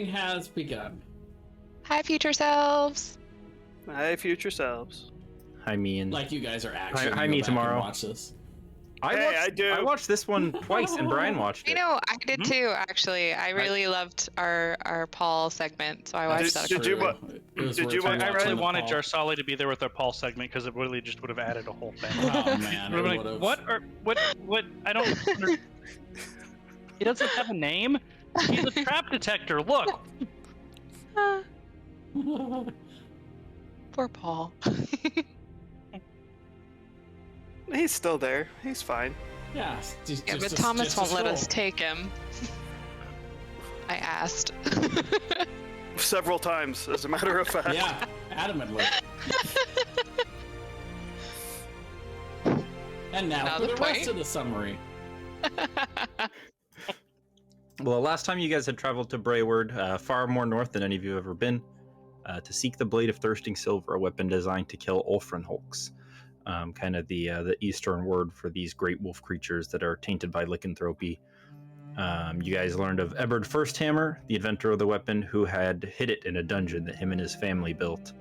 recording has begun. Hi, future selves. Hi, future selves. Hi, me and Like you guys are actually Hi, me tomorrow. Watch this. I watched this one twice, and Brian watched it. I know, I did too. Actually, I really loved our Paul segment, so I watched that. Did you? I really wanted Jarsali to be there with our Paul segment because it really just would have added a whole thing. Oh man, it like, would've. what? I don't. He doesn't have a name. He's a trap detector. Look. Poor Paul. He's still there. He's fine. Yeah, but Thomas won't let us take him. I asked. Several times, as a matter of fact. Yeah, adamantly. And now for the rest of the summary. Well, last time you guys had traveled to Brayward, far more north than any of you have ever been, to seek the Blade of Thirsting Silver, a weapon designed to kill Ulfrenholks. Kind of the Eastern word for these great wolf creatures that are tainted by lycanthropy. You guys learned of Eberhard Firsthammer, the inventor of the weapon, who had hid it in a dungeon that him and his family built,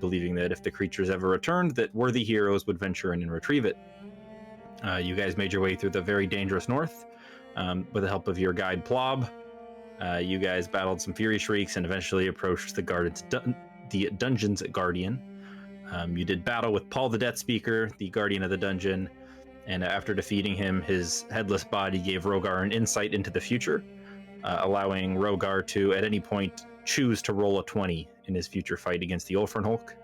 believing that if the creatures ever returned, that worthy heroes would venture in and retrieve it. You guys made your way through the very dangerous north, with the help of your guide Plob. You guys battled some Fury Shrieks and eventually approached the dungeon's guardian. You did battle with Paul the Death Speaker, the guardian of the dungeon, and after defeating him, his headless body gave Rogar an insight into the future, allowing Rogar to, at any point, choose to roll a 20 in his future fight against the Ulfrenholk.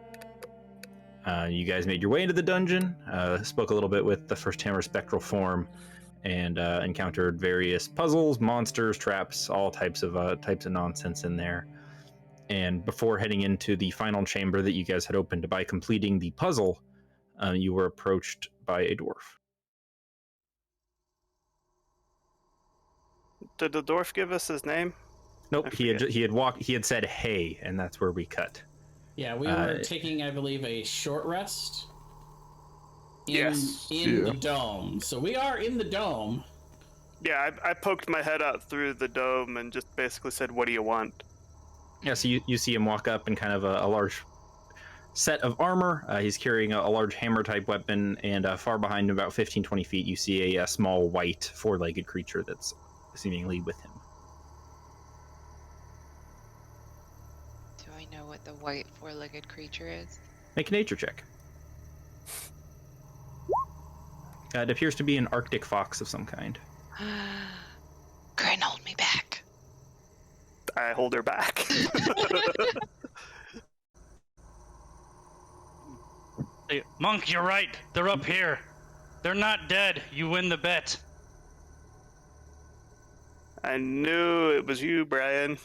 You guys made your way into the dungeon, spoke a little bit with the Firsthammer spectral form, and encountered various puzzles, monsters, traps, all types of nonsense in there. And before heading into the final chamber that you guys had opened by completing the puzzle, you were approached by a dwarf. Did the dwarf give us his name? Nope, he had said hey, and that's where we cut. Yeah, we were taking, I believe, a short rest. In the dome. So we are in the dome. Yeah, I poked my head out through the dome and just basically said, "What do you want?" Yeah, so you see him walk up in kind of a large set of armor. He's carrying a large hammer-type weapon, and far behind him, about 15-20 feet, you see a small white four-legged creature that's seemingly with him. Do I know what the white four-legged creature is? Make a nature check. It appears to be an Arctic fox of some kind. Grin, hold me back. I hold her back. Hey, Monk, you're right. They're up here. They're not dead. You win the bet. I knew it was you, Brian.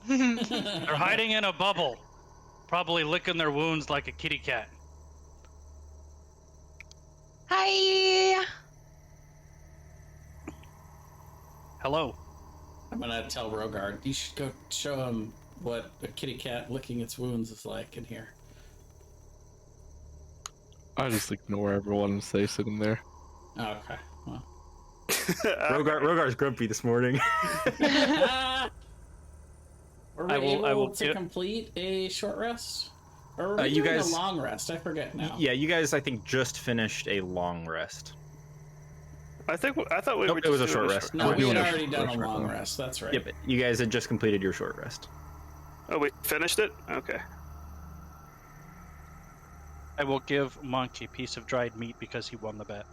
They're hiding in a bubble. Probably licking their wounds like a kitty cat. Hi. Hello. I'm gonna tell Rogar, you should go show him what a kitty cat licking its wounds is like in here. I just ignore everyone and stay sitting there. Oh, okay. Well. Rogar's grumpy this morning. Were we able to complete a short rest? Or were we doing a long rest? I forget now. Yeah, you guys, I think, just finished a long rest. I thought we nope, were. It was a short rest. No, we had already done a long rest. That's right. Yep, you guys had just completed your short rest. Oh, we finished it? Okay. I will give Monk a piece of dried meat because he won the bet.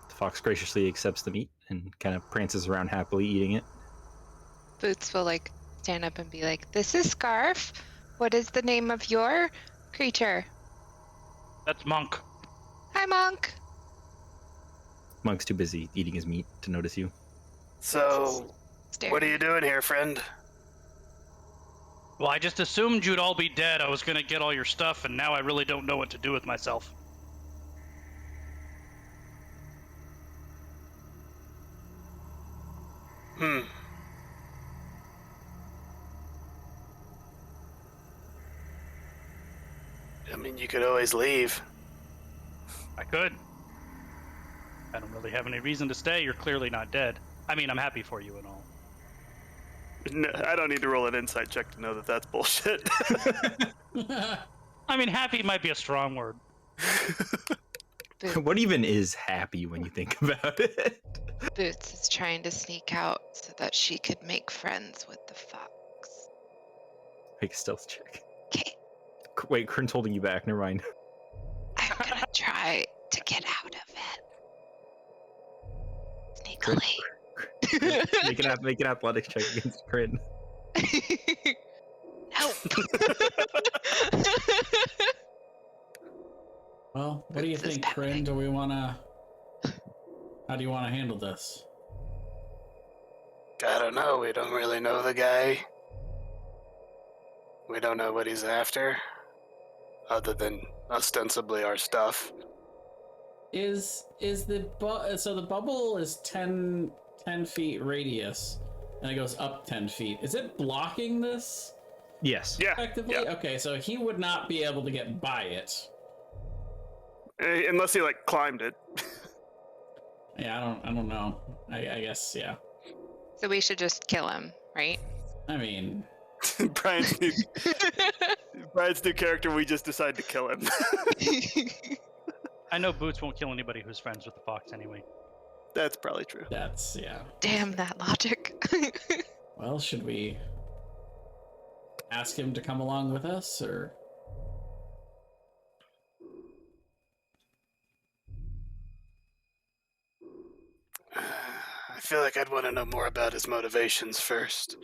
The fox graciously accepts the meat and kind of prances around happily eating it. Boots will stand up and be like, "This is Scarf. What is the name of your creature?" That's Monk. Hi, Monk. Monk's too busy eating his meat to notice you. So, what are you doing here, friend? Well, I just assumed you'd all be dead. I was gonna get all your stuff, and now I really don't know what to do with myself. I mean, you could always leave. I could. I don't really have any reason to stay. You're clearly not dead. I mean, I'm happy for you and all. No, I don't need to roll an insight check to know that that's bullshit. I mean, happy might be a strong word. What even is happy when you think about it? Boots is trying to sneak out so that she could make friends with the fox. Make a stealth check. Okay, Wait, Kern's holding you back. Never mind. I'm gonna try to get out of it. Sneakily. Make an athletics check against Kern. No. Well, what do you This is think, happening. Corinne? How do you want to handle this? I don't know. We don't really know the guy. We don't know what he's after, other than ostensibly our stuff. Is the so the bubble is 10 feet radius, and it goes up 10 feet. Is it blocking this Yes. Yeah. effectively? Yeah. Okay, so he would not be able to get by it. Unless he like climbed it. Yeah, I don't know. I guess, yeah. So we should just kill him, right? I mean, Brian's new character. We just decide to kill him. I know Boots won't kill anybody who's friends with the fox anyway. That's probably true. that's, yeah. Damn that logic. Well, should we ask him to come along with us, or? I feel like I'd want to know more about his motivations first.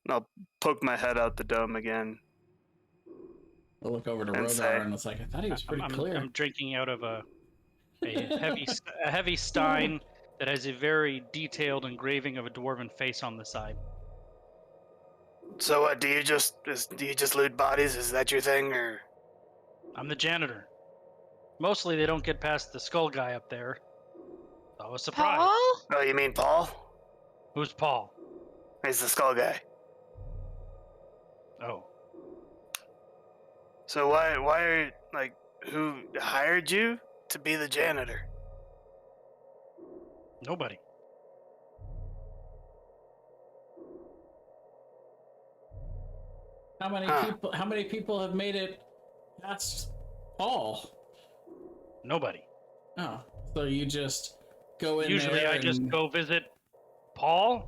And I'll poke my head out the dome again. We'll look over to And Rogar, say- and it's like, I thought he was pretty clear. I'm drinking out of a heavy stein that has a very detailed engraving of a dwarven face on the side. So what? Do you just loot bodies? Is that your thing, or? I'm the janitor. Mostly they don't get past the skull guy up there. I was surprised. Paul? Oh, you mean Paul? Who's Paul? He's the skull guy. Oh. So why are who hired you to be the janitor? Nobody. How many people have made it past Paul? Nobody. Oh, so you just go in Usually there I just and- go visit Paul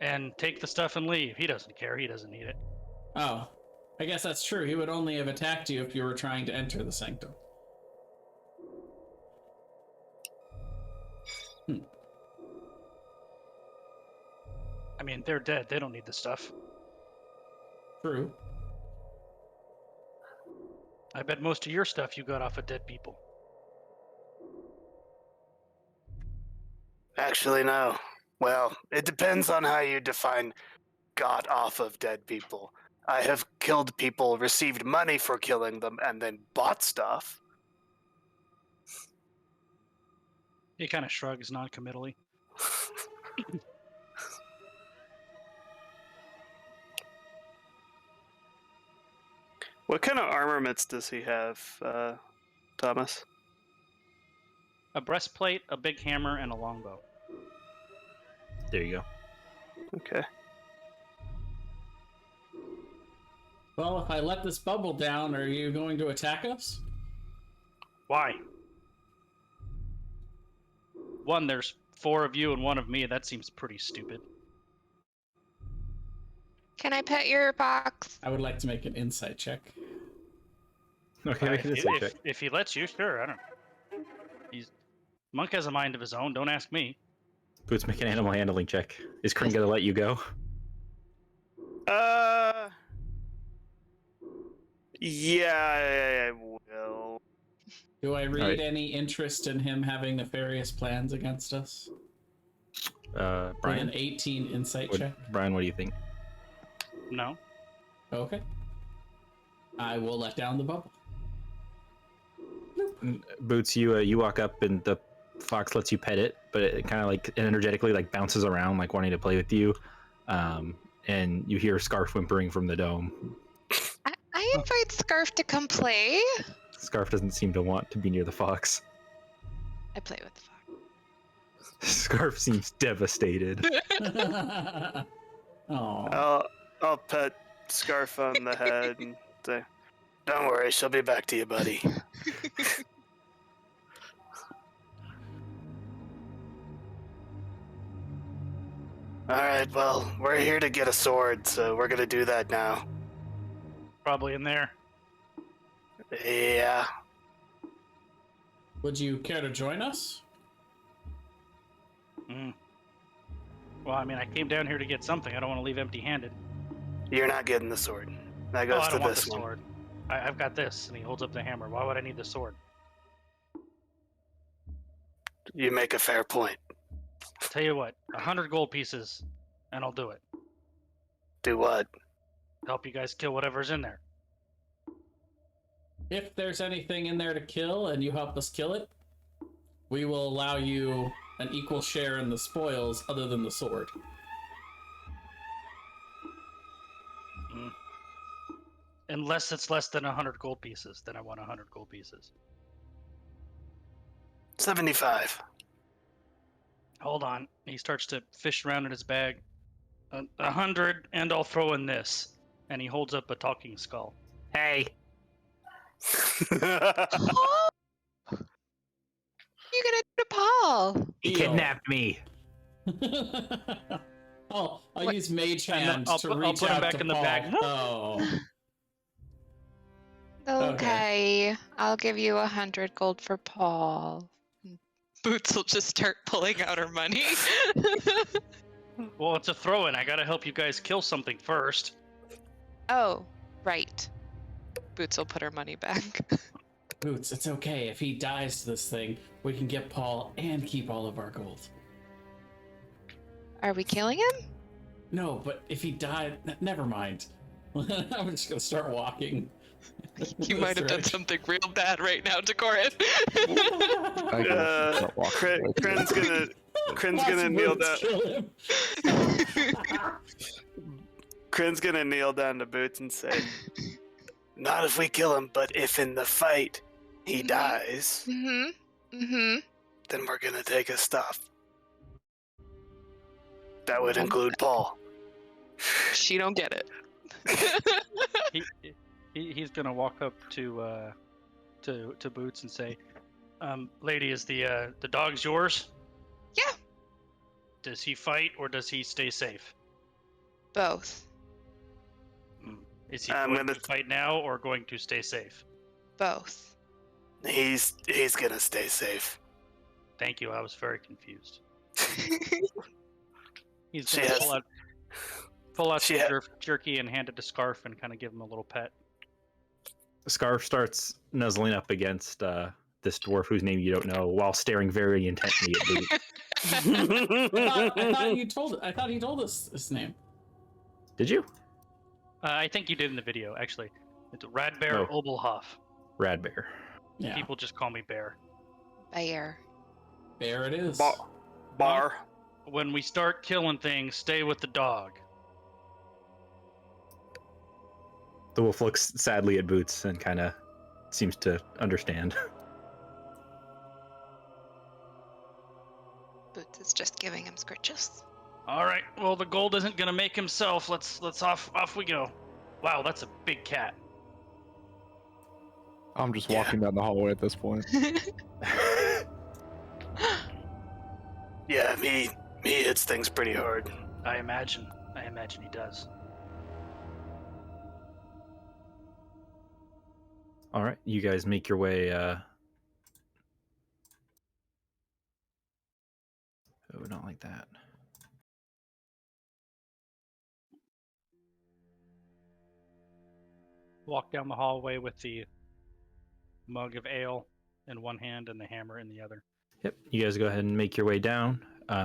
and take the stuff and leave. He doesn't care. He doesn't need it. Oh, I guess that's true. He would only have attacked you if you were trying to enter the sanctum. I mean, they're dead. They don't need the stuff. True. I bet most of your stuff you got off of dead people. Actually, no. Well, it depends on how you define got off of dead people. I have killed people, received money for killing them, and then bought stuff. He kind of shrugs non-committally. What kind of armaments does he have, Thomas? A breastplate, a big hammer, and a longbow. There you go. Okay. Well, if I let this bubble down, are you going to attack us? Why? One, there's 4 of you and 1 of me. That seems pretty stupid. Can I pet your box? I would like to make an insight check. Okay, make an insight check. If he lets you, sure. I don't know. Monk has a mind of his own. Don't ask me. Boots, make an animal handling check. Is Kring gonna let you go? Yeah, I will. Do I read Alright. any interest in him having nefarious plans against us? With an Brian. 18 insight check. Brian, what do you think? No. Okay. I will let down the bubble. Boots, you walk up and the fox lets you pet it, but it kind of like energetically like bounces around, like wanting to play with you. And you hear Scarf whimpering from the dome. I invite Scarf to come play. Scarf doesn't seem to want to be near the fox. I play with the fox. Scarf seems devastated. Oh, I'll pet Scarf on the head and say, Don't worry, she'll be back to you, buddy. Alright, well, we're here to get a sword, so we're gonna do that now. Probably in there. Yeah. would you care to join us? Well, I mean, I came down here to get something. I don't want to leave empty-handed. You're not getting the sword. That Oh, goes I to don't want the this one. sword. I've got this, and he holds up the hammer. Why would I need the sword? You make a fair point. Tell you what, 100 gold pieces, and I'll do it. Do what? Help you guys kill whatever's in there. If there's anything in there to kill and you help us kill it, we will allow you an equal share in the spoils other than the sword. Unless it's less than 100 gold pieces, then I want 100 gold pieces. 75. Hold on. He starts to fish around in his bag. 100, and I'll throw in this. And he holds up a talking skull. Hey. Paul? You gonna do to Paul? He Deal. kidnapped me. I'll What? use mage And then hand I'll to put- reach I'll put him out back to in the Paul. bag. Oh. Okay. I'll give you 100 gold for Paul. Boots will just start pulling out her money. Well, it's a throw-in. I gotta help you guys kill something first. Oh, right. Boots will put her money back. Boots, it's okay. If he dies to this thing, we can get Paul and keep all of our gold. Are we killing him? No, but if he died, never mind. I'm just gonna start walking. You might have done something real bad right now, Decorin. I guess start walking away. Kren's gonna kneel down. Kren's gonna kneel down to Boots and say, Not if we kill him, but if in the fight he dies, Mm-hmm. then we're gonna take his stuff. That would include Paul. She don't get it. He's gonna walk up to Boots and say, "Lady, is the dog's yours?" Yeah. Does he fight or does he stay safe? Both. Is he I'm going gonna- to fight now or going to stay safe? Both. He's gonna stay safe. Thank you. I was very confused. He's She gonna has- pull out she some ha- jerky and hand it to Scarf and kind of give him a little pet. Scarf starts nuzzling up against this dwarf whose name you don't know, while staring very intently at Boots. I thought he told us his name. Did you? I think you did in the video, actually. It's Radbear Oh. Obelhoff. Radbear. Yeah, People just call me Bear. Bear. there it is. Bar. When we start killing things, stay with the dog. The wolf looks sadly at Boots and kind of seems to understand. Boots is just giving him scritches. All right. Well, the gold isn't gonna make himself. Let's off we go. Wow, that's a big cat. I'm just Yeah. walking down the hallway at this point. Yeah, he hits things pretty hard. I imagine he does. All right, you guys make your way. Oh, not like that. Walk down the hallway with the mug of ale in one hand and the hammer in the other. Yep, you guys go ahead and make your way down.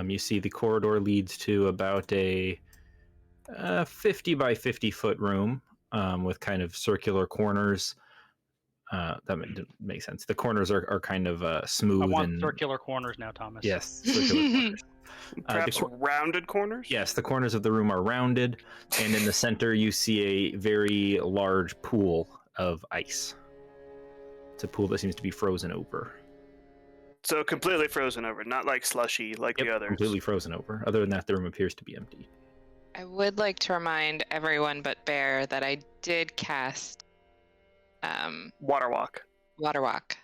You see the corridor leads to about a 50 by 50 foot room with kind of circular corners. That didn't make sense. The corners are kind of smooth I want and circular corners now, Thomas. yes, circular corners. Perhaps rounded corners? Yes, the corners of the room are rounded, and in the center you see a very large pool of ice. It's a pool that seems to be frozen over. So completely frozen over, not like slushy like Yep, the others. completely frozen over. Other than that, the room appears to be empty. I would like to remind everyone but Bear that I did cast Water walk. Water Walk.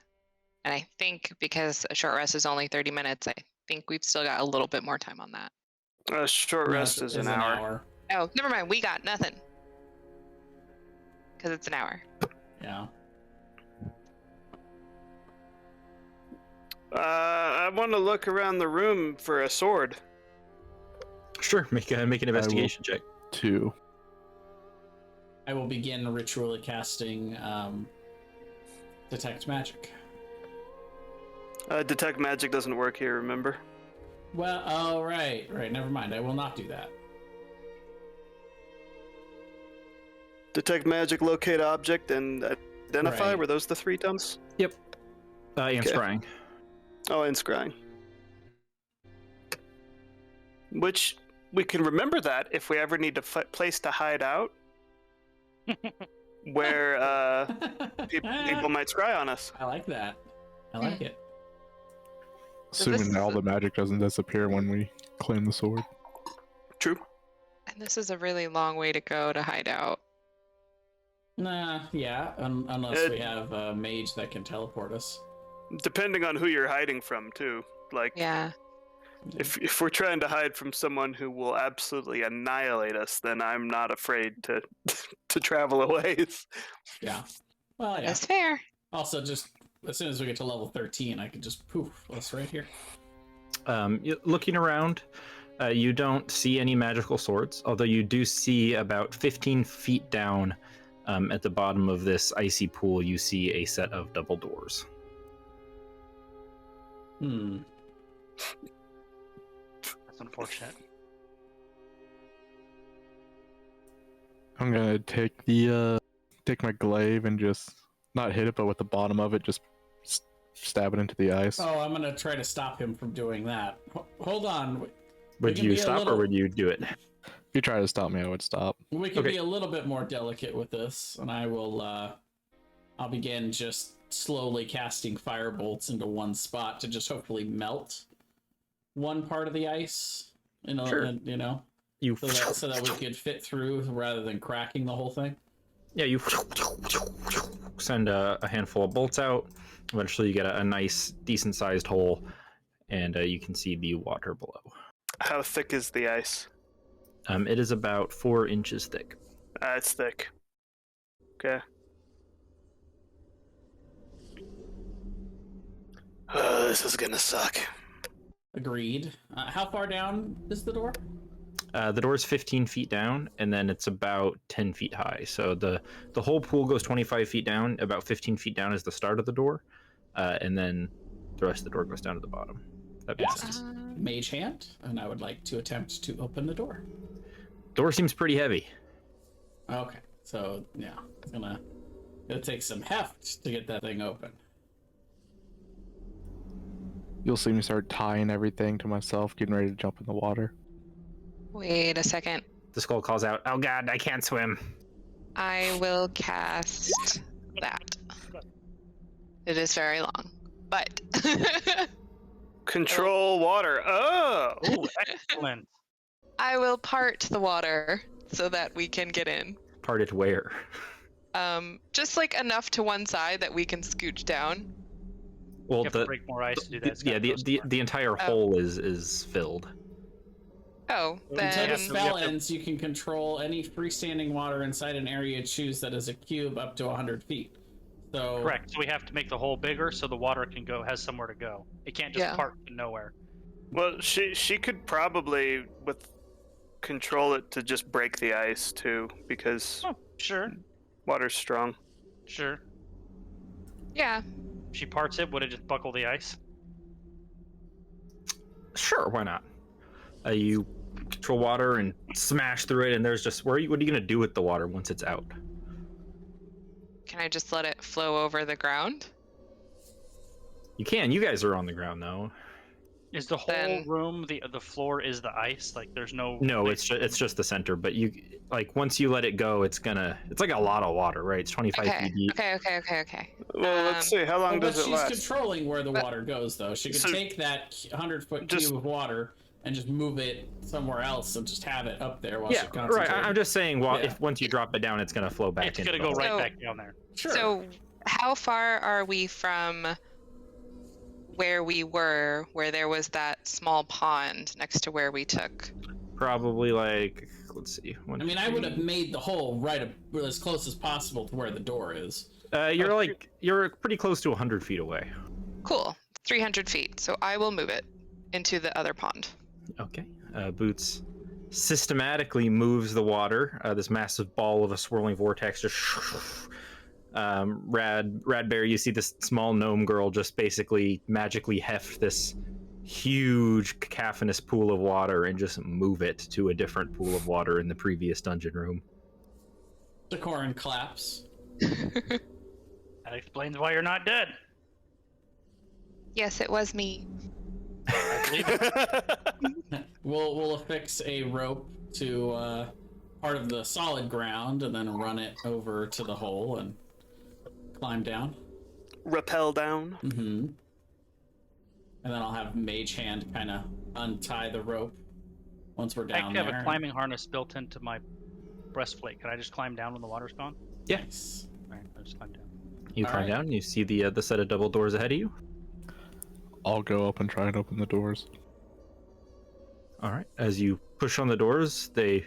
And I think because a short rest is only 30 minutes, I think we've still got a little bit more time on that. Short No, rest is an hour. Oh, never mind. We got nothing. Because it's an hour. Yeah. I want to look around the room for a sword. Sure, make an investigation check. 2. I will begin ritually casting Detect Magic. Detect magic doesn't work here, remember? Well, oh, right. Never mind. I will not do that. Detect magic, locate object, and identify. Right. Were those the 3 times? Yep. And Okay. scrying. Oh, and scrying. Which we can remember that if we ever need a place to hide out, where people might scry on us. I like that. I like it. So this Assuming is all the magic doesn't disappear when we claim the sword. True. And this is a really long way to go to hide out. Nah, yeah, unless we have a mage that can teleport us. Depending on who you're hiding from, too. Like, Yeah. if we're trying to hide from someone who will absolutely annihilate us, then I'm not afraid to to travel a ways. Yeah. Well, yeah. That's fair. Also, just as soon as we get to level 13, I can just poof, us right here. Looking around, you don't see any magical swords, although you do see about 15 feet down at the bottom of this icy pool, you see a set of double doors. Hmm. That's unfortunate. I'm gonna take my glaive and just not hit it, but with the bottom of it, just stab it into the ice. Oh, I'm gonna try to stop him from doing that. Hold on. Would can you be a stop little- or would you do it? If you try to stop me, I would stop. We can Okay. be a little bit more delicate with this, and I will. I'll begin just slowly casting fire bolts into one spot to just hopefully melt one part of the ice. Sure. You know, You so that we could fit through rather than cracking the whole thing. Yeah, you send a handful of bolts out. Eventually, you get a nice, decent-sized hole, and you can see the water below. How thick is the ice? It is about 4 inches thick. It's thick. Okay. Oh, this is gonna suck. Agreed. How far down is the door? The door is 15 feet down, and then it's about 10 feet high. So the whole pool goes 25 feet down. About 15 feet down is the start of the door, and then the rest of the door goes down to the bottom. That makes sense. Mage hand, and I would like to attempt to open the door. Door seems pretty heavy. Okay, so yeah, it's gonna take some heft to get that thing open. You'll see me start tying everything to myself, getting ready to jump in the water. Wait a second. The skull calls out, "Oh God, I can't swim." I will cast that. It is very long, but Control water. Oh! Oh, excellent. I will part the water so that we can get in. Part it where? Just like enough to one side that we can scooch down. Well, You have to break more ice to do that. It's gotta go somewhere. the entire hole is filled. Oh, Until then the spell ends, you can control any freestanding water inside an area you choose that is a cube up to 100 feet. So Correct. So we have to make the hole bigger so the water has somewhere to go. It can't just Yeah. part to nowhere. Well, she could probably control it to just break the ice too, because Oh, sure, water's strong. sure. yeah. If she parts it, would it just buckle the ice? Sure, why not? You control water and smash through it, and there's just what are you gonna do with the water once it's out? Can I just let it flow over the ground? You can. You guys are on the ground though. Is the whole Then- room the floor is the ice? Like there's no. No, it's just the center. But you once you let it go, it's like a lot of water, right? It's 25 Okay. feet deep. Okay. Well, let's see. How long But does it she's last? controlling where the water goes, though. She could So- take that 100-foot just- cube of water and just move it somewhere else and just have it up there while Yeah, she right. concentrates. I'm just saying, well, Yeah. if once you drop it down, it's gonna flow back. It's into gonna the go hole. right So- back down there. Sure. So, how far are we from where we were, where there was that small pond next to where we took? Probably like, let's see. I mean, I would have made the hole as close as possible to where the door is. You're pretty close to 100 feet away. Cool. 300 feet. So I will move it into the other pond. Okay. Boots systematically moves the water. This massive ball of a swirling vortex just. Radbear, you see this small gnome girl just basically magically heft this huge cacophonous pool of water and just move it to a different pool of water in the previous dungeon room. Decorin claps. That explains why you're not dead. Yes, it was me. I believe it. We'll affix a rope to part of the solid ground and then run it over to the hole and climb down. Rappel down. Mm-hmm. And then I'll have Mage Hand kind of untie the rope once we're I down have there. a climbing harness built into my breastplate. Can I just climb down when the water's gone? Yes. All right, I'll just climb down. You All climb right. down and you see the set of double doors ahead of you. I'll go up and try and open the doors. All right. As you push on the doors, they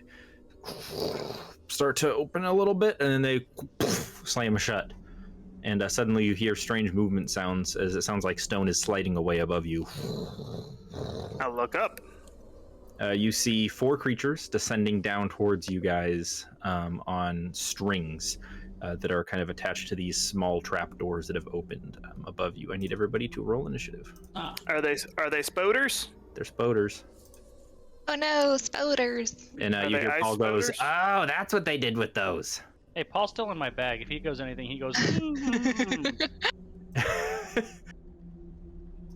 start to open a little bit, and then they slam shut. And suddenly you hear strange movement sounds, as it sounds like stone is sliding away above you. I'll look up. You see 4 creatures descending down towards you guys on strings that are kind of attached to these small trap doors that have opened above you. I need everybody to roll initiative. Ah, Are they spoders? They're spoders. Oh no, spouters. And Are you they hear ice Paul goes, spoders? "Oh, that's what they did with those." Hey, Paul's still in my bag. If he goes anything, he goes.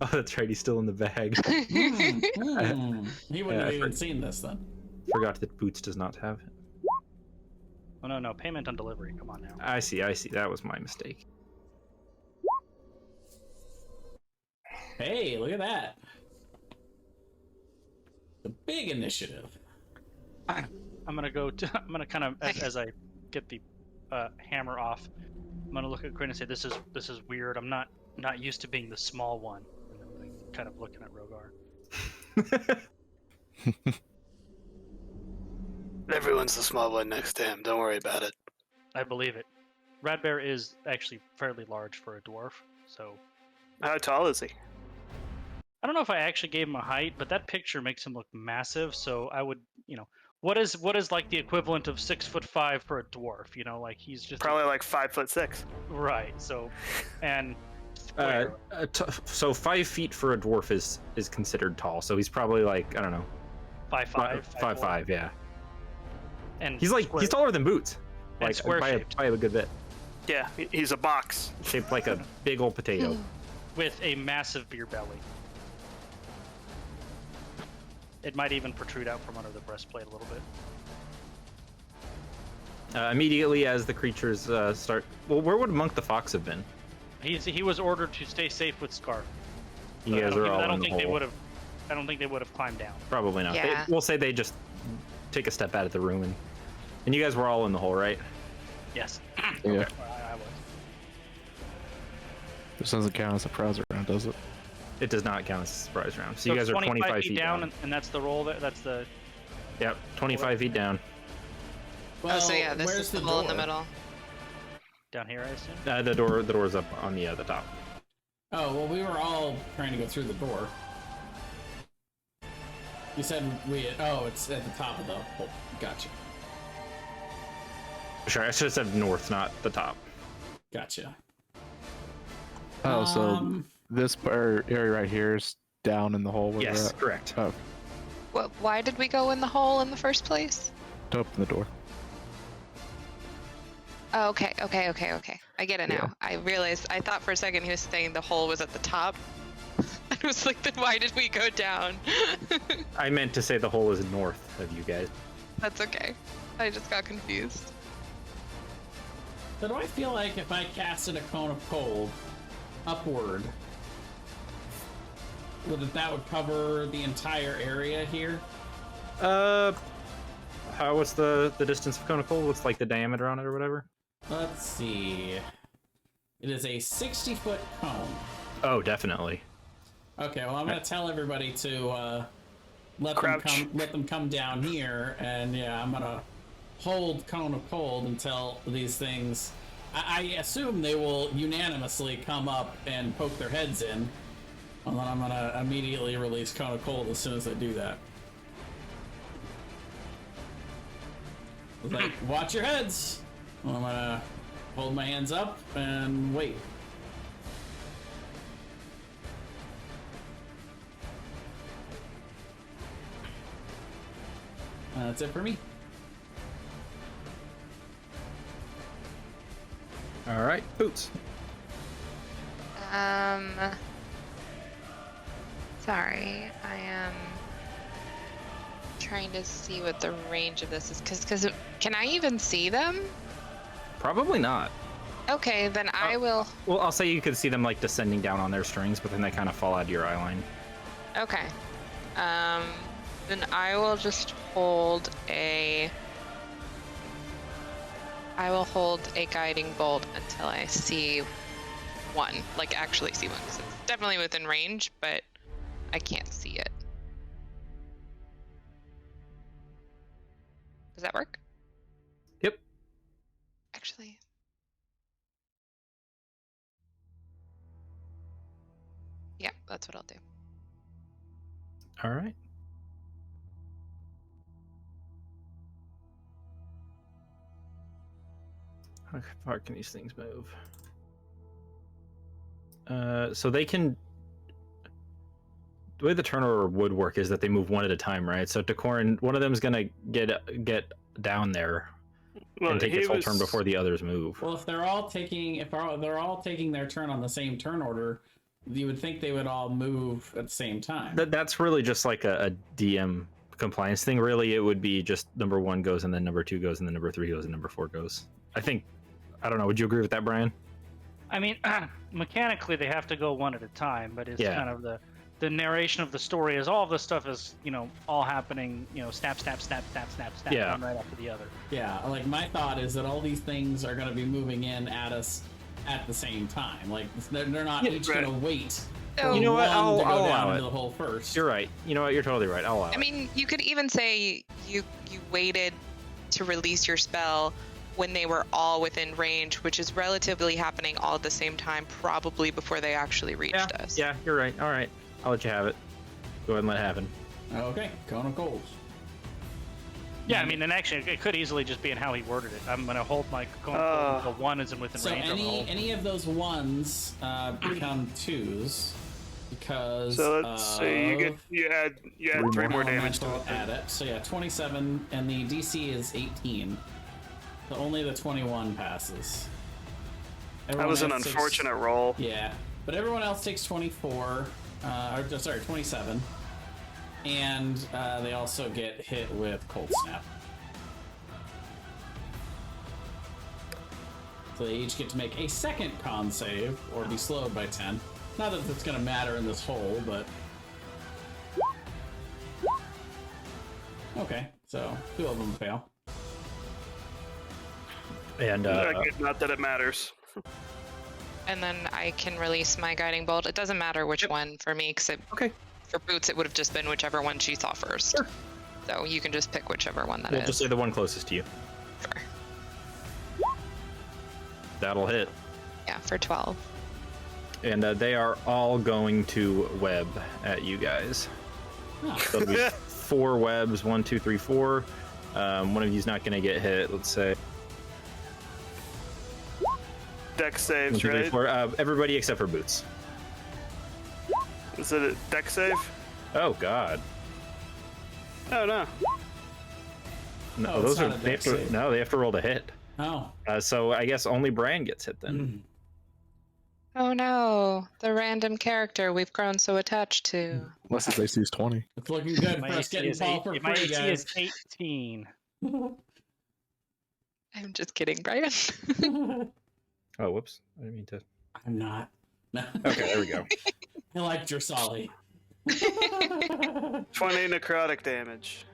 Oh, that's right. He's still in the bag. He wouldn't Yeah, have I even seen this then. Forgot that Boots does not have it. Oh no, payment on delivery. Come on now. I see. That was my mistake. Hey, look at that. The big initiative. I'm gonna go to. I'm gonna kind of as I get the hammer off. I'm gonna look at Quinn and say, "This is weird. I'm not used to being the small one." And then like, kind of looking at Rogar. Everyone's the small one next to him. Don't worry about it. I believe it. Radbear is actually fairly large for a dwarf, so How tall is he? I don't know if I actually gave him a height, but that picture makes him look massive. So I would, what is like the equivalent of 6'5" for a dwarf? Like he's just Probably like 5'6". right. So, and So 5 feet for a dwarf is considered tall. So he's probably like, I don't know, 5'5", 5'5", yeah. and He's like he's taller than Boots, and like square by shaped a good bit. Yeah, he's a box. Shaped like a big old potato. with a massive beer belly. It might even protrude out from under the breastplate a little bit. Immediately as the creatures start, well, where would Monk the Fox have been? He was ordered to stay safe with Scarf. You guys are all I don't in the think they hole. would have. I don't think they would have climbed down. Probably not. Yeah. We'll say they just take a step out of the room, and you guys were all in the hole, right? Yes. Yeah. I was. This doesn't count as a prize round, does it? It does not count as a surprise round. So you guys it's are 25 feet down. and that's the roll. That's the. Yep, 25 feet down. Well, Oh, so yeah, this where's is the the hole in the door? middle. Down here, I assume. The door's up on the top. Oh, well, we were all trying to go through the door. You said it's at the top of the hole. Gotcha. Sure, I should have said north, not the top. Gotcha. Oh, so this area right here is down in the hole where we're Yes, at? correct. Oh, Why did we go in the hole in the first place? to open the door. Oh, okay. I get it now. Yeah. I realized. I thought for a second he was saying the hole was at the top. I was like, then why did we go down? I meant to say the hole is north of you guys. That's okay. I just got confused. So do I feel like if I casted a cone of cold upward, that would cover the entire area here? What's the distance of cone of cold? What's like the diameter on it or whatever? Let's see. It is a 60-foot cone. Oh, definitely. Okay, well, I'm gonna tell everybody to let them come down here, and yeah, I'm gonna hold cone of cold until these things. I assume they will unanimously come up and poke their heads in, and then I'm gonna immediately release cone of cold as soon as they do that. It's like, watch your heads. Well, I'm gonna hold my hands up and wait. That's it for me. All right, Boots. Sorry, I am trying to see what the range of this is, because can I even see them? Probably not. Okay, then I will. Well, I'll say you could see them like descending down on their strings, but then they kind of fall out of your eye line. Okay. Then I will just hold a. I will hold a guiding bolt until I see one, like actually see one, because it's definitely within range, but I can't see it. Does that work? Yep. Actually. Yeah, that's what I'll do. All right. How far can these things move? So they can. The way the turn order would work is that they move one at a time, right? So Decorin, one of them is gonna get down there and take its whole turn before the others move. Well, if they're all taking their turn on the same turn order, you would think they would all move at the same time. That's really just like a DM compliance thing. Really, it would be just number 1 goes, and then number 2 goes, and then number 3 goes, and number 4 goes. I don't know. Would you agree with that, Brian? I mean, mechanically they have to go one at a time, but it's kind of the narration of the story is all of this stuff is, all happening, snap, snap, snap, snap, snap, snap, one right after the other. Yeah, like my thought is that all these things are going to be moving in at us at the same time. Like they're not each going to wait. Oh. You know what? I'll go allow down it. into the hole first. You're right. You know what? You're totally right. I'll allow it. I mean, you could even say you waited to release your spell when they were all within range, which is relatively happening all at the same time, probably before they actually reached us. Yeah, you're right. All right. I'll let you have it. Go ahead and let it happen. Okay, cone of cold. Yeah, I mean, and actually, it could easily just be in how he worded it. I'm going to hold my cone of cold until 1 isn't within So range. any of those 1s become 2s because. So let's see. You add 3 more damage to it. Add it. So yeah, 27, and the DC is 18. So only the 21 passes. That was an unfortunate roll. Yeah, but everyone else takes 24. 27. And they also get hit with Cold Snap. So they each get to make a second con save, or be slowed by 10. Not that that's going to matter in this hole, but... Okay, so 2 of them fail. And not that it matters. And then I can release my guiding bolt. It doesn't matter which one for me, because for Boots it would have just been whichever one she saw first. Sure. So you can just pick whichever one that we'll is. just say the one closest to you. Sure. That'll hit. Yeah, for 12. And they are all going to web at you guys. Oh. So it'll be 4 webs. 1, 2, 3, 4. One of you's not going to get hit. Let's say. Dex saves, 1, 2, 3, right? 4. Everybody except for Boots. Is it a dex save? Oh God. Oh no. No, Oh, those it's are not a they have dex to. save. No, they have to roll to hit. Oh. So I guess only Bran gets hit then. Oh no, the random character we've grown so attached to. Unless his AC is 20. It's looking good My for us AC getting is Paul for my free, AC guys. is 18. I'm just kidding, Brian. Oh, whoops. I didn't mean to. I'm not. No. Okay, there we go. I like Dressali. 20 necrotic damage.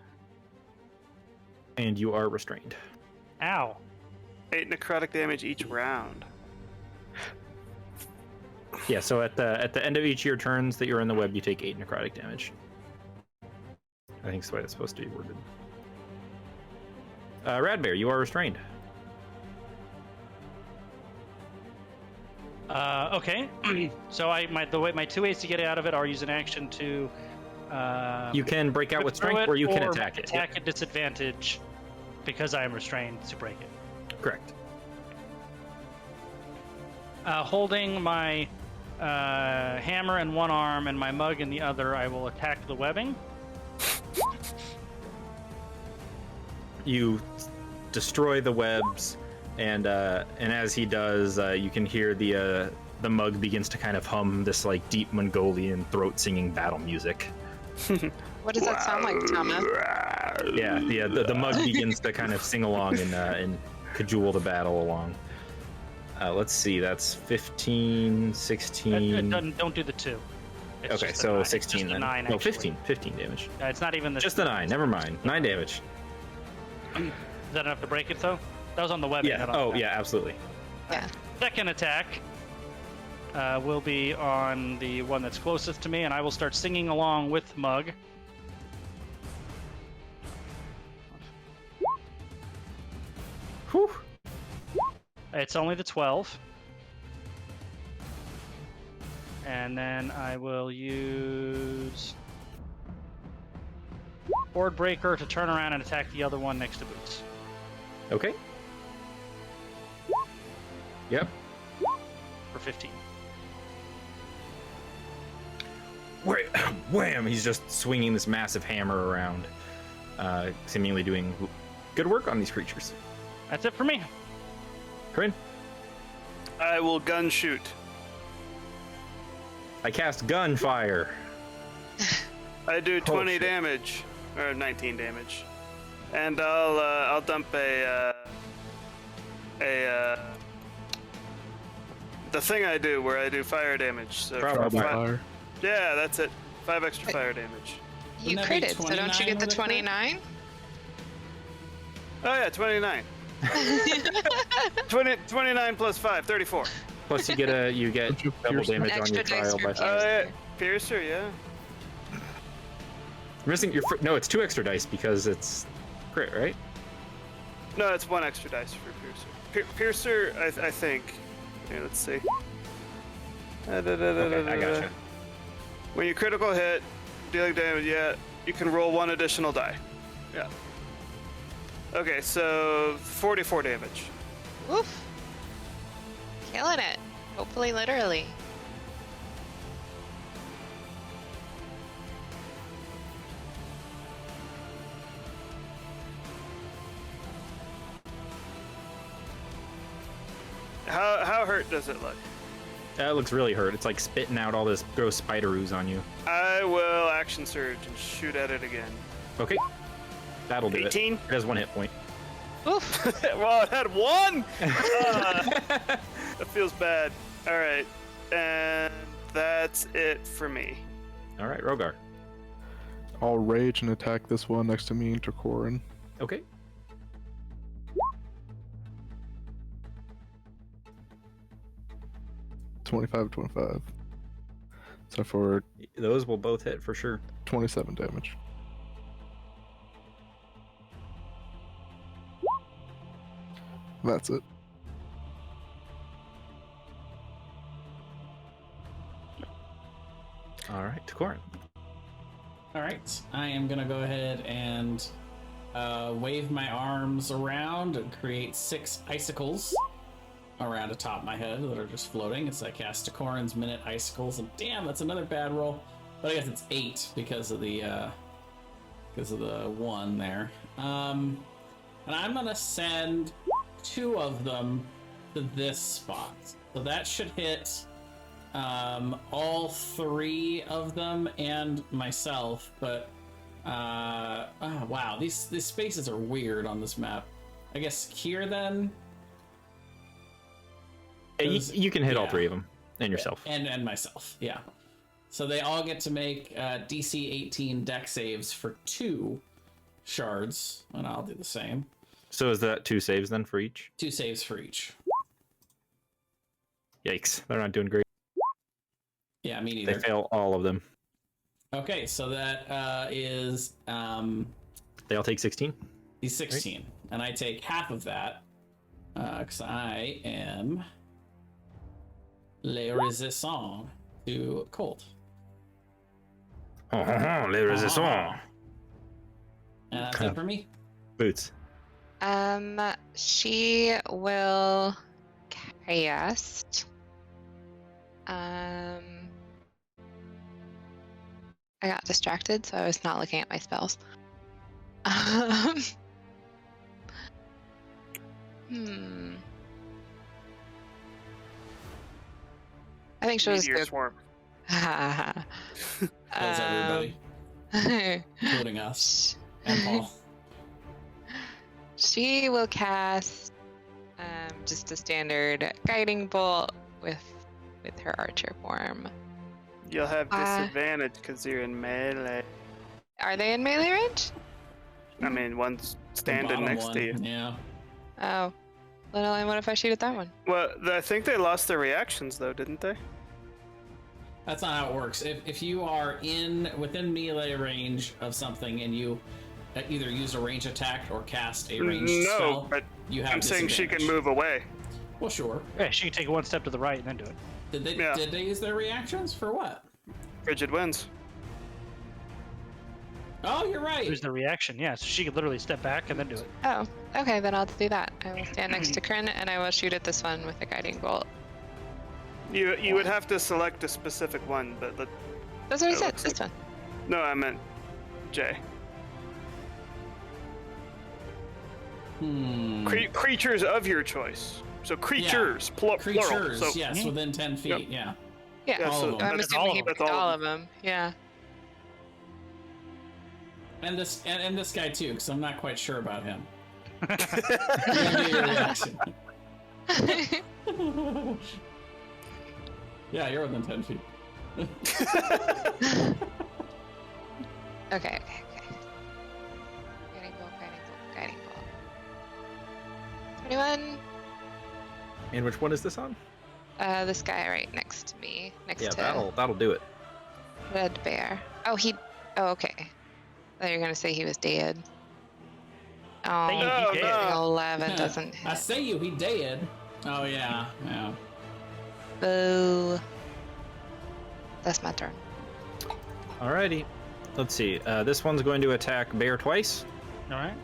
And you are restrained. Ow. 8 necrotic damage each round. Yeah, so at the end of each of your turns that you're in the web, you take 8 necrotic damage. I think that's the way it's supposed to be worded. Radbear, you are restrained. Okay. So my two ways to get out of it are use an action to. You can break out with throw strength, it, or you can attack it. Attack at disadvantage, because I am restrained to break it. Correct. Holding my hammer in one arm and my mug in the other, I will attack the webbing. You destroy the webs, and as he does, you can hear the mug begins to kind of hum this like deep Mongolian throat singing battle music. What does that sound like, Thomas? Yeah, the mug begins to kind of sing along and cajole the battle along. Let's see, that's 15, 16. Don't do the 2. It's Okay, just so 9. 16 It's just then. a 9, No, actually. 15 damage. It's not even the. Just the 9, never mind. 9 damage. Is that enough to break it though? That was on the webbing. Yeah, not on oh the yeah, absolutely. Yeah. Second attack will be on the one that's closest to me, and I will start singing along with Mug. Whew. It's only the 12. And then I will use Board Breaker to turn around and attack the other one next to Boots. Okay. Yep. For 15. Wham! He's just swinging this massive hammer around, seemingly doing good work on these creatures. That's it for me. Corinne, I will gun shoot. I cast Gunfire. I do 20 shit. damage, or 19 damage, and I'll dump the thing I do where I do fire damage. So Probably. Fire. yeah, that's it. 5 extra fire damage. You Wouldn't that be critted, so don't you 29 get the with a crit? 29? Oh yeah, 29. 29 plus 5, 34. Plus you get Don't you double pierce damage on Extra your dice trial for by pierce. Yeah, Piercer, yeah. You're missing your no, it's 2 extra dice because it's crit, right? No, it's 1 extra dice for Piercer. Piercer, I think. Here, let's see. Okay, I gotcha. When you critical hit, dealing damage, yeah, you can roll 1 additional die. Yeah. Okay, so 44 damage. Woof. Killing it. Hopefully, literally. How hurt does it look? That looks really hurt. It's like spitting out all this gross spider ooze on you. I will action surge and shoot at it again. Okay. That'll do 18? it. It has 1 hit point. Oof. Well, it had 1! That feels bad. Alright. And that's it for me. All right, Rogar. I'll rage and attack this one next to me, Intercorin. Okay. $25. So for Those will both hit for sure. 27 damage. That's it. All right, Corin. All right, I am gonna go ahead and wave my arms around and create 6 icicles around atop my head that are just floating as I cast Corin's Minute Icicles. And damn, that's another bad roll. But I guess it's 8 because of the 1 there. And I'm gonna send 2 of them to this spot. So that should hit all 3 of them and myself. But oh, wow, these spaces are weird on this map. I guess here then. Yeah, you can hit all yeah. 3 of them and yourself. And myself, yeah. So they all get to make DC 18 deck saves for 2 shards, and I'll do the same. So is that 2 saves then for each? 2 saves for each. Yikes, they're not doing great. Yeah, me neither. They fail all of them. Okay, so that is They all take 16? the 16, right? And I take half of that because I am le resistant to cold. Le resistant. And that's it for me. Boots. She will cast. I got distracted, so I was not looking at my spells. I think she'll just Meteor go. swarm. Kills everybody, including us and Paul. She will cast just a standard guiding bolt with her archer form. You'll have disadvantage because you're in melee. Are they in melee range? I mean, one's standing next to you. Yeah. Oh. Well, and what if I shoot at that one? Well, I think they lost their reactions though, didn't they? That's not how it works. If you are within melee range of something and you either use a range attack or cast a ranged spell, but you have I'm saying she can disadvantage. move away. Well, sure. Yeah, she can take 1 step to the right and then do it. Did they use their reactions for what? Frigid wins. Oh, you're right. Lose the reaction, yeah. So she could literally step back and then do it. Oh, okay, then I'll do that. I will stand next to Kryn and I will shoot at this one with a guiding bolt. You would have to select a specific one, but That's what I It said, looks this one. no, I meant Jay. Creatures of your choice. So creatures, plural. Creatures, So yes, within 10 feet, Yep. yeah. Yeah, all of them. I'm That's assuming all he of them. picked That's all all of of them. Yeah. And this guy too, because I'm not quite sure about him. You're gonna do your reaction. Yeah, you're within 10 feet. Okay. Guiding bolt. 21. And which one is this on? This guy right next to me. Next Yeah, to that'll do it. Red Bear. Oh, okay. I thought you were gonna say he was dead. Oh, He did. 11 doesn't I hit. say he dead. Oh yeah. Boo. That's my turn. Alrighty. Let's see. This one's going to attack Bear twice. All right.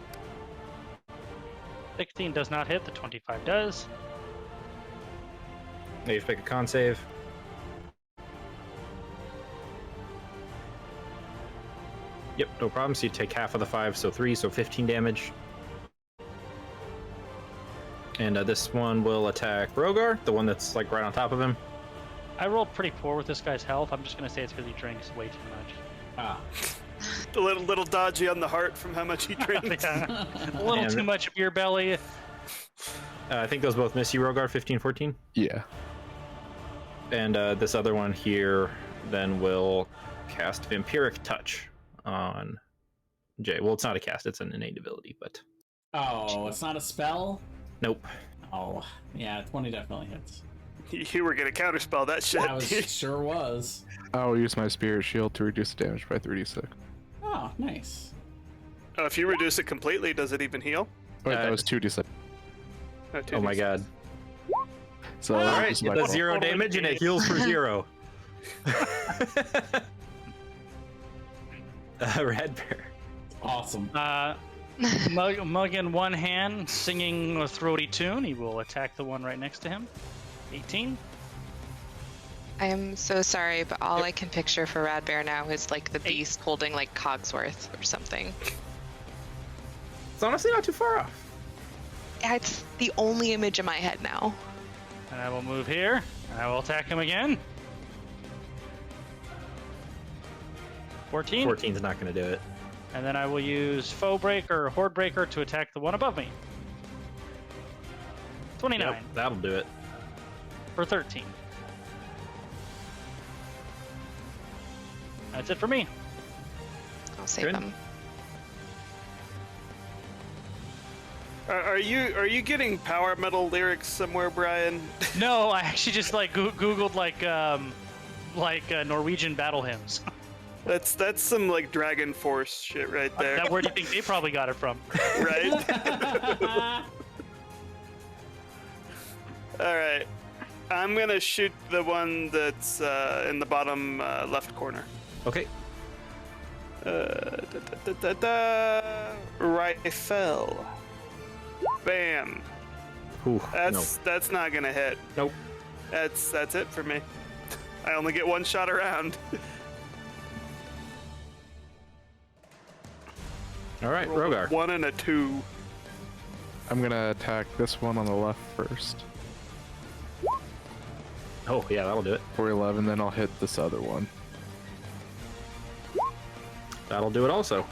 16 does not hit. The 25 does. Now you have to make a con save. Yep, no problem. So you take half of the 5, so 3, so 15 damage. And this one will attack Rogar, the one that's like right on top of him. I rolled pretty poor with this guy's health. I'm just gonna say it's because he drinks way too much. Ah. a little dodgy on the heart from how much he drinks. Yeah. A little And- too much beer belly. I think those both miss you, Rogar, 15, 14. Yeah. And this other one here then will cast Vampiric Touch on Jay. Well, it's not a cast, it's an innate ability, but... Oh, it's not a spell? Nope. Oh, yeah, 20 definitely hits. You were gonna counterspell that shit. I sure was. I will use my Spirit Shield to reduce the damage by 36. Oh, nice. Oh, if you reduce it completely, does it even heal? Wait, that was 2d6. Oh my god. So Alright, this is It my does fault. 0 Totally damage and it negate. heals for 0. Red Bear. Awesome. Mug in one hand, singing a throaty tune. He will attack the one right next to him. 18. I am so sorry, but all I can picture for Rad Bear now is like the beast holding like Cogsworth or something. It's honestly not too far off. Yeah, it's the only image in my head now. And I will move here. And I will attack him again. 14. 14's not going to do it. And then I will use Foe Breaker or Horde Breaker to attack the one above me. 29 Yep, that'll do it. for 13. That's it for me. I'll save Good. them. Are you getting power metal lyrics somewhere, Brian? No, I actually just like googled Norwegian battle hymns. That's some like Dragon Force shit right there, Where do you think they probably got it from? right? All right, I'm gonna shoot the one that's in the bottom left corner. Okay. Rifle. Bam. Ooh, That's not gonna hit. Nope. That's it for me. I only get one shot around. All right, Rogar. 1 and a 2. I'm gonna attack this one on the left first Oh, yeah, that'll do it. for 11, then I'll hit this other one. That'll do it also.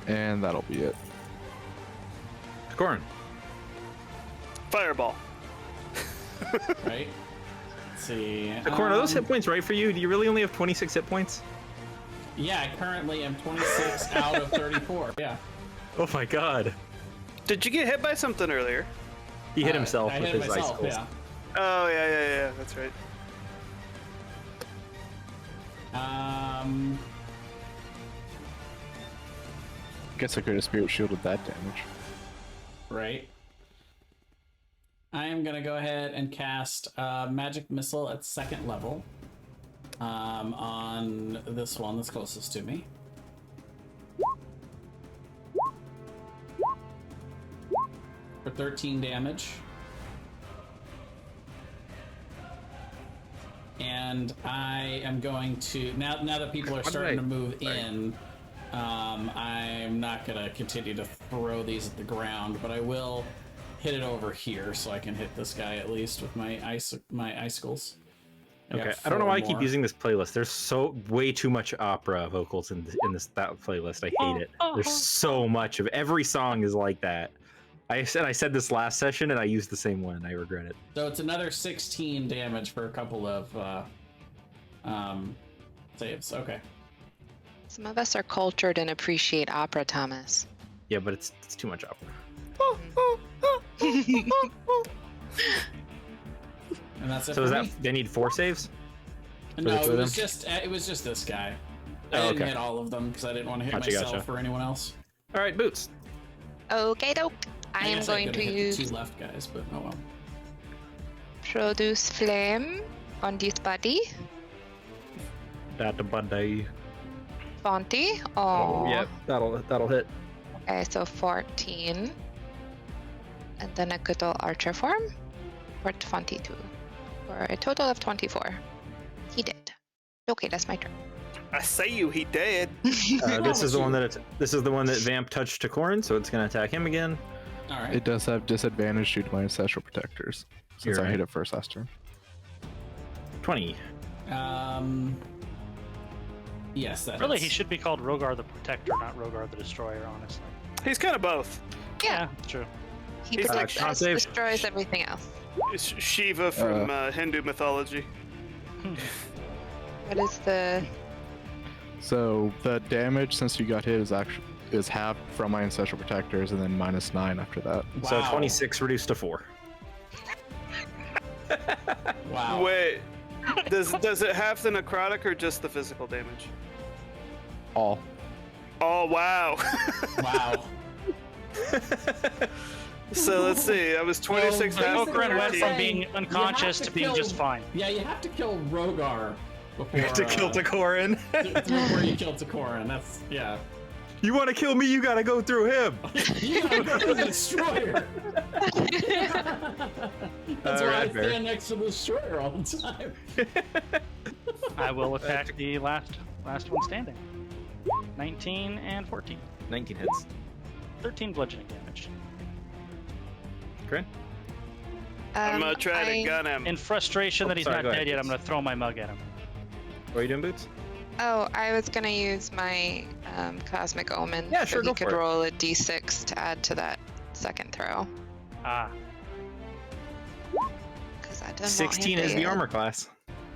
And that'll be it. Corin. Fireball. Right. Let's see. Corin, are those hit points right for you? Do you really only have 26 hit points? Yeah, I currently am 26 out of 34. Yeah. Oh my god. Did you get hit by something earlier? He hit himself I with hit his myself, icicles. yeah. Oh yeah, that's right. Guess I could have spirit shielded that damage. Right. I am gonna go ahead and cast magic missile at 2nd level on this one that's closest to me. For 13 damage. And I am going to now that people are starting to move in, I'm not gonna continue to throw these at the ground, but I will hit it over here so I can hit this guy at least with my icicles. Okay, I don't know why I keep using this playlist. There's way too much opera vocals in that playlist. I hate it. There's so much of every song is like that. I said this last session and I used the same one. I regret it. So it's another 16 damage for a couple of saves. Okay. Some of us are cultured and appreciate opera, Thomas. Yeah, but it's too much opera. And that's it. So for is me. that they need 4 saves? No, the two of it was just this guy. I Oh, didn't okay. hit all of them because I didn't want to hit Gotcha, myself or anyone else. All right, Boots. Okay, doke. I am guess going could to have hit use the 2 left guys, but oh well. produce flame on this body. That buddy. 20. Oh, Yeah, that'll hit. Okay, so 14. And then a good old archer form for 22. For a total of 24. He did. Okay, that's my turn. I say he dead. This is the one that Vamp touched to Corin, so it's gonna attack him again. All right. It does have disadvantage due to my ancestral protectors, since You're I hit right. it first last turn. 20. Yes, that Really, hits. he should be called Rogar the Protector, not Rogar the Destroyer, honestly. He's kind of both. Yeah, True. he He's protects con us, save. destroys everything else. It's Shiva from Hindu mythology. What is the... So the damage since you got hit is half from my ancestral protectors, and then -9 after that. So Wow. 26 reduced to 4. Wow. Wait, does it have the necrotic or just the physical damage? All. Oh wow. Wow. So let's see. I was 26 Well, half. basically Okran went we're from saying being you unconscious have to being just fine. Yeah, you have to kill Rogar before to kill Corin. before you kill Takoran. That's yeah. You want to kill me? You gotta go through him. You gotta go to the destroyer. That's why I Alright, fair. stand next to the destroyer all the time. I will attack the last one standing. 19 and 14. 19 hits. 13 bludgeoning damage. Corin? I'm gonna try to gun him. In frustration that he's sorry, not go dead ahead, yet, I'm please. going to throw my mug at him. What are you doing, Boots? Oh, I was going to use my Cosmic Omen Yeah, sure, so go he could for it. roll a d6 to add to that second throw. Ah. Because that does 16 is the armor class.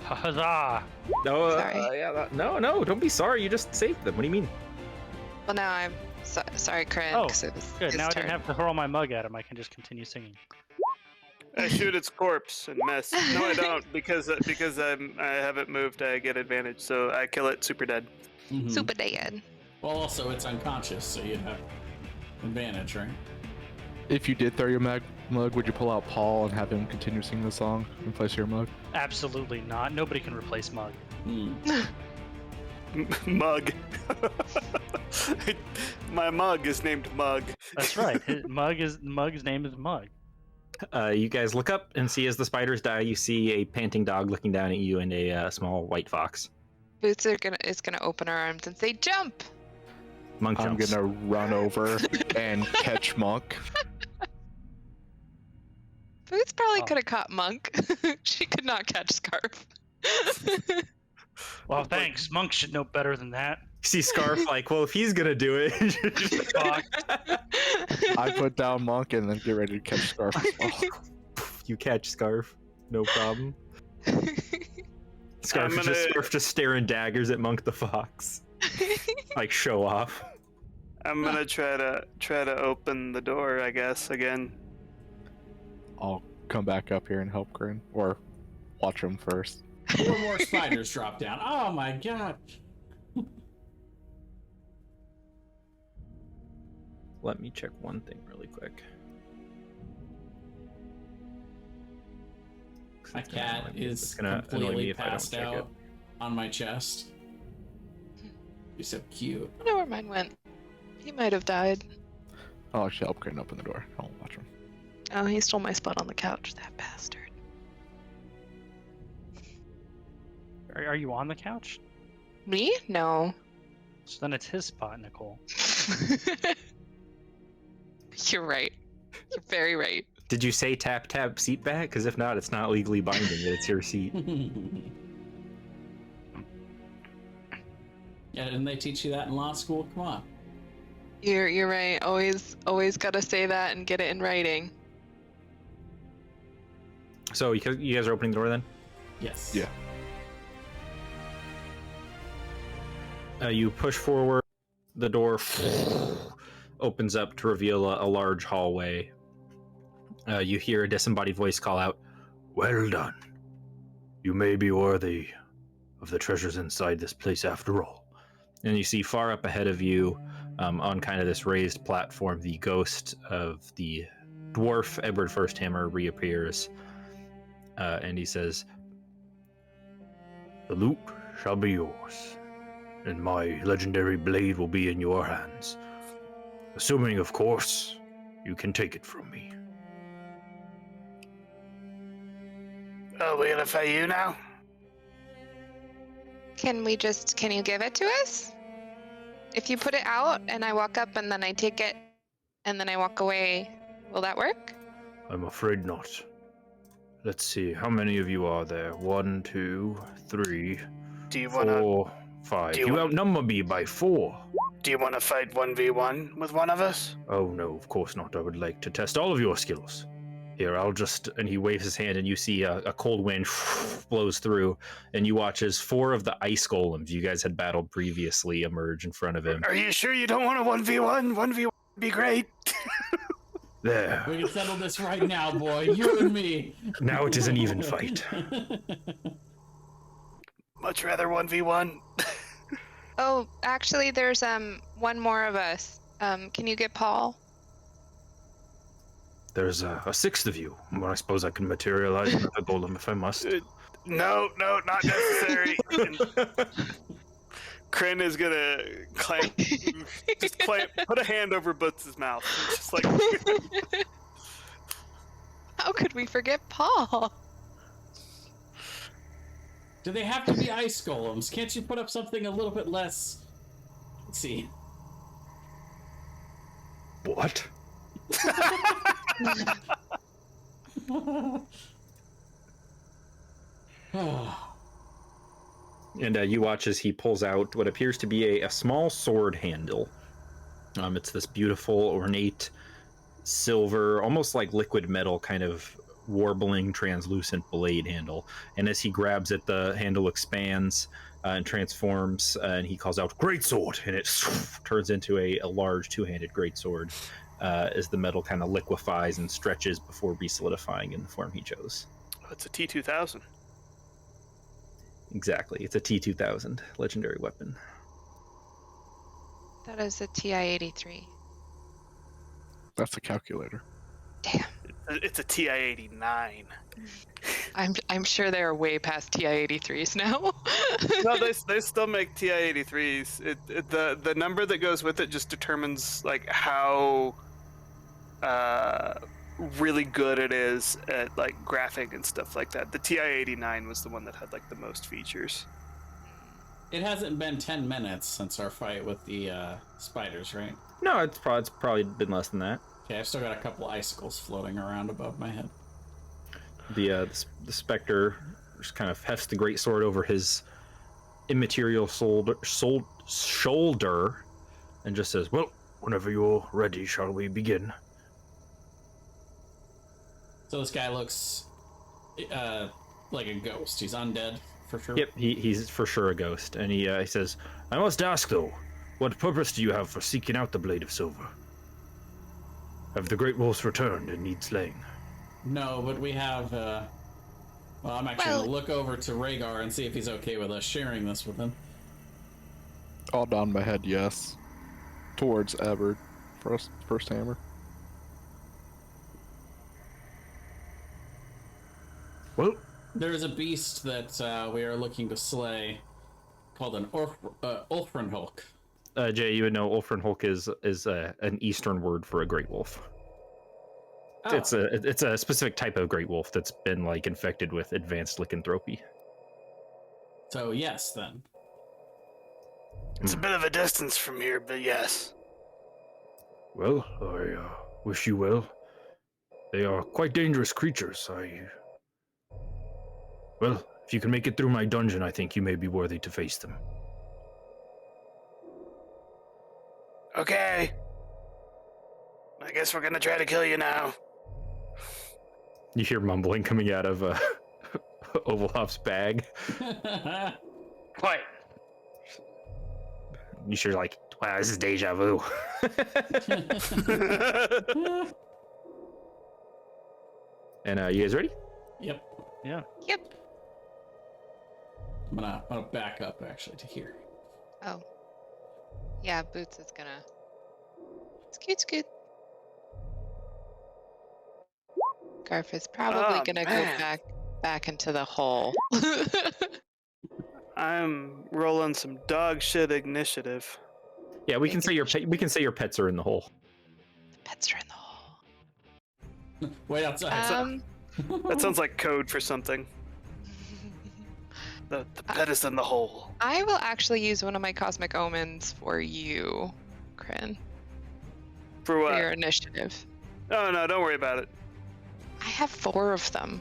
Huzzah! No, Sorry. no, don't be sorry. You just saved them. What do you mean? Well, now I'm sorry, Corinne. Oh, 'cause it was Good. his Now I turn. didn't have to hurl my mug at him. I can just continue singing. I shoot its corpse and miss. No, I don't, because I haven't moved. I get advantage, so I kill it super dead. Mhm. Super dead. Well, also it's unconscious, so you'd have advantage, right? If you did throw your mug, would you pull out Paul and have him continue singing the song in place of your mug? Absolutely not. Nobody can replace mug. Hmm. Mug. My mug is named Mug. That's right. Mug's name is Mug. You guys look up and see as the spiders die, you see a panting dog looking down at you and a small white fox. Boots is gonna open her arms and say, "Jump!" Monk I'm jumps. gonna run over and catch Monk. Boots probably Oh. could have caught Monk. She could not catch Scarf. Well, thanks. Monk should know better than that. You see Scarf like, well, if he's gonna do it. Fuck. I put down Monk and then get ready to catch Scarf as well. You catch Scarf, no problem. Scarf, I'm gonna- Scarf just staring daggers at Monk the fox, like show off. I'm gonna try to open the door, I guess, again. I'll come back up here and help Corinne, or watch him first. 4 more spiders drop down. Oh my god. Let me check one thing really quick. My cat It's is gonna annoy me completely if I don't passed check it. out on my chest. He's so cute. I don't know where mine went. He might have died. I'll actually help Corinne open the door. I'll watch him. Oh, he stole my spot on the couch, that bastard. Are you on the couch? Me? No. So then it's his spot, Nicole. You're right. You're very right. Did you say tap seat back? Because if not, it's not legally binding that it's your seat. Yeah, didn't they teach you that in law school? Come on. You're right. Always gotta say that and get it in writing. So you guys are opening the door then? Yes. Yeah. You push forward. The door opens up to reveal a large hallway. You hear a disembodied voice call out, "Well done. You may be worthy of the treasures inside this place after all." And you see far up ahead of you, on kind of this raised platform, the ghost of the dwarf Edward Firsthammer reappears. And he says, "The loot shall be yours, and my legendary blade will be in your hands. Assuming, of course, you can take it from me." Oh, we gonna fight you now? Can you give it to us? If you put it out and I walk up and then I take it and then I walk away, will that work? I'm afraid not. Let's see, how many of you are there? 1, 2, 3, Do you wanna 4, 5. do you You wanna- outnumber me by 4. fight 1v1 with one of us? Oh no, of course not. I would like to test all of your skills. Here, I'll just... And he waves his hand and you see a cold wind blows through, and you watch as 4 of the ice golems you guys had battled previously emerge in front of him. Are you sure you don't want a 1v1? 1v1 would be great. There. We can settle this right now, boy. You and me. Now it is an even fight. Much rather 1v1. Oh, actually, there's one more of us. Can you get Paul? There's a 6th of you. Well, I suppose I can materialize another golem if I must. No, not necessary. Kryn is gonna put a hand over Boots' mouth. And just like, How could we forget Paul? Do they have to be ice golems? Can't you put up something a little bit less? Let's see. What? And you watch as he pulls out what appears to be a small sword handle. It's this beautiful, ornate silver, almost like liquid metal kind of warbling translucent blade handle, and as he grabs it, the handle expands and transforms, and he calls out "Greatsword," and it turns into a large two-handed greatsword as the metal kind of liquefies and stretches before re-solidifying in the form he chose. It's a T2000. Exactly, it's a T2000 legendary weapon. That is a TI-83. That's a calculator. Damn. It's a TI-89. I'm sure they are way past TI-83s now. No, they still make TI-83s. The number that goes with it just determines like how really good it is at like graphing and stuff like that. The TI-89 was the one that had like the most features. It hasn't been 10 minutes since our fight with the spiders, right? No, it's probably been less than that. Okay, I've still got a couple icicles floating around above my head. The specter just kind of hefts the greatsword over his immaterial shoulder and just says, "Well, whenever you're ready, shall we begin?" So this guy looks like a ghost. He's undead for sure. Yep, he's for sure a ghost, and he says, "I must ask though, what purpose do you have for seeking out the Blade of Silver? Have the Great Wolves returned and need slaying?" No, but we have. Well, I'm actually gonna look over to Rhaegar and see if he's okay with us sharing this with him. I'll nod my head yes. Towards Ebbard. First hammer. Well, There's a beast that we are looking to slay called an Ulfrenhulk. Jay, you would know Ulfrenhulk is an Eastern word for a great wolf. Oh. It's a specific type of great wolf that's been like infected with advanced lycanthropy. So yes, then. It's a bit of a distance from here, but yes. Well, I wish you well. They are quite dangerous creatures. Well, if you can make it through my dungeon, I think you may be worthy to face them. Okay. I guess we're gonna try to kill you now. You hear mumbling coming out of Ovalhop's bag. Quiet. You sure like, wow, this is deja vu. And you guys ready? Yep. Yeah. Yep. I'm gonna back up actually to here. Oh. Yeah, Boots is gonna. Scoot. Garf is probably Oh, gonna man. go back into the hole. I'm rolling some dog shit initiative. Yeah, we can say your pets are in the hole. The pets are in the hole. Wait outside. That sounds like code for something. The pet is in the hole. I will actually use one of my cosmic omens for you, Kryn, For what? for your initiative. Oh no, don't worry about it. I have 4 of them.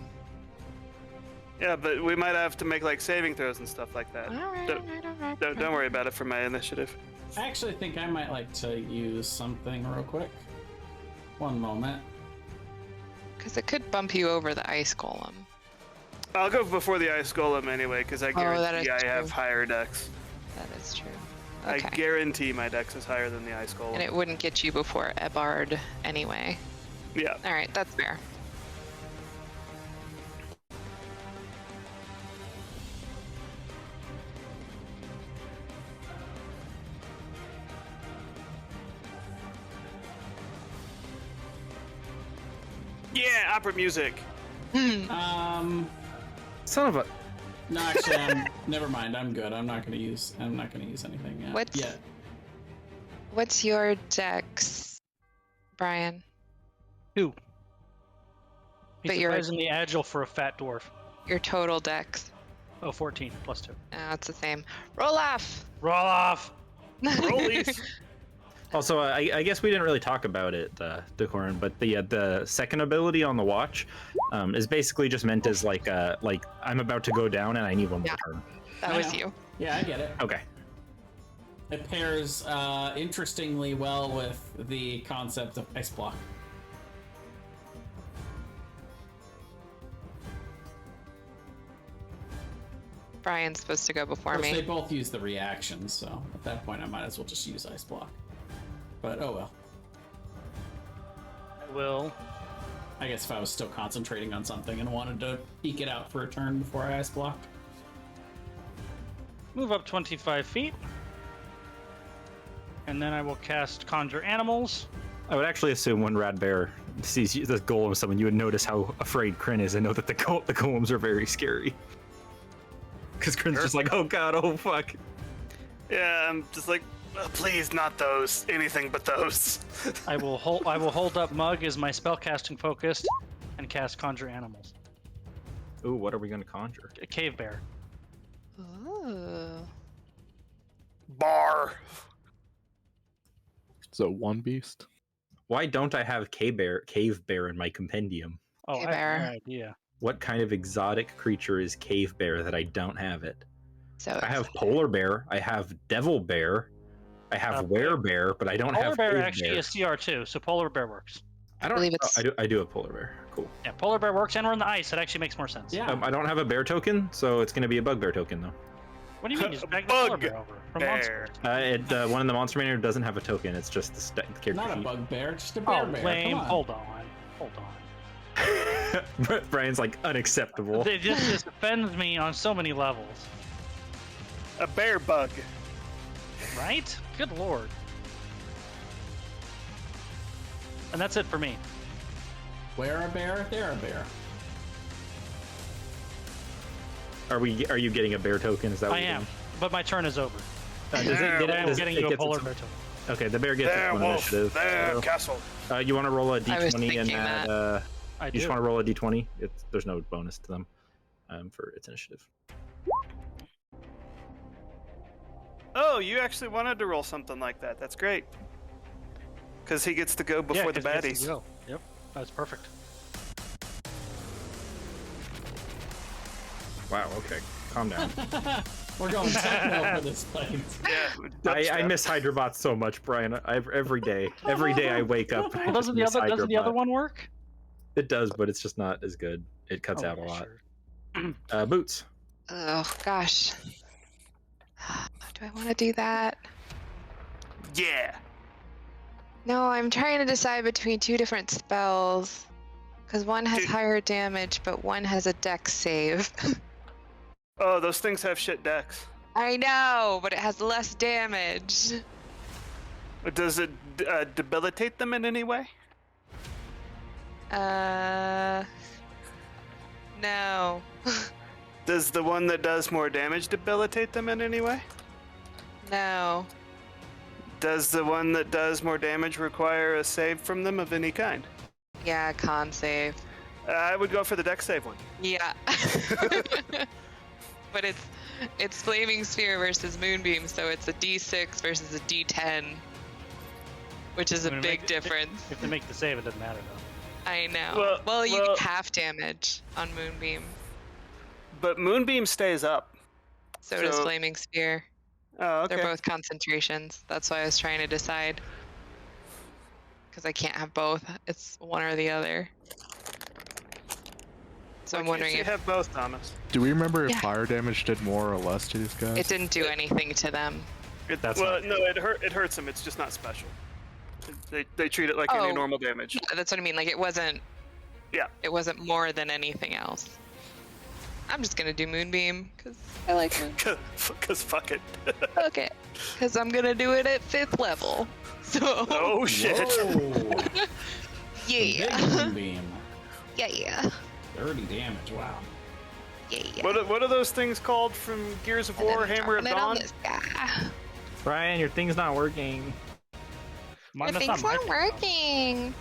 Yeah, but we might have to make like saving throws and stuff like that. Alright. Don't worry about it for my initiative. I actually think I might like to use something real quick. One moment. Because it could bump you over the ice golem. I'll go before the ice golem anyway, because I that guarantee is I have true. higher dex. That is true. I Okay. guarantee my dex is higher than the ice golem. And it wouldn't get you before Ebbard anyway. Yeah. Alright, that's fair. Yeah, opera music. Son of a. No, actually, never mind. I'm good. I'm not gonna use anything yet. What's- What's your dex, Brian? 2. He's But you're- surprisingly agile for a fat dwarf. Your total dex? Oh, 14 plus 2. No, it's the same. Roll off! Roll off. Rollies. Also, I guess we didn't really talk about it, Decorin, but the second ability on the watch is basically just meant as like I'm about to go down and I need one more turn. That was you. Yeah, I get it. Okay. It pairs interestingly well with the concept of ice block. Brian's supposed to go before Of course, they me. both use the reactions, so at that point I might as well just use Ice Block. But oh well. I will. I guess if I was still concentrating on something and wanted to eke it out for a turn before I Ice Blocked. Move up 25 feet. And then I will cast Conjure Animals. I would actually assume when Rad Bear sees the golem summon, you would notice how afraid Kryn is and know that the golems are very scary. Because Kryn's just like, oh god, oh fuck. Yeah, I'm just like, "Oh, please, not those. Anything but those. I will hold up Mug as my spellcasting focus and cast Conjure Animals. Ooh, what are we going to conjure? A cave bear. Ooh. Bar. So one beast. Why don't I have cave bear in my compendium? Oh, Cave I have bear. no idea. What kind of exotic creature is cave bear that I don't have it? So I have polar bear, I have devil bear, I have werebear, but I don't Polar have bear cave actually bear. is CR2, so polar bear works. I don't believe it's- I do have polar bear. Cool. Yeah, polar bear works, and we're in the ice. It actually makes more sense. Yeah. I don't have a bear token, so it's going to be a bugbear token though. What do you mean? Just bag the polar Bug bear over from bear. monsters. One in the monster manual doesn't have a token. It's just the character Not a sheet. bugbear, just a bear Oh, bear. lame. Come on. Hold on. Brian's like unacceptable. It just offends me on so many levels. A bear bug. Right? Good lord. And that's it for me. Where a bear, there a bear. Are you getting a bear token? Is that what I you're am, doing? but my turn is over. Does There, get- I am does getting it you a gets polar its- bear token. Okay, the bear gets There, its one wolf. initiative. There, so, castle. you want to roll a I was d20 and thinking add, that. I you do. just want to roll a d20. There's no bonus to them for its initiative. Oh, you actually wanted to roll something like that. That's great. Because he gets to go before the 'cause it gets baddies. to go. Yep, that's perfect. Wow. Okay. Calm down. We're going techno for this fight. Yeah. I miss Hydrobots so much, Brian. Every day I wake up. I Well, just doesn't the miss other Hydrobot. one work? It does, but it's just not as good. It cuts Oh, out a yeah, lot. sure. Boots. Oh gosh. Do I want to do that? Yeah. No, I'm trying to decide between two different spells. Because one has Dude. higher damage, but one has a dex save. Oh, those things have shit decks. I know, but it has less damage. Does it debilitate them in any way? No. Does the one that does more damage debilitate them in any way? No. Does the one that does more damage require a save from them of any kind? Yeah, con save. I would go for the deck save one. Yeah. But it's Flaming Sphere versus Moonbeam, so it's a D6 versus a D10, which is a I mean, big difference. If they make the save, it doesn't matter though. I know. Well, you well- get half damage on Moonbeam. But Moonbeam stays up. So does So- Flaming Sphere. Oh, okay. They're both concentrations. That's why I was trying to decide. Because I can't have both. It's one or the other. So I'm wondering you if have both, Thomas. Do we remember if Yeah. fire damage did more or less to these guys? it didn't do anything to them. That's well, not no, it hurts them. It's just not special. They treat it like any Oh. normal damage. That's what I mean. Like it wasn't. Yeah. It wasn't more than anything else. I'm just gonna do Moonbeam because I like Moon. Cause fuck it. Okay. Because I'm gonna do it at 5th level. So Oh shit. Whoa. yeah, Big Moonbeam. yeah. 30 damage, wow. Yeah. What are those things called from Gears of And then War? I'm Hammer of dropping it on Dawn. this guy. Brian, your thing's not working. Mine, The that's thing's my not fault. working.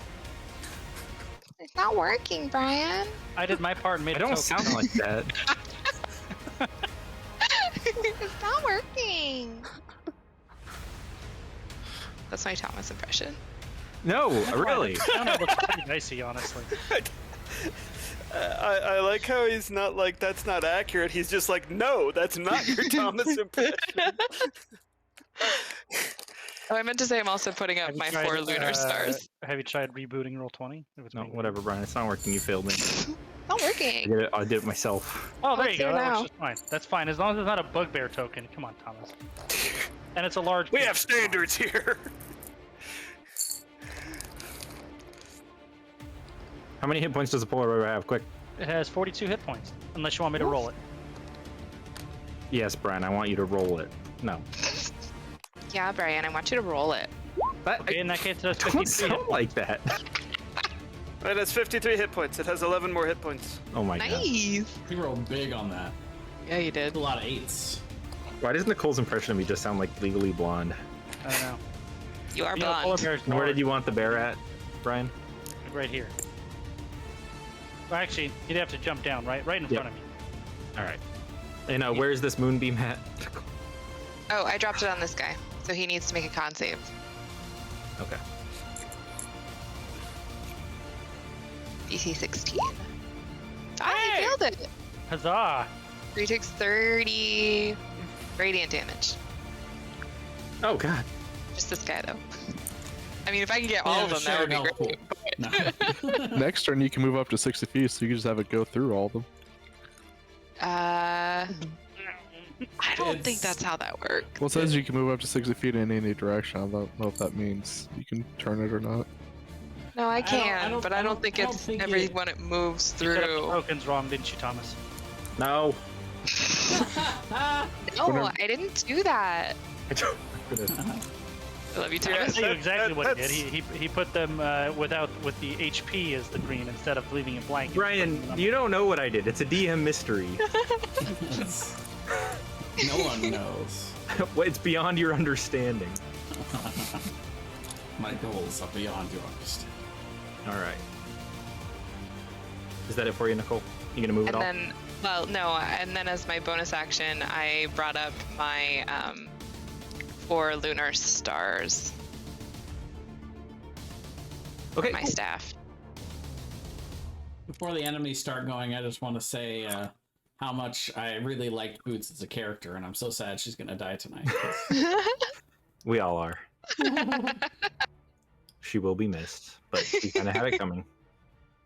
It's not working, Brian. I did my part and made I a don't token. sound like that. It's not working. That's my Thomas impression. No, really. I don't know, it looks pretty dicey, honestly. I like how he's not like that's not accurate. He's just like, no, that's not your Thomas impression. Oh, I meant to say I'm also putting up Have you my tried, 4 lunar stars. Have you tried rebooting Roll20? If it's No, being whatever, Brian. It's not working. You failed me. Not working. I did it myself. Oh, there it's you go. here That now. works just fine. That's fine as long as it's not a bugbear token. Come on, Thomas. And it's a large. We kit. have standards here. How many hit points does a polar bear have? Quick. It has 42 hit points. Unless you want me to roll it. Yes, Brian. I want you to roll it. No. Yeah, Brian, I want you to roll it. Okay, in that case, it has Don't 53 hit sound like that. It has 53 hit points. It has 11 more hit points. Oh my god. Nice. You rolled big on that. Yeah, you did. A lot of 8s. Why does Nicole's impression of me just sound like Legally Blonde? I don't know. You are You know, polar blonde. bear's Where did large, you want the bear at, Brian? right here. Well, actually, you'd have to jump down, right? Right in Yep. front of me. All right. And where's this moonbeam at? Oh, I dropped it on this guy, so he needs to make a con save. Okay. DC 16. Ah, he failed it. Huzzah! He takes 30 radiant damage. Oh god. Just this guy, though. I mean, if I can get all of them, that would be great. No. Next turn, you can move up to 60 feet, so you can just have it go through all of them. I don't think It's- that's how that works. Well, it says you can move up to 60 feet in any direction. I don't know if that means you can turn it or not. No, I don't- can, don't- but I don't think I don't it's think everyone it moves You set up the through. tokens wrong, didn't you, Thomas? No. No, Whenever- I didn't do that. I don't- I love you too. I tell you exactly what he that's- did. He put them with the HP as the green instead of leaving it blank. Brian, you don't know what I did. It's a DM mystery. No one knows. It's beyond your understanding. My goals are beyond your understanding. All right. Is that it for you, Nicole? You gonna move it And all? then, well, no, and then as my bonus action, I brought up my 4 lunar stars, Okay. my Cool. staff. Before the enemies start going, I just want to say how much I really liked Boots as a character, and I'm so sad she's gonna die tonight. 'cause- We all are. She will be missed, but she kind of had it coming.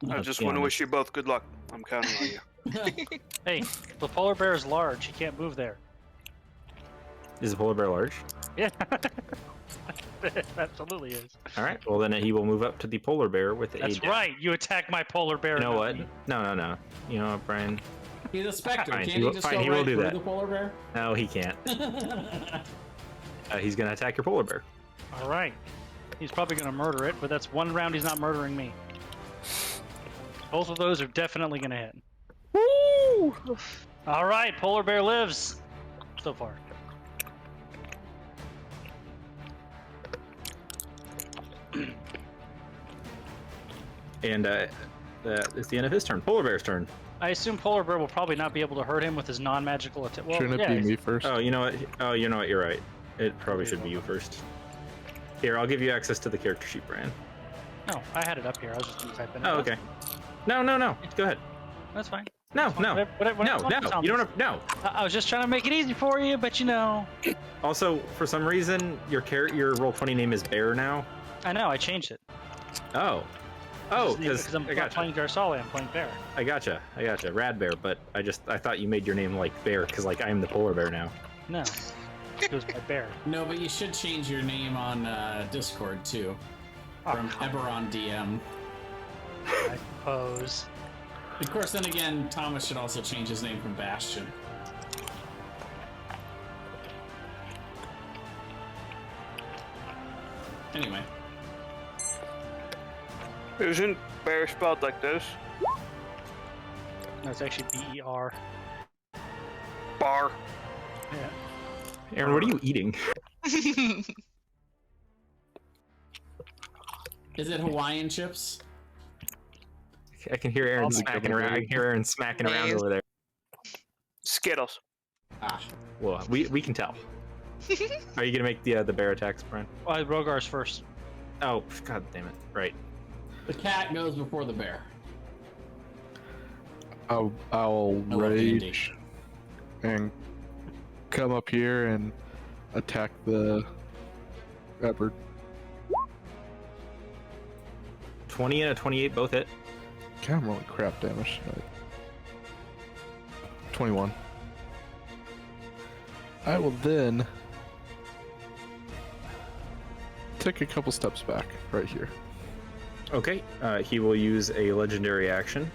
I Let's just be want to honest. wish you both good luck. I'm counting on you. Hey, the polar bear is large. He can't move there. Is the polar bear large? Yeah. It absolutely is. All right. Well, then he will move up to the polar bear with That's a. right. You attack my polar bear. You know not what? me. No. You know what, Brian? He's a specter. Fine, Can't he he will- just fine, go he will right do through that. the polar bear? No, he can't. He's gonna attack your polar bear. All right. He's probably going to murder it, but that's one round he's not murdering me. Both of those are definitely going to hit. Woo! All right, polar bear lives. So far. And it's the end of his turn. Polar bear's turn. I assume polar bear will probably not be able to hurt him with his non-magical attack. Well, Shouldn't it yeah, be he's- me first? Oh, you know what? You know what? You're right. It probably should be you first. Here, I'll give you access to the character sheet, Brian. No, I had it up here. I was just going to type in. Oh, okay. No. Go ahead. That's fine. No. Whatever No. You don't have. No. I was just trying to make it easy for you, but you know. Also, for some reason, your Roll20 name is Bear now. I know, I changed it. Oh, because I'm I not gotcha. playing Garsali, I'm playing Bear. I gotcha. Rad Bear, but I thought you made your name like Bear because like I am the polar bear now. No, it goes by Bear. No, but you should change your name on Discord too. From Eberron DM. I suppose. Of course, then again, Thomas should also change his name from Bastion. Anyway. Isn't bear spelled like this? No, it's actually B-E-R. Bar. Yeah. Aaron, what are you eating? Is it Hawaiian chips? I can hear Aaron Oh my smacking God. around. I can hear Aaron smacking around Nice. over there. Skittles. Ah, Well, we can tell. Are you gonna make the bear attacks, Brian? Well, Rogar's first. Oh, god damn it! Right. the cat goes before the bear. I'll love D&D. rage and come up here and attack the Edward. 20 and a 28 both hit. God, I'm rolling crap damage tonight. 21. I will then take a couple steps back right here. Okay, he will use a legendary action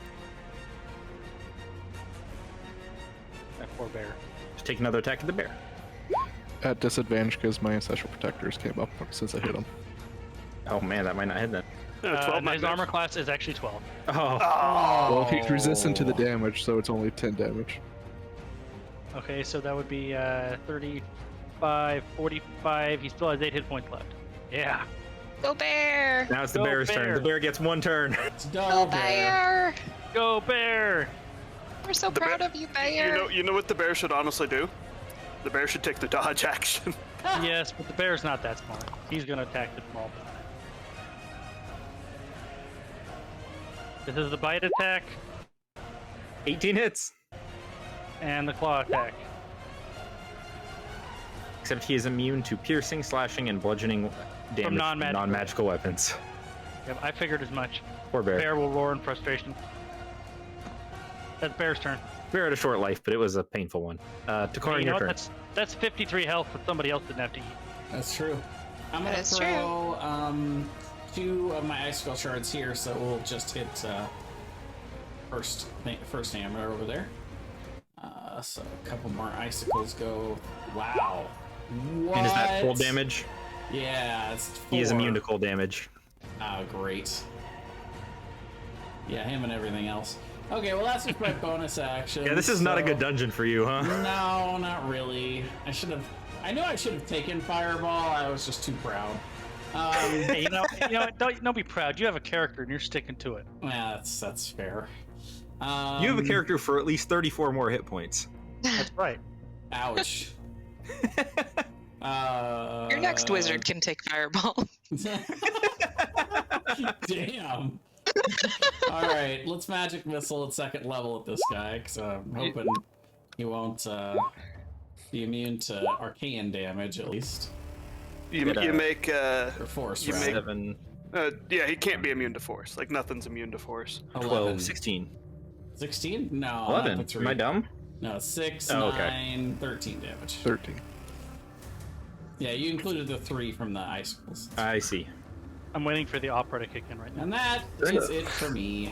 That poor bear. to take another attack at the bear. At disadvantage because my ancestral protectors came up since I hit him. Oh man, that might not hit then. No, 12 His armor class is actually 12. Oh, Well, he's resistant to the damage, so it's only 10 damage. Okay, so that would be 35, 45. He still has 8 hit points left. Yeah. Go bear! now it's the Go bear's turn. bear. The bear gets one turn. It's Go dog bear. bear! Go bear! We're so proud of you, bear. You know what the bear should honestly do? The bear should take the dodge action. Yes, but the bear's not that smart. He's gonna attack the small bear. This is the bite attack 18 hits. and the claw attack. Except he is immune to piercing, slashing, and bludgeoning damage from non-magical. non-magical weapons. Yep, I figured as much. Poor bear. Bear will roar in frustration. That's bear's turn. Bear had a short life, but it was a painful one. Takoran, You know your what? turn. That's 53 health that somebody else didn't have to eat. That's true. I'm gonna That is throw 2 of my icicle shards here, so we'll just hit first hammer over there. So a couple more icicles go. Wow. What? And is that cold damage? Yeah, it's 4. He is immune to cold damage. Oh, great. Yeah, him and everything else. Okay, well that's just my bonus action. Yeah, this is not a so- good dungeon for you, huh? No, not really. I knew I should have taken Fireball. I was just too proud. Hey, you know what? Don't be proud. You have a character and you're sticking to it. Yeah, that's fair. You have a character for at least 34 more hit points. That's right. Ouch. Your next wizard can take fireball. Damn. All right, let's magic missile at 2nd level at this guy, because I'm hoping he won't be immune to arcane damage at least, You make or force. You rather. make- 7, yeah, he can't be immune to force. Like nothing's immune to force. 12, 16. 16? No, 11. not the 3. Am I dumb? No, 6, Oh, okay. 9, 13 damage. 13. Yeah, you included the 3 from the icicles. I see. I'm waiting for the opera to kick in right now. And that is it for me.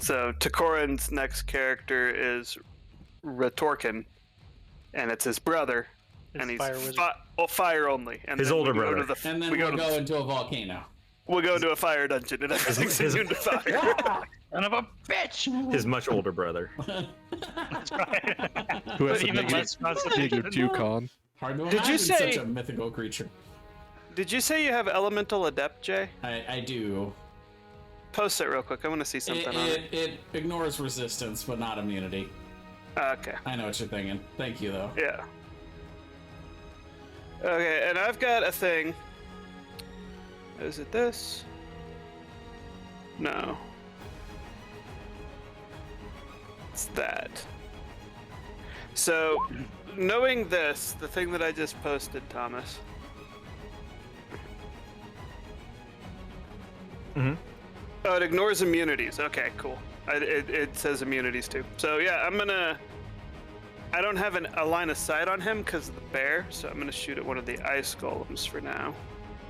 So Takoran's next character is Retorkin, and it's his brother, His and he's fire wizard. fire only. And His then older we go brother. to the- And then we we'll to go into a volcano. we'll go to a fire dungeon, and everything's his- immune to fire. Son of a bitch! His much older brother. That's right. Who has But a even less negative 2 con? Hard to Did you imagine say- such a mythical creature. Did you say you have Elemental Adept, Jay? I do. Post it real quick. I want to see something on it. It ignores resistance, but not immunity. Okay. I know what you're thinking. Thank you, though. Yeah. Okay, and I've got a thing. Is it this? No. It's that. So, knowing this, the thing that I just posted, Thomas. Mhm. Oh, it ignores immunities. Okay, cool. It says immunities too. So yeah, I don't have a line of sight on him because of the bear, so I'm gonna shoot at one of the ice golems for now.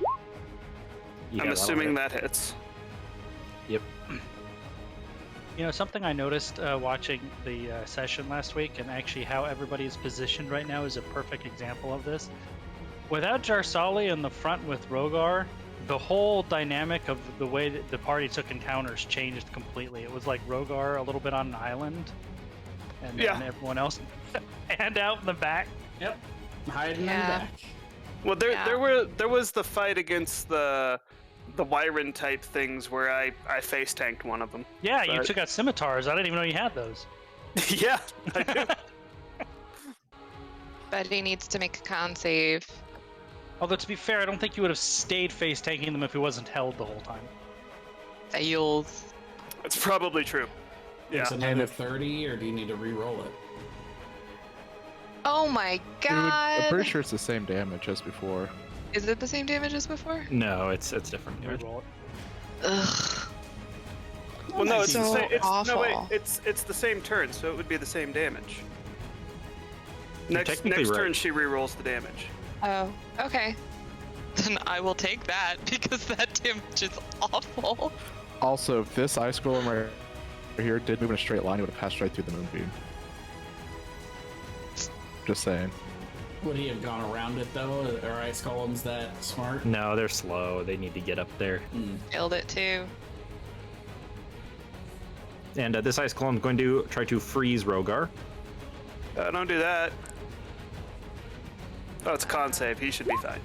Yeah, I'm that'll assuming hit. that hits. Yep. You know, something I noticed watching the session last week, and actually how everybody is positioned right now is a perfect example of this. Without Jarsali in the front with Rogar, the whole dynamic of the way that the party took encounters changed completely. It was like Rogar a little bit on an island, and then Yeah. everyone else and out in the back. Yep. Hiding Yeah. in the back. Well, Yeah. there was the fight against the Wyron type things where I face tanked one of them. Yeah, you But- took out scimitars. I didn't even know you had those. Yeah, I do. But he needs to make a con save. Although to be fair, I don't think you would have stayed face tanking them if he wasn't held the whole time. Fails. It's probably true. Yeah. It's another 30, or do you need to re-roll it? Oh my Dude, I'm god. pretty sure it's the same damage as before. Is it the same damage as before? No, it's different. damage. Reroll it. Ugh. Well, no, it's So the same. No, wait, awful. it's the same turn, so it would be the same damage. Next technically right. turn, she rerolls the damage. Oh, okay. Then I will take that because that damage is awful. Also, if this ice golem right here did move in a straight line, it would have passed right through the moonbeam. Just saying. Would he have gone around it though? Are ice columns that smart? No, they're slow. They need to get up there. Killed it too. And this ice column is going to try to freeze Rogar. Don't do that. Oh, it's a con save. He should be fine.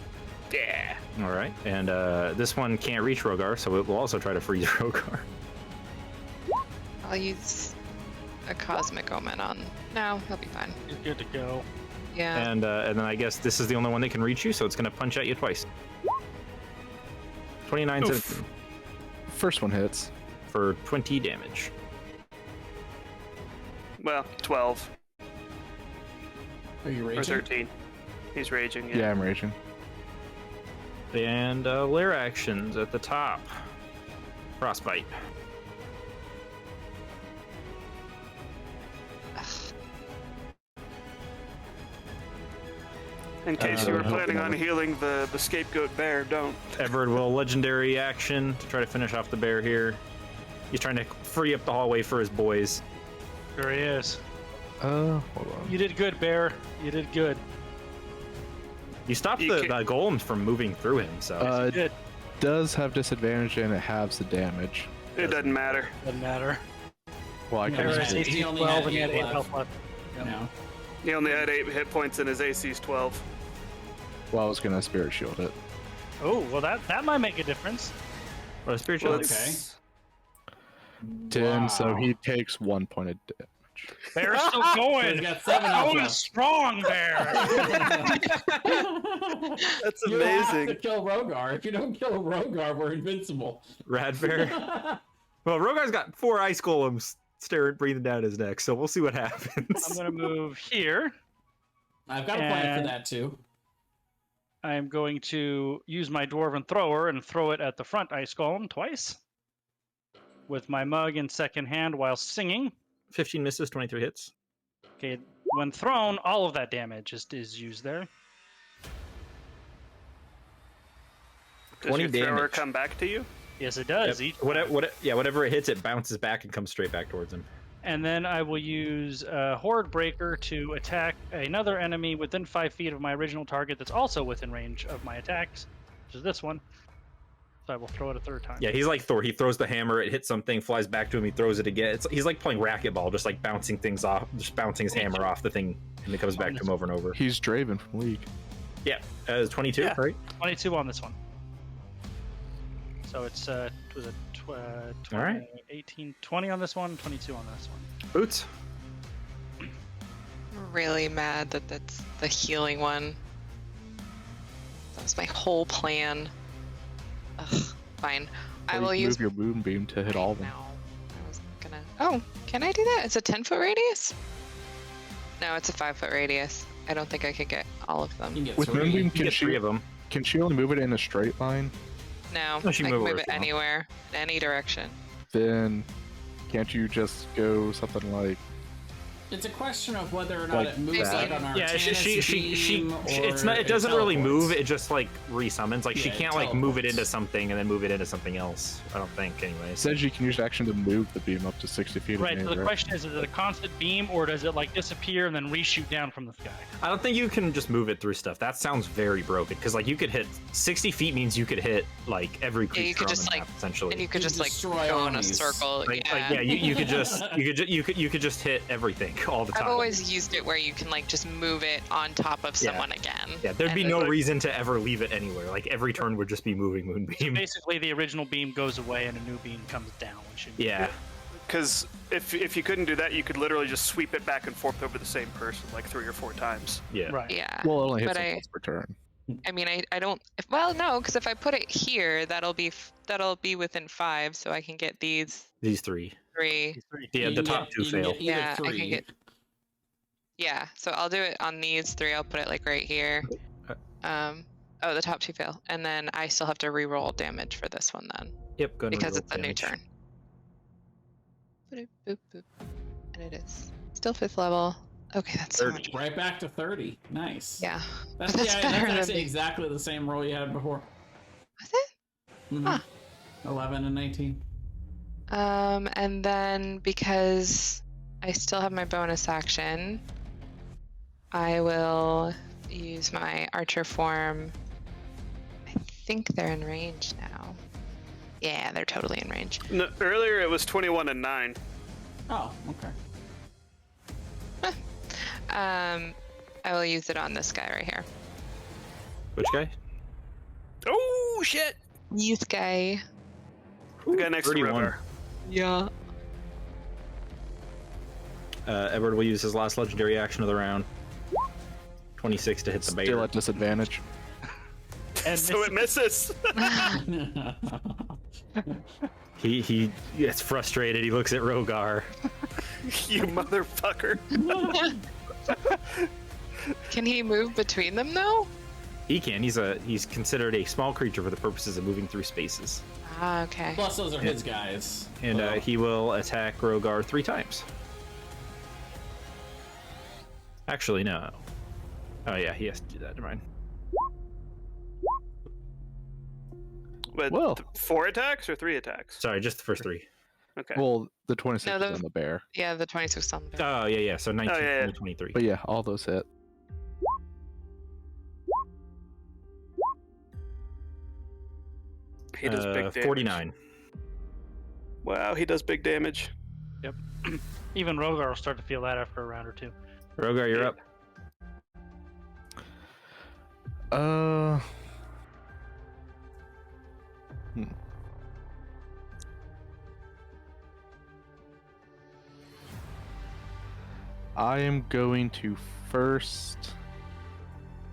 Yeah. All right. And this one can't reach Rogar, so it will also try to freeze Rogar. I'll use a cosmic omen on. No, he'll be fine. He's good to go. Yeah. And then I guess this is the only one that can reach you, so it's going to punch at you twice. 29 Oof. First one hits. for 20 damage. Well, 12 Are you or raging? 13. He's raging. Yeah, I'm raging. And lair actions at the top. Frostbite. In case you were hoping planning I on would- healing the scapegoat bear, don't. Everett will legendary action to try to finish off the bear here. He's trying to free up the hallway for his boys. There he is. Hold on. You did good, Bear. You did good. You stopped You the can- golems from moving through him, so You did. Does have disadvantage and it halves the damage. It doesn't matter. Doesn't matter. Well, I can Bear Yeah, is he just AC AC only 12 had and he had 8 8 health left. No. He only had 8 hit points and his AC's 12. Well, I was gonna spirit shield it. Oh, well that might make a difference. well, spiritual. Well, Okay. it's- 10, so Wow. he takes 1 point of damage. Bear's still He's going. got 7 health Going left. strong, Bear. That's You have to amazing. kill Rogar. If you don't kill Rogar, we're invincible. Rad bear. Well, Rogar's got 4 ice golems staring, breathing down his neck, so we'll see what happens. I'm gonna move here. I've got a plan for And- that too. I'm going to use my dwarven thrower and throw it at the front ice golem twice. With my mug in second hand while singing. 15 misses, 23 hits. Okay, when thrown, all of that damage is used there. Does 20 your thrower damage. come back to you? Yes, it does. Yep. Each Whatever it hits, it bounces back and comes straight back towards him. And then I will use Horde Breaker to attack another enemy within 5 feet of my original target that's also within range of my attacks, which is this one. So I will throw it a third time. Yeah, he's like Thor. He throws the hammer, it hits something, flies back to him, he throws it again. He's like playing racquetball, just like bouncing things off, just bouncing his hammer off the thing, and it comes back to him over and over. He's Draven from League. Yeah, it's 22, Yeah. right? 22 on this one. So it's was it 20, All right. 18, 20 on this one, 22 on this one. Boots. I'm really mad that that's the healing one. That was my whole plan. Ugh, fine. I Or will you can use. move your moonbeam to hit all of them. No, I was gonna. Oh, can I do that? It's a 10-foot radius? No, it's a 5-foot radius. I don't think I could get all of You them. can get With 3. moonbeam, You can get 3 she of them. can she only move it in a straight line? No, No, I she can can move move it it around. anywhere, in any direction. Then can't you just go something like It's a question of whether or not Like it moves that. like on our Yeah, she beam, it's or not. It doesn't really teleports. move. It just like resummons. Like she Yeah, it can't like move it teleports. into something and then move it into something else. I don't think, it anyways. says you can use action to move the beam up to 60 feet. Right, in so any the direction. question is it a constant beam or does it like disappear and then reshoot down from the sky? I don't think you can just move it through stuff. That sounds very broken. Because like you could hit 60 feet means you could hit like every creature you could on just, the map, like- essentially. And you could You just like destroy go in a armies. circle. Like, yeah. you could just you could just hit everything all the time. I've always used it where you can like just move it on top of Yeah. someone again. Yeah, there'd be and no then- reason to ever leave it anywhere. Like every turn would just be moving Moonbeam. Basically, the original beam goes away and a new beam comes down. Which should Yeah. Because if you couldn't do that, you could literally just sweep it back and forth over the same person like 3 or 4 times. Yeah. Right. Yeah. Well, it only hits But once per turn. I mean, I don't. Well, no, because if I put it here, that'll be within 5, so I can get these These 3. 3. Yeah, You the can top get- 2 you can fail. get either Yeah, I can 3. get- Yeah, so I'll do it on these 3. I'll put it like right here. Okay. Oh, the top 2 fail. And then I still have to re-roll damage for this one then. Yep, go ahead and Because roll it's a new damage. turn. Boop, boop, boop. And it is still 5th level. Okay, that's so 30. much. Right back to 30. Nice. Yeah. That's, But that's yeah, better that's than actually the- exactly the same roll you had before. Was it? Mhm. Huh. 11 and 19. And then because I still have my bonus action, I will use my archer form. I think they're in range now. Yeah, they're totally in range. No, earlier it was 21 and 9. Oh, okay. I will use it on this guy right here. Which guy? Oh shit! This guy. The guy next 31. to Rogar. Yeah. Edward will use his last legendary action of the round. 26 to hit the Still bear. at disadvantage. And So it misses. He gets frustrated. He looks at Rogar. You motherfucker. Can he move between them though? He can. He's considered a small creature for the purposes of moving through spaces. Ah, okay. Plus, those are his guys. And So- he will attack Rogar 3 times. Actually, no. Oh yeah, he has to do that. Never mind. With Well. 4 attacks or 3 attacks? Sorry, just the first 3. Okay. Well, the 26 No, is on the bear. Yeah, the 26 on the back. Oh yeah. So 19, Oh, yeah, yeah. 20, 23. But yeah, all those hit. He does big damage. 49. Wow, he does big damage. even Rogar will start to feel that after a round or two. Rogar, you're up. I am going to first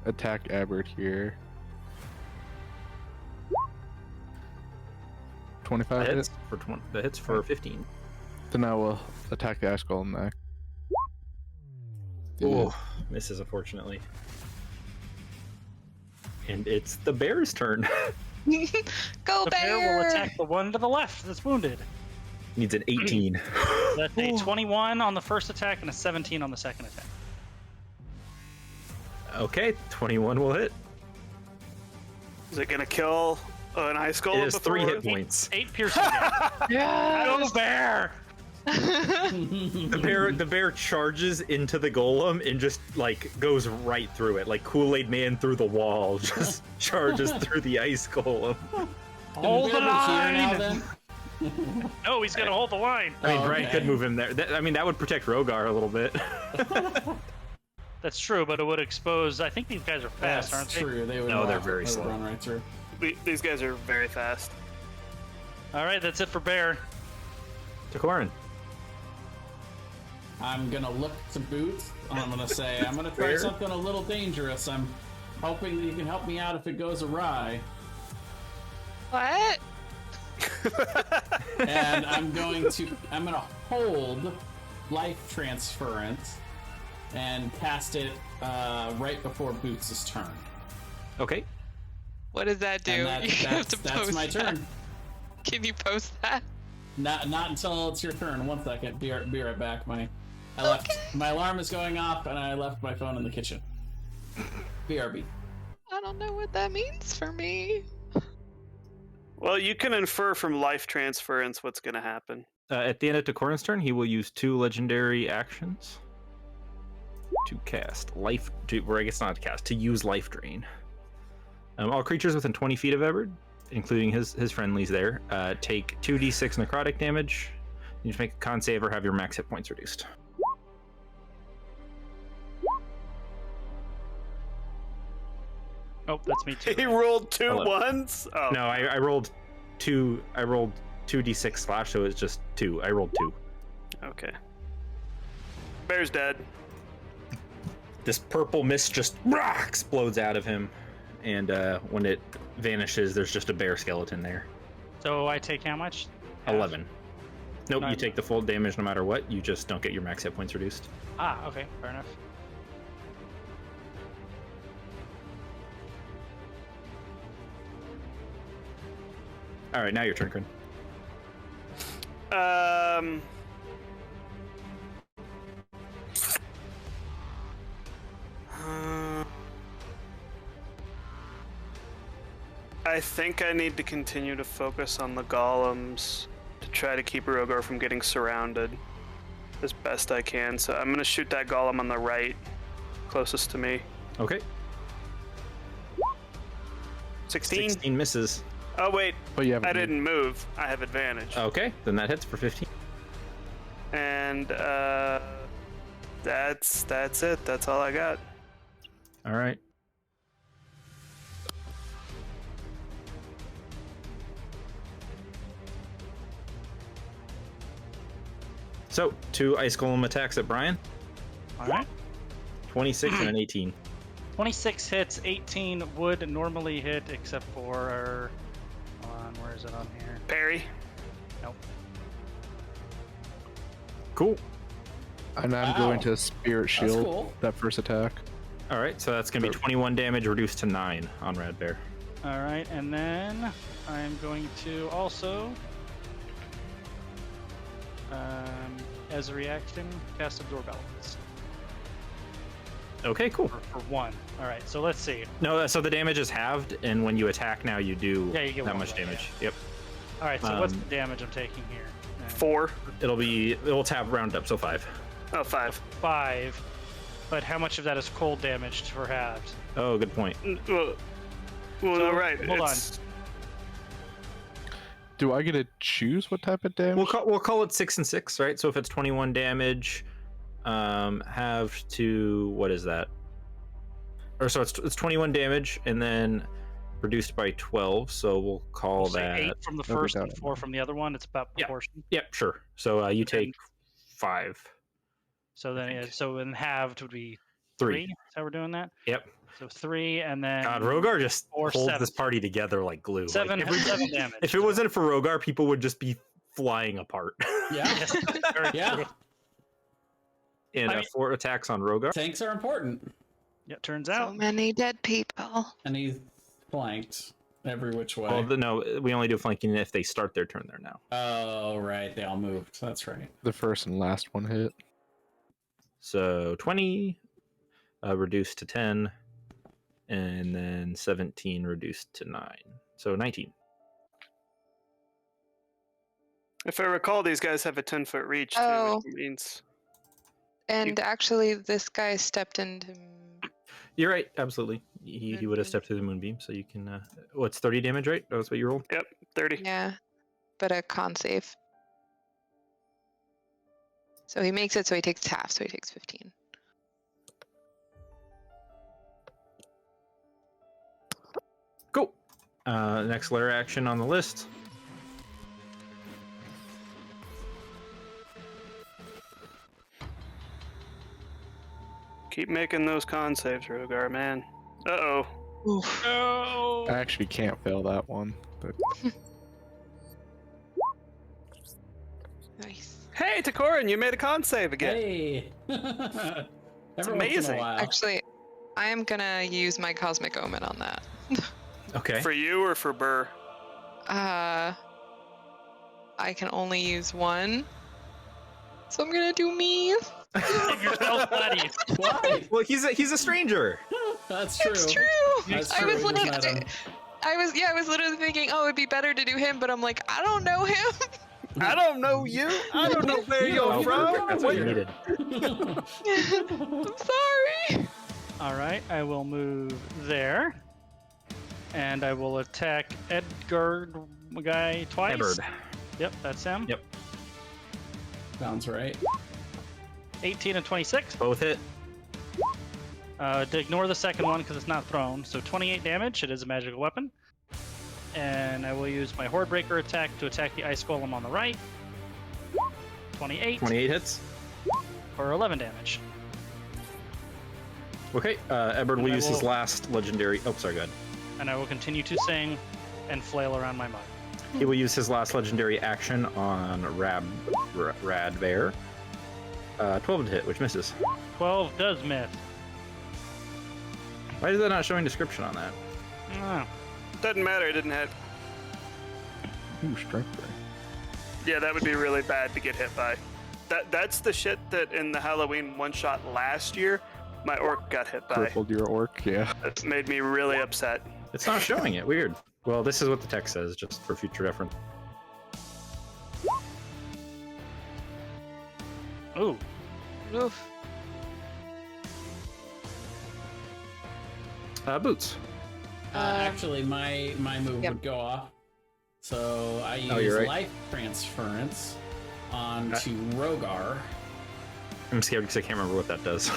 attack Abert here. 25 That hits. hits for 20, that hits for 15. Then I will attack the Ash Golem next. Ooh, misses unfortunately. And it's the bear's turn. Go The bear bear! will attack the one to the left that's wounded. Needs an 18. That's a 21 on the first attack and a 17 on the second attack. Okay, 21 will hit. Is it gonna kill an ice golem? It is 3 before- hit points. 8 piercing damage. Go bear! The bear charges into the golem and just like goes right through it, like Kool-Aid Man through the wall, just charges through the ice golem. Hold the Bear be here now, line! then? No, he's gonna hold the line. I mean, Oh, Brian okay. could move him there. I mean, that would protect Rogar a little bit. That's true, but it would expose. I think these guys are fast, That's aren't they? true. They would No, they're walk- very they would slow. Run right through. These guys are very fast. All right, that's it for bear. To Corin. I'm gonna look to Boots. I'm gonna say I'm gonna try Fair. something a little dangerous. I'm hoping that you can help me out if it goes awry. What? And I'm gonna hold life transference and cast it right before Boots' turn. Okay. What does that do? And You have to that's post my that. turn. Can you post that? Not until it's your turn. 1 second. Be right back. My alarm is going off, and I left my phone in the kitchen. BRB. I don't know what that means for me. Well, you can infer from life transference what's gonna happen. At the end of Corin's turn, he will use 2 legendary actions to cast life. Or I guess not to cast, to use life drain. All creatures within 20 feet of Everett, including his friendlies there, take 2d6 necrotic damage. You just make a con save or have your max hit points reduced. Oh, that's me too. He rolled 2 Hello. ones. Oh No, I rolled 2. I rolled 2d6 slash, so it's just 2. I rolled 2. okay. Bear's dead. This purple mist just explodes out of him, and when it vanishes, there's just a bear skeleton there. So I take how much? 11. Nope, you Nine. take the full damage no matter what. You just don't get your max hit points reduced. Ah, okay, fair enough. All right, now your turn, Corin. I think I need to continue to focus on the golems to try to keep Rogar from getting surrounded as best I can. So I'm gonna shoot that golem on the right, closest to me. Okay. 16? 16 misses. Oh wait, But you haven't I moved. didn't move. I have advantage. Okay, then that hits for 15. And that's it. That's all I got. All right. So, 2 Ice Golem attacks at Brian. All right. 26 and an 18. 26 hits, 18 would normally hit, except for. Hold on, where is it on here? Parry. Nope. Cool. And I'm Wow. going to Spirit Shield cool. that first attack. All right, so that's going to be 21 damage reduced to 9 on Rad Bear. All right, and then I'm going to also, as a reaction, cast Absorb Elements Okay, cool. for 1. All right, so let's see. No, so the damage is halved, and when you attack now, you do Yeah, you get that one much less, damage. Yep. All right, so what's the damage I'm taking here? 4. It'll tab round up, so 5. Oh, 5. 5. But how much of that is cold damage for halved? Oh, good point. Well, no, right. hold on. Do I get to choose what type of damage? We'll call it 6 and 6, right? So if it's 21 damage, have to, what is that? Or so it's 21 damage and then reduced by 12. So we'll call We'll say that 8 from the Okay, first got and it. 4 from the other one. It's about Yeah. proportion. Yep, sure. So you take 5. So then, so in halved would be 3. 3. That's how we're doing that. Yep. So 3, and then God, Rogar just or holds 7. this party together like glue. 7, Like, 7 damage. if it wasn't for Rogar, people would just be flying apart. Yeah. Very Yeah. true. And I mean- 4 attacks on Rogar. Tanks are important. Yeah, turns So out. many dead people. And he's flanked every which way. Well, no, we only do flanking if they start their turn there now. Oh, right. They all moved. That's right. The first and last one hit. So 20 reduced to 10, and then 17 reduced to 9. So 19. If I recall, these guys have a 10-foot reach, too, Oh. which means... And actually, this guy stepped into. You're right, absolutely. He would have Moonbeam. stepped through the moonbeam, so you can. What's 30 damage, right? That was what you rolled? 30. Yeah, but a con save. So he makes it, so he takes half, so he takes 15. Cool. Next layer action on the list. Keep making those con saves, Rogar, man. Uh-oh. No. I actually can't fail that one. But Nice. Hey, Takorin, you made a con save again. Hey! Every once in a amazing. while. Actually, I am gonna use my Cosmic Omen on that. Okay. For you or for Burr? I can only use one. So I'm gonna do me. Save yourself, buddy. Why? Well, he's a stranger. That's true. It's true. That's I true. was We just like, met him. I was literally thinking, oh, it'd be better to do him, but I'm like, I don't know him. I don't know you. I don't know where You you're don't from. know. That's what you needed. I'm sorry. All right, I will move there, and I will attack Edgar guy twice. Eberd. Yep, that's him. Yep. Sounds right. 18 and 26. Both hit. To ignore the second one because it's not thrown. So 28 damage. It is a magical weapon. And I will use my Horde Breaker attack to attack the Ice Golem on the right. 28 28 hits. for 11 damage. Okay. Eberd will And I use his will- last legendary. Oh, sorry. Go ahead. And I will continue to sing and flail around my mug. He will use his last legendary action on Rad Bear. 12 to hit, which misses. 12 does miss. Why is that not showing description on that? Ah, Doesn't matter, it didn't hit. Ooh, strength ring. Yeah, that would be really bad to get hit by. That's the shit that in the Halloween one-shot last year, my orc got hit by. Crippled your orc, yeah. That made me really upset. It's not showing it. Weird. Well, this is what the text says, just for future reference. Ooh. Oof. Boots. Actually, my move Yep. would go off. So I use you're right. life transference onto Rogar. I'm scared because I can't remember what that does.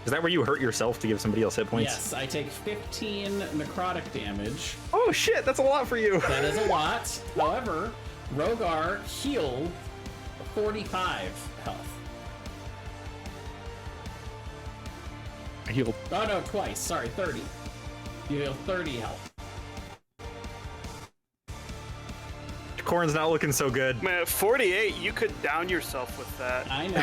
Is that where you hurt yourself to give somebody else hit points? Yes, I take 15 necrotic damage. Oh shit, that's a lot for you. That is a lot. However, Rogar healed 45 health. I healed. Oh no, twice. Sorry, 30. You heal 30 health. Corn's not looking so good. Man, 48, you could down yourself with that. I know.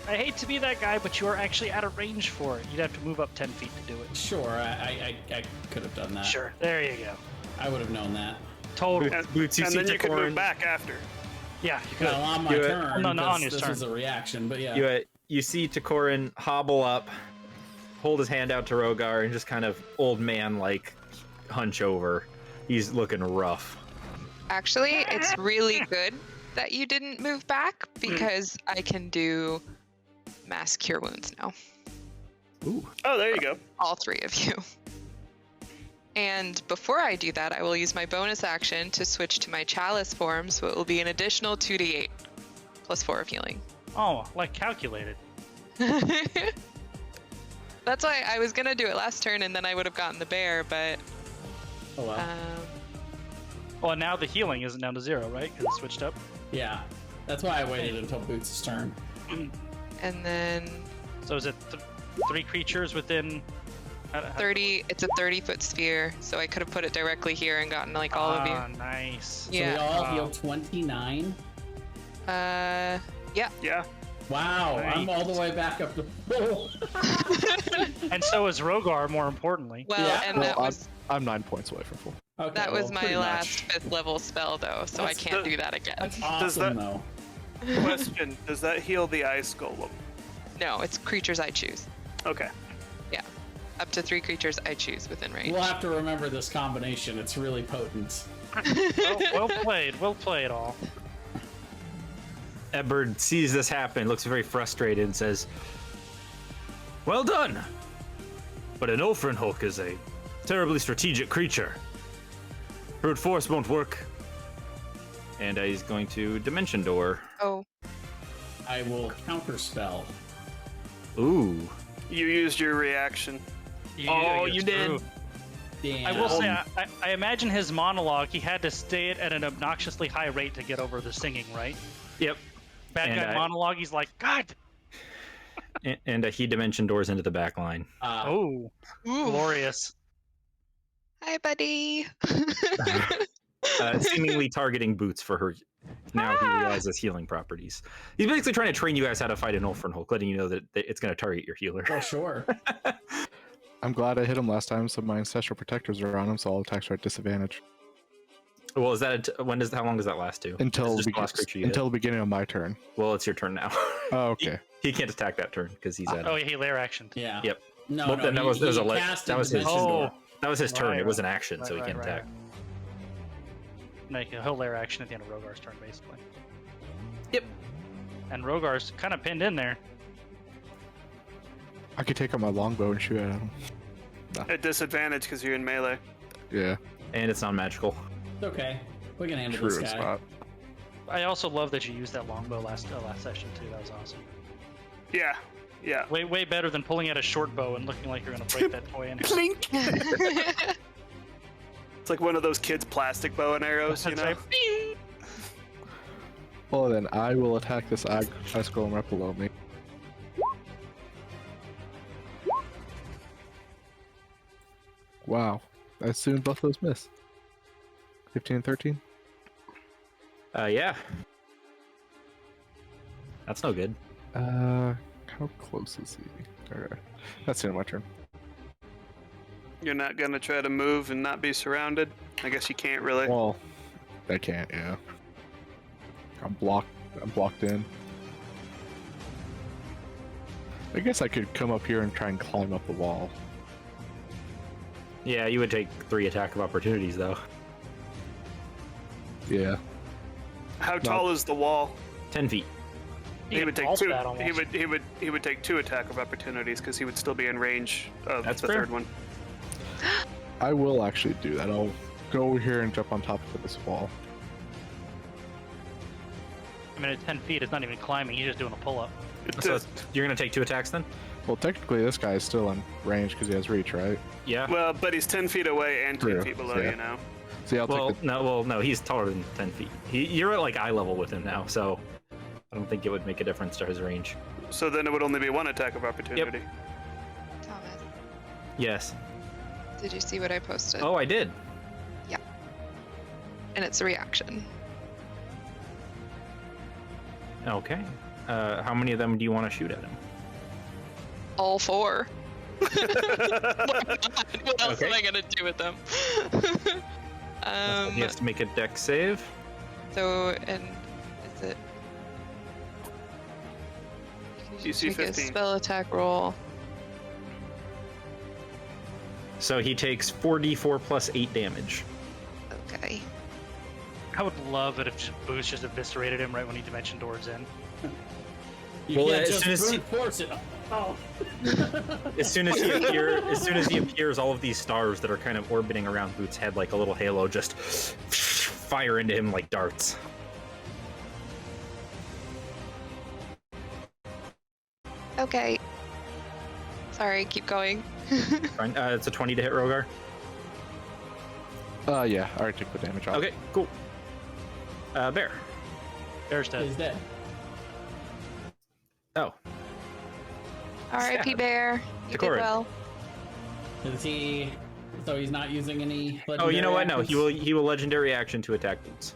I hate to be that guy, but you are actually out of range for it. You'd have to move up 10 feet to do it. Sure, I could have done that. Sure. There you go. I would have known that. Totally. Boots, you And see then you could Corn. move back after. Yeah, you could. Well, on my Do it. turn. No, not on 'cause your this turn. was a reaction, but yeah. You see Takorin hobble up, hold his hand out to Rogar, and just kind of old man like hunch over. He's looking rough. Actually, it's really good that you didn't move back because I can do mass cure wounds now. Ooh. Oh, there you go. All three of you. And before I do that, I will use my bonus action to switch to my chalice form, so it will be an additional 2d8 plus 4 of healing. Oh, like calculated. That's why I was gonna do it last turn, and then I would have gotten the bear, but Oh well. Well, and now the healing isn't down to 0, right? Because it switched up. Yeah. That's why I waited until Boots' turn. and then So is it 3 creatures within 30. It's a 30-foot sphere, so I could have put it directly here and gotten like all of you. Nice. So we Yeah. all heal 29. Yeah. Yeah. Wow, I'm Nice. all the way back up to full. And so is Rogar, more importantly. Well, Yeah. and that Well, was I'm 9 points away from full. Okay, that was well, my pretty last much. 5th level spell, though, so That's I can't the- do that again. That's Does awesome, that- though. Question: does that heal the ice golem? No, it's creatures I choose. Okay. Up to 3 creatures I choose within range. We'll have to remember this combination. It's really potent. Well played. Well played, all. Edward sees this happen, looks very frustrated, and says, "Well done! But an Ulfrin Hulk is a terribly strategic creature. Brute force won't work." And he's going to Dimension Door. Oh, I will counterspell. Ooh. You used your reaction. Oh, it's you did. true. Damn. I will say, I imagine his monologue, he had to stay it at an obnoxiously high rate to get over the singing, right? Yep. Bad And guy monologue, he's like, God! And he Dimension Doors into the back line. Oh, glorious. hi, buddy. Seemingly targeting Boots for her. Now he realizes healing properties. He's basically trying to train you guys how to fight an Ulfrin Hulk, letting you know that it's going to target your healer. For sure. I'm glad I hit him last time, so my ancestral protectors are on him, so all attacks are at disadvantage. Well, is that how long does that last to? Until Is it just the last creature you hit? the beginning of my turn. Well, it's your turn now. Oh, okay. He can't attack that turn because he's at. Oh, yeah, he layer actioned. Yeah. Yep. No, Well, no, then that he- was- that was he a le- casted that was his- Dimension Door. That was his turn. Right, It was an action, so he right, can't right, attack. Like, he'll layer action at the end of Rogar's turn, basically. Yep. And Rogar's kind of pinned in there. I could take out my longbow and shoot at him. At disadvantage because you're in melee. Yeah, And it's non-magical. It's okay. We can handle true this guy. spot. I also love that you used that longbow last session, too. That was awesome. Yeah. Yeah. Way better than pulling out a short bow and looking like you're going to break that toy in half. Clink. It's like one of those kids' plastic bow and arrows, you That's know? right. Well, then I will attack this ice golem right below me. Wow. I assume both those miss. 15 and 13? Yeah. That's no good. How close is he? Okay. That's the end of my turn. You're not gonna try to move and not be surrounded? I guess you can't really. Well, I can't. Yeah. I'm blocked in. I guess I could come up here and try and climb up the wall. Yeah, you would take 3 attack of opportunities though. Yeah. How tall is the wall? 10 feet. You He would can take vault two. that almost. He would take 2 attack of opportunities because he would still be in range of That's the fair. third one. I will actually do that. I'll go over here and jump on top of this wall. I mean, at 10 feet, it's not even climbing. You're just doing a pull-up. So you're gonna take 2 attacks then? Well, technically, this guy is still in range because he has reach, right? Yeah. Well, but he's 10 feet away and 10 True, feet below yeah. you now. See, I'll Well, take the... no, he's taller than 10 feet. You're at like eye level with him now, so I don't think it would make a difference to his range. So then it would only be 1 attack of opportunity. Thomas, Yes. did you see what I posted? Oh, I did. And it's a reaction. Okay. How many of them do you want to shoot at him? All 4. Why not? What else Okay. am I gonna do with them? He has to make a dex save. So, and is it? You DC can just make a 15. spell attack roll. So he takes 4d4 plus 8 damage. Okay. I would love it if Boost just eviscerated him right when he dimension doors in. You Well, can't as just soon as brute force it. Oh. As soon as he appears, all of these stars that are kind of orbiting around Boots' head like a little halo just fire into him like darts. Okay. Sorry, keep going. Fine. It's a 20 to hit Rogar. Yeah, I already took the damage off. Okay, cool. Bear. Bear's dead. He's dead. Oh, R.I.P. Sad. Bear. You did Decorin. well. Is he? So he's not using any. oh, you know what? No, legendary he will legendary action to attack Boots.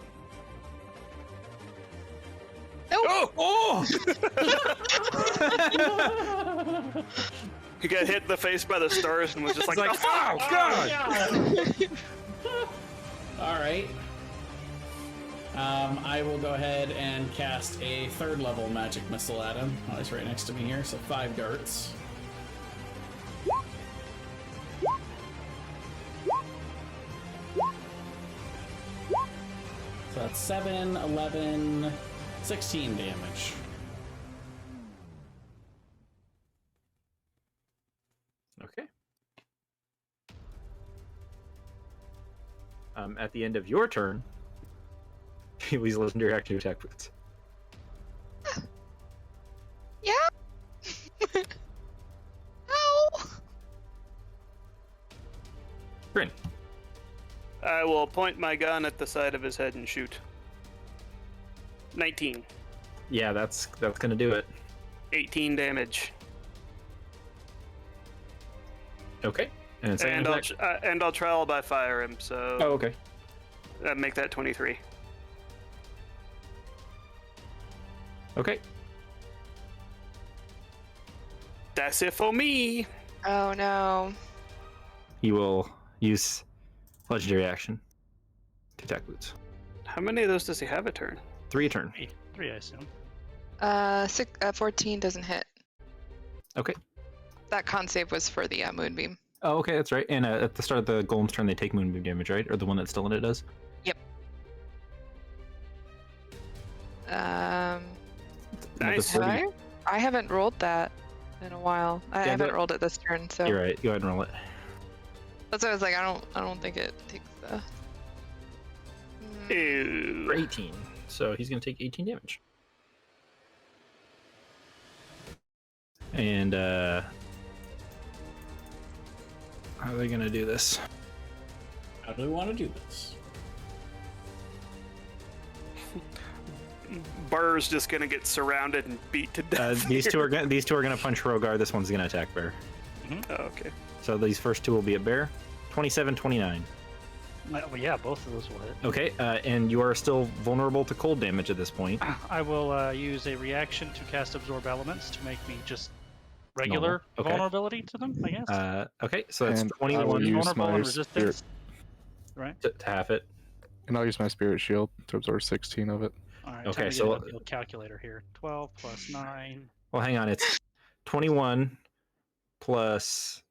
Nope. Oh! actions? He got hit in the face by the stars and was just like, It's like, oh god! All right. I will go ahead and cast a 3rd level magic missile at him. Oh, he's right next to me here, so 5 darts. So that's 7, 11, 16 damage. Okay. At the end of your turn, you use legendary action to attack Boots. Yeah. Ow. Grin. I will point my gun at the side of his head and shoot. 19. Yeah, that's gonna do it. 18 damage. Okay. And second attack. And I'll trial by fire him, so Oh, okay. make that 23. Okay. That's it for me. Oh no. He will use legendary action to attack Boots. How many of those does he have a turn? 3 a turn. 3, I assume. 14 doesn't hit. Okay. That con save was for the moonbeam. Oh, okay, that's right. And at the start of the golem's turn, they take moonbeam damage, right? Or the one that's still in it does? Nice. The 30. Have I haven't rolled that in a while. I Yeah, haven't but- rolled it this turn, so You're right. Go ahead and roll it. that's why I was like, I don't think it takes the. Ew. For 18. So he's going to take 18 damage. And, how are they going to do this? How do we want to do this? Burr's just gonna get surrounded and beat to death. These two are going to punch Rogar. This one's going to attack Bear. Oh, okay. So these first two will be at Bear. 27, 29. Well, yeah, both of those will hit. Okay, and you are still vulnerable to cold damage at this point. I will use a reaction to cast Absorb Elements to make me just regular Okay. vulnerability to them, I guess. Okay, so that's And I will 21 use Vulnerable my and resistance, right? to half it. And I'll use my spirit shield to absorb 16 of it. All right, Okay, time to so- get a field calculator here. 12 plus 9. Well, hang on. It's 21 plus.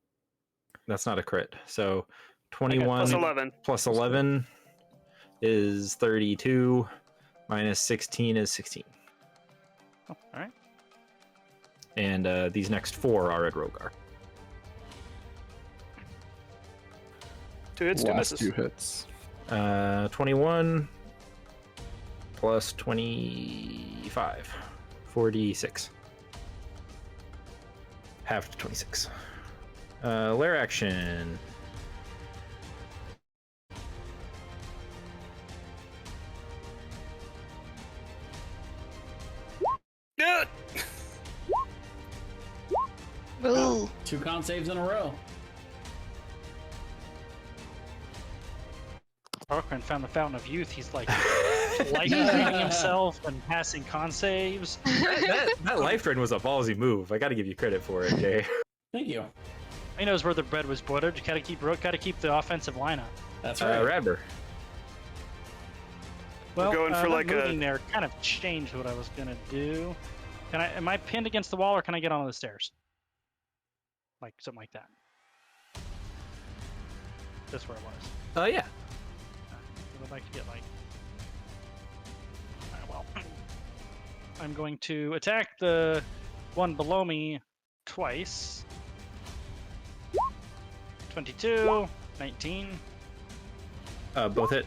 That's not a crit. So 21 Plus 11. plus 11 is 32. Minus 16 is 16. Oh, all right. And these next 4 are at Rogar. 2 hits, 2 Last misses. 2 hits. 21 plus 25. 46. Half to 26. Lair action. Yeah. Ooh. 2 con saves in a row. Parkman found the fountain of youth. He's like life draining himself and passing con saves. that life drain was a ballsy move. I got to give you credit for it, Jay. Thank you. He knows where the bread was buttered. You gotta keep the offensive lineup. That's right. Radber. Well, going for that like a- moving there kind of changed what I was gonna do. Am I pinned against the wall, or can I get onto the stairs? Like something like that. That's where I was. Oh, yeah. I would like to get like. Well, I'm going to attack the one below me twice. 22, 19, Both hit.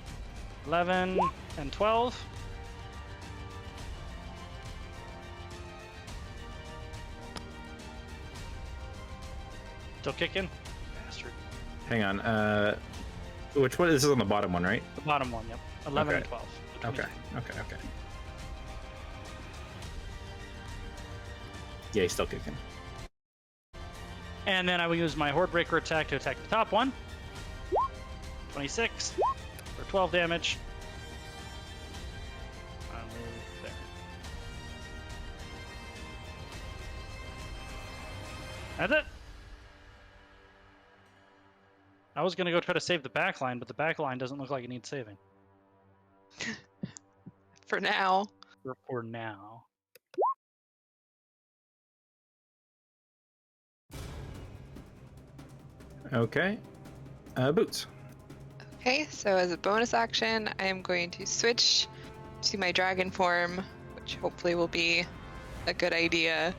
11, and 12. Still kicking? Bastard. Hang on. Which one? This is on the bottom one, right? The bottom one, yep. 11 and Okay. 12. Okay. Yeah, he's still kicking. And then I will use my Horde Breaker attack to attack the top one. 26 for 12 damage. I'll move there. That's it. I was gonna go try to save the back line, but the back line doesn't look like it needs saving. For now. For now. Okay. Boots. Okay, so as a bonus action, I am going to switch to my dragon form, which hopefully will be a good idea.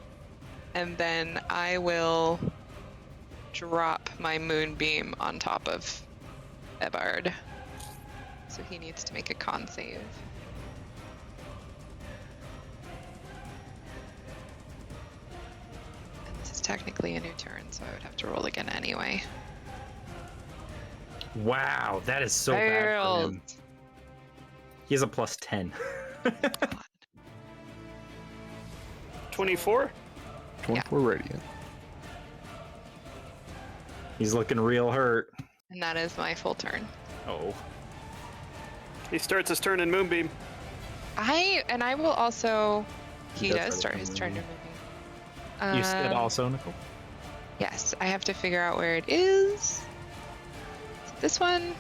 And then I will drop my moonbeam on top of Ebard. So he needs to make a con save. And this is technically a new turn, so I would have to roll again anyway. Wow, that is so bad for Failed. him. He has a plus 10. 24? 24 radiant. He's looking real hurt. And that is my full turn. Oh. He starts his turn in Moonbeam. I will also. He does does start start his with turn in Moonbeam. moving. You said also, Nicole? Yes, I have to figure out where it is. This one.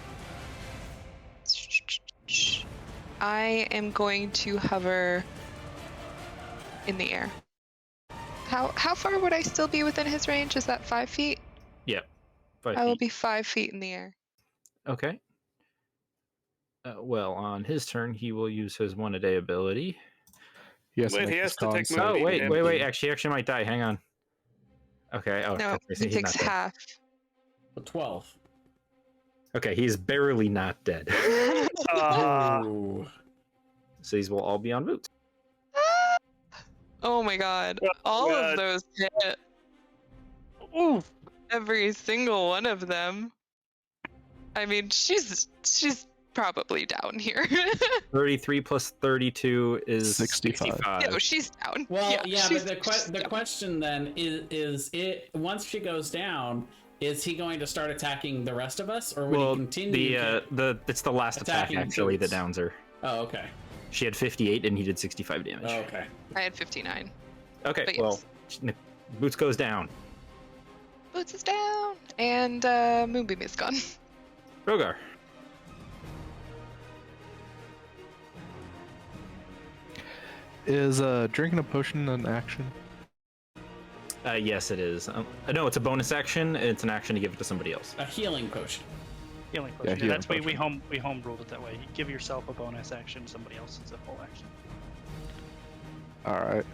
I am going to hover in the air. How far would I still be within his range? Is that 5 feet? Yep. 5 I will feet. be 5 feet in the air. Okay. Well, on his turn, he will use his one-a-day ability. Yes, Wait, he has to take Oh, Moonbeam wait. damage. Actually, he actually might die. Hang on. Okay. Oh, No, he's he not takes dead. half. A 12. Okay, he's barely not dead. Ooh. So these will all be on Boots. Oh my god. Oh, All God. of those hit. Ooh! Every single one of them. I mean, she's probably down here. 33 plus 32 is 65. No, she's down. Well, yeah, she's- but she's the down. question then is it once she goes down, is he going to start attacking the rest of us, or will he continue? It's the last attack attacking actually that Boots? downs her. Oh, okay. She had 58 and he did 65 damage. Oh, okay. I had 59. Okay, But well, Boots goes down. Boots is down, and Moonbeam is gone. Rogar. Is drinking a potion an action? Yes, it is. No, it's a bonus action. It's an action to give it to somebody else. A healing potion. Healing Yeah, potion. Yeah, healing that's we potion. home ruled it that way. You give yourself a bonus action, somebody else is a full action. All right.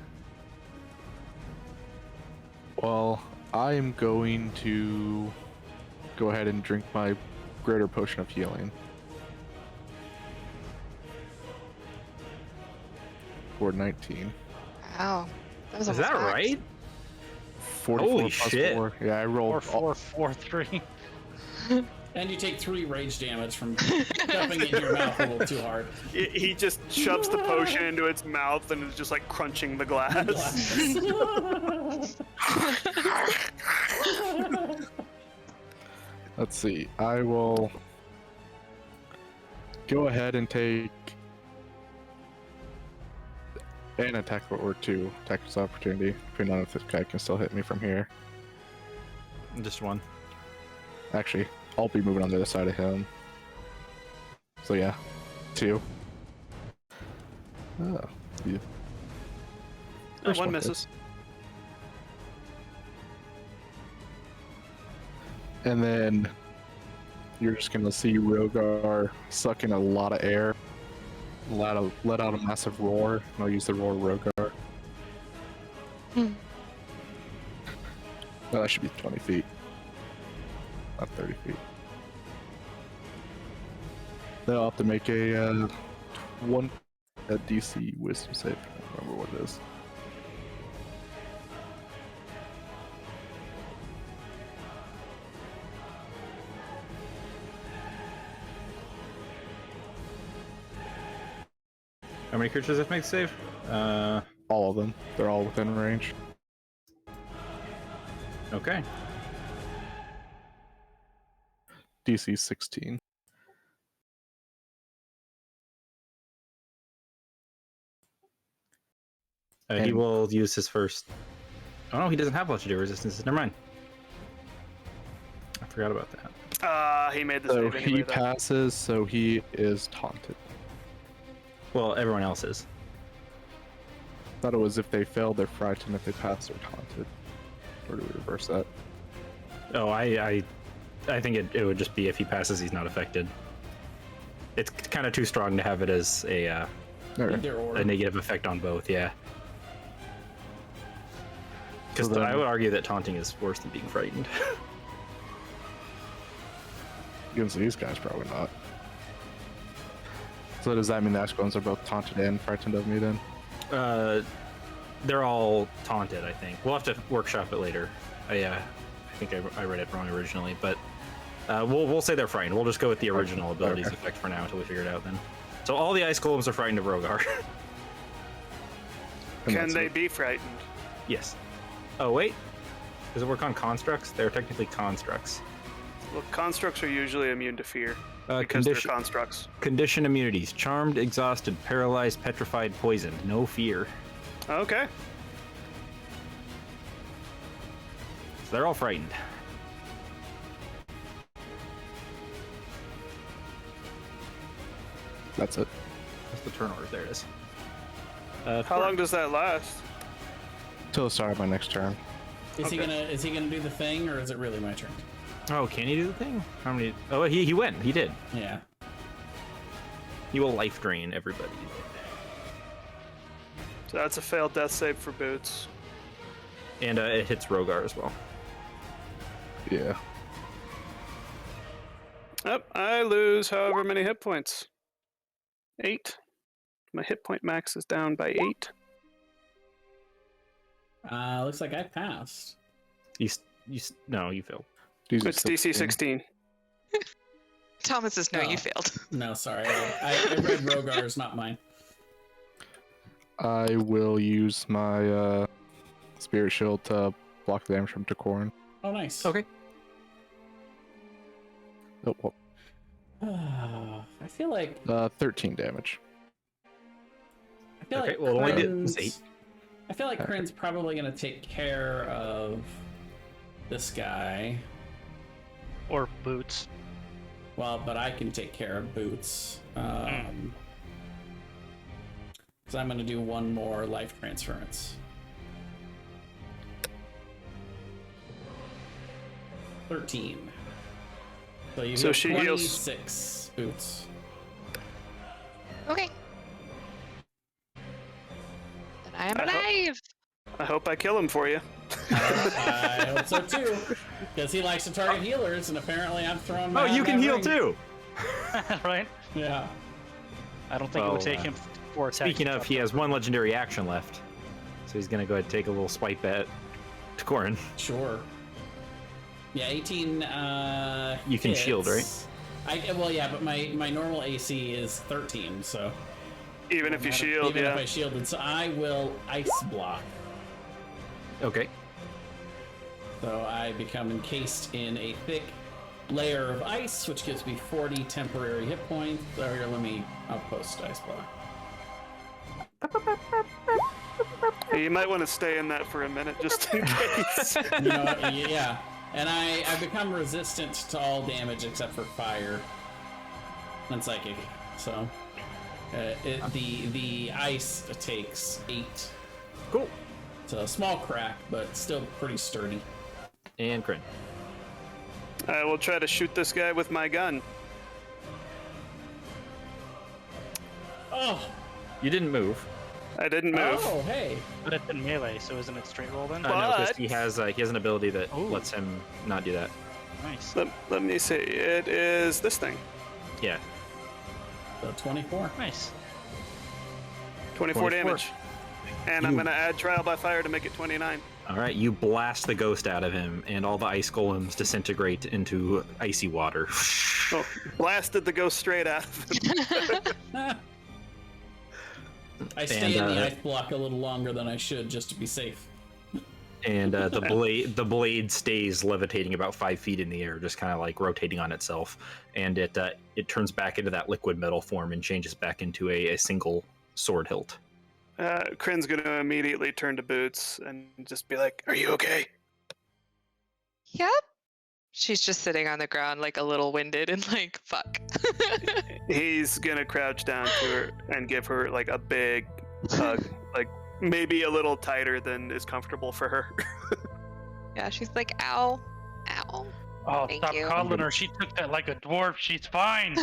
Well, I am going to go ahead and drink my greater potion of healing. For 19. Wow, that was Is almost that max. right? 44 Holy plus shit. 4. Yeah, I rolled. 4-4-4-3. And you take 3 rage damage from stuffing it in your mouth a little too hard. He just shoves the potion into its mouth and is just like crunching the glass. Let's see. I will go ahead and take an attack or 2 attacker's opportunity, depending on if this guy can still hit me from here. Just one. Actually, I'll be moving on the other side of him. So yeah, 2. Oh, yeah. First One one misses. And then you're just gonna see Rogar suck in a lot of air, let out a massive roar, and I'll use the roar Rogar. Hmm. No, that should be 20 feet, not 30 feet. Then I'll have to make a DC Wisdom save. I don't remember what it is. How many creatures have to make the save? All of them. They're all within range. Okay. DC 16. He And- will use his first. Oh no, he doesn't have legendary resistance. Never mind. I forgot about that. He made the So save anyway, he though. passes, so he is taunted. Well, everyone else is. Thought it was if they failed, they're frightened. If they pass, they're taunted. Or do we reverse that? Oh, I think it would just be if he passes, he's not affected. It's kind of too strong to have it as a Alright. Either or. a negative effect on both. Yeah. Because So then- I would argue that taunting is worse than being frightened. Against these guys, probably not. So does that mean the Ashbones are both taunted and frightened of me then? They're all taunted, I think. We'll have to workshop it later. I think I read it wrong originally, but we'll say they're frightened. We'll just go with the original abilities Okay. effect for now until we figure it out. Then. So all the ice golems are frightened of Rogar. And Can that's they it. be frightened? Yes. Oh wait, does it work on constructs? They're technically constructs. Well, constructs are usually immune to fear because they're constructs. Condition immunities: charmed, exhausted, paralyzed, petrified, poisoned. No fear. Okay. So they're all frightened. That's it. That's the turn order. There it is. How long does that last? Till the start of my next turn. Is he Okay. gonna do the thing, or is it really my turn? Oh, can he do the thing? How many? Oh, he went. He did. Yeah. He will life drain everybody. So that's a failed death save for Boots. And it hits Rogar as well. Yeah. Up, I lose however many hit points. 8. My hit point max is down by 8. Looks like I passed. No, you failed. It's DC 16. Thomas says, no, Oh. you failed. No, sorry. I read Rogar's, not mine. I will use my Spirit Shield to block the damage from Decorin. Oh, nice. Okay. Oh, well, I feel like 13 damage. I feel Okay, like well, it only did Quinn's- 8. I feel like Kryn's probably going to take care of this guy. Or Boots. Well, but I can take care of Boots. Because I'm going to do one more life transference. 13. So you So get she heals. 26 Boots. Okay. Then I am alive. I hope I kill him for you. I hope so too. Because he likes to target healers, and apparently I'm throwing my. Oh, you can heal ring. too. Right? Yeah. I don't think it would take him 4 attacks. Speaking of, he has one legendary action left, so he's gonna go ahead and take a little swipe at Corin. Sure. Yeah, 18. You can hits. shield, right? Well, yeah, but my normal AC is 13, so. Even if you shield, Even yeah. if I shielded, so I will ice block. Okay. So I become encased in a thick layer of ice, which gives me 40 temporary hit points. So here, I'll post ice block. Hey, you might want to stay in that for a minute, just in case. You know what? Yeah. And I become resistant to all damage except for fire and psychic. So the ice takes 8. Cool. It's a small crack, but still pretty sturdy. And Corin. I will try to shoot this guy with my gun. Oh. You didn't move. I didn't move. Oh, hey. But it's in melee, so isn't it straight roll then? No, because But- he has an ability that Ooh. lets him not do that. Nice. Let me see. It is this thing. Yeah. So 24. Nice. 24 damage. And I'm You- going to add Trial by Fire to make it 29. All right, you blast the ghost out of him, and all the ice golems disintegrate into icy water. Oh, blasted the ghost straight out of him. I stay in the And, ice block a little longer than I should just to be safe. And the blade stays levitating about 5 feet in the air, just kind of like rotating on itself, and it turns back into that liquid metal form and changes back into a single sword hilt. Kryn's going to immediately turn to Boots and just be like, "Are you okay?" Yep. She's just sitting on the ground, like a little winded and like, fuck. He's going to crouch down to her and give her like a big hug, like maybe a little tighter than is comfortable for her. Yeah, she's like, ow, ow. Oh, Thank stop you. coddling her. She took that like a dwarf. She's fine.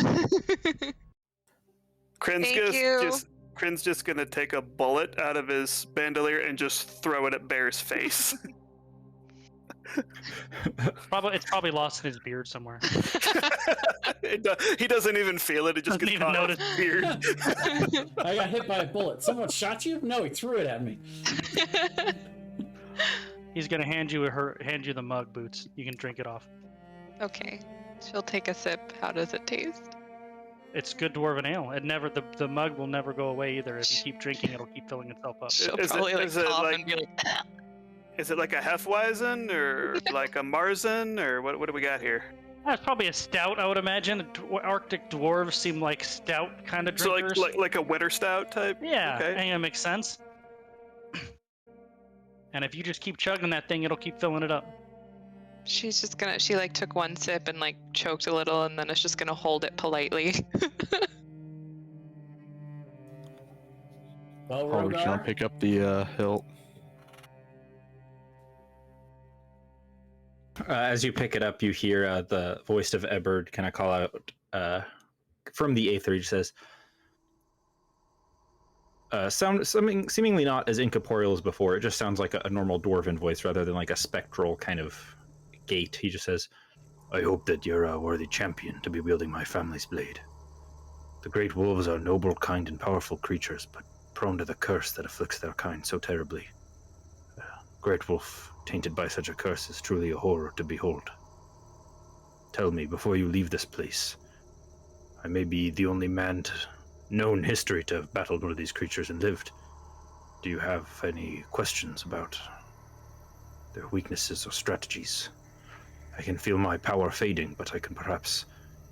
Kryn's just gonna take a bullet out of his bandolier and just throw it at Bear's face. It's probably lost in his beard somewhere. He doesn't even feel it. It just Doesn't gets even caught notice. off beard. I got hit by a bullet. Someone shot you? No, he threw it at me. He's gonna hand you the mug, Boots. You can drink it off. Okay. She'll take a sip. How does it taste? It's good dwarven ale. The mug will never go away either. If you keep drinking, it'll keep filling itself up. She'll Is it- probably is it cough like- and be like, Is it like a Hefeweizen or like a Marzen or what do we got here? That's probably a stout, I would imagine. Arctic dwarves seem like stout kind of So drinkers. like a winter stout type? Yeah, Okay. I think that makes sense. And if you just keep chugging that thing, it'll keep filling it up. she's just gonna, she like took one sip and like choked a little and then is just gonna hold it politely. Well, Probably trying to Rogar, pick up the hilt. As you pick it up, you hear the voice of Eberd kind of call out from the Aether. He says, something seemingly not as incorporeal as before. It just sounds like a normal dwarven voice rather than like a spectral kind of gait. He just says, "I hope that you're a worthy champion to be wielding my family's blade. The great wolves are noble, kind, and powerful creatures, but prone to the curse that afflicts their kind so terribly. Great wolf tainted by such a curse is truly a horror to behold. Tell me, before you leave this place, I may be the only man known history to have battled one of these creatures and lived. Do you have any questions about their weaknesses or strategies? I can feel my power fading, but I can perhaps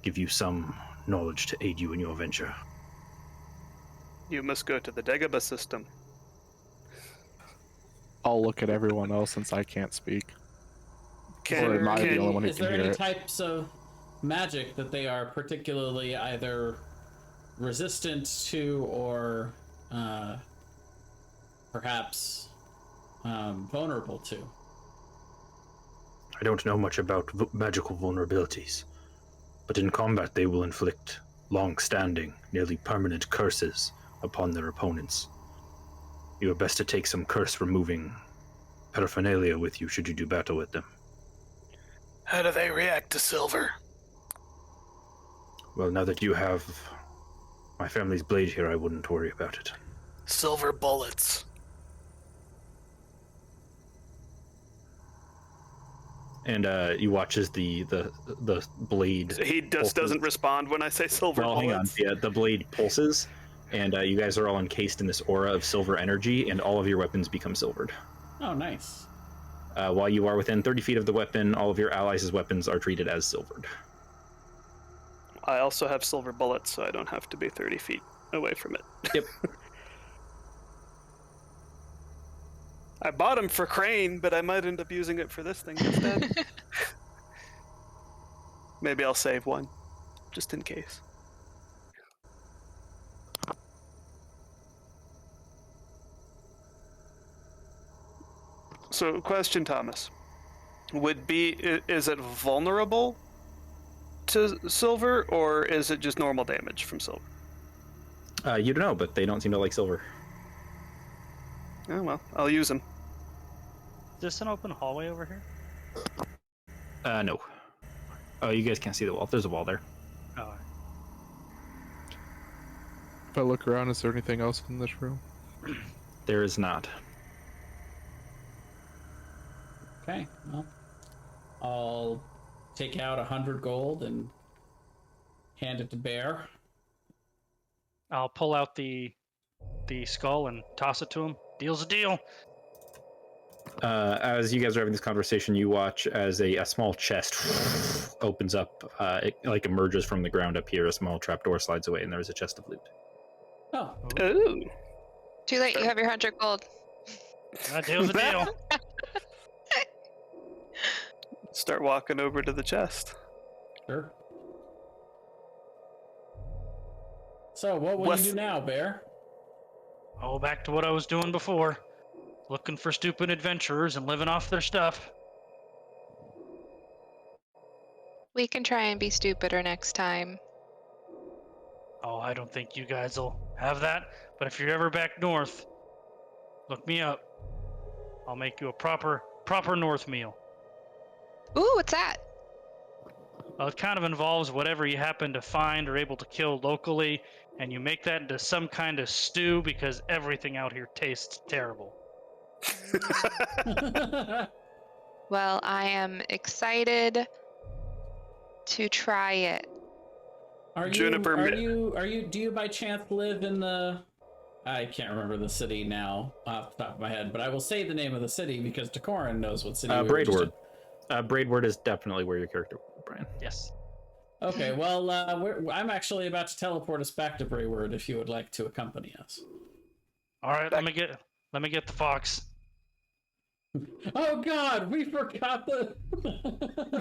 give you some knowledge to aid you in your venture." You must go to the Dagobah system. I'll look at everyone else since I can't speak. Can, Or am I the can- only one who Is can there hear any it? types of magic that they are particularly either resistant to or perhaps vulnerable to? I don't know much about magical vulnerabilities, but in combat they will inflict long-standing, nearly permanent curses upon their opponents. You are best to take some curse-removing paraphernalia with you should you do battle with them. How do they react to silver? Well, now that you have my family's blade here, I wouldn't worry about it. Silver bullets. And you watch as the blade. he just pulses. doesn't respond when I say silver Well, hang on. bullets. Yeah, the blade pulses, and you guys are all encased in this aura of silver energy, and all of your weapons become silvered. Oh, nice. While you are within 30 feet of the weapon, all of your allies' weapons are treated as silvered. I also have silver bullets, so I don't have to be 30 feet away from it. Yep. I bought them for Crane, but I might end up using it for this thing instead. Maybe I'll save one, just in case. So, question, Thomas. Is it vulnerable to silver, or is it just normal damage from silver? You don't know, but they don't seem to like silver. Oh, well, I'll use them. Is this an open hallway over here? No. Oh, you guys can't see the wall. There's a wall there. Oh, If I look around, is there anything else in this room? There is not. Okay, well, I'll take out 100 gold and hand it to Bear. I'll pull out the skull and toss it to him. Deal's a deal. As you guys are having this conversation, you watch as a small chest opens up. It like emerges from the ground up here. A small trapdoor slides away, and there's a chest of loot. Oh, Ooh. Too late. You have your 100 gold. Deal's a deal. Start walking over to the chest. sure. So, what will you do now, Bear? Oh, back to what I was doing before. Looking for stupid adventurers and living off their stuff. We can try and be stupider next time. Oh, I don't think you guys will have that. But if you're ever back north, look me up. I'll make you a proper north meal. Ooh, what's that? Well, it kind of involves whatever you happen to find or able to kill locally, and you make that into some kind of stew because everything out here tastes terrible. Well, I am excited to try it. Do you by chance live in the... I can't remember the city now off the top of my head, but I will say the name of the city because Decorin knows what city we were just in. Braidward. Braidward is definitely where your character, Brian. Yes. Okay, well, I'm actually about to teleport us back to Brayward if you would like to accompany us. All right, let me get the fox. Oh God, we forgot the.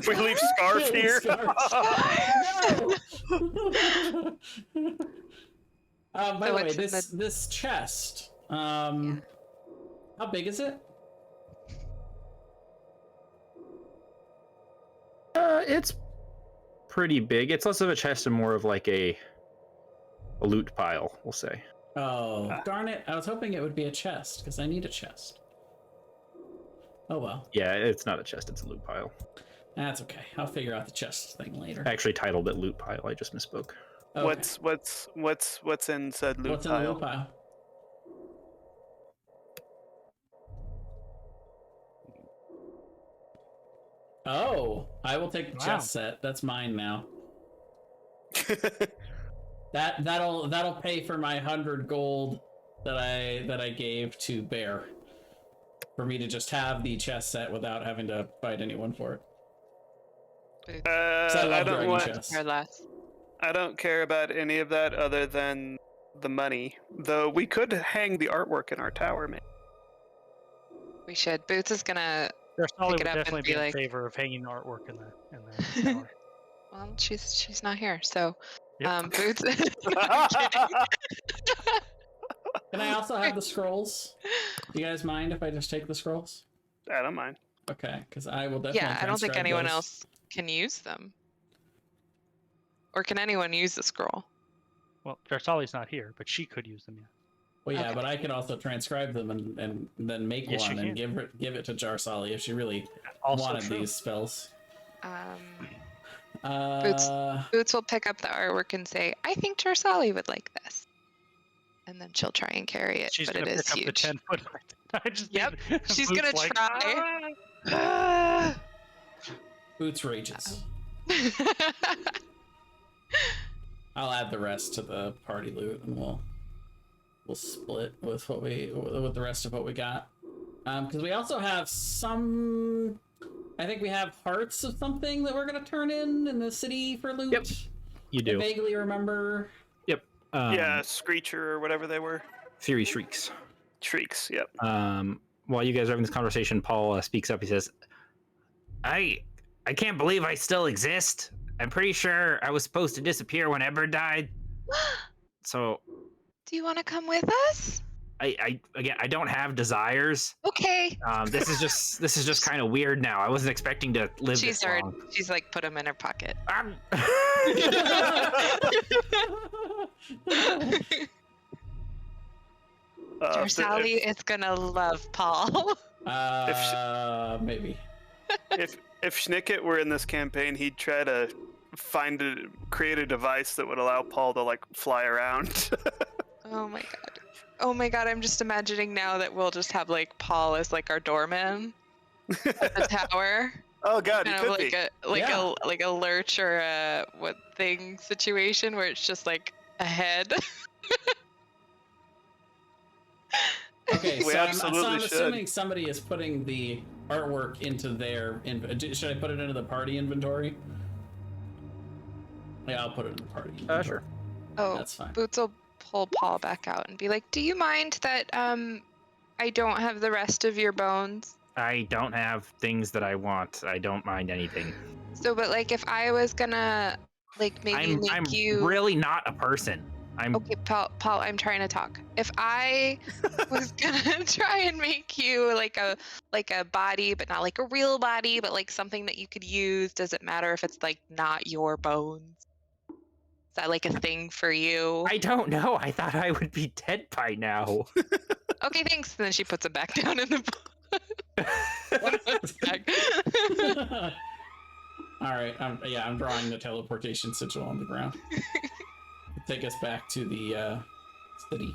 We leave Scarf here. No! By the way, this chest. How big is it? It's pretty big. It's less of a chest and more of like a loot pile, we'll say. Oh, darn it. I was hoping it would be a chest, because I need a chest. Oh well. Yeah, it's not a chest, it's a loot pile. That's okay. I'll figure out the chest thing later. I actually titled it loot pile, I just misspoke. Okay. What's in said loot What's pile? in the loot pile? Oh, I will take the chest set. That's mine now. That'll pay for my 100 gold that I gave to Bear. For me to just have the chest set without having to fight anyone for it. I don't want. chests. Or less. I don't care about any of that other than the money. Though we could hang the artwork in our tower, man. We should. Boots is gonna Solly pick it would up and definitely be be in like, favor of hanging artwork in the tower. well, she's not here, so Yep. Boots. I'm kidding. Can I also have the scrolls? Do you guys mind if I just take the scrolls? I don't mind. Okay, because I will definitely. Yeah, I don't think transcribe anyone those. else can use them. Or can anyone use the scroll? Well, Solly's not here, but she could use them. Yeah. Well, yeah, Okay. but I can also transcribe them and then make Yes, you one and can. give it to Jarsali if she really Also wanted true. these spells. Boots will pick up the artwork and say, "I think Jarsali would like this," and then she'll try and carry it. She's but gonna it is pick up the huge. 10-foot. I just Yep, need she's Boots gonna like, try. "Ah!" Boots rages. I'll add the rest to the party loot, and we'll split with with the rest of what we got. Because we also have some. I think we have hearts of something that we're gonna turn in the city for loot. Yep, you I do. vaguely remember. Yep. Yeah, Screecher or whatever they were. Fury Shrieks. Shrieks, yep. While you guys are having this conversation, Paul speaks up. He says, I can't believe I still exist. I'm pretty sure I was supposed to disappear when Eber died. So Do you want to come with us? I don't have desires. Okay. This is just kind of weird now. I wasn't expecting to live She's this long. She's like put him in her pocket. Sally is gonna love Paul. Maybe. If Schnicket were in this campaign, he'd try to create a device that would allow Paul to like fly around. Oh my god. Oh my god, I'm just imagining now that we'll just have like Paul as like our doorman at the tower. Oh god, he Kind of could like be. a lurch or a what thing situation where it's just like a head. Okay, We so I'm absolutely should. assuming somebody is putting the artwork into their. Should I put it into the party inventory? Yeah, I'll put it in the party inventory. Sure. Oh, That's fine. Boots will pull Paul back out and be like, "Do you mind that I don't have the rest of your bones?" I don't have things that I want. I don't mind anything. So, but like, if I was gonna like maybe make I'm you really not a person. I'm Okay, Paul, I'm trying to talk. If I was gonna try and make you like a body, but not like a real body, but like something that you could use, does it matter if it's like not your bones? Is that like a thing for you? I don't know. I thought I would be dead by now. Okay, thanks. And then she puts it back down in the bag. All right. I'm drawing the teleportation sigil on the ground. Take us back to the city.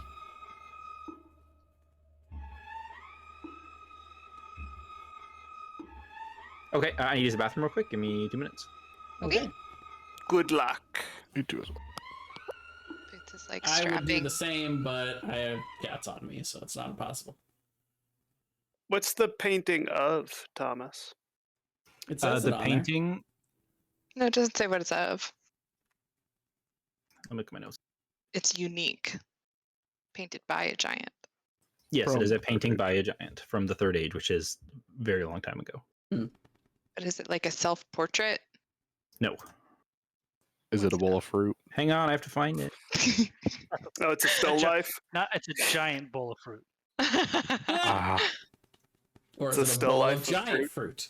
Okay, I need to use the bathroom real quick. Give me 2 minutes. Okay. Good luck. You do as well. Boots is like I would do strapping. the same, but I have cats on me, so it's not impossible. What's the painting of, Thomas? It says it The on painting. No, it doesn't say what it's of. I'll look at my notes. It's unique. Painted by a giant. Yes, From it is a the painting Third by a giant from the Third Age, which is a very long time ago. But is it like a self-portrait? No. Is it a bowl of fruit? Hang on, I have to find it. Oh, it's a still life. It's a giant bowl of fruit. Ah, Or It's is a it a still bowl life of of giant fruit?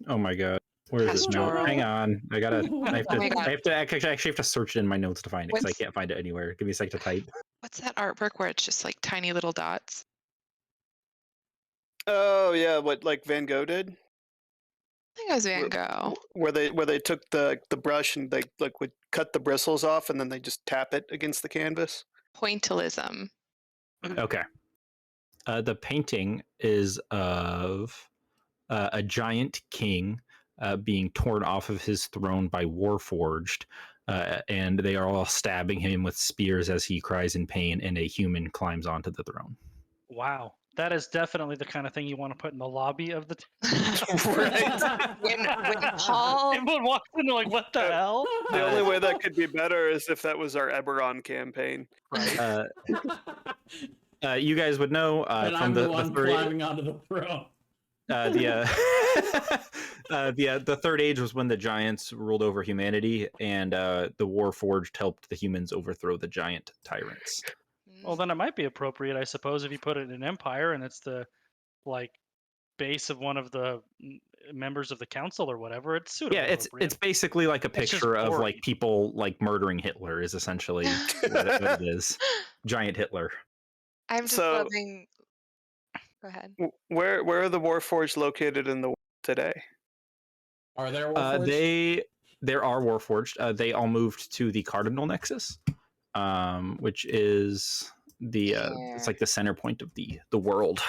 oh my god. Where is this note? Pastoral. Hang on. I have Oh my God. to actually have to search it in my notes to find it because I What's- can't find it anywhere. Give me a sec to type. What's that artwork where it's just like tiny little dots? Oh yeah, what like Van Gogh did, I think it was Van Gogh. where they took the brush and they like would cut the bristles off and then they just tap it against the canvas. Pointillism. Okay. The painting is of a giant king being torn off of his throne by Warforged, and they are all stabbing him with spears as he cries in pain, and a human climbs onto the throne. Wow, that is definitely the kind of thing you want to put in the lobby of the. When Paul Everyone walks in, they're like, "What the hell?" The only way that could be better is if that was our Eberron campaign. Right. you guys would know and from I'm the the one third climbing onto the throne. the third age was when the giants ruled over humanity, and the Warforged helped the humans overthrow the giant tyrants. Well, then it might be appropriate, I suppose, if you put it in an empire and it's the like base of one of the members of the council or whatever. It's suitable. Yeah, it's basically like a It's just picture of boring. like people like murdering Hitler is essentially what it is. Giant Hitler. I'm just So- loving. Go ahead. Where are the Warforged located in the world today? Are there Warforged? There are Warforged. They all moved to the Cardinal Nexus, which is the it's like the center point of the world.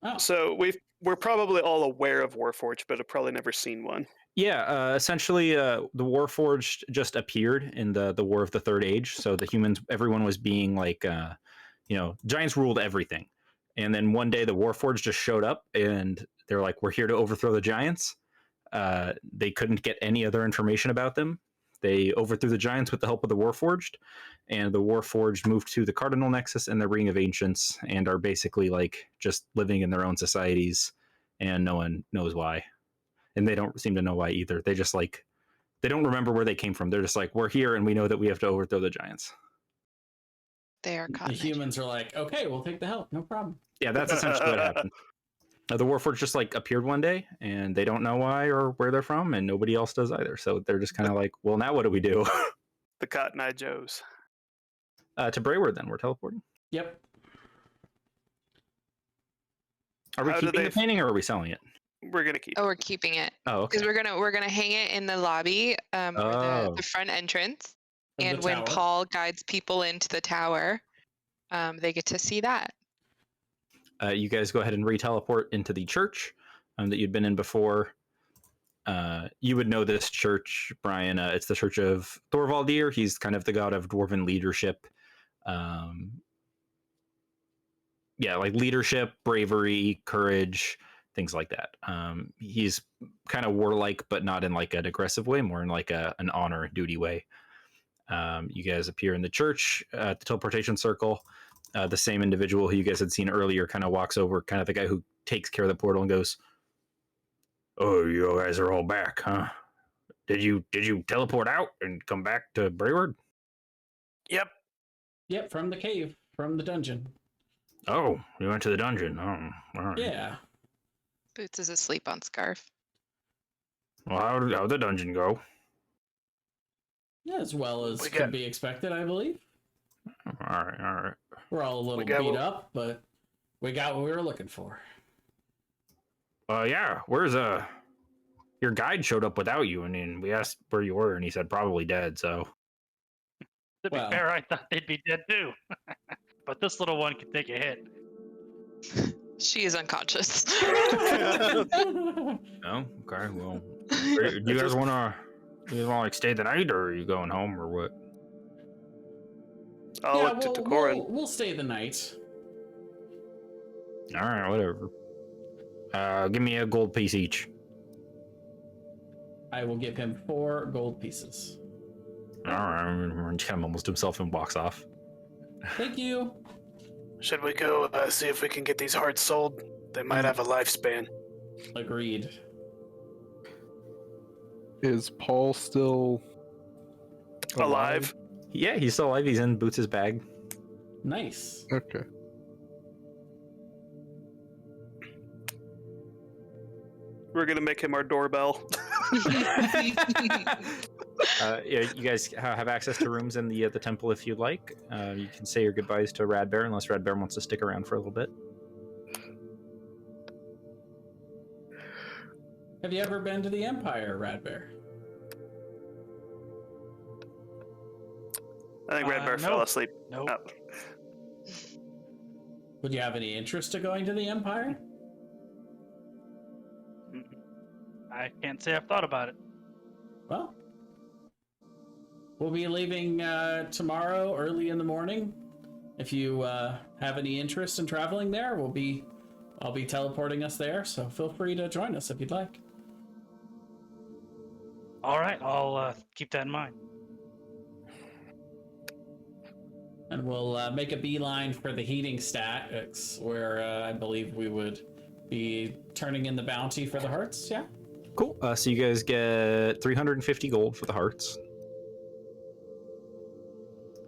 Oh, So we're probably all aware of Warforged, but have probably never seen one. Yeah, essentially, the Warforged just appeared in the War of the Third Age. So the humans, everyone was being like, giants ruled everything, and then one day the Warforged just showed up, and they're like, "We're here to overthrow the giants." They couldn't get any other information about them. They overthrew the giants with the help of the Warforged, and the Warforged moved to the Cardinal Nexus and the Ring of Ancients, and are basically like just living in their own societies, and no one knows why. And they don't seem to know why either. They just like, they don't remember where they came from. They're just like, we're here and we know that we have to overthrow the giants. They are the caught. humans are like, okay, we'll take the help, no problem. Yeah, that's essentially what happened. The Warforged just like appeared one day and they don't know why or where they're from, and nobody else does either. So they're just kind of like, well, now what do we do? The Cotton Eye Joes. To Brayward, then we're teleporting. Yep. Are we How do keeping they the painting or are we selling it? We're gonna keep. Oh, we're keeping it Oh, okay. because we're gonna hang it in the lobby, or Oh. the front entrance. Of the And when tower. Paul guides people into the tower, they get to see that. You guys go ahead and re-teleport into the church that you'd been in before. You would know this church, Brian. It's the Church of Thorvaldir. He's kind of the god of dwarven leadership. Like leadership, bravery, courage, things like that. He's kind of warlike, but not in like an aggressive way, more in like an honor and duty way. You guys appear in the church at the teleportation circle. The same individual who you guys had seen earlier kind of walks over, kind of the guy who takes care of the portal, and goes, "Oh, you guys are all back, huh? Did you teleport out and come back to Brayward?" Yep. Yep, from the cave, from the dungeon. Oh, you went to the dungeon. Oh, all right. Yeah. Boots is asleep on Scarf. Well, how'd the dungeon go? Yeah, as well as We could got- be expected, I believe. All right. We're all a little got beat what- up, but we got what we were looking for. Yeah. Where's your guide showed up without you? I mean, we asked where you were, and he said probably dead. So To be Well- fair, I thought they'd be dead too. But this little one can take a hit. She is unconscious. oh, okay. Well, do you guys want to like stay the night, or are you going home, or what? I'll look to Decorin. we'll stay the night. All right, whatever. Give me a gold piece each. I will give him 4 gold pieces. All right, he kind of mumbles to himself and walks off. Thank you. Should we go see if we can get these hearts sold? They might have a lifespan. Agreed. Is Paul still Alive. Yeah, he's still alive. He's in Boots' bag. Nice. Okay. We're gonna make him our doorbell. Yeah, you guys have access to rooms in the temple if you'd like. You can say your goodbyes to Radbear unless Radbear wants to stick around for a little bit. Have you ever been to the Empire, Radbear? I think Red Bear fell no. asleep. Nope. Oh. Would you have any interest to going to the Empire? I can't say I've thought about it. Well, we'll be leaving tomorrow early in the morning. If you have any interest in traveling there, I'll be teleporting us there, so feel free to join us if you'd like. All right, I'll keep that in mind. And we'll make a beeline for the heating stacks, where I believe we would be turning in the bounty for the hearts. Yeah. Cool. So you guys get 350 gold for the hearts.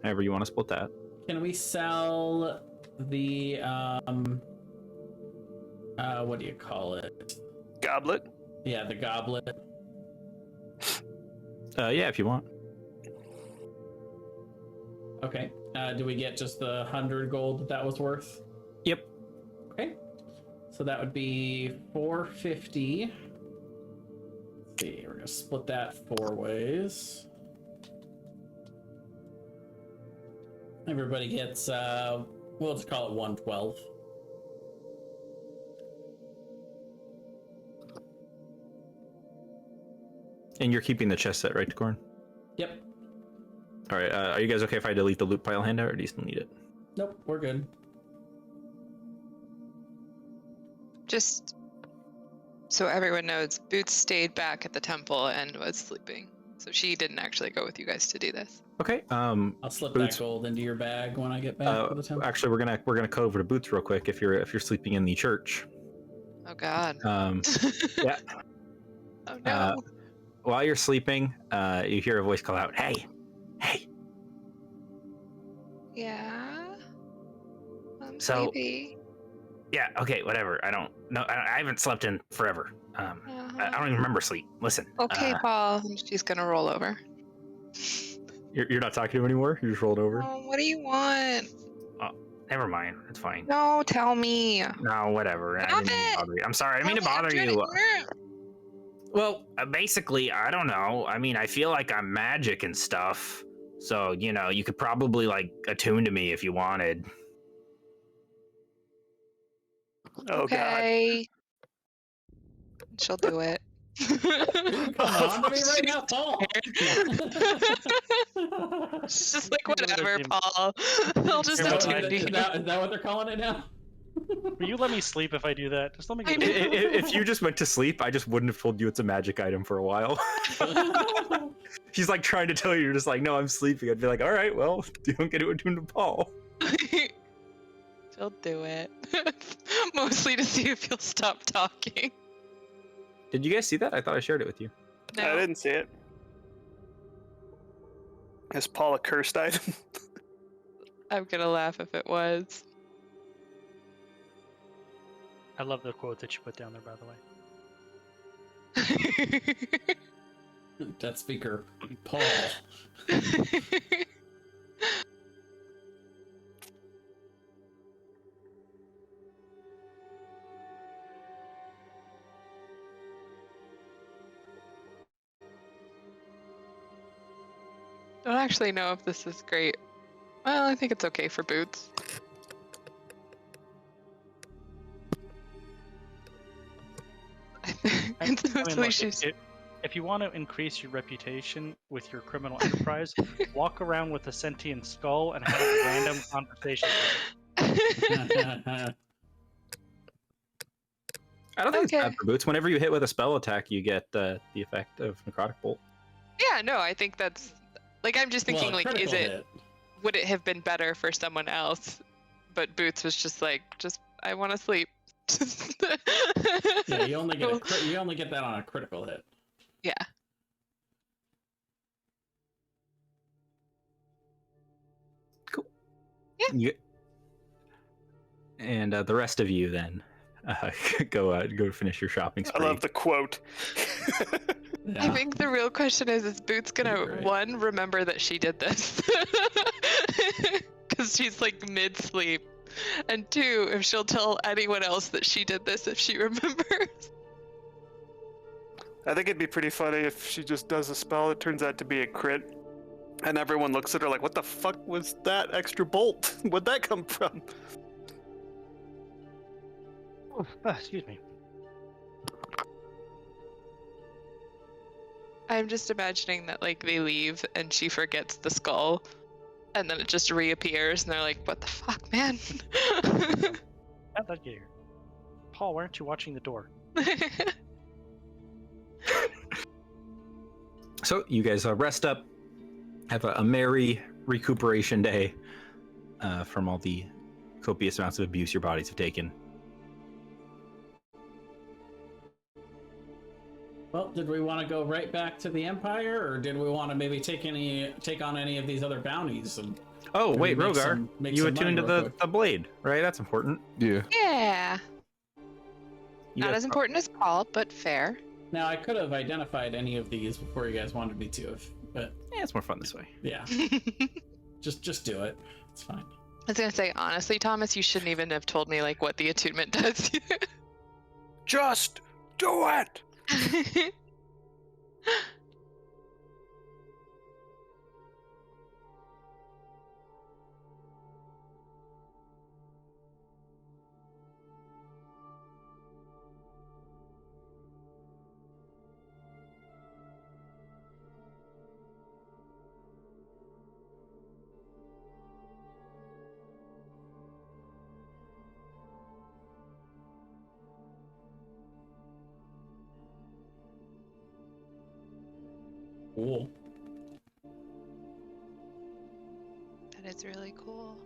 However you want to split that. Can we sell the what do you call it? Goblet. Yeah, the goblet. Yeah, if you want. Okay. Do we get just the 100 gold that was worth? Yep. Okay. So that would be 450. Let's see, we're gonna split that 4 ways. Everybody gets we'll just call it 112. And you're keeping the chest set, right, Corn? Yep. All right. Are you guys okay if I delete the loot pile handout, or do you still need it? Nope, we're good. Just so everyone knows, Boots stayed back at the temple and was sleeping. So she didn't actually go with you guys to do this. Okay. I'll slip Boots. that gold into your bag when I get back to the temple. Actually, we're gonna go over to Boots real quick if you're sleeping in the church. Oh God. Yeah. Oh no. While you're sleeping, you hear a voice call out, "Hey, hey!" Yeah. I'm So- sleepy. Yeah. Okay. Whatever. I don't know. I haven't slept in forever. I don't even remember sleep. Listen. Okay, Paul. She's gonna roll over. You're not talking to him anymore. You just rolled over. Oh, what do you want? Never mind. It's fine. No, tell me. No, whatever. I Stop didn't mean to it! bother you. I'm sorry. I didn't mean to Tell me, I'm bother trying you. to- Well, basically, I don't know. I mean, I feel like I'm magic and stuff. So, you could probably, like, attune to me if you wanted. Oh Okay. She'll do it. Come on to me right now, Paul. She's just like, whatever, Paul. I'll just Is attune that- to you. Is that what they're calling it now? Will you let me sleep if I do that? Just let me I get know. If you just went to sleep, I just wouldn't have told you it's a magic item for a while. He's like trying to tell you, you're just like, no, I'm sleeping. I'd be like, all right, well, you don't get to attune to Paul. She'll do it. Mostly to see if you'll stop talking. Did you guys see that? I thought I shared it with you. I No. didn't see it. Is Paul a cursed item? I'm gonna laugh if it was. I love the quote that you put down there, by the way. That speaker, Paul. Don't actually know if this is great. Well, I think it's okay for Boots. It's I mean, mostly look, she's. if you want to increase your reputation with your criminal enterprise, walk around with a sentient skull and have random conversations. I don't think Okay. it's bad for Boots. Whenever you hit with a spell attack, you get the effect of Necrotic Bolt. Yeah, no, I think that's. Like, I'm just thinking, Well, like, is critical it. hit. Would it have been better for someone else? But Boots was just like, I want to sleep. Yeah, you only get that on a critical hit. Yeah. Cool. Yeah. Yeah. And the rest of you then go finish your shopping I spree. love the quote. Yeah. I think the real question is Boots gonna, Great. one, remember that she did this? Because she's like mid-sleep. And two, if she'll tell anyone else that she did this if she remembers. I think it'd be pretty funny if she just does a spell, it turns out to be a crit, and everyone looks at her like, what the fuck was that extra bolt? Where'd that come from? Excuse me. I'm just imagining that, like, they leave and she forgets the skull. And then it just reappears and they're like, what the fuck, man? How'd that get here? Paul, why aren't you watching the door? So you guys rest up, have a merry recuperation day, from all the copious amounts of abuse your bodies have taken. Well, did we want to go right back to the Empire, or did we want to maybe take on any of these other bounties? And Oh, maybe wait, make Rogar, make you some money attuned to real the, quick? the blade, right? That's important. Yeah. Yeah. You Not guys- as important as Paul, but fair. Now, I could have identified any of these before you guys wanted me to have, but Yeah, it's more fun this way. yeah, I just do it. It's fine. was gonna say, honestly, Thomas, you shouldn't even have told me like what the attunement does. Just do it. Cool. That is really cool.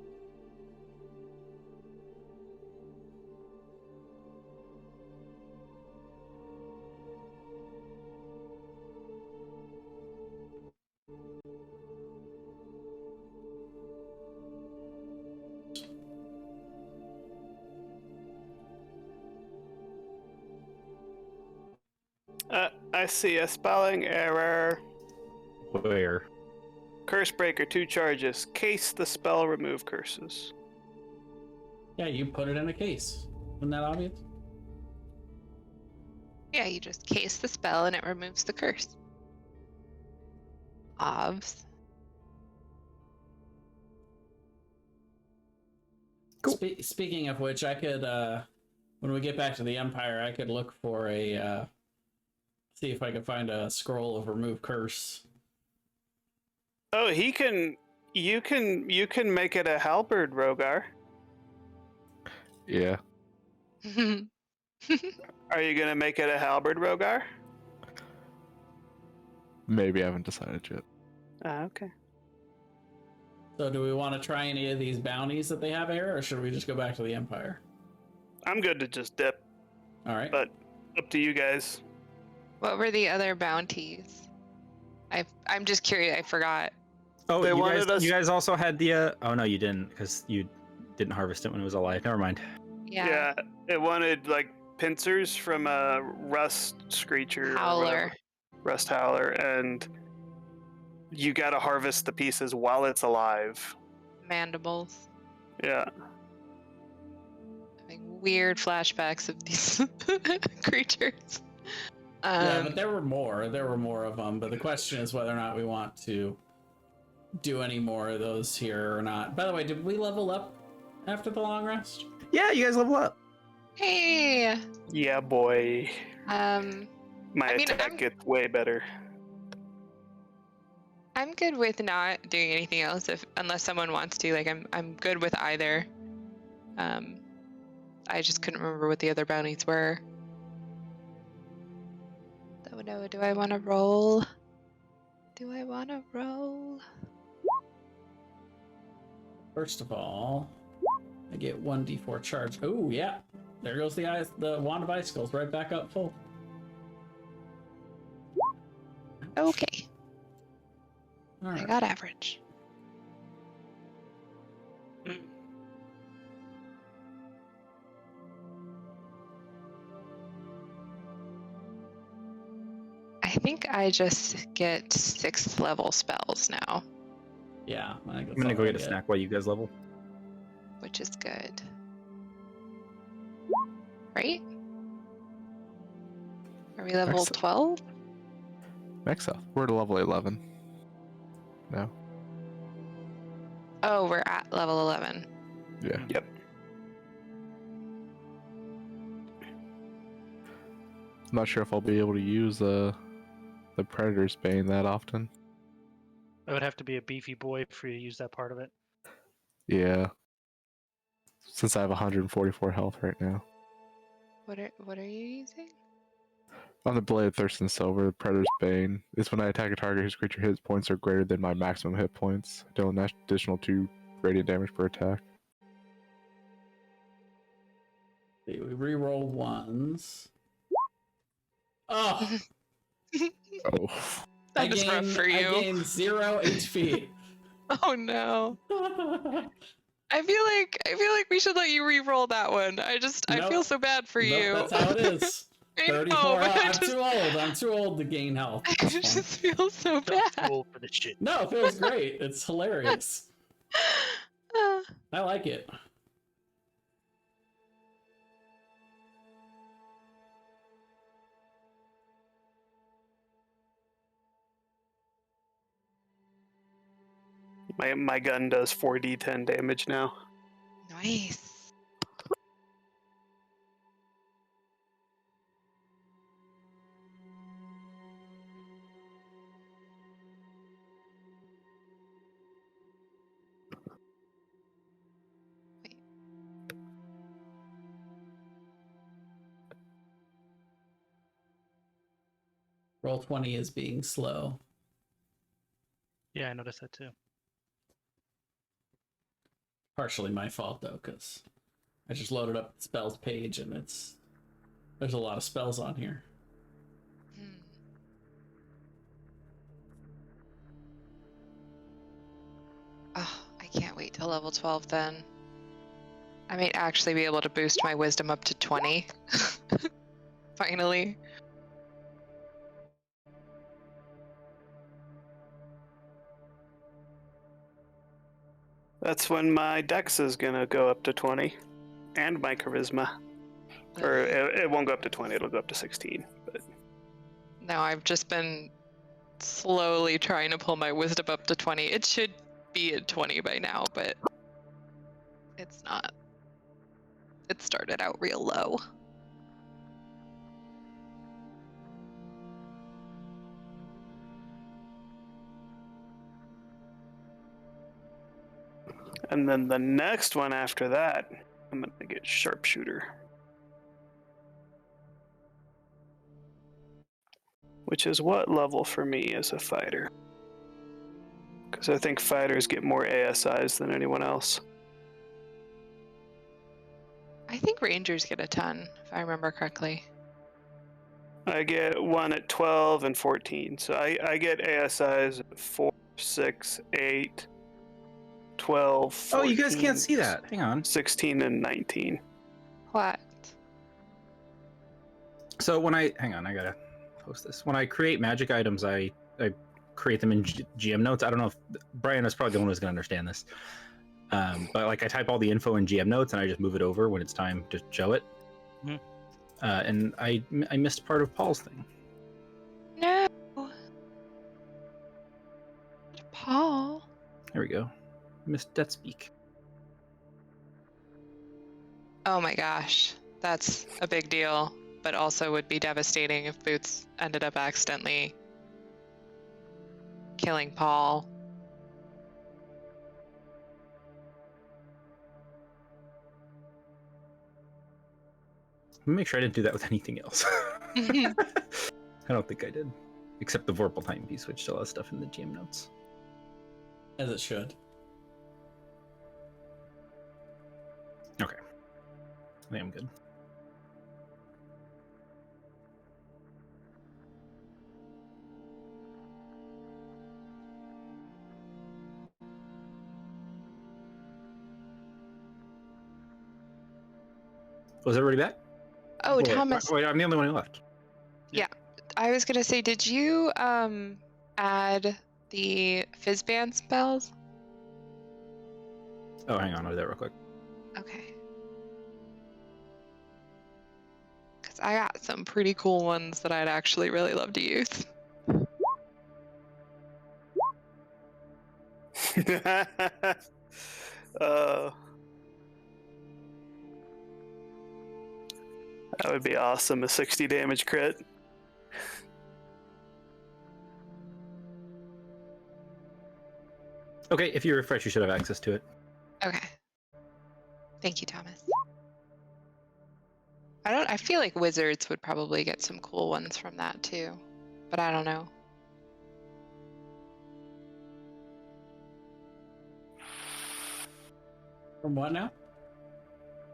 I see a spelling error. Where? Curse breaker, 2 charges. Case the spell, remove curses. Yeah, you put it in a case. Isn't that obvious? Yeah, you just case the spell and it removes the curse. Obs. Cool. Speaking of which, I could, when we get back to the Empire, I could look for a, see if I could find a scroll of remove curse. Oh, you can make it a halberd, Rogar. Yeah. Are you gonna make it a halberd, Rogar? Maybe I haven't decided yet. Okay. So do we want to try any of these bounties that they have here, or should we just go back to the Empire? I'm good to just dip, All right. but up to you guys. What were the other bounties? I'm just curious. I forgot. Oh, They you wanted us- guys, you guys also had the. Oh no, you didn't, because you didn't harvest it when it was alive. Never mind. Yeah. It wanted like pincers from a rust screecher. or Howler. whatever. Rust howler, and you gotta harvest the pieces while it's alive. Mandibles. Yeah. Having weird flashbacks of these creatures. Yeah, but there were more. There were more of them. But the question is whether or not we want to do any more of those here or not. By the way, did we level up after the long rest? Yeah, you guys level up. Hey. Yeah, boy. My I mean, attack gets way better. I'm good with not doing anything else unless someone wants to. Like I'm good with either. I just couldn't remember what the other bounties were. Oh no, do I want to roll? Do I want to roll? First of all, I get 1d4 charge. Oh yeah, there goes the wand of icicles right back up full. Okay, All I right. got average. I think I just get 6th level spells now, Yeah, I think I'm gonna that's go all I get a snack while you guys level. which is good. Right? Are we level Excellent. 12? Next up, we're to level 11. No. Oh, we're at level 11. Yeah. Yep. I'm not sure if I'll be able to use the Predator's Bane that often. It would have to be a beefy boy for you to use that part of it. Yeah. Since I have 144 health right now. What are you using? On the Blade of Thirst and Silver, the Predator's Bane is when I attack a target whose creature hit points are greater than my maximum hit points. Deal an additional 2 radiant damage per attack. See, we re-roll ones. Oh, Oh. That is rough for you. I gained 0 HP. Oh no. I feel like we should let you re-roll that one. I Nope. feel so bad for Nope, you. that's how it is. I 34. know, but I'm too old. I'm too old to gain health. I It's fine. just feel so Too bad. old for this shit. No, it feels great. It's hilarious. I like it. My gun does 4d10 damage now. Nice. Roll 20 is being slow. Yeah, I noticed that too. Partially my fault though, because I just loaded up the spells page and there's a lot of spells on here. Oh, I can't wait till level 12 then. I might actually be able to boost my wisdom up to 20. Finally. That's when my dex is gonna go up to 20, and my charisma. Or it won't go up to 20, it'll go up to 16. But No, I've just been slowly trying to pull my wisdom up to 20. It should be at 20 by now, but it's not. It started out real low. and then the next one after that, I'm gonna get sharpshooter. Which is what level for me as a fighter? Because I think fighters get more ASIs than anyone else. I think rangers get a ton, if I remember correctly. I get one at 12 and 14. So I get ASIs at 4, 6, 8, 12, 14, Oh, you guys can't see that. Hang on. 16, and 19. What? So when I I gotta post this. When I create magic items, I create them in GM notes. I don't know if Brian is probably the one who's gonna understand this. But like I type all the info in GM notes and I just move it over when it's time to show it. Mhm. And I missed part of Paul's thing. No. Paul. There we go. Missed Death Speak. Oh my gosh. That's a big deal, but also would be devastating if Boots ended up accidentally killing Paul. Let me make sure I didn't do that with anything else. I don't think I did. Except the Vorpal timepiece, which still has stuff in the GM notes. As it should. Okay. I think I'm good. Was everybody back? Oh, Wait, Thomas. Wait, I'm the only one who left. I was gonna say, did you add the Fizzband spells? Oh, hang on. I'll do that real quick. Okay. Because I got some pretty cool ones that I'd actually really love to use. That would be awesome, a 60 damage crit. Okay, if you refresh, you should have access to it. Okay. Thank you, Thomas. I feel like wizards would probably get some cool ones from that too, but I don't know. From what now?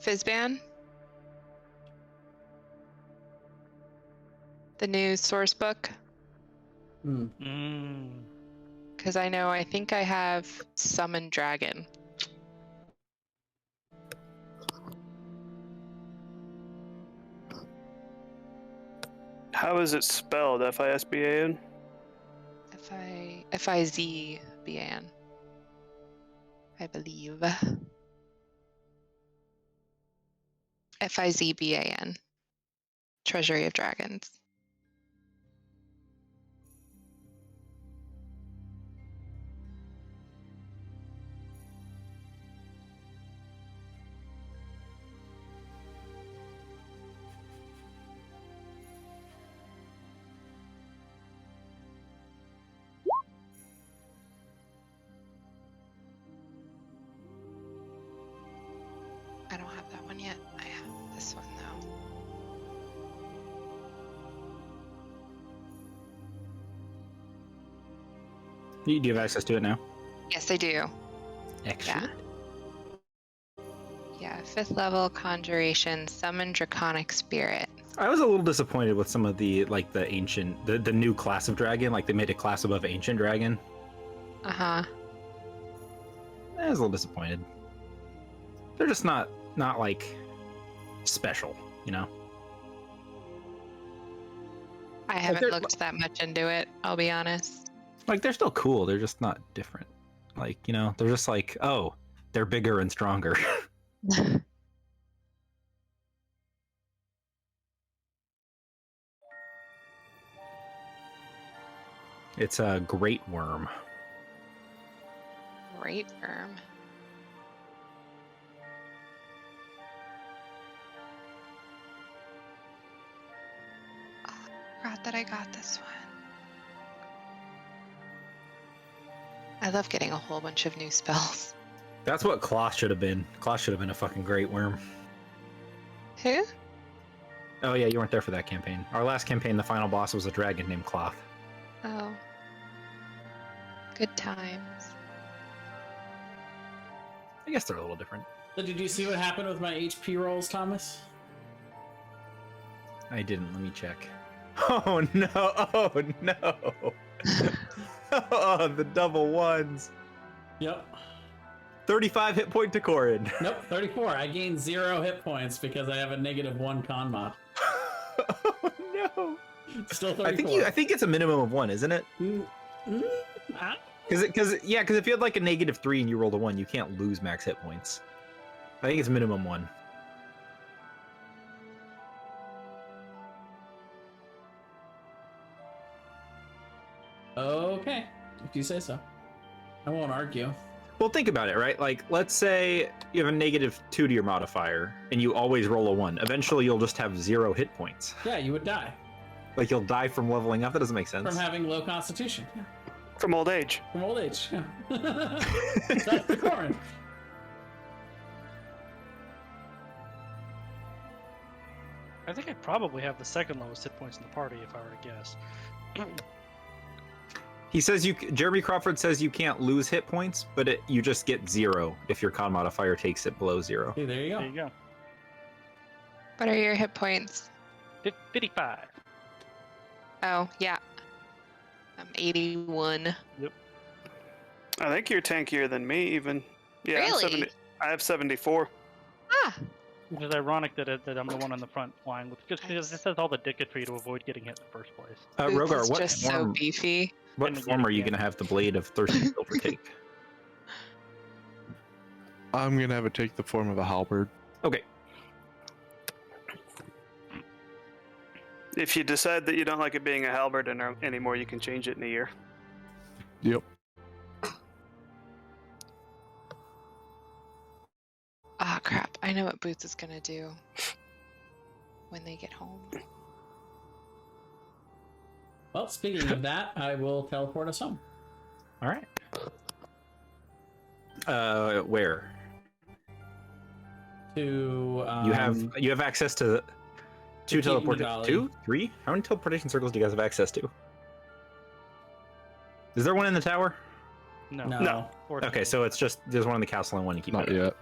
Fizzban? The new source book? Mm. Because I think I have Summon Dragon. How is it spelled? Fisban? Fizban. I believe. Fizban. Treasury of Dragons. I don't have that one yet. I have this one though. Do you have access to it now? Yes, I do. Excellent. Yeah, 5th level conjuration, summon draconic spirit. I was a little disappointed with some of the ancient, the new class of dragon. Like they made a class above ancient dragon. Uh-huh. I was a little disappointed. They're just not like special, you know. I haven't looked that much into it, I'll be honest. Like they're still cool. They're just not different. Like, you know, they're just like, oh, they're bigger and stronger. It's a great worm. Great worm. Oh, I forgot that I got this one. I love getting a whole bunch of new spells. That's what Kloth should have been. Kloth should have been a fucking great worm. Who? Oh yeah, you weren't there for that campaign. Our last campaign, the final boss was a dragon named Kloth. Oh. Good times. I guess they're a little different. So did you see what happened with my HP rolls, Thomas? I didn't. Let me check. Oh no! Oh no! Oh, the double ones. Yep. 35 hit point to Corin. Nope, 34. I gained 0 hit points because I have a -1 con mod. Oh no! Still 34. I think it's a minimum of 1, isn't it? Because if you had like a -3 and you rolled a 1, you can't lose max hit points. I think it's minimum 1. Okay, if you say so. I won't argue. Well, think about it, right? Like, let's say you have a -2 to your modifier, and you always roll a 1. Eventually, you'll just have 0 hit points. Yeah, you would die. Like, you'll die from leveling up? That doesn't make sense. From having low constitution. Yeah. From old age. From old age, yeah. That's the Corin. I think I probably have the second lowest hit points in the party if I were to guess. He says Jeremy Crawford says you can't lose hit points, but you just get 0 if your con modifier takes it below 0. Hey, there you go. There you go. What are your hit points? 55. Oh, yeah. I'm 81. I think you're tankier than me, even. Yeah, Really? I have 74. Ah! Which is ironic that I'm the one on the front line, because it says all the dick for you to avoid getting hit in the first place. Boots Rogar, is what just so form, beefy. what And form are you again. going to have the Blade of Thirsty Silver take? I'm gonna have it take the form of a halberd. Okay. If you decide that you don't like it being a halberd anymore, you can change it in a year. Yep. Ah, crap. I know what Boots is gonna do when they get home. Well, speaking of that, I will teleport us home. All right. Where? To You have access to 2 Keaton teleportation. Valley. 2? 3? How many teleportation circles do you guys have access to? Is there one in the tower? No. No. No. Or- Okay, so it's just there's one in the castle and one in Keep Not It. yet.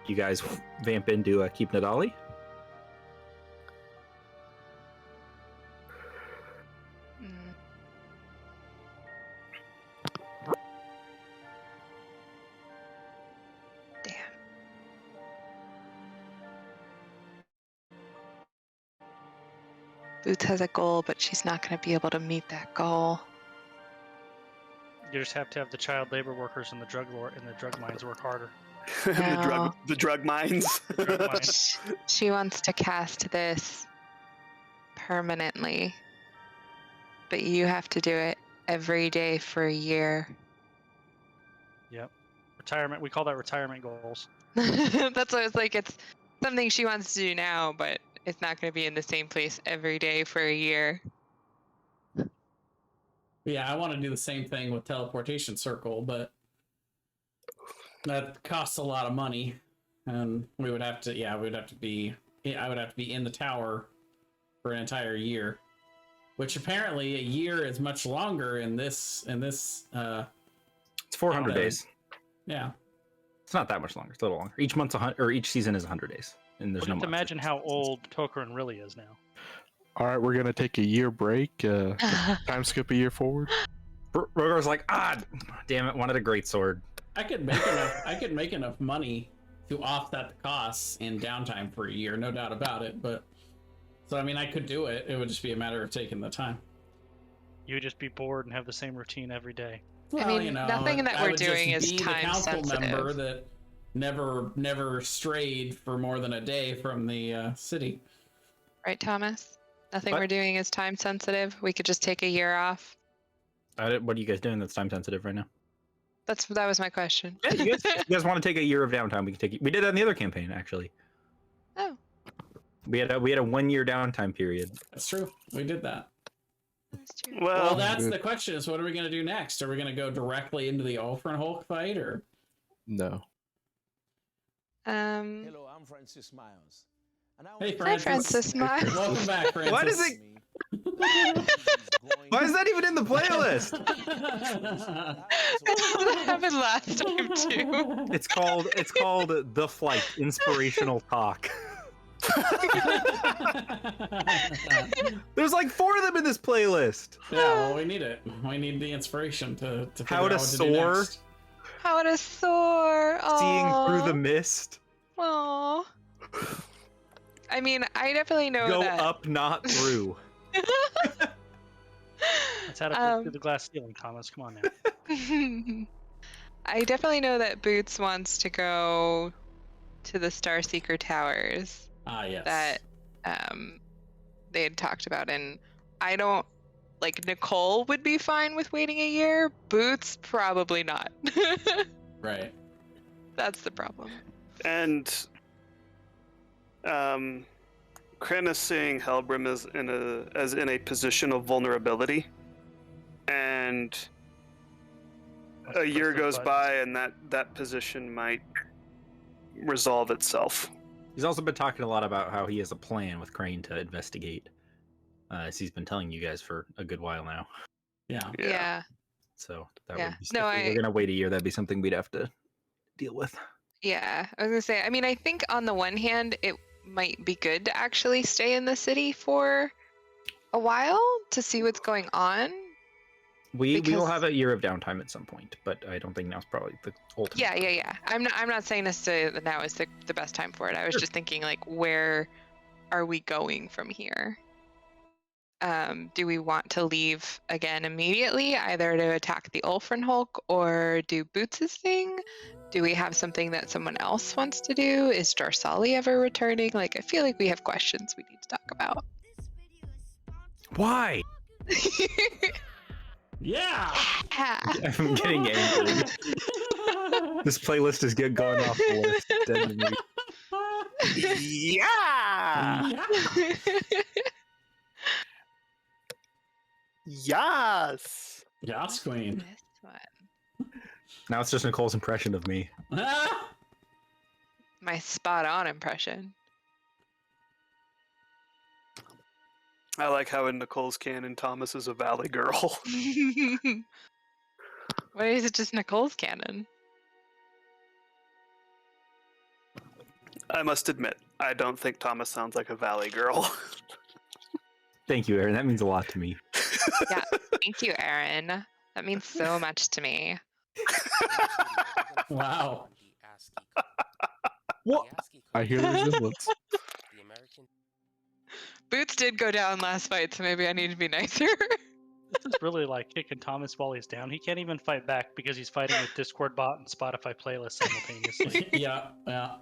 You guys vamp into Keep Nadali. Mm. Damn. Boots has a goal, but she's not going to be able to meet that goal. You just have to have the child labor workers and the drug mines work harder. The drug mines. The drug mines. She wants to cast this permanently, but you have to do it every day for a year. Yep. Retirement. We call that retirement goals. That's why it's like it's something she wants to do now, but it's not going to be in the same place every day for a year. Yeah, I want to do the same thing with teleportation circle, but that costs a lot of money, and we would have to. Yeah, I would have to be in the tower for an entire year, which apparently a year is much longer in this. It's 400 days. Yeah. It's not that much longer. It's a little longer. Each month's each season is 100 days, and there's But no. to imagine how old Tokarin really is now. All right, we're gonna take a year break. Time skip a year forward. Rogar's like, damn it, wanted a great sword. I could make enough money to offset the costs in downtime for a year, no doubt about it. But so I mean, I could do it. It would just be a matter of taking the time. You would just be bored and have the same routine every day. Well, I mean, nothing that I we're would just doing is be the time council sensitive. member that never strayed for more than a day from the city. Right, Thomas? Nothing What? we're doing is time sensitive. We could just take a year off. What are you guys doing that's time sensitive right now? That was my question. Yeah, you guys want to take a year of downtime? We can take. We did that in the other campaign, actually. Oh. We had a 1 year downtime period. That's true. We did that. That's true. Well, that's the question: is what are we going to do next? Are we going to go directly into the Ulfrin Hulk fight, or No. Hello, I'm Francis Miles. Hey, Hi, Francis. Francis Miles. Welcome back, Francis. Why does it? Why is that even in the playlist? That happened last time too. It's called The Flight Inspirational Talk. There's like 4 of them in this playlist. Yeah, well, we need it. We need the inspiration to figure How out to what to do soar. next. How to soar. Seeing through the Aw. mist. Aw. I mean, I definitely know Go that. up, not through. That's how to break through the glass ceiling, Thomas. Come on now. I definitely know that Boots wants to go to the Starseeker Towers Ah, yes. that they had talked about, and I don't like Nicole would be fine with waiting a year. Boots probably not. Right. That's the problem. And Kryn is seeing Helbrim as in a position of vulnerability, and a year goes by, and that position might resolve itself. He's also been talking a lot about how he has a plan with Crane to investigate, as he's been telling you guys for a good while now. Yeah. Yeah. So that Yeah. would be, No, if we were gonna wait a year, that'd be something we'd have to deal with. Yeah. I was gonna say, I mean, I think on the one hand, it might be good to actually stay in the city for a while to see what's going on. We will Because- have a year of downtime at some point, but I don't think now's probably the ultimate. Yeah. I'm not saying necessarily that now is the best time for it. I was Sure. just thinking, like, where are we going from here? Do we want to leave again immediately, either to attack the Ulfrin Hulk or do Boots' thing? Do we have something that someone else wants to do? Is Darsali ever returning? Like, I feel like we have questions we need to talk about. Why? Yeah. I'm getting angry. This playlist is going off the list. Dead to me. Yeah. Yes. Yas Queen. This one. Now it's just Nicole's impression of me. Ah! My spot on impression. I like how in Nicole's canon, Thomas is a valley girl. Why is it just Nicole's canon? I must admit, I don't think Thomas sounds like a valley girl. Thank you, Aaron. That means a lot to me. Yeah, thank you, Aaron. That means so much to me. Wow. What? I hear the resemblance. Boots did go down last fight, so maybe I need to be nicer. This is really like kicking Thomas while he's down. He can't even fight back because he's fighting with Discord bot and Spotify playlist simultaneously. Yeah, yeah.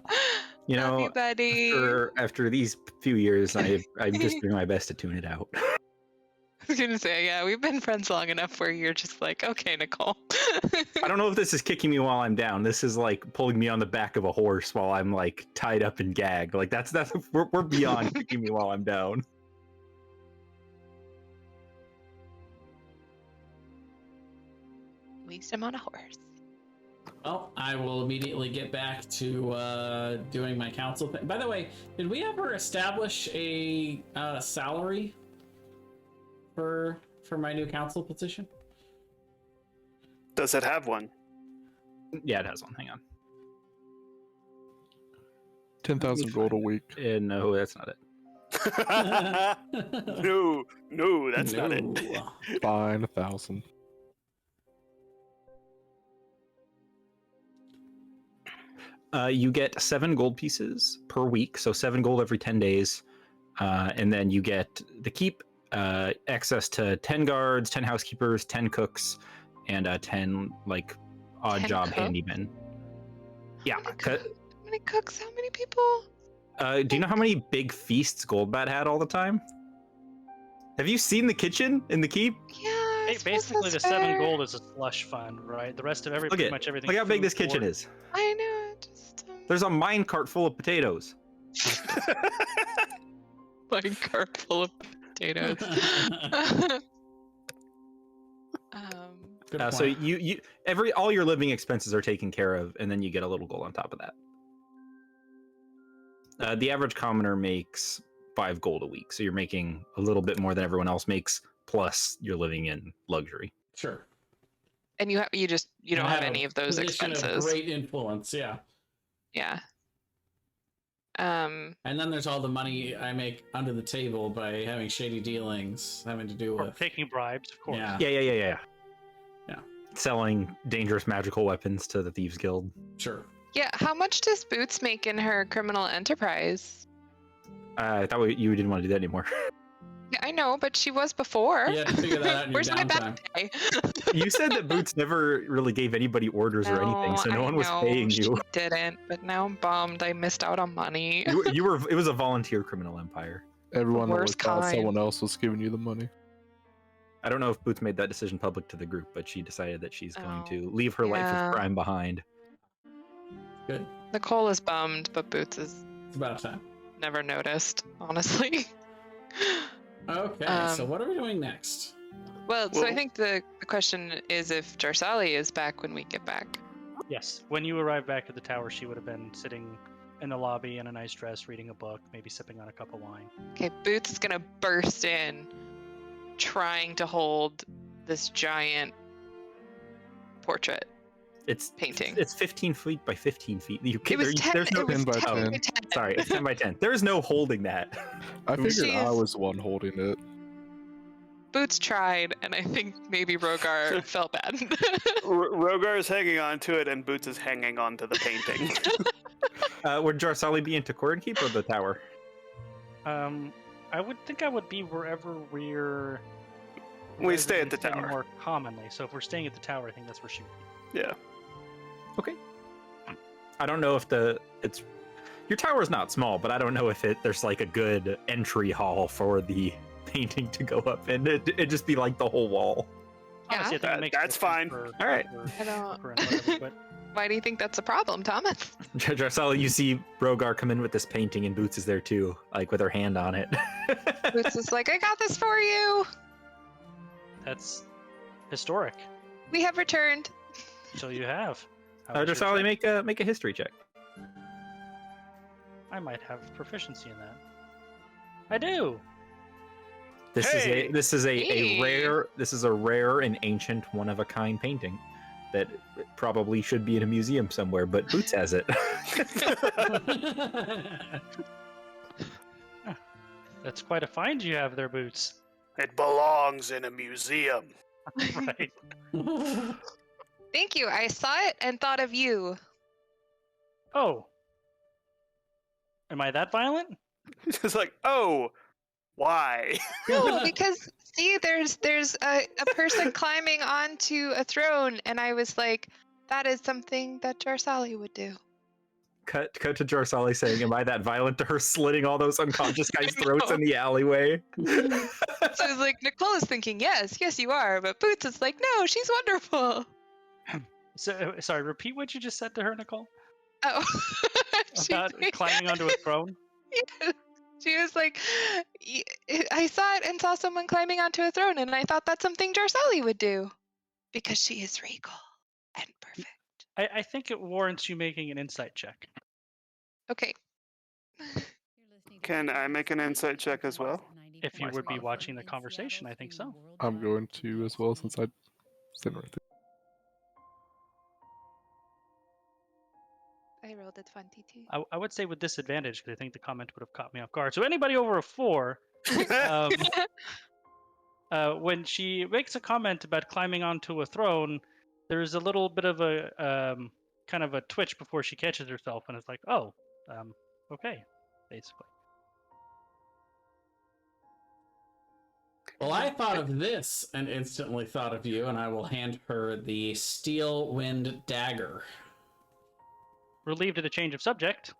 You Love know, you, buddy. after these few years, I'm just doing my best to tune it out. I was gonna say, yeah, we've been friends long enough where you're just like, okay, Nicole. I don't know if this is kicking me while I'm down. This is like pulling me on the back of a horse while I'm like tied up and gagged. Like that's we're beyond kicking me while I'm down. At least I'm on a horse. Well, I will immediately get back to doing my council thing. By the way, did we ever establish a salary for my new council position? Does it have one? Yeah, it has one. Hang on. 10,000 gold a week. No, that's not it. No, that's not it. Fine, 1,000. You get 7 gold pieces per week, so 7 gold every 10 days, and then you get the keep, access to 10 guards, 10 housekeepers, 10 cooks, and 10 like odd 10 job cooks? handymen. Yeah. How many cooks? How many people? Do you know how many big feasts Goldbat had all the time? Have you seen the kitchen in the keep? Yeah. I Hey, suppose basically, the that's 7 fair. gold is a slush fund, right? The rest of Look pretty at much everything. look how big food, this kitchen board. is. I know. Just There's a minecart full of potatoes. like a cart full of potatoes. Good So point. you all your living expenses are taken care of, and then you get a little gold on top of that. The average commoner makes 5 gold a week, so you're making a little bit more than everyone else makes. Plus, you're living in luxury. Sure. And you don't have a any of those position expenses. Of great influence, yeah. Yeah. And then there's all the money I make under the table by having shady dealings, having to do Or with taking bribes, of course. Yeah. Yeah. Yeah. Selling dangerous magical weapons to the Thieves Guild. Sure. Yeah. How much does Boots make in her criminal enterprise? I thought you didn't want to do that anymore. Yeah, I know, but she was before. You have to figure that out in your Where's my downtime. back pay? You said that Boots never really gave anybody orders or anything, so no one was paying you. She didn't, but now I'm bummed. I missed out on money. You were. It was a volunteer criminal empire. Everyone always worst thought kind. someone else was giving you the money. I don't know if Boots made that decision public to the group, but she decided that she's going Oh, to leave her life yeah. of crime behind. Good. Nicole is bummed, but Boots is It's about time. never noticed, honestly. Okay, so what are we doing next? Well, so I think the question is if Jarsali is back when we get back. Yes. When you arrived back at the tower, she would have been sitting in the lobby in a nice dress, reading a book, maybe sipping on a cup of wine. Okay, Boots is gonna burst in, trying to hold this giant portrait It's painting. It's 15 feet by 15 feet. You It can't, was 10. there's no. It was 10 by 10 10. by 10. Sorry, it's 10 by 10. There is no holding that. I figured I She's- was the one holding it. Boots tried, and I think maybe Rogar felt bad. Rogar is hanging on to it, and Boots is hanging on to the painting. Would Jarsali be into Corrin Keep or the tower? I would think I would be wherever we're. We stay at the residing tower. more commonly. So if we're staying at the tower, I think that's where she would be. Yeah. Okay. I don't know if it's your tower's not small, but I don't know if there's like a good entry hall for the painting to go up in. It'd just be like the whole wall. Yeah. Honestly, I think it makes That's more sense fine. for- All right. I don't- for whatever, but Why do you think that's a problem, Thomas? Jarsali, you see Rogar come in with this painting, and Boots is there too, like with her hand on it. Boots is like, I got this for you. that's historic. We have returned. So you have. How was your Jarsali, trip? make a history check. I might have proficiency in that. I do. This Hey! is a Hey! rare and ancient one of a kind painting. that probably should be in a museum somewhere, but Boots has it. That's quite a find you have there, Boots. It belongs in a museum. Right. Thank you. I saw it and thought of you. Oh. Am I that violent? It's like, oh, why? No, because see, there's a person climbing onto a throne, and I was like, that is something that Jarsali would do. Cut to Jarsali saying, "Am I that violent?" to her slitting all those unconscious guys' throats in the alleyway. So I was like, Nicole is thinking, yes, you are, but Boots is like, no, she's wonderful. So, sorry, repeat what you just said to her, Nicole? Oh, About climbing onto a throne? Yeah. She was like, I saw it and saw someone climbing onto a throne, and I thought that's something Jarsali would do. Because she is regal and perfect. I think it warrants you making an insight check. Okay. Can I make an insight check as well? If you would be watching the conversation, I think so. I'm going to as well since I sitting right there. I rolled a 22. I would say with disadvantage, because I think the comment would have caught me off guard. So anybody over a 4, when she makes a comment about climbing onto a throne, there's a little bit of a kind of a twitch before she catches herself, and it's like, oh, okay, basically. Well, I thought of this and instantly thought of you, and I will hand her the Steel Wind Dagger. Relieved at a change of subject,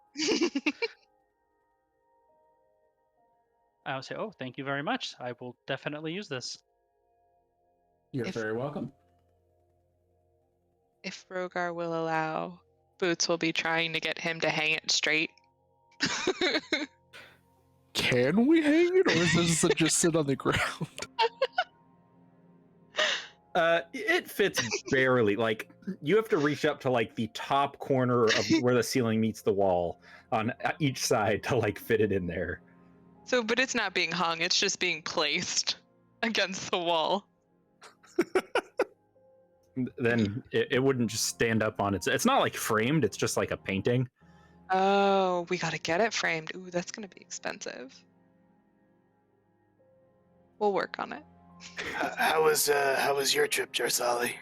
I would say, oh, thank you very much. I will definitely use this. You're very welcome. If Rogar will allow, Boots will be trying to get him to hang it straight. Can we hang it, or does it just sit on the ground? It fits barely. Like, you have to reach up to like the top corner of where the ceiling meets the wall on each side to like fit it in there. So, but it's not being hung, it's just being placed against the wall. Then it wouldn't just stand up on its. It's not like framed. It's just like a painting. Oh, we gotta get it framed. Ooh, that's gonna be expensive. We'll work on it. How was your trip, Jarsali?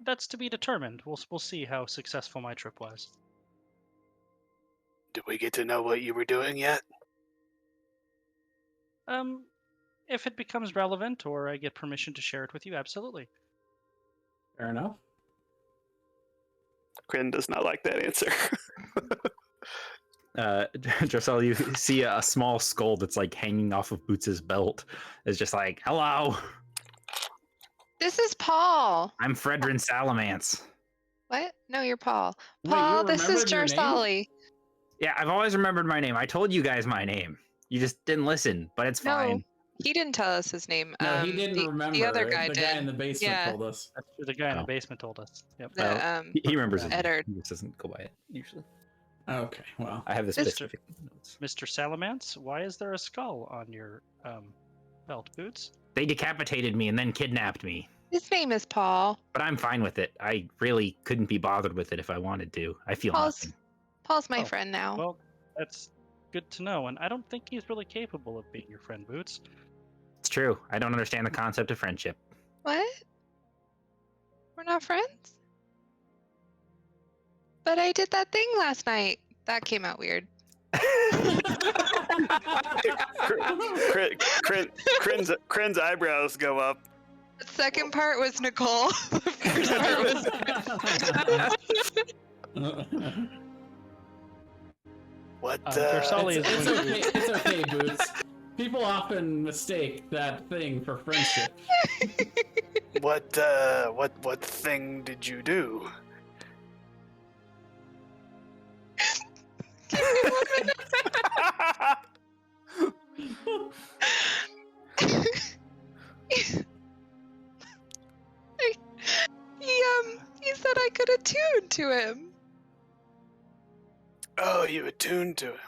That's to be determined. We'll see how successful my trip was. Did we get to know what you were doing yet? If it becomes relevant or I get permission to share it with you, absolutely. Fair enough. Kryn does not like that answer. Jarsali, you see a small skull that's like hanging off of Boots's belt. It's just like, hello, This is Paul. I'm Fredrin Salamance. What? No, you're Paul. Wait, Paul, you this is remembered your name? Jarsali. Yeah, I've always remembered my name. I told you guys my name. You just didn't listen, but it's No, fine. he didn't tell us his name. No, he didn't remember. The other guy the did. guy in the basement Yeah. told us. That's what the guy in the Oh. basement told us. Yep. The, He remembers it. Eddard. He just doesn't go by it usually. Okay, well. I have the Mr. specific notes. Mr. Salamance, why is there a skull on your belt, Boots? They decapitated me and then kidnapped me, His name is Paul. but I'm fine with it. I really couldn't be bothered with it if I wanted to. I feel Paul's nothing. Paul's my Oh, friend now. Well, that's good to know, and I don't think he's really capable of being your friend, Boots. It's true. I don't understand the concept of friendship. What? We're not friends? But I did that thing last night. That came out weird. Kryn's eyebrows go up. The second part was Nicole. The first part was What? Jarsali is It's going to... okay, it's okay, Boots. People often mistake that thing for friendship. what thing did you do? he said I could attune to him. Oh, you attuned to him.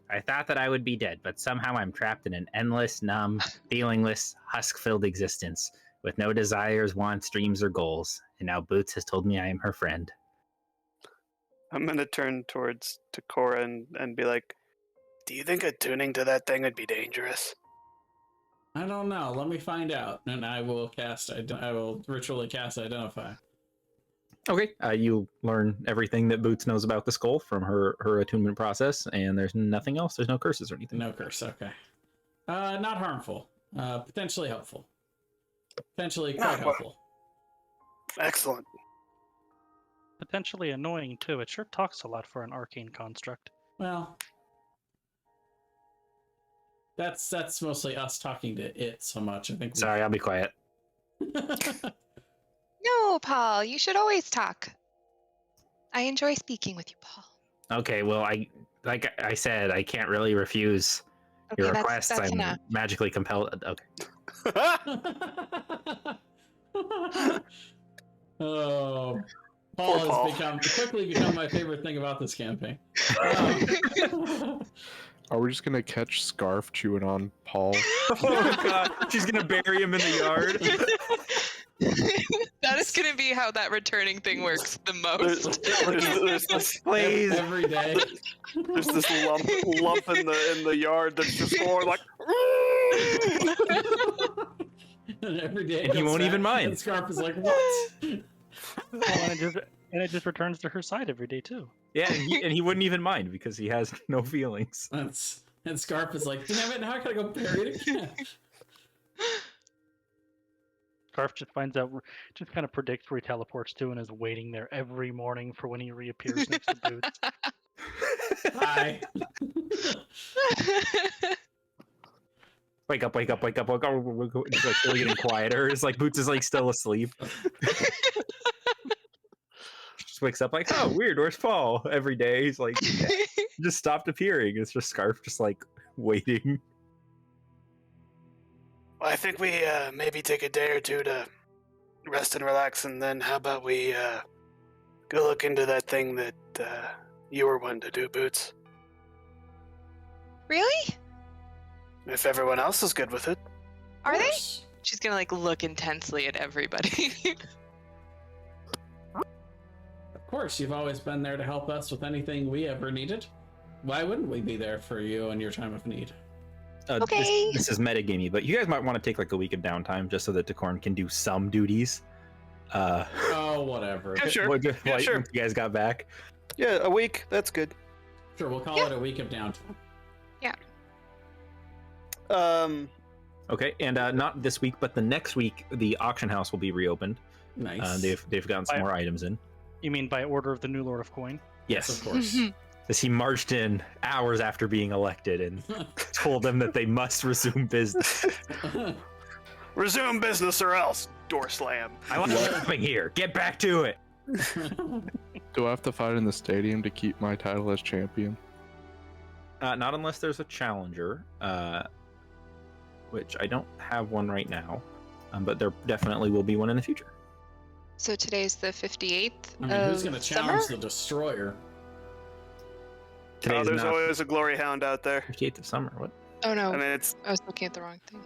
I thought that I would be dead, but somehow I'm trapped in an endless, numb, feelingless, husk-filled existence with no desires, wants, dreams, or goals. And now Boots has told me I am her friend. I'm gonna turn towards Takora and be like, Do you think attuning to that thing would be dangerous? I don't know. Let me find out, and I will cast. I will ritually cast Identify. Okay, you learn everything that Boots knows about the skull from her attunement process, and there's nothing else. There's no curses or anything. No curse. Okay. Not harmful. Potentially helpful. Potentially quite helpful. Excellent. Potentially annoying too. It sure talks a lot for an arcane construct. Well, that's mostly us talking to it so much. I think. Sorry, I'll be quiet. No, Paul, you should always talk. I enjoy speaking with you, Paul. Okay, well, like I said, I can't really refuse your Okay, requests. that's I'm enough. magically compelled. Okay. Oh, Poor Paul Paul. has quickly become my favorite thing about this campaign. Are we just gonna catch Scarf chewing on Paul? Oh god, she's gonna bury him in the yard. That is going to be how that returning thing works the most. there's this, Please. Every day. there's this lump in the yard that's just going like. And every day. And he comes won't back, even mind. And Scarf is like, what? Oh, and it just returns to her side every day too. Yeah, and he wouldn't even mind because he has no feelings. And Scarf is like, damn it, now I gotta go bury it again. Scarf just finds out, just kind of predicts where he teleports to, and is waiting there every morning for when he reappears next to Boots. Hi. Wake up, wake up, wake up, wake up. It's like really getting quieter. It's like Boots is like still asleep. Just wakes up like, oh, weird, where's Paul? Every day he's like, yeah, just stopped appearing. It's just Scarf just like waiting. Well, I think we maybe take a day or two to rest and relax, and then how about we go look into that thing that you were wanting to do, Boots? Really? If everyone else is good with it. Are they? She's going to like look intensely at everybody. Of course, you've always been there to help us with anything we ever needed. Why wouldn't we be there for you in your time of need? Okay. This is metagamey, but you guys might want to take like a week of downtime just so that Decorn can do some duties. Oh, whatever. Yeah, sure. Once Sure. you guys got back. Yeah, a week. That's good. Sure, we'll call Yeah. it a week of downtime. Okay, and not this week, but the next week, the auction house will be reopened. Nice. They've gotten some more items in. You mean by order of the new Lord of Coin? Yes, Yes, of course. as he marched in hours after being elected and told them that they must resume business. Resume business or else. Door slam. I like shopping here. Get back to it. Do I have to fight in the stadium to keep my title as champion? Not unless there's a challenger, which I don't have one right now, but there definitely will be one in the future. So today's the 58th I mean, of who's going to summer? challenge the Destroyer? Today's There's not always a glory hound out there. 58th of summer. What? Oh no, I mean, it's I was looking at the wrong thing.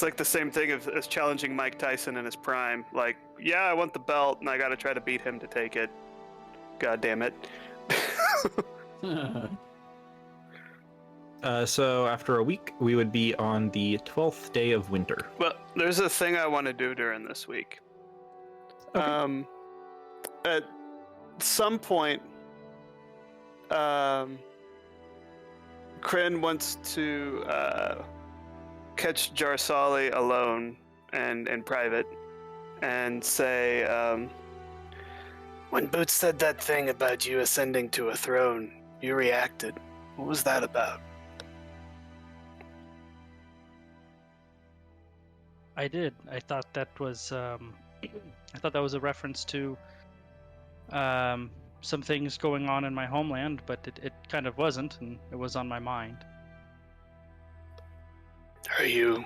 like the same thing as challenging Mike Tyson in his prime. Like, yeah, I want the belt, and I got to try to beat him to take it. God damn it. So after a week, we would be on the 12th day of winter. Well, there's a thing I want to do during this week. Okay. At some point, Kryn wants to catch Jarsali alone and in private, and say, When Boots said that thing about you ascending to a throne, you reacted. What was that about? I did. I thought that was a reference to some things going on in my homeland, but it kind of wasn't, and it was on my mind. Are you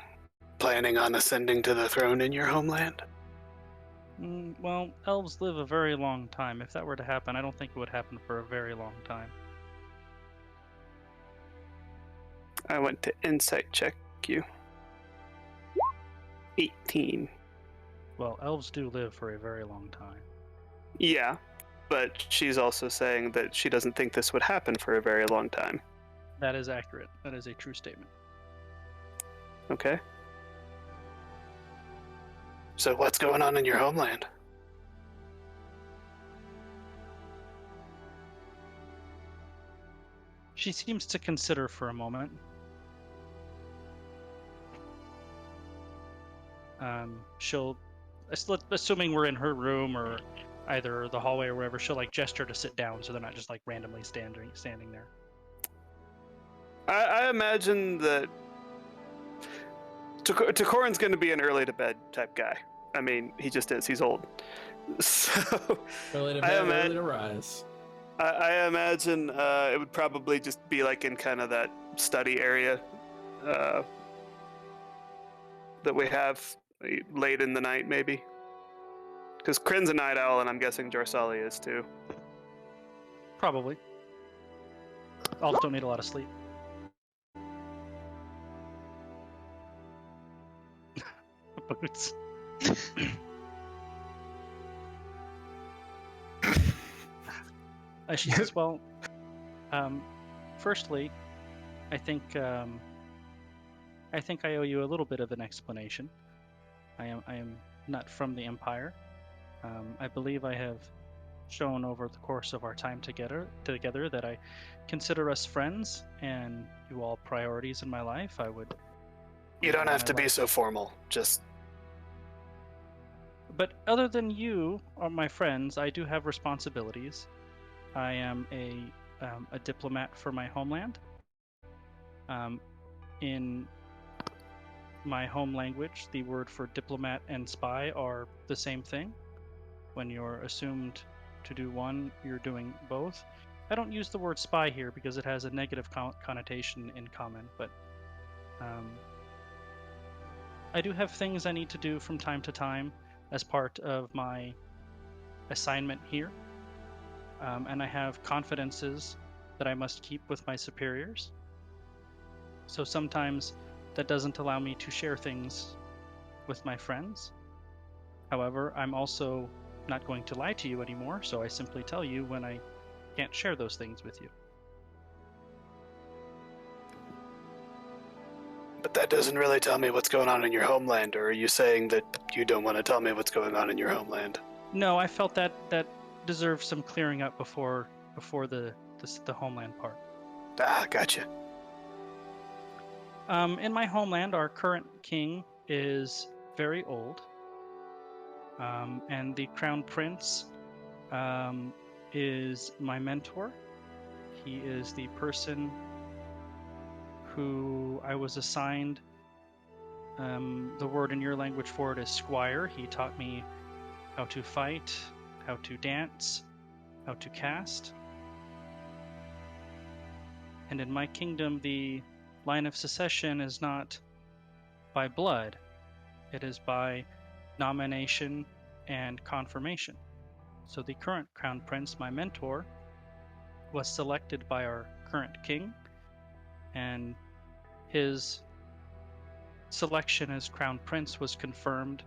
planning on ascending to the throne in your homeland? Well, elves live a very long time. If that were to happen, I don't think it would happen for a very long time. I went to insight check you. 18. Well, elves do live for a very long time. Yeah, but she's also saying that she doesn't think this would happen for a very long time. That is accurate. That is a true statement. Okay. So what's going on in your homeland? She seems to consider for a moment. She'll, assuming we're in her room or either the hallway or wherever, she'll like gesture to sit down so they're not just like randomly standing there. I imagine that Takoran's going to be an early to bed type guy. I mean, he just is. He's old. So Early to bed, early to rise. I imagine it would probably just be like in kind of that study area that we have late in the night, maybe. Because Kryn's a night owl, and I'm guessing Jorsali is too. Probably. Elves don't need a lot of sleep. Boots. She says, well, firstly, I think I owe you a little bit of an explanation. I am not from the Empire. I believe I have shown over the course of our time together that I consider us friends and you all priorities in my life. I would. You don't have to be so formal. Just. But other than you or my friends, I do have responsibilities. I am a diplomat for my homeland. In my home language, the word for diplomat and spy are the same thing. When you're assumed to do one, you're doing both. I don't use the word spy here because it has a negative connotation in common, but I do have things I need to do from time to time as part of my assignment here. And I have confidences that I must keep with my superiors. So sometimes that doesn't allow me to share things with my friends. However, I'm also not going to lie to you anymore, so I simply tell you when I can't share those things with you. But that doesn't really tell me what's going on in your homeland, or are you saying that you don't want to tell me what's going on in your homeland? No, I felt that deserves some clearing up before the homeland part. Ah, gotcha. In my homeland, our current king is very old, and the crown prince is my mentor. He is the person who I was assigned. The word in your language for it is squire. He taught me how to fight, how to dance, how to cast. And in my kingdom, the line of succession is not by blood. It is by nomination and confirmation. So the current crown prince, my mentor, was selected by our current king, and his selection as crown prince was confirmed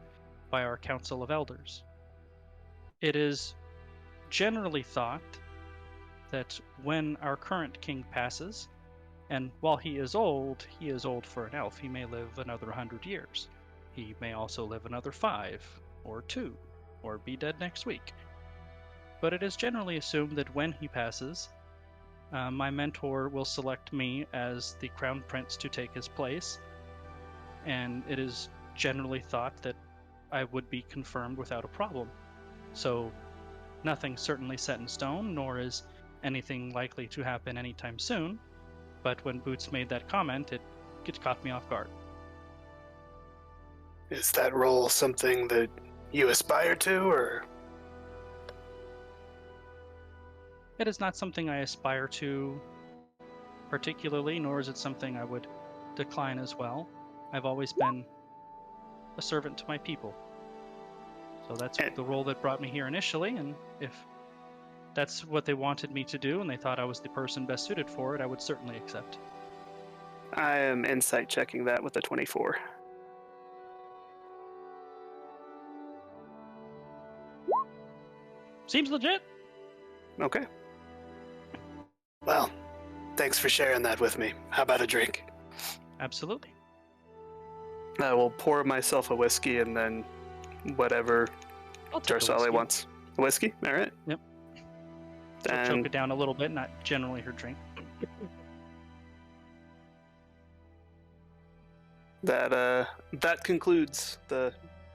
by our council of elders. It is generally thought that when our current king passes, and while he is old for an elf. He may live another 100 years. He may also live another 5 or 2 or be dead next week. But it is generally assumed that when he passes, my mentor will select me as the crown prince to take his place, and it is generally thought that I would be confirmed without a problem. So nothing's certainly set in stone, nor is anything likely to happen anytime soon. But when Boots made that comment, it caught me off guard. Is that role something that you aspire to, or? It is not something I aspire to particularly, nor is it something I would decline as well. I've always been a servant to my people. So that's the role that brought me here initially, and if that's what they wanted me to do and they thought I was the person best suited for it, I would certainly accept. I am insight checking that with a 24. Seems legit. Okay. Well, thanks for sharing that with me. How about a drink? Absolutely. I will pour myself a whiskey and then whatever I'll take a Jarsali whiskey. wants. A whiskey? All right. Yep. She'll Then choke it down a little bit, not generally her drink. that concludes the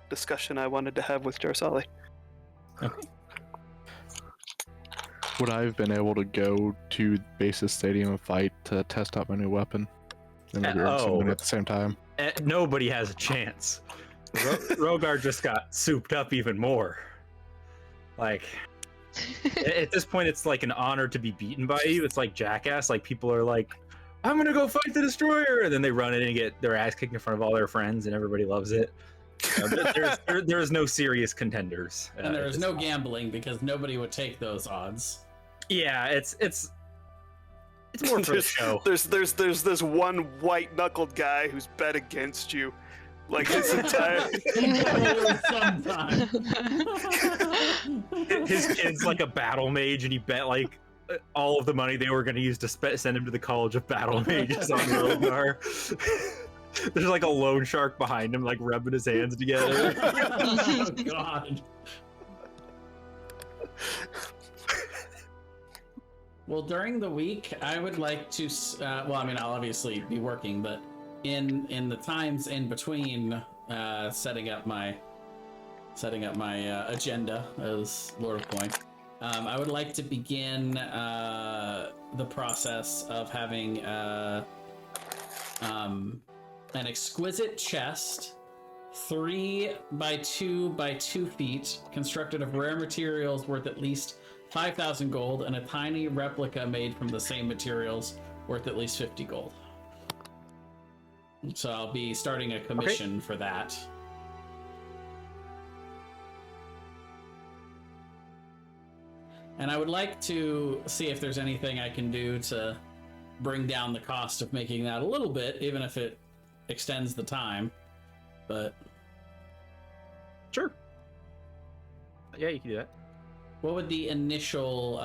discussion I wanted to have with Jarsali. Would I have been able to go to Basis Stadium and fight to test out my new weapon? And maybe earn some money at the same time. Nobody has a chance. Rogar just got souped up even more. Like, at this point, it's like an honor to be beaten by you. It's like Jackass. Like, people are like, I'm gonna go fight the Destroyer, and then they run in and get their ass kicked in front of all their friends, and everybody loves it. There's no serious contenders. And there is no gambling because nobody would take those odds. Yeah, it's more for the show. There's this one white knuckled guy who's bet against you, like his entire. Sometime. His kid's like a battle mage, and he bet like all of the money they were going to use to send him to the College of Battle Mages on Rogar. There's like a loan shark behind him, like rubbing his hands together. Oh God. Well, during the week, I would like to. Well, I mean, I'll obviously be working, but in the times in between setting up my agenda as Lord of Coin, I would like to begin the process of having an exquisite chest, 3 by 2 by 2 feet, constructed of rare materials worth at least 5,000 gold, and a tiny replica made from the same materials worth at least 50 gold. So I'll be starting a commission for that. And I would like to see if there's anything I can do to bring down the cost of making that a little bit, even if it extends the time. But Sure. Yeah, you can do that. what would the initial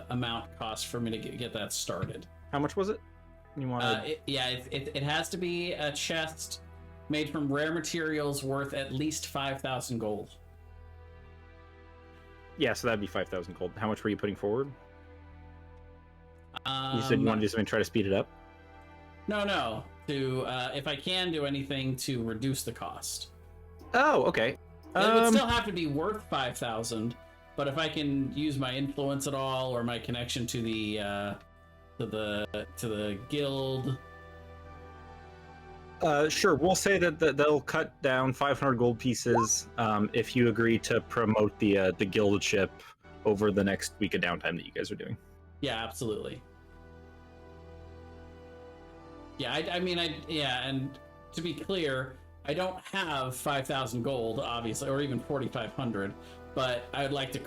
amount cost for me to get that started? How much was it? You want? It has to be a chest made from rare materials worth at least 5,000 gold. Yeah, so that'd be 5,000 gold. How much were you putting forward? You said you want to do something to try to speed it up? No. To if I can do anything to reduce the cost. Oh, okay. It would still have to be worth 5,000, but if I can use my influence at all or my connection to the guild. Sure. We'll say that they'll cut down 500 gold pieces if you agree to promote the guild ship over the next week of downtime that you guys are doing. Yeah, absolutely. Yeah, and to be clear, I don't have 5,000 gold, obviously, or even 4,500, but I would like to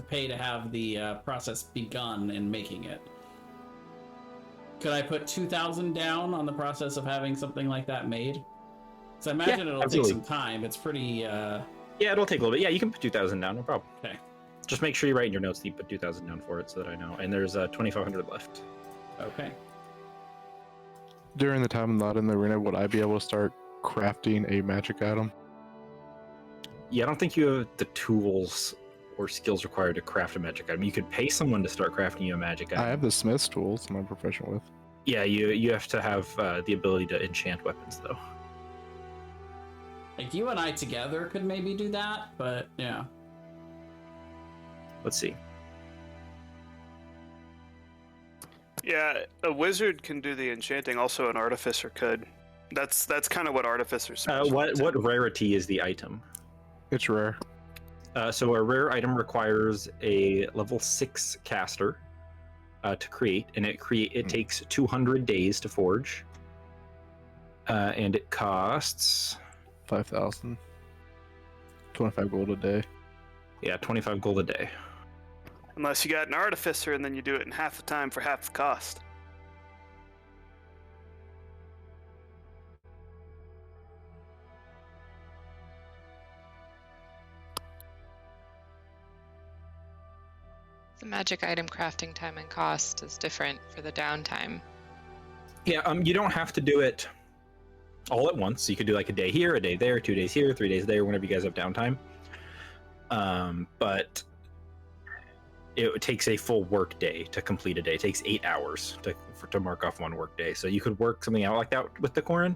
pay to have the process begun in making it. Could I put 2,000 down on the process of having something like that made? So I imagine it'll absolutely. take some time. It's pretty. Yeah, it'll take a little bit. Yeah, you can put 2,000 down, no problem. Okay. Just make sure you write in your notes that you put 2,000 down for it, so that I know. And there's 2,500 left. Okay. During the time I'm not in the arena, would I be able to start crafting a magic item? Yeah, I don't think you have the tools or skills required to craft a magic item. You could pay someone to start crafting you a magic item. I have the smith's tools I'm proficient with. Yeah, you have to have the ability to enchant weapons, though. Like you and I together could maybe do that, but yeah. Let's see. Yeah, a wizard can do the enchanting. Also, an artificer could. That's kind of what artificers. What rarity is the item? It's rare. So a rare item requires a level 6 caster to create, and it takes 200 days to forge, and it costs 5,000. 25 gold a day. Yeah, 25 gold a day. Unless you got an artificer, and then you do it in half the time for half the cost. The magic item crafting time and cost is different for the downtime. Yeah, you don't have to do it all at once. You could do like a day here, a day there, 2 days here, 3 days there, whenever you guys have downtime. But it takes a full work day to complete a day. It takes 8 hours to mark off one work day. So you could work something out like that with the Corin,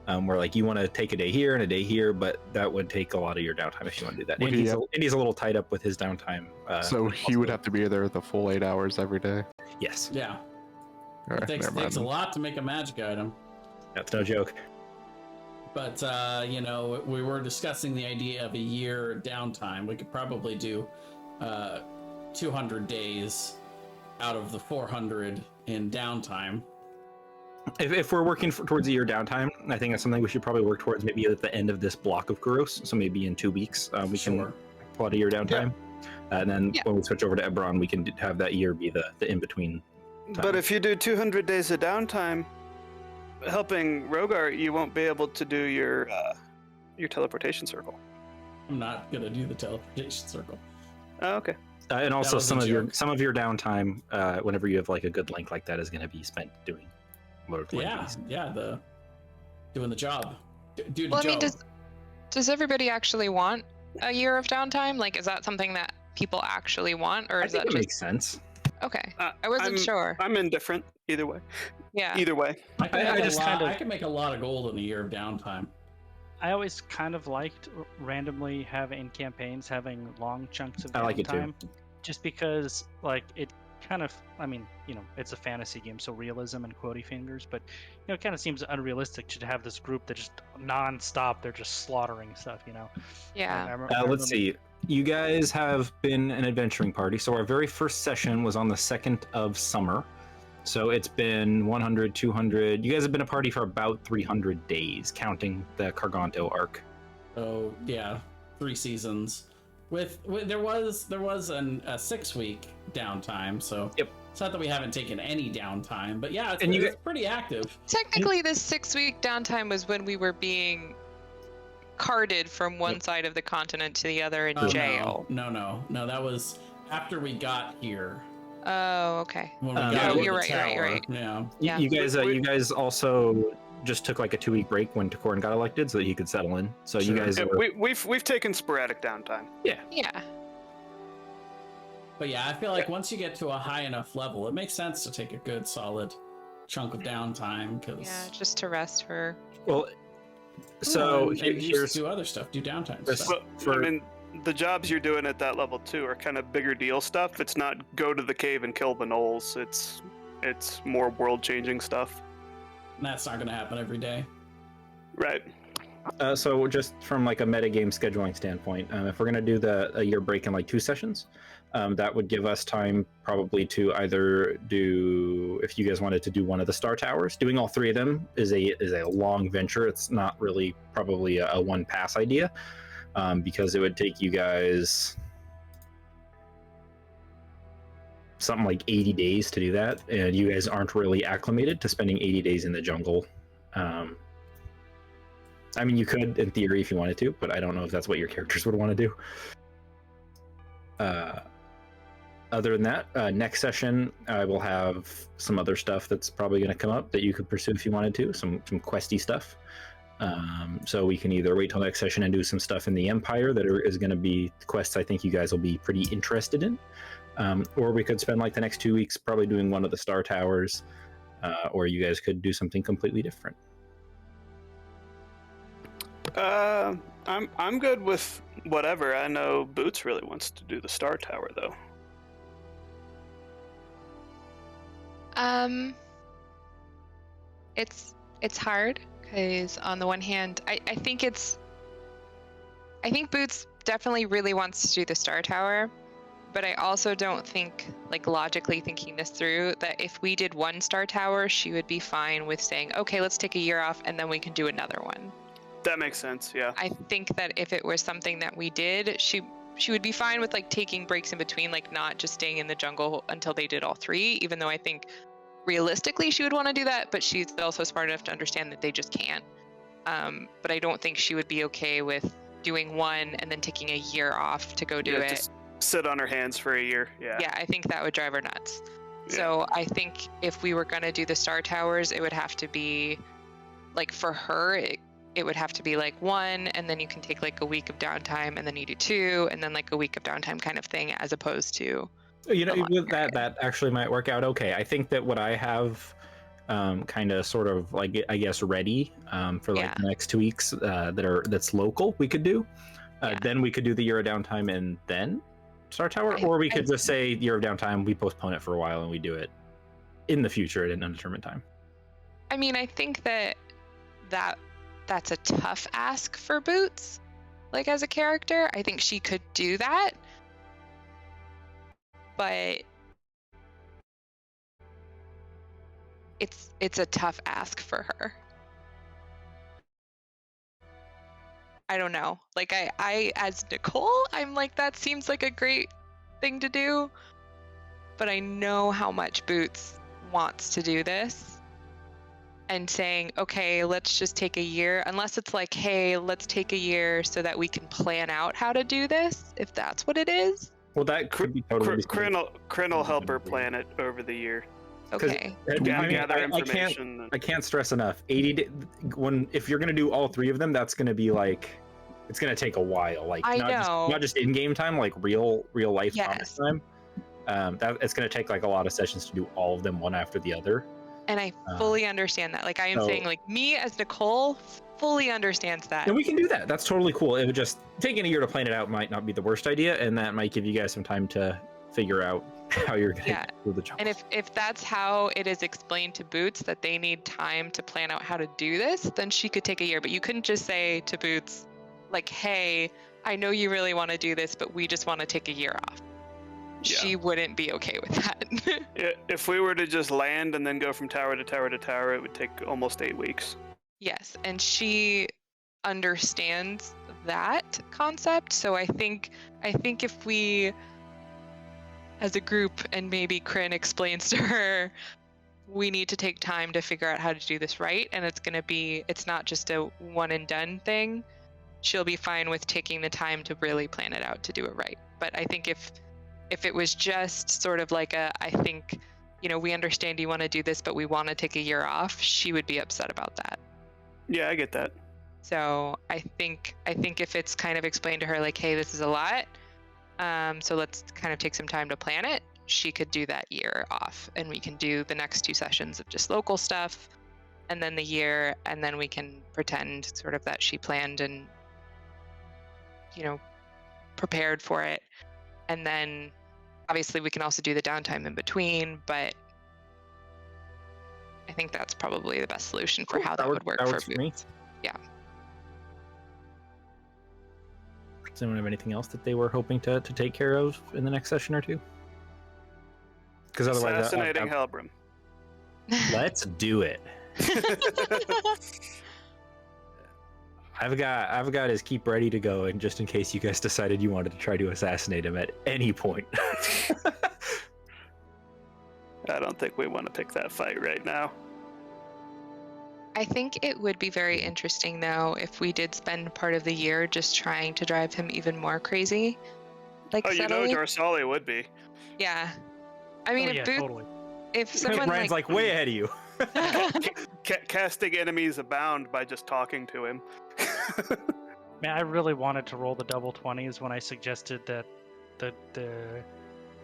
where like you want to take a day here and a day here, but that would take a lot of your downtime if you want to do that. And he's a little tied up with his downtime. So he would have to be there the full 8 hours every day. Yes. Yeah. All right, It takes never mind a then. lot to make a magic item. That's no joke. But, we were discussing the idea of a year downtime. We could probably do 200 days out of the 400 in downtime. If we're working towards a year downtime, I think that's something we should probably work towards maybe at the end of this block of Khuros. So maybe in 2 weeks, we can pull out a year downtime. And then when we switch over to Ebron, we can have that year be the in-between time. But if you do 200 days of downtime, helping Rogar, you won't be able to do your teleportation circle. I'm not going to do the teleportation circle. Oh, okay. And also was a joke. some of your downtime, whenever you have like a good link like that, is going to be spent doing Lord of Doing the job. Do the Well, I job. mean, does everybody actually want a year of downtime? Like, is that something that people actually want, or I is think that it just makes sense. okay? I wasn't sure. I'm indifferent either way. Yeah. Either way. I can, I make, just a lot, kind of- I can make a lot of gold in a year of downtime. I always kind of liked randomly having campaigns having long chunks of I like it too. downtime, just because like it kind of, I mean, it's a fantasy game, so realism and quotey fingers, but it kind of seems unrealistic to have this group that just non-stop, they're just slaughtering stuff, Yeah. Let's see. You guys have been an adventuring party. So our very first session was on the 2nd of summer. So it's been 100, 200. You guys have been a party for about 300 days, counting the Carganto arc. So yeah, 3 seasons. With there was a 6-week downtime. So Yep. It's not that we haven't taken any downtime, but yeah, And it's pretty active. Technically, this 6-week downtime was when we were being carted from one side of the continent to the other in jail. No. That was after we got here. Oh, okay. When we Yeah, got to you're the right, you're right. Yeah. Yeah. You guys also just took like a 2-week break when Takorin got elected so that he could settle in. So you guys Yeah, are... we've taken sporadic downtime. Yeah. But yeah, I feel like once you get to a high enough level, it makes sense to take a good solid chunk of downtime because Yeah, just to rest for. Well, so and here's... do other stuff, do downtime This- stuff. But, I mean, the jobs you're doing at that level too are kind of bigger deal stuff. It's not go to the cave and kill the gnolls. It's more world-changing stuff. And that's not going to happen every day. Right. So just from like a metagame scheduling standpoint, if we're going to do a year break in like 2 sessions, that would give us time probably to either do, if you guys wanted to do one of the Star Towers, doing all 3 of them is a long venture. It's not really probably a one pass idea, because it would take you guys something like 80 days to do that, and you guys aren't really acclimated to spending 80 days in the jungle. I mean, you could in theory if you wanted to, but I don't know if that's what your characters would want to do. Other than that, next session I will have some other stuff that's probably going to come up that you could pursue if you wanted to, some questy stuff. So we can either wait till next session and do some stuff in the Empire that is going to be quests I think you guys will be pretty interested in, or we could spend like the next 2 weeks probably doing one of the Star Towers, or you guys could do something completely different. I'm good with whatever. I know Boots really wants to do the Star Tower though. It's hard because on the one hand, I think Boots definitely really wants to do the Star Tower, but I also don't think, like logically thinking this through, that if we did one Star Tower, she would be fine with saying, okay, let's take a year off and then we can do another one. That makes sense, yeah. I think that if it was something that we did, she would be fine with like taking breaks in between, like not just staying in the jungle until they did all 3, even though I think realistically she would want to do that, but she's also smart enough to understand that they just can't. But I don't think she would be okay with doing one and then taking a year off to go do it. sit on her hands for a year. Yeah. Yeah, I think that would drive her nuts. Yeah. So I think if we were going to do the Star Towers, it would have to be like for her, it would have to be like 1, and then you can take like a week of downtime, and then you do 2, and then like a week of downtime kind of thing, as opposed to You know, a longer that actually might work out okay. I think that what I have kind of sort of like, I guess, ready for like Yeah. the next 2 weeks that's local, we could do. Yeah. Then we could do the year of downtime and then Star Tower, I- or we could I- just say year of downtime, we postpone it for a while and we do it in the future at an undetermined time. I mean, I think that's a tough ask for Boots, like as a character. I think she could do that, but it's a tough ask for her. I don't know. Like I as Nicole, I'm like, that seems like a great thing to do, but I know how much Boots wants to do this. And saying, okay, let's just take a year, unless it's like, hey, let's take a year so that we can plan out how to do this, if that's what it is. Well, that could be totally. Kryn will help her plan it over the year. Okay. Gather I information. I can't stress enough. 80 if you're gonna do all 3 of them, that's gonna be like, it's gonna take a while. Like I not know. not just in-game time, like real life Yes. time. That it's gonna take like a lot of sessions to do all of them one after the other. And I fully understand that. Like I am so- saying, like me as Nicole fully understands that. And we can do that. That's totally cool. It would just taking a year to plan it out might not be the worst idea, and that might give you guys some time to figure out how you're gonna Yeah. do the job. And if that's how it is explained to Boots, that they need time to plan out how to do this, then she could take a year. But you couldn't just say to Boots, like, hey, I know you really want to do this, but we just want to take a year off. Yeah. She wouldn't be okay with that. If we were to just land and then go from tower to tower to tower, it would take almost 8 weeks. Yes, and she understands that concept. So I think if we, as a group, and maybe Kryn explains to her, we need to take time to figure out how to do this right, and it's not just a one and done thing. She'll be fine with taking the time to really plan it out to do it right. But I think if it was just sort of like I think, we understand you want to do this, but we want to take a year off, she would be upset about that. Yeah, I get that. So I think if it's kind of explained to her, like, hey, this is a lot, so let's kind of take some time to plan it, she could do that year off, and we can do the next 2 sessions of just local stuff, and then the year, and then we can pretend sort of that she planned and, prepared for it. And then obviously we can also do the downtime in between, but I think that's probably the best solution for how that would work for me. Boots. Yeah. Does anyone have anything else that they were hoping to take care of in the next session or 2? Because otherwise, Assassinating Helbram. let's do it. I've got his keep ready to go, and just in case you guys decided you wanted to try to assassinate him at any point. I don't think we want to pick that fight right now. I think it would be very interesting, though, if we did spend part of the year just trying to drive him even more crazy. Like, subtly. Dorsali would be. Yeah. I mean, if Boots, totally. if someone Brian's like way ahead of you. Casting enemies abound by just talking to him. Man, I really wanted to roll the double 20s when I suggested that the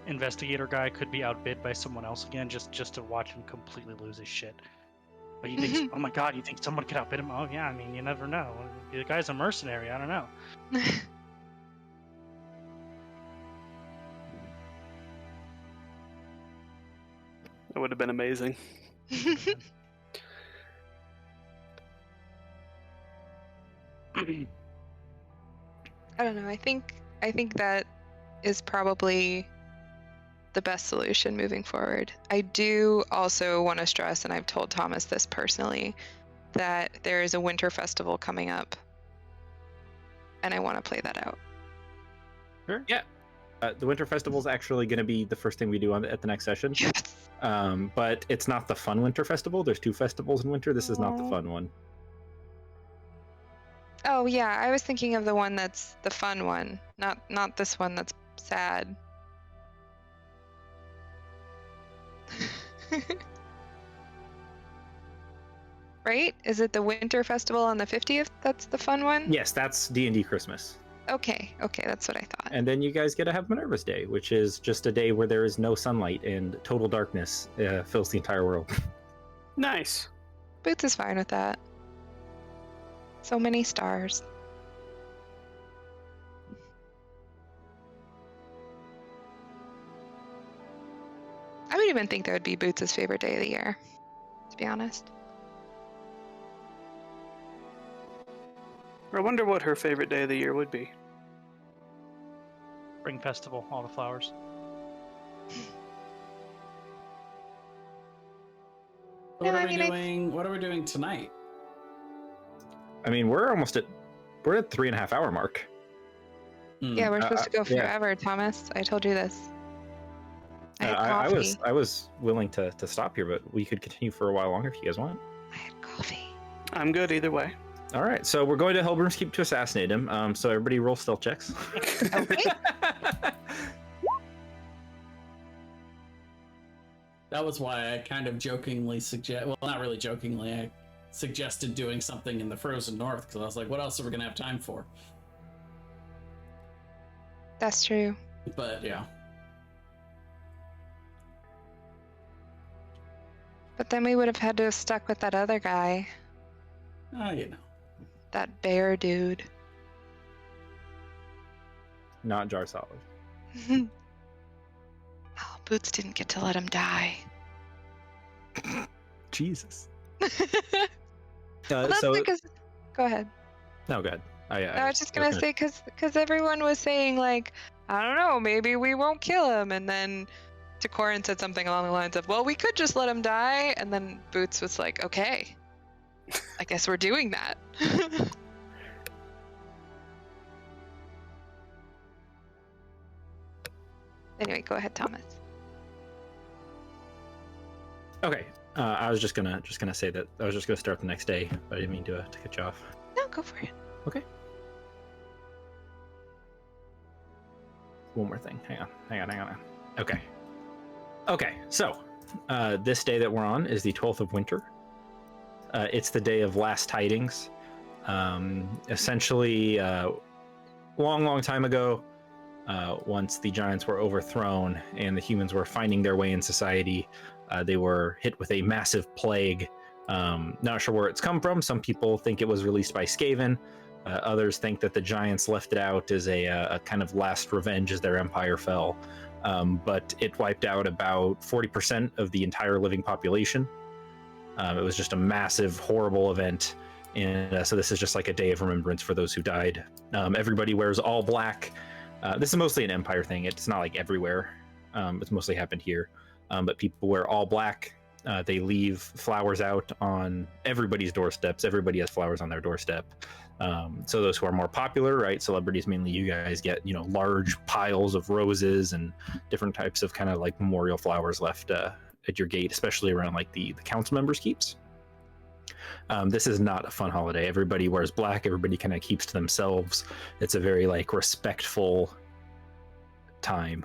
investigator guy could be outbid by someone else again, just to watch him completely lose his shit. But you think, oh my god, you think someone could outbid him? Oh yeah, I mean, you never know. The guy's a mercenary. I don't know. That would have been amazing. I don't know. I think that is probably the best solution moving forward. I do also want to stress, and I've told Thomas this personally, that there is a winter festival coming up, and I want to play that out. Sure. Yeah. The Winter Festival is actually going to be the first thing we do at the next session. Yes. But it's not the fun Winter Festival. There's 2 festivals in winter. This is not the fun one. Oh yeah, I was thinking of the one that's the fun one, not this one that's sad. Right? Is it the winter festival on the 50th? That's the fun one? Yes, that's D&D Christmas. Okay, that's what I thought. And then you guys get to have Minerva's Day, which is just a day where there is no sunlight and total darkness fills the entire world. Nice. Boots is fine with that. So many stars. I would even think that would be Boots' favorite day of the year, to be honest. I wonder what her favorite day of the year would be. Spring festival, all the flowers. What Yeah, are I we mean, doing? What are we doing tonight? I mean, we're at 3.5 hour mark. Yeah, we're supposed to go yeah. forever, Thomas. I told you this. I had I coffee. was willing to stop here, but we could continue for a while longer if you guys want. I had coffee. I'm good either way. All right, so we're going to Hellbroom's Keep to assassinate him. So everybody roll stealth checks. Okay. That was why I kind of jokingly not really jokingly, I suggested doing something in the frozen north, because I was like, what else are we going to have time for? That's true. But yeah. But then we would have had to have stuck with that other guy, Oh, you know. that bear dude. Not Jar Solid. Oh, Boots didn't get to let him die. Jesus. Well, that's so because. Go ahead. no, go ahead. I was just gonna say because everyone was saying like, I don't know, maybe we won't kill him, and then Corin said something along the lines of, well, we could just let him die, and then Boots was like, okay, I guess we're doing that. Anyway, go ahead, Thomas. Okay. I was just gonna say that I was just gonna start the next day, but I didn't mean to cut you off. No, go for it. Okay. One more thing. Hang on. Okay. So, this day that we're on is the 12th of winter. It's the day of last tidings. Essentially, long time ago, once the giants were overthrown and the humans were finding their way in society, they were hit with a massive plague. Not sure where it's come from. Some people think it was released by Skaven. Others think that the giants left it out as a kind of last revenge as their empire fell. But it wiped out about 40% of the entire living population. It was just a massive, horrible event. And so this is just like a day of remembrance for those who died. Everybody wears all black. This is mostly an empire thing. It's not like everywhere. It's mostly happened here. But people wear all black. They leave flowers out on everybody's doorsteps. Everybody has flowers on their doorstep. So those who are more popular, right? Celebrities, mainly you guys, get, large piles of roses and different types of kind of like memorial flowers left at your gate, especially around like the council members' keeps. This is not a fun holiday. Everybody wears black. Everybody kind of keeps to themselves. It's a very like respectful time.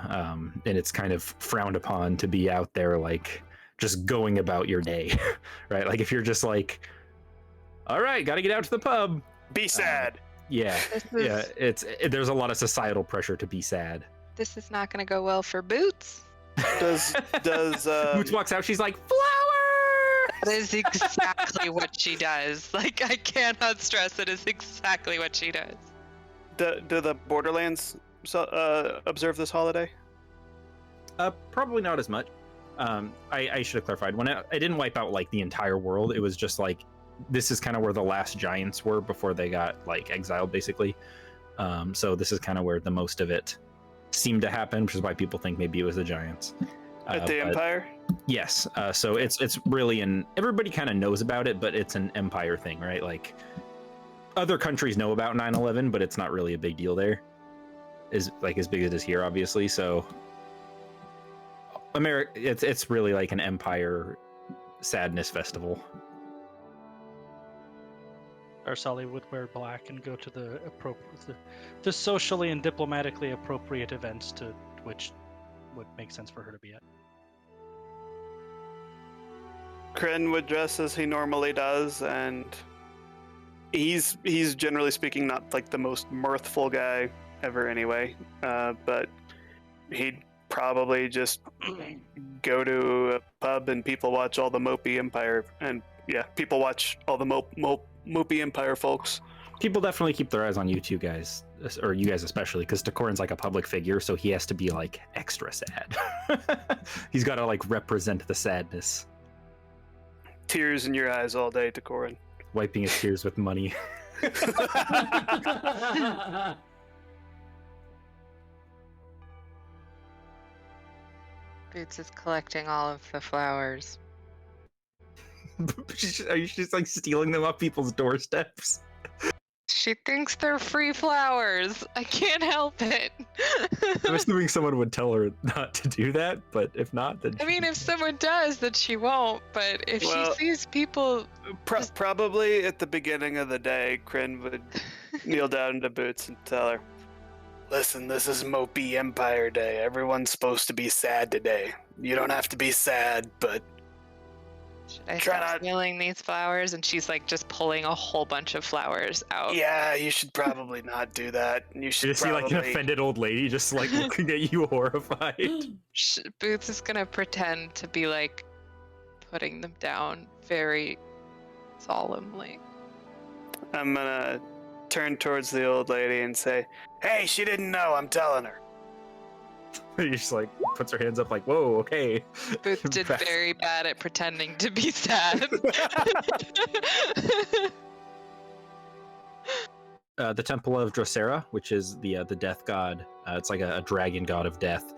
And it's kind of frowned upon to be out there like just going about your day, right? Like if you're just like, all right, got to get out to the pub. Be sad. Yeah. There's a lot of societal pressure to be sad. This is not going to go well for Boots. Does Boots walks out. She's like, flower. That is exactly what she does. Like, I cannot stress it is exactly what she does. do the Borderlands observe this holiday? Probably not as much. I should have clarified. When I didn't wipe out like the entire world, it was just like this is kind of where the last giants were before they got like exiled, basically. So this is kind of where the most of it seemed to happen, which is why people think maybe it was the giants. At the Empire? Yes. So it's really everybody kind of knows about it, but it's an Empire thing, right? Like other countries know about 9/11, but it's not really a big deal there. Is like as big as it is here, obviously. So America, it's really like an Empire sadness festival. Sully would wear black and go to the socially and diplomatically appropriate events to which would make sense for her to be at. Kryn would dress as he normally does, and he's generally speaking not like the most mirthful guy ever anyway, but he'd probably just go to a pub and people watch all the Mopey Empire, and yeah, people watch all the Mopey Empire folks. People definitely keep their eyes on you two guys, or you guys especially, because Decorin's like a public figure, so he has to be like extra sad. He's got to like represent the sadness. Tears in your eyes all day, Decorin. Wiping his tears with money. Boots is collecting all of the flowers. Are you just like stealing them off people's doorsteps? She thinks they're free flowers. I can't help it. I'm assuming someone would tell her not to do that, but if not, then I mean, if someone does, then she won't. But if she sees people... Probably at the beginning of the day, Kryn would kneel down to Boots and tell her, Listen, this is Mopey Empire Day. Everyone's supposed to be sad today. You don't have to be sad, but should I stop stealing these flowers? And she's like just pulling a whole bunch of flowers out. Yeah, you should probably not do that. You should just see like an offended old lady just like looking at you horrified. Boots is gonna pretend to be like putting them down very solemnly. I'm gonna turn towards the old lady and say, hey, she didn't know, I'm telling her. He just like puts her hands up like, whoa, okay. Boots did very bad at pretending to be sad. The Temple of Drosera, which is the death god, it's like a dragon god of death.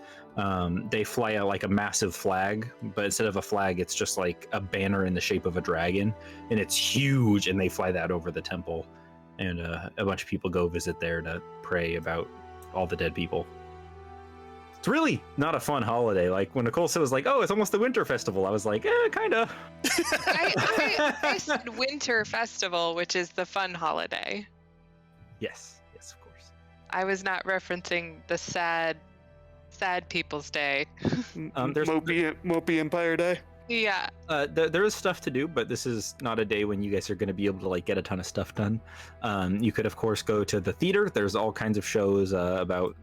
They fly out like a massive flag, but instead of a flag, it's just like a banner in the shape of a dragon, and it's huge, and they fly that over the temple. And a bunch of people go visit there to pray about all the dead people. It's really not a fun holiday. Like when Nicole said, was like, oh, it's almost the winter festival. I was like, kind of. I said winter festival, which is the fun holiday. Yes, of course. I was not referencing the sad people's day. There's Mopey Empire Day. Yeah. There is stuff to do, but this is not a day when you guys are going to be able to like get a ton of stuff done. You could, of course, go to the theater. There's all kinds of shows about,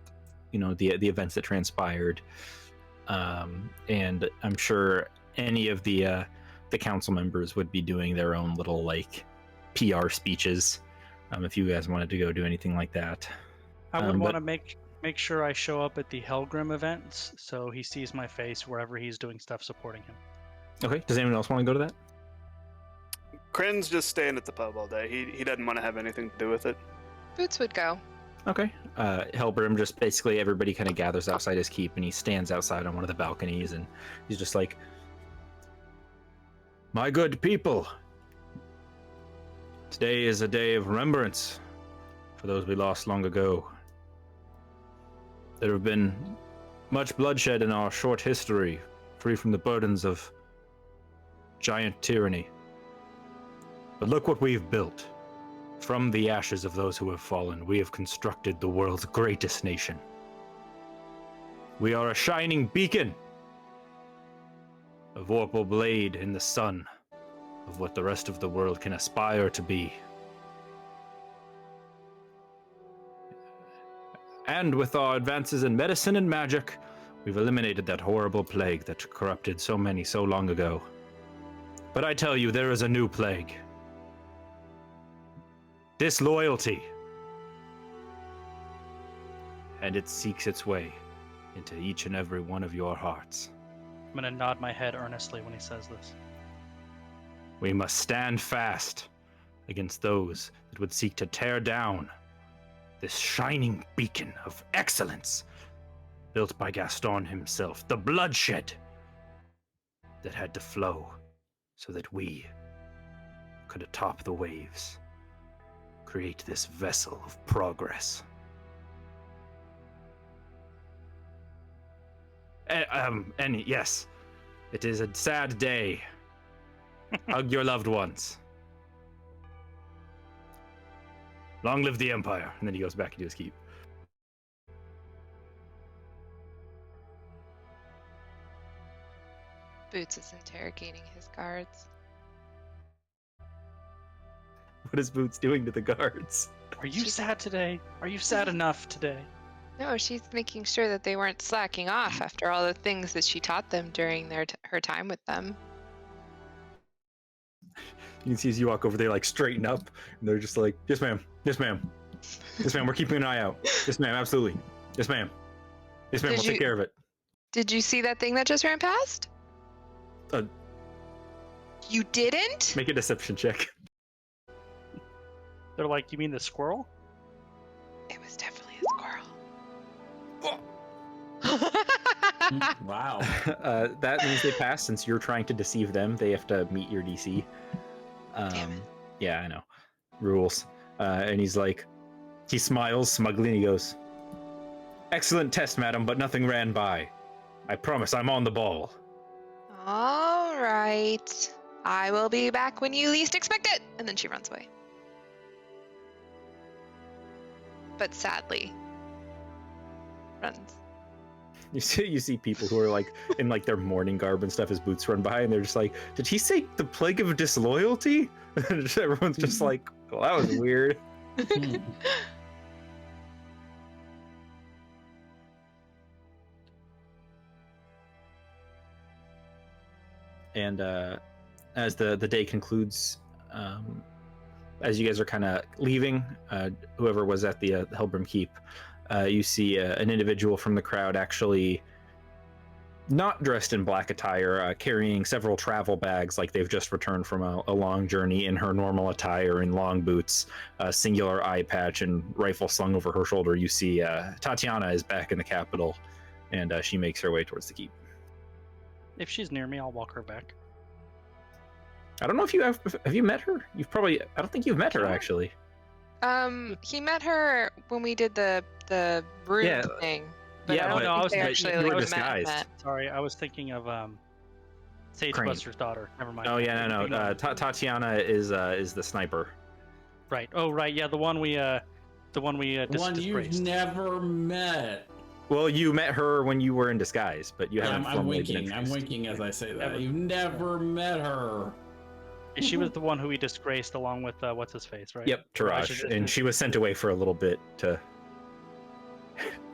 the events that transpired, and I'm sure any of the council members would be doing their own little like PR speeches. If you guys wanted to go do anything like that, I would want to make sure I show up at the Helgrim events so he sees my face wherever he's doing stuff supporting him. Okay. Does anyone else want to go to that? Kryn's just staying at the pub all day. He doesn't want to have anything to do with it. Boots would go. Okay. Helbrim, just basically everybody kind of gathers outside his keep, and he stands outside on one of the balconies, and he's just like, my good people, today is a day of remembrance for those we lost long ago. There have been much bloodshed in our short history, free from the burdens of giant tyranny. But look what we've built. From the ashes of those who have fallen, we have constructed the world's greatest nation. We are a shining beacon, a vorpal blade in the sun of what the rest of the world can aspire to be. And with our advances in medicine and magic, we've eliminated that horrible plague that corrupted so many so long ago. But I tell you, there is a new plague. Disloyalty. And it seeks its way into each and every one of your hearts. I'm going to nod my head earnestly when he says this. We must stand fast against those that would seek to tear down this shining beacon of excellence built by Gaston himself, the bloodshed that had to flow so that we could atop the waves, create this vessel of progress. And yes, it is a sad day. Hug your loved ones. Long live the Empire. And then he goes back into his keep. Boots is interrogating his guards. What is Boots doing to the guards? Are you sad today? Are you sad enough today? No, she's making sure that they weren't slacking off after all the things that she taught them during her time with them. You can see as you walk over, they like straighten up, and they're just like, "Yes, ma'am. Yes, ma'am. Yes, ma'am. We're keeping an eye out. Yes, ma'am. Absolutely. Yes, ma'am. Yes, ma'am. We'll take care of it." Did you see that thing that just ran past? You didn't? Make a deception check. They're like, you mean the squirrel? It was definitely a squirrel. Wow. That means they pass. Since you're trying to deceive them, they have to meet your DC. Damn it. Yeah, I know. Rules. And he's like, he smiles smugly and he goes, "Excellent test, madam, but nothing ran by. I promise I'm on the ball." All right. I will be back when you least expect it. And then she runs away. But sadly, runs. You see people who are like in like their mourning garb and stuff as Boots run by, and they're just like, "Did he say the plague of disloyalty?" And everyone's just like, "Well, that was weird." And as the day concludes, as you guys are kind of leaving, whoever was at the Hellbrim Keep, you see an individual from the crowd actually not dressed in black attire, carrying several travel bags like they've just returned from a long journey in her normal attire in long boots, a singular eye patch, and rifle slung over her shoulder. You see Tatiana is back in the capital, and she makes her way towards the keep. If she's near me, I'll walk her back. I don't know if you have you met her? You've probably, I don't think you've met her actually. He met her when we did the room thing. But Yeah, I don't but no, I think was they thinking actually you like were disguised. met. Sorry, I was thinking of Sage Crane. Buster's daughter. Never mind. Oh yeah, no. Tatiana is the sniper. Right. Oh right, yeah, the one we One you've disgraced. never met. Well, you met her when you were in disguise, but you haven't. I'm formally been winking. I'm introduced. winking as I say that. Never. You've never met her. She was the one who we disgraced along with what's his face, right? Yep, Taraj, and she was sent away for a little bit to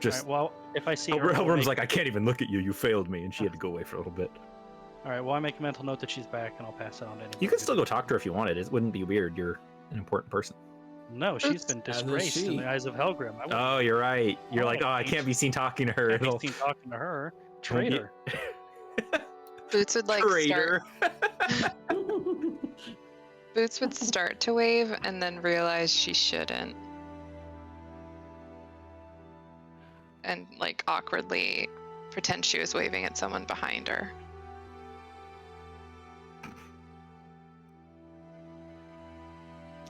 just. All right, well, if I see her, Hellbrim's like, "I can't even look at you. You failed me," and she had to go away for a little bit. All right, well, I make a mental note that she's back, and I'll pass it on to anybody. You can still go talk to her if you wanted. It wouldn't be weird. You're an important person. No, she's been As is disgraced in she. the eyes of Helgrim. I wouldn't Oh, you're right. You're like, Oh, "Oh, I can't be seen talking to her." be It'll... seen talking to her. Traitor. Boots would like Traitor. Boots would start to wave and then realize she shouldn't. And like awkwardly pretend she was waving at someone behind her.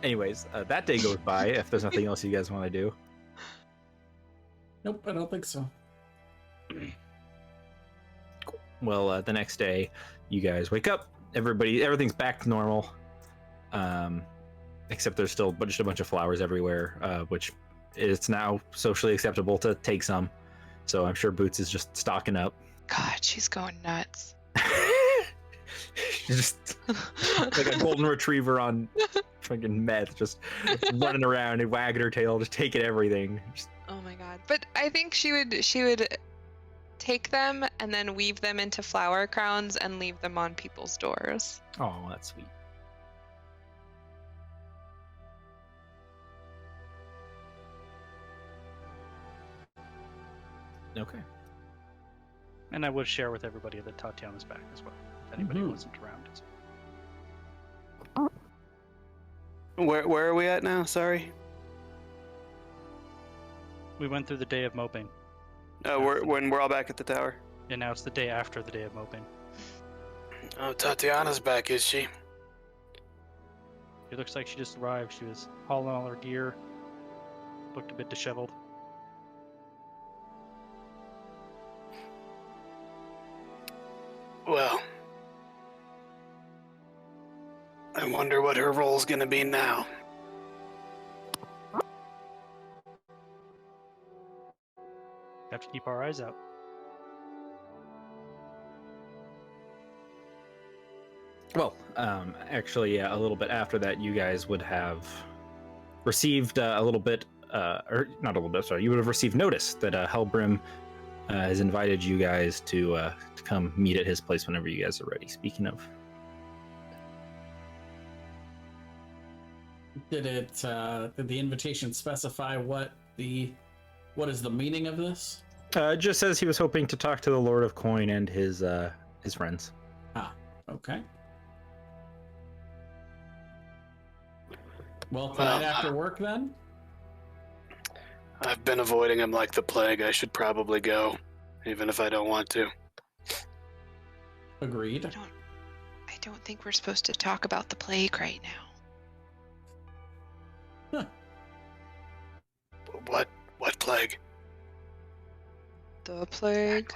Anyways, that day goes by. If there's nothing else you guys want to do. Nope, I don't think so. Well, the next day, you guys wake up. Everything's back to normal, except there's still just a bunch of flowers everywhere, which it's now socially acceptable to take some. So I'm sure Boots is just stocking up. God, she's going nuts. She's just like a golden retriever on fucking meth, just running around and wagging her tail, just taking everything. Just... Oh my god. But I think she would take them and then weave them into flower crowns and leave them on people's doors. Oh, that's sweet. Okay. And I would share with everybody that Tatiana's back as well, if anybody Mhm. wasn't around. Where are we at now? Sorry. We went through the day of moping, When we're all back at the tower. and now it's the day after the day of moping. Oh, Tatiana's back, is she? It looks like she just arrived. She was hauling all her gear, looked a bit disheveled. Well, I wonder what her role's gonna be now. keep our eyes out. Well, actually, a little bit after that, you guys would have received a little bit, or not a little bit, sorry, you would have received notice that Hellbrim has invited you guys to come meet at his place whenever you guys are ready. Speaking of, Did the invitation specify what is the meaning of this? it just says he was hoping to talk to the Lord of Coin and his friends. Ah, okay. Well, tonight after work then? I've been avoiding him like the plague. I should probably go, even if I don't want to. Agreed. I don't think we're supposed to talk about the plague right now. What plague? The plague.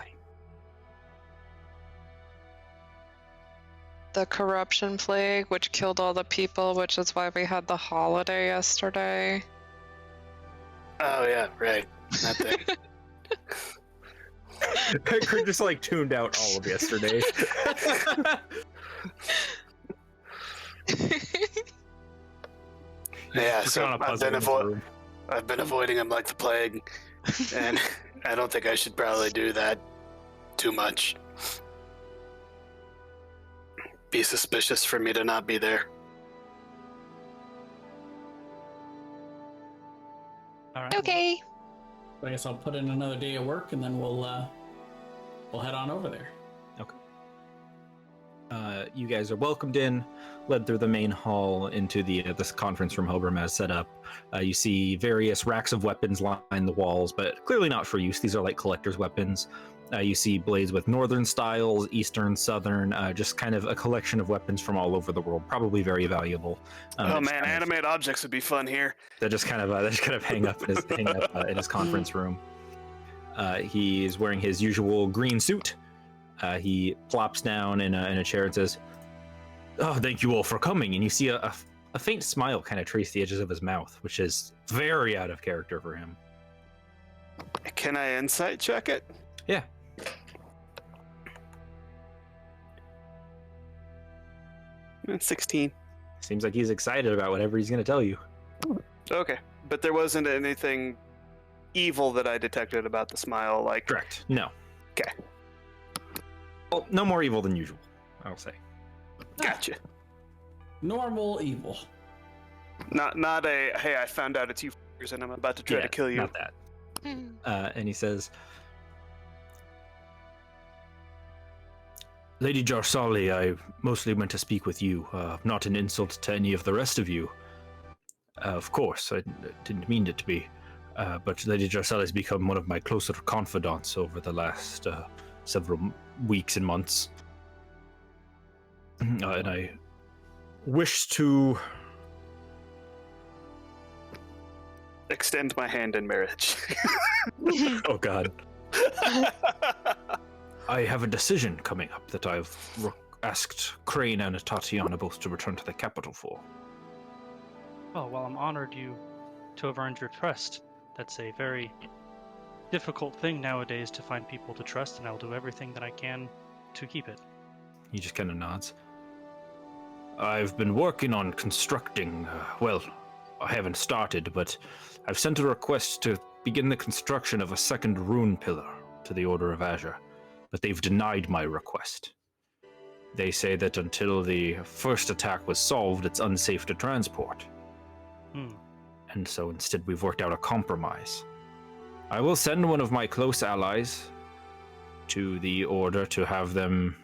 The corruption plague, which killed all the people, which is why we had the holiday yesterday. Oh yeah, right. That thing. Kurt just like tuned out all of yesterday. Yeah, so on a I've been avoiding him like the plague, and I don't think I should probably do that too much. Be suspicious for me to not be there. All right. Okay. I guess I'll put in another day of work and then we'll head on over there. Okay. You guys are welcomed in, led through the main hall into this conference room Hellbrim has set up. You see various racks of weapons line the walls, but clearly not for use. These are like collector's weapons. You see blades with northern styles, eastern, southern, just kind of a collection of weapons from all over the world, probably very valuable. Oh man, animate objects would be fun here. They just kind of hang up in his conference room. He's wearing his usual green suit. He plops down in a chair and says, "Oh, thank you all for coming." And you see a faint smile kind of trace the edges of his mouth, which is very out of character for him. Can I insight check it? Yeah. It's 16. Seems like he's excited about whatever he's going to tell you. Okay, but there wasn't anything evil that I detected about the smile, like... Correct. No. Okay. Well, no more evil than usual, I'll say. Gotcha. Normal evil. Not a, hey, I found out it's you f***ers and I'm about to try to kill you. Not that. And he says, "Lady Jarsali, I mostly went to speak with you, not an insult to any of the rest of you. Of course, I didn't mean it to be, but Lady Jarsali has become one of my closer confidants over the last several weeks and months. And I wish to... extend my hand in marriage." Oh, God. I have a decision coming up that I've asked Crane and Tatiana both to return to the capital for. Oh, well, I'm honored to have earned your trust. That's a very difficult thing nowadays to find people to trust, and I'll do everything that I can to keep it. He just kind of nods. I've been working on constructing, well, I haven't started, but I've sent a request to begin the construction of a second rune pillar to the Order of Azure, but they've denied my request. They say that until the first attack was solved, it's unsafe to transport. And so instead we've worked out a compromise. I will send one of my close allies to the Order to have them,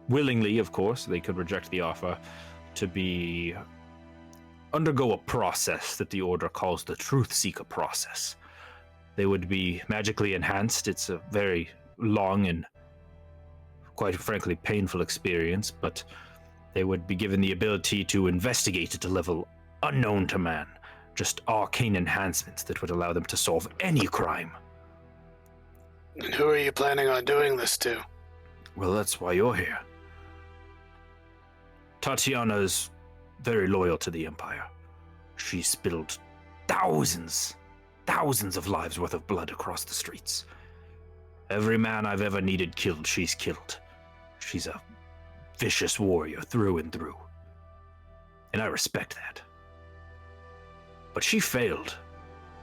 willingly of course, they could reject the offer, to undergo a process that the Order calls the Truth Seeker process. They would be magically enhanced. It's a very long and quite frankly painful experience, but they would be given the ability to investigate at a level unknown to man. Just arcane enhancements that would allow them to solve any crime. And who are you planning on doing this to? Well, that's why you're here. Tatiana's very loyal to the Empire. She spilled thousands of lives worth of blood across the streets. Every man I've ever needed killed, she's killed. She's a vicious warrior through and through. And I respect that. But she failed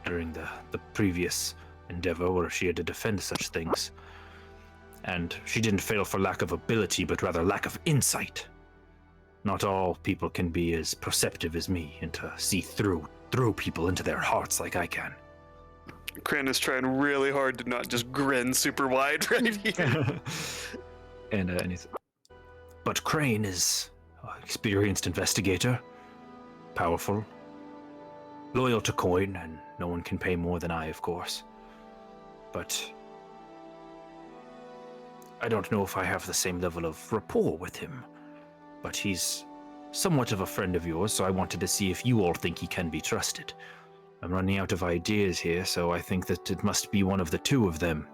during the previous endeavor where she had to defend such things. And she didn't fail for lack of ability, but rather lack of insight. Not all people can be as perceptive as me and to see through people into their hearts like I can. Kryn is trying really hard to not just grin super wide right here. and he's, but Crane is an experienced investigator, powerful, loyal to coin, and no one can pay more than I, of course. But I don't know if I have the same level of rapport with him. But he's somewhat of a friend of yours, so I wanted to see if you all think he can be trusted. I'm running out of ideas here, so I think that it must be one of the two of them.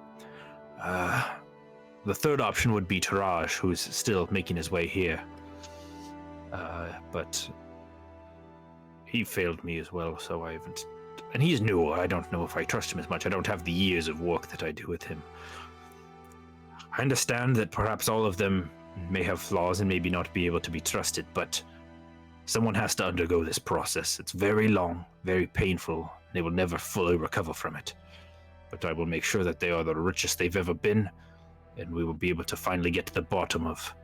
The third option would be Taraj, who's still making his way here. But he failed me as well, so I haven't... And he's new, I don't know if I trust him as much. I don't have the years of work that I do with him. I understand that perhaps all of them may have flaws and maybe not be able to be trusted, but someone has to undergo this process. It's very long, very painful. They will never fully recover from it. But I will make sure that they are the richest they've ever been, and we will be able to finally get to the bottom of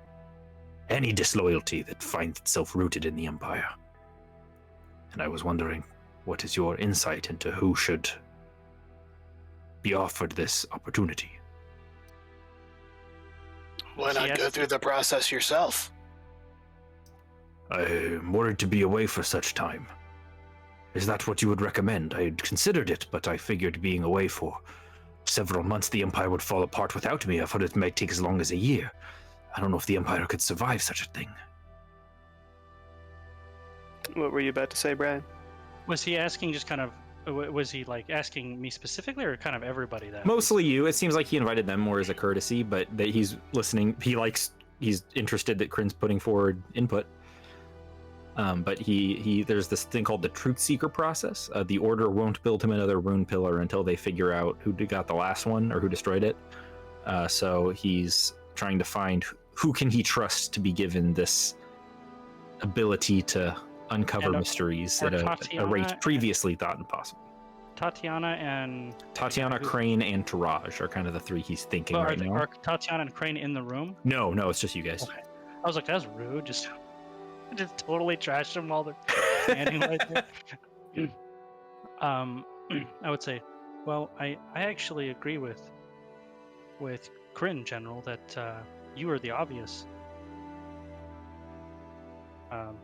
any disloyalty that finds itself rooted in the Empire. And I was wondering, what is your insight into who should be offered this opportunity? Why not go through the process yourself? I'm worried to be away for such time. Is that what you would recommend? I had considered it, but I figured being away for several months, the Empire would fall apart without me. I thought it might take as long as a year. I don't know if the Empire could survive such a thing. What were you about to say, Brian? Was he asking just kind of? Was he like asking me specifically, or kind of everybody? That Mostly you. It seems like he invited them more as a courtesy, but that he's listening. He's interested that Kryn's putting forward input. But there's this thing called the Truth Seeker process. The Order won't build him another rune pillar until they figure out who got the last one or who destroyed it. So he's trying to find who can he trust to be given this ability to uncover mysteries that a race previously thought impossible. Tatiana, Crane, and Taraj are kind of the three he's thinking right now. Are Tatiana and Crane in the room? No, it's just you guys. Okay. I was like, that's rude. Just totally trashed them while they're standing right there. I would say, well, I actually agree with Kryn, General, that you are the obvious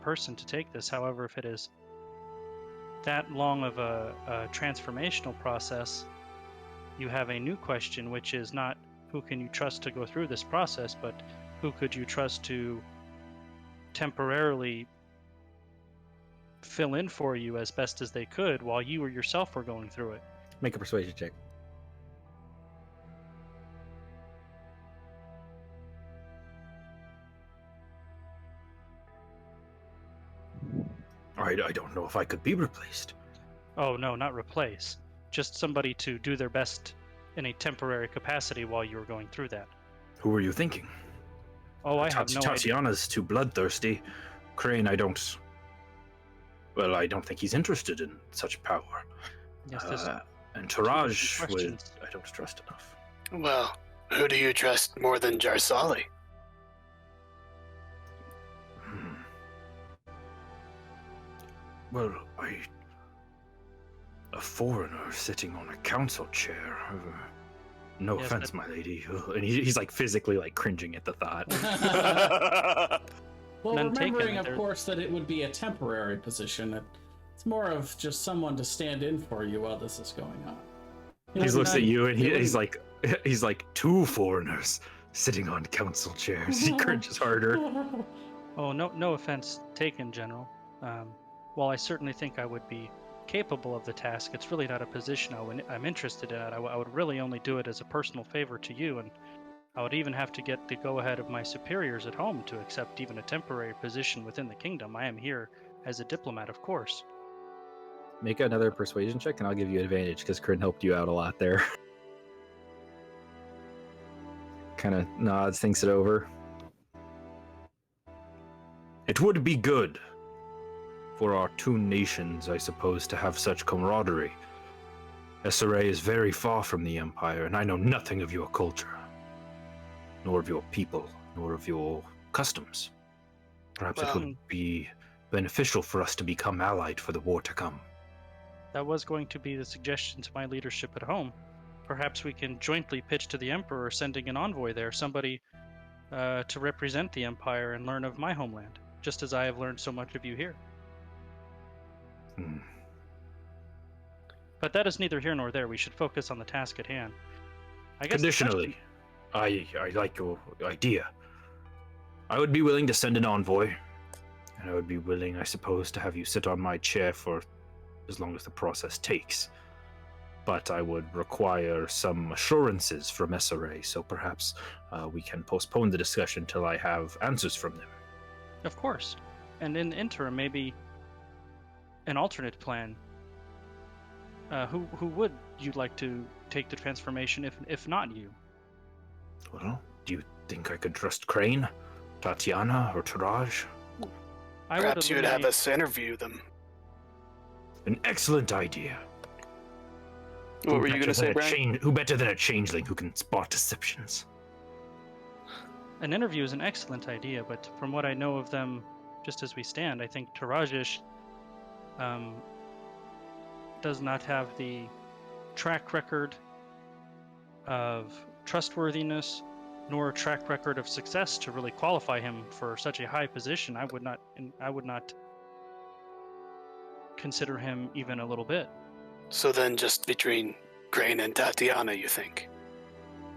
person to take this. However, if it is that long of a transformational process, you have a new question, which is not who can you trust to go through this process, but who could you trust to temporarily fill in for you as best as they could while you or yourself were going through it. Make a persuasion check. I don't know if I could be replaced. Oh, no, not replace. Just somebody to do their best in a temporary capacity while you were going through that. Who were you thinking? Oh, I have no idea. Tatiana's too bloodthirsty. Crane, I don't think he's interested in such power. Yes, and Taraj, I don't trust enough. Well, who do you trust more than Jarsali? Well, a foreigner sitting on a council chair. No offense, my lady. And he's like physically like cringing at the thought. Well, remembering, of course, that it would be a temporary position. It's more of just someone to stand in for you while this is going on. He looks at you and he's like two foreigners sitting on council chairs. He cringes harder. Oh, no offense taken, General. While I certainly think I would be capable of the task, it's really not a position I'm interested in. I would really only do it as a personal favor to you, and I would even have to get the go-ahead of my superiors at home to accept even a temporary position within the kingdom. I am here as a diplomat, of course. Make another persuasion check, and I'll give you advantage because Kryn helped you out a lot there. kind of nods, thinks it over. It would be good for our two nations, I suppose, to have such camaraderie. SRA is very far from the Empire, and I know nothing of your culture, nor of your people, nor of your customs. Perhaps it would be beneficial for us to become allied for the war to come. That was going to be the suggestion to my leadership at home. Perhaps we can jointly pitch to the Emperor sending an envoy there, somebody to represent the Empire and learn of my homeland, just as I have learned so much of you here. But that is neither here nor there. We should focus on the task at hand. I guess Additionally, I like your idea. I would be willing to send an envoy, and I would be willing, I suppose, to have you sit on my chair for as long as the process takes. But I would require some assurances from SRA, so perhaps we can postpone the discussion till I have answers from them. Of course. And in the interim, maybe an alternate plan. Who would you like to take the transformation if not you? Well, do you think I could trust Crane, Tatiana, or Taraj? Perhaps you'd have us interview them. An excellent idea. What were you going to say, Brian? Who better than a changeling who can spot deceptions? An interview is an excellent idea, but from what I know of them, just as we stand, I think Tarajish does not have the track record of trustworthiness nor a track record of success to really qualify him for such a high position. I would not consider him even a little bit. So then just between Crane and Tatiana, you think?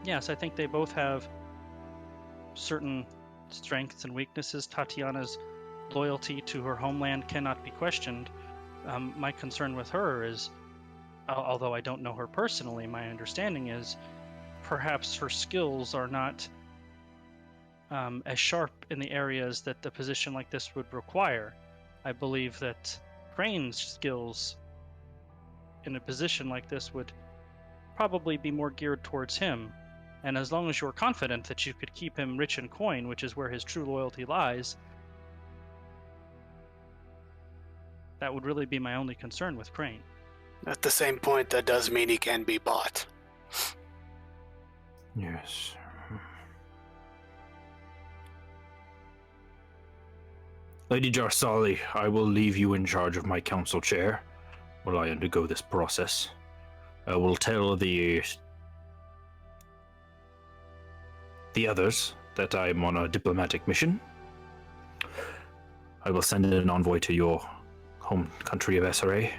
Yes, I think they both have certain strengths and weaknesses. Tatiana's loyalty to her homeland cannot be questioned. My concern with her is, although I don't know her personally, my understanding is perhaps her skills are not as sharp in the areas that a position like this would require. I believe that Crane's skills in a position like this would probably be more geared towards him. And as long as you're confident that you could keep him rich in coin, which is where his true loyalty lies, that would really be my only concern with Crane. At the same point, that does mean he can be bought. Yes. Lady Jarsali, I will leave you in charge of my council chair while I undergo this process. I will tell the others that I am on a diplomatic mission. I will send an envoy to your home country of SRA.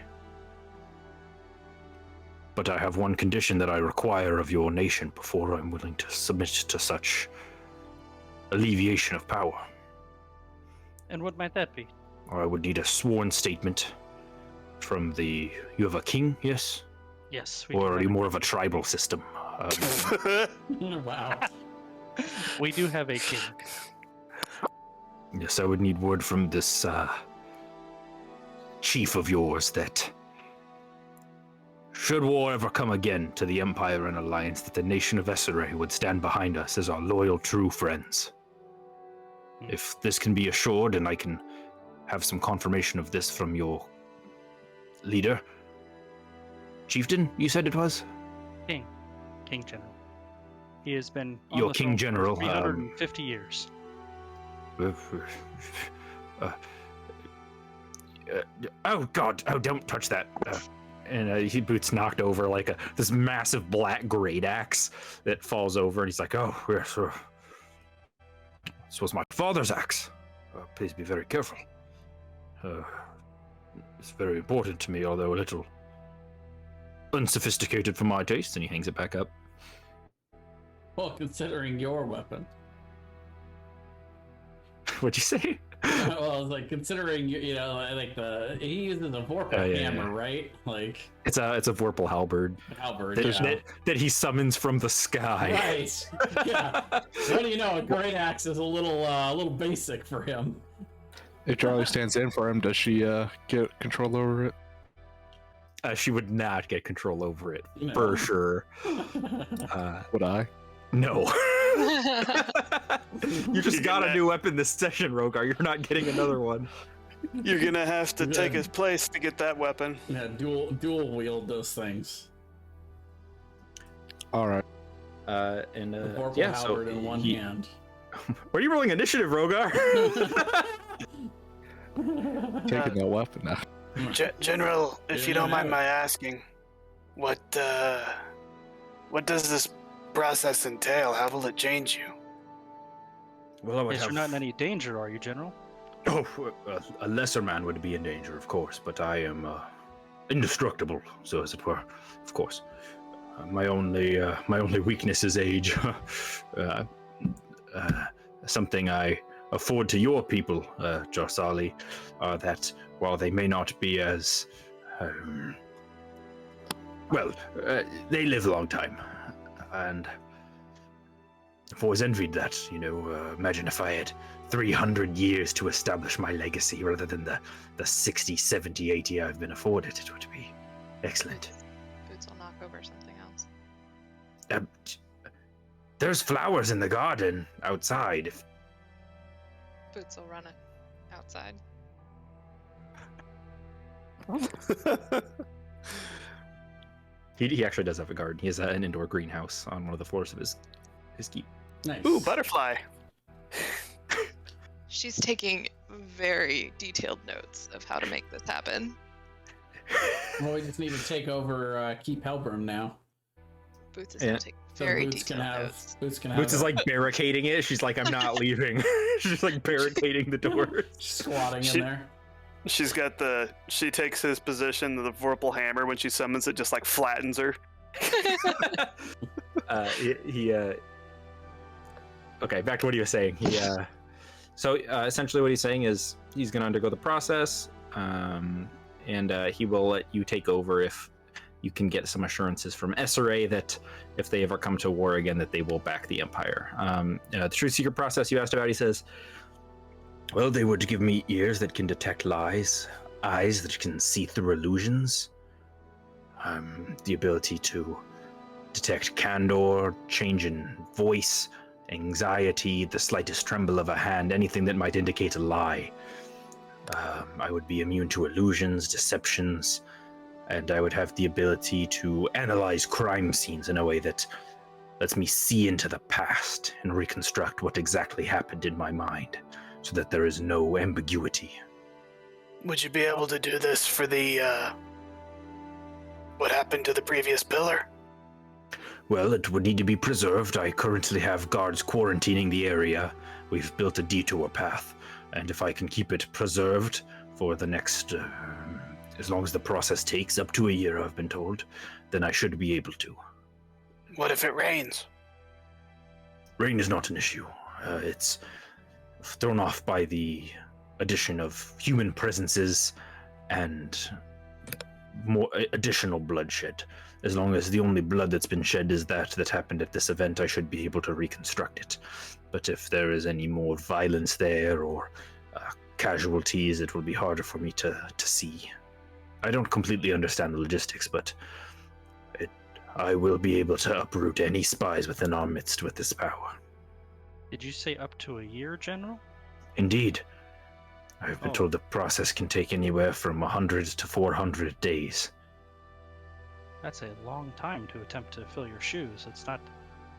But I have one condition that I require of your nation before I'm willing to submit to such alleviation of power. And what might that be? I would need a sworn statement from the... You have a king, yes? Yes. Or are you more of a tribal system? Wow. We do have a king. Yes, I would need word from this chief of yours that should war ever come again to the Empire and Alliance, that the nation of SRA would stand behind us as our loyal, true friends. If this can be assured, and I can have some confirmation of this from your leader, Chieftain, you said it was? King General. He has been on your the King throne General. for 350 years. Oh God! Oh, don't touch that! And he boots knocked over like this massive black great axe that falls over, and he's like, "Oh, yes, this was my father's axe. Please be very careful. It's very important to me, although a little unsophisticated for my taste." And he hangs it back up. Well, considering your weapon. What'd you say? Well, I was like, considering like he uses a Vorpal hammer, right? Like it's a Vorpal halberd. That he summons from the sky. Right. Yeah. What do you know? A great axe is a little basic for him. If Charlie stands in for him, does she get control over it? She would not get control over it, No. for sure. Would I? No. You just You're got a gonna- new weapon this session, Rogar. You're not getting another one. You're gonna have to take Yeah. his place to get that weapon. Yeah, dual wield those things. All right. The Vorpal Yeah, so halberd in one he- hand. What are you rolling initiative, Rogar? Taking that weapon now. General, if Yeah, you don't mind yeah. my asking, what does this process entail? How will it change you? Well, I would Yes, have... you're not in any danger, are you, General? Oh, a lesser man would be in danger, of course, but I am indestructible, so as it were. Of course, my only weakness is age. Something I afford to your people, Jarsali, are that while they may not be as they live a long time, and I've always envied that. Imagine if I had 300 years to establish my legacy rather than the 60, 70, 80 I've been afforded. It would be excellent. Boots will knock over something else. There's flowers in the garden outside. Boots will run it outside. He actually does have a garden. He has an indoor greenhouse on one of the floors of his keep. Nice. Ooh, butterfly. She's taking very detailed notes of how to make this happen. Well, we just need to take over Keep Helbram now. Boots is Yeah. gonna take So very Boots can detailed have. notes. Boots can have. Boots is like barricading it. She's like, I'm not leaving. She's like barricading the door. squatting She- in there. She takes his position, the Vorpal hammer, when she summons it, just like flattens her. Okay, back to what he was saying. So essentially what he's saying is he's going to undergo the process, and he will let you take over if you can get some assurances from SRA that if they ever come to war again, that they will back the Empire. The Truth Seeker process you asked about, he says, well, they would give me ears that can detect lies, eyes that can see through illusions, the ability to detect candor, change in voice, anxiety, the slightest tremble of a hand, anything that might indicate a lie. I would be immune to illusions, deceptions, and I would have the ability to analyze crime scenes in a way that lets me see into the past and reconstruct what exactly happened in my mind, so that there is no ambiguity. Would you be able to do this for the what happened to the previous pillar? Well, it would need to be preserved. I currently have guards quarantining the area. We've built a detour path, and if I can keep it preserved for the next, as long as the process takes up to a year, I've been told, then I should be able to. What if it rains? Rain is not an issue. It's thrown off by the addition of human presences and more additional bloodshed. As long as the only blood that's been shed is that happened at this event, I should be able to reconstruct it. But if there is any more violence there or casualties, it will be harder for me to see. I don't completely understand the logistics, but I will be able to uproot any spies within our midst with this power. Did you say up to a year, General? Indeed. I've been Oh. told the process can take anywhere from 100 to 400 days. That's a long time to attempt to fill your shoes. It's not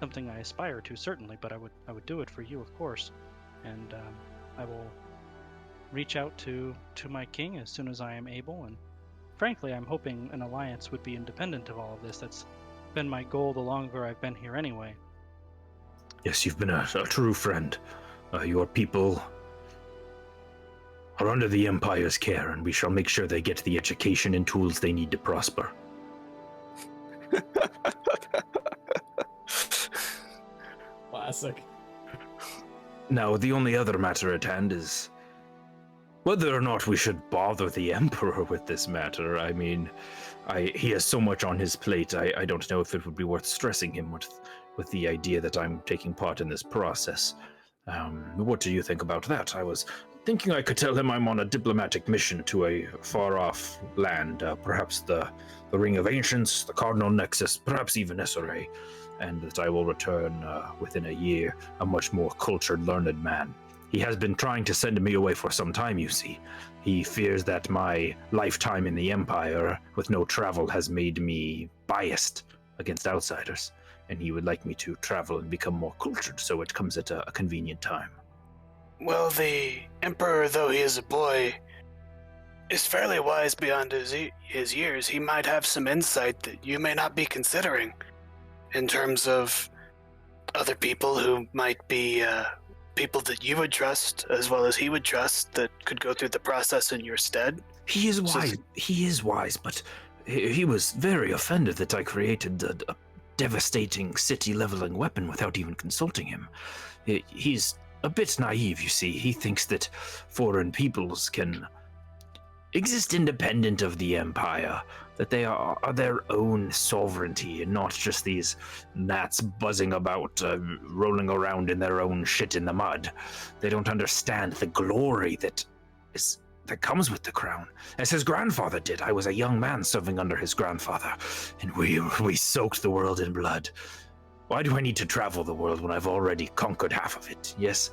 something I aspire to, certainly, but I would do it for you, of course. And I will reach out to my king as soon as I am able. And frankly, I'm hoping an alliance would be independent of all of this. That's been my goal the longer I've been here anyway. Yes, you've been a true friend. Your people are under the Empire's care, and we shall make sure they get the education and tools they need to prosper. Classic. Now, the only other matter at hand is whether or not we should bother the Emperor with this matter. I mean, he has so much on his plate, I don't know if it would be worth stressing him with the idea that I'm taking part in this process. What do you think about that? I was thinking I could tell him I'm on a diplomatic mission to a far-off land, perhaps the Ring of Ancients, the Cardinal Nexus, perhaps even SRA. and that I will return within a year a much more cultured, learned man. He has been trying to send me away for some time, you see. He fears that my lifetime in the Empire with no travel has made me biased against outsiders, and he would like me to travel and become more cultured, so it comes at a convenient time. Well, the Emperor, though he is a boy, is fairly wise beyond his years. He might have some insight that you may not be considering in terms of other people who might be people that you would trust as well as he would trust that could go through the process in your stead. He is wise. He is wise, but he was very offended that I created a devastating city-leveling weapon without even consulting him. He's a bit naive, you see. He thinks that foreign peoples can exist independent of the Empire, that they are their own sovereignty and not just these gnats buzzing about, rolling around in their own shit in the mud. They don't understand the glory that comes with the crown. As his grandfather did. I was a young man serving under his grandfather, and we soaked the world in blood. Why do I need to travel the world when I've already conquered half of it? Yes,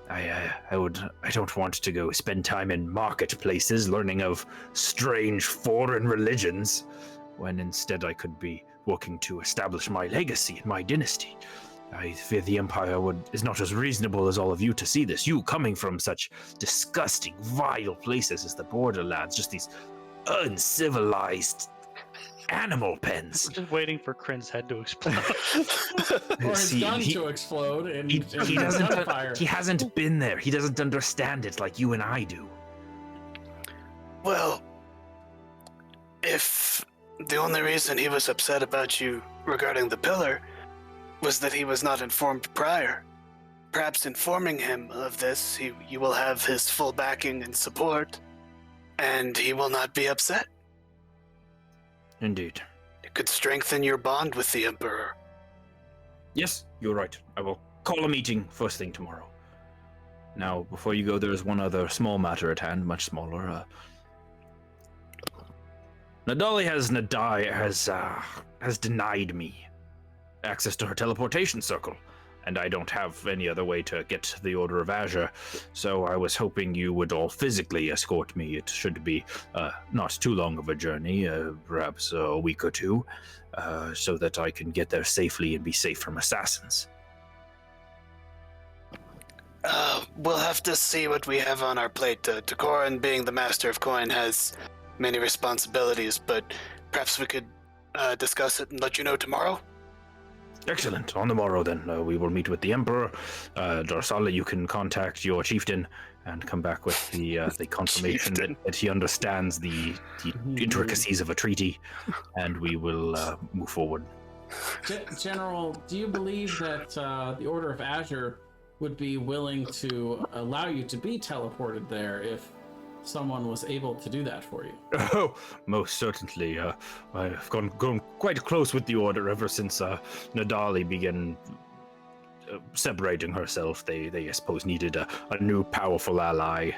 I don't want to go spend time in marketplaces learning of strange foreign religions, when instead I could be working to establish my legacy and my dynasty. I fear the Empire is not as reasonable as all of you to see this. You coming from such disgusting, vile places as the Borderlands, just these uncivilized animal pens. We're just waiting for Kryn's head to explode. Or his gun to explode and he doesn't. fire. He hasn't been there. He doesn't understand it like you and I do. Well, if the only reason he was upset about you regarding the pillar was that he was not informed prior, perhaps informing him of this, you will have his full backing and support, and he will not be upset. Indeed. It could strengthen your bond with the Emperor. Yes, you're right. I will call a meeting first thing tomorrow. Now, before you go, there is one other small matter at hand, much smaller. Nadali has denied me access to her teleportation circle, and I don't have any other way to get to the Order of Azure, so I was hoping you would all physically escort me. It should be not too long of a journey, perhaps a week or two, so that I can get there safely and be safe from assassins. We'll have to see what we have on our plate. Takoran, being the Master of Coin, has many responsibilities, but perhaps we could discuss it and let you know tomorrow? Excellent. On the morrow, then, we will meet with the Emperor. Dorsala, you can contact your chieftain and come back with the confirmation that he understands the intricacies of a treaty, and we will move forward. General, do you believe that the Order of Azure would be willing to allow you to be teleported there if someone was able to do that for you? Oh, most certainly. I've gone quite close with the Order ever since Nadali began separating herself. They I suppose, needed a new powerful ally.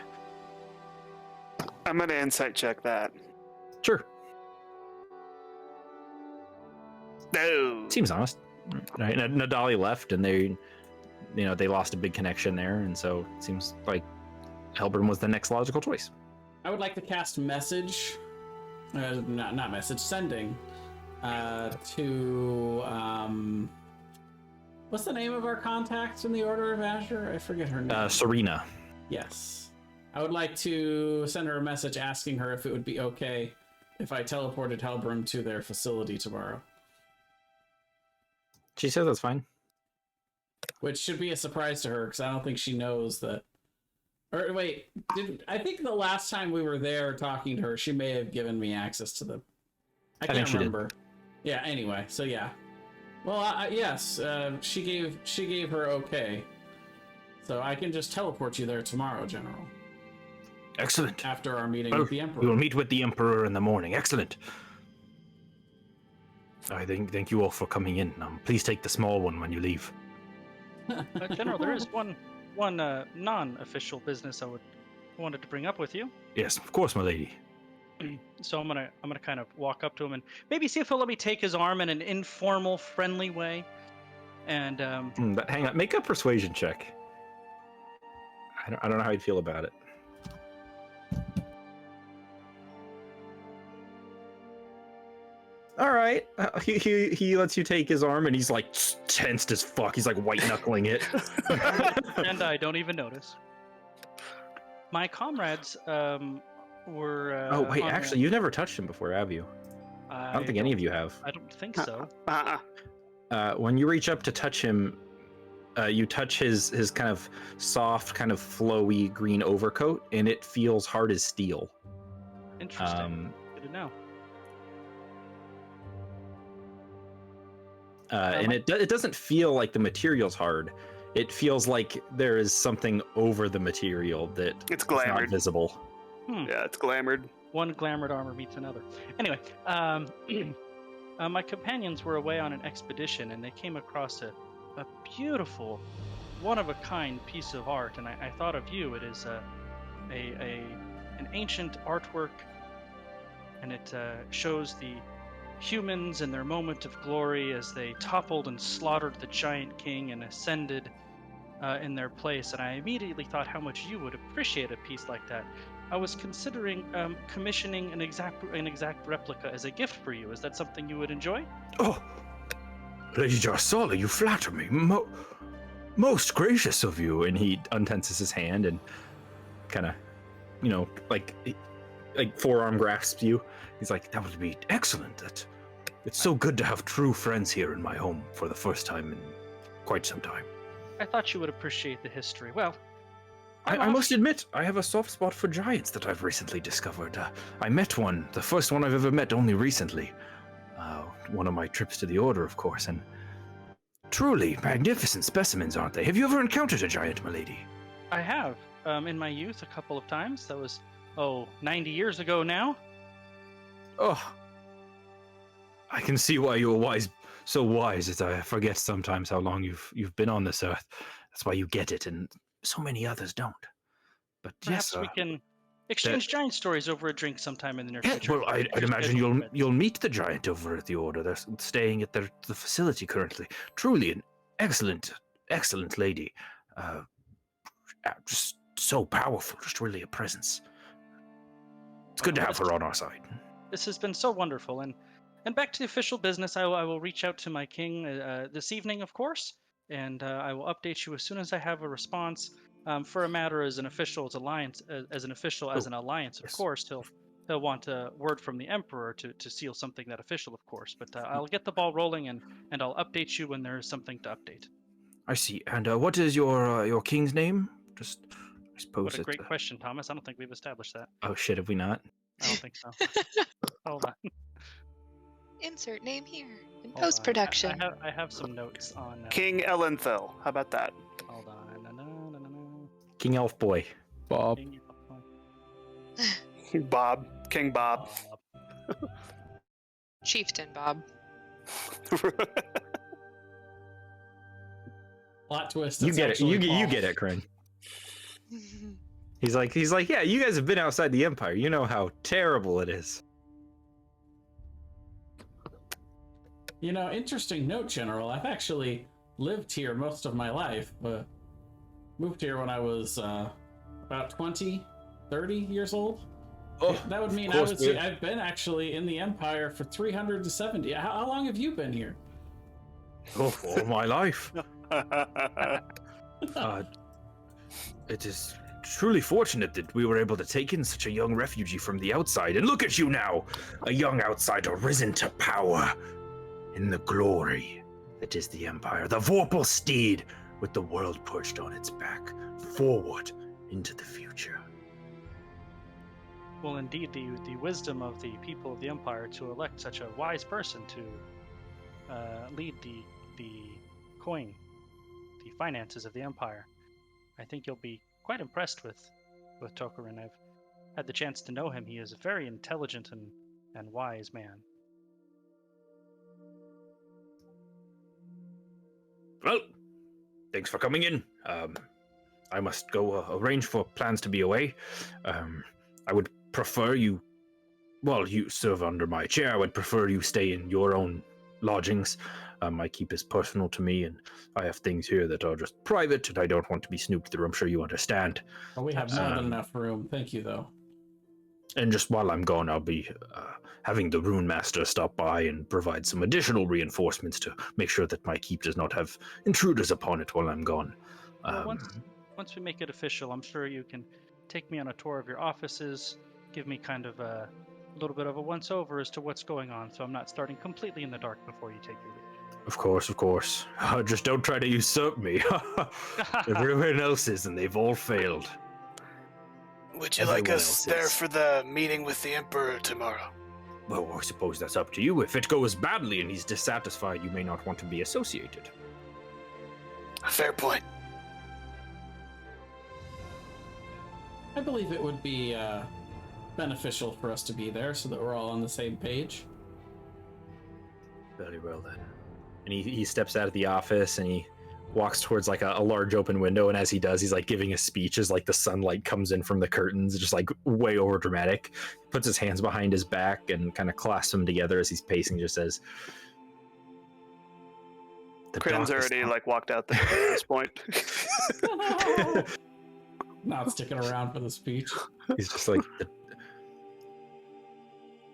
I'm going to insight check that. Sure. No. Seems honest. Right. Nadali left, and they lost a big connection there, and so it seems like Helbern was the next logical choice. I would like to cast message, not message, sending, to, what's the name of our contact in the Order of Azure? I forget her name. Serena. Yes. I would like to send her a message asking her if it would be okay if I teleported Helbern to their facility tomorrow. She says that's fine. Which should be a surprise to her, because I don't think she knows that. Or wait, I think the last time we were there talking to her, she may have given me access to them. I can't remember. Yeah. Anyway, so yeah. Well, yes, she gave her okay, so I can just teleport you there tomorrow, General. Excellent. After our meeting with the Emperor. We will meet with the Emperor in the morning. Excellent. I thank you all for coming in. Please take the small one when you leave. General, there is one non-official business I wanted to bring up with you. Yes, of course, my lady. So I'm gonna kind of walk up to him and maybe see if he'll let me take his arm in an informal, friendly way. And Hang on, make a persuasion check. I don't know how you'd feel about it. All right, he lets you take his arm, and he's like tensed as fuck. He's like white knuckling it, and I don't even notice. My comrades were. oh wait, actually, you've never touched him before, have you? I don't think any of you have. I don't think so. When you reach up to touch him, you touch his kind of soft, kind of flowy green overcoat, and it feels hard as steel. Interesting. Good to know. And it doesn't feel like the material's hard. It feels like there is something over the material that It's is not glamored. visible. Yeah, it's glamored. One glamored armor meets another. Anyway, my companions were away on an expedition, and they came across a beautiful, one-of-a-kind piece of art, and I thought of you. It is an ancient artwork, and it shows the humans in their moment of glory as they toppled and slaughtered the giant king and ascended in their place. And I immediately thought how much you would appreciate a piece like that. I was considering commissioning an exact replica as a gift for you. Is that something you would enjoy? Oh, Lady Jarsala, you flatter me. Most gracious of you. And he untenses his hand and kind of, like forearm grasps you. He's like, that would be excellent. It's so good to have true friends here in my home for the first time in quite some time. I thought you would appreciate the history. Well, I must admit, I have a soft spot for giants that I've recently discovered. I met one, the first one I've ever met only recently. One of my trips to the Order, of course, and truly magnificent specimens, aren't they? Have you ever encountered a giant, milady? I have, in my youth, a couple of times. That was, 90 years ago now. Oh, I can see why you were so wise that I forget sometimes how long you've been on this earth. That's why you get it, and so many others don't. But perhaps yes, we can exchange giant stories over a drink sometime in the near future. Well, I'd imagine you'll meet the giant over at the Order. They're staying at the facility currently. Truly an excellent lady. Just so powerful. Just really a presence. It's good to have her on our side. This has been so wonderful, and back to the official business. I will reach out to my king this evening, of course, and I will update you as soon as I have a response. For a matter as an official, as an alliance, of course, he'll want a word from the emperor to seal something that official, of course. But I'll get the ball rolling, and I'll update you when there is something to update. I see. And what is your king's name? Just, I suppose. What a great question, Thomas. I don't think we've established that. Oh shit, have we not? I don't think so. Hold on. Insert name here in Hold post-production. I have some notes on King Ellenthil. How about that? Hold on. King Elf Boy. Bob. Bob. King Bob. Chieftain Bob. Plot twist. You it's get it. actually You Paul. get it, Kryn. He's like, yeah, you guys have been outside the Empire. You know how terrible it is. Interesting note, General. I've actually lived here most of my life, but moved here when I was about 20, 30 years old. Oh, that would mean I've been actually in the Empire for 370. How long have you been here? Oh, all my life. It is truly fortunate that we were able to take in such a young refugee from the outside. And look at you now, a young outsider risen to power in the glory that is the Empire. The Vorpal steed with the world perched on its back, forward into the future. Well, indeed, the wisdom of the people of the Empire to elect such a wise person to lead the coin, the finances of the Empire. I think you'll be quite impressed with Tokarin. I've had the chance to know him. He is a very intelligent and wise man. Well, thanks for coming in. I must go arrange for plans to be away. I would prefer you Well, you serve under my chair. I would prefer you stay in your own lodgings. My keep is personal to me, and I have things here that are just private, and I don't want to be snooped through. I'm sure you understand. Well, we have more than enough room. Thank you, though. And just while I'm gone, I'll be having the Rune Master stop by and provide some additional reinforcements to make sure that my keep does not have intruders upon it while I'm gone. Well, once we make it official, I'm sure you can take me on a tour of your offices, give me kind of a little bit of a once-over as to what's going on, so I'm not starting completely in the dark before you take your leave. Of course, of course. Just don't try to usurp me. Everyone else is, and they've all failed. Would you like us there for the meeting with the Emperor tomorrow? Well, I suppose that's up to you. If it goes badly and he's dissatisfied, you may not want to be associated. A fair point. I believe it would be beneficial for us to be there so that we're all on the same page. Very well, then. And he steps out of the office and he walks towards like a large open window, and as he does, he's like giving a speech as like the sunlight comes in from the curtains, just like way over dramatic. Puts his hands behind his back and kind of clasps them together as he's pacing, just says, Crin's already like walked out there at this point. Not sticking around for the speech. He's just like,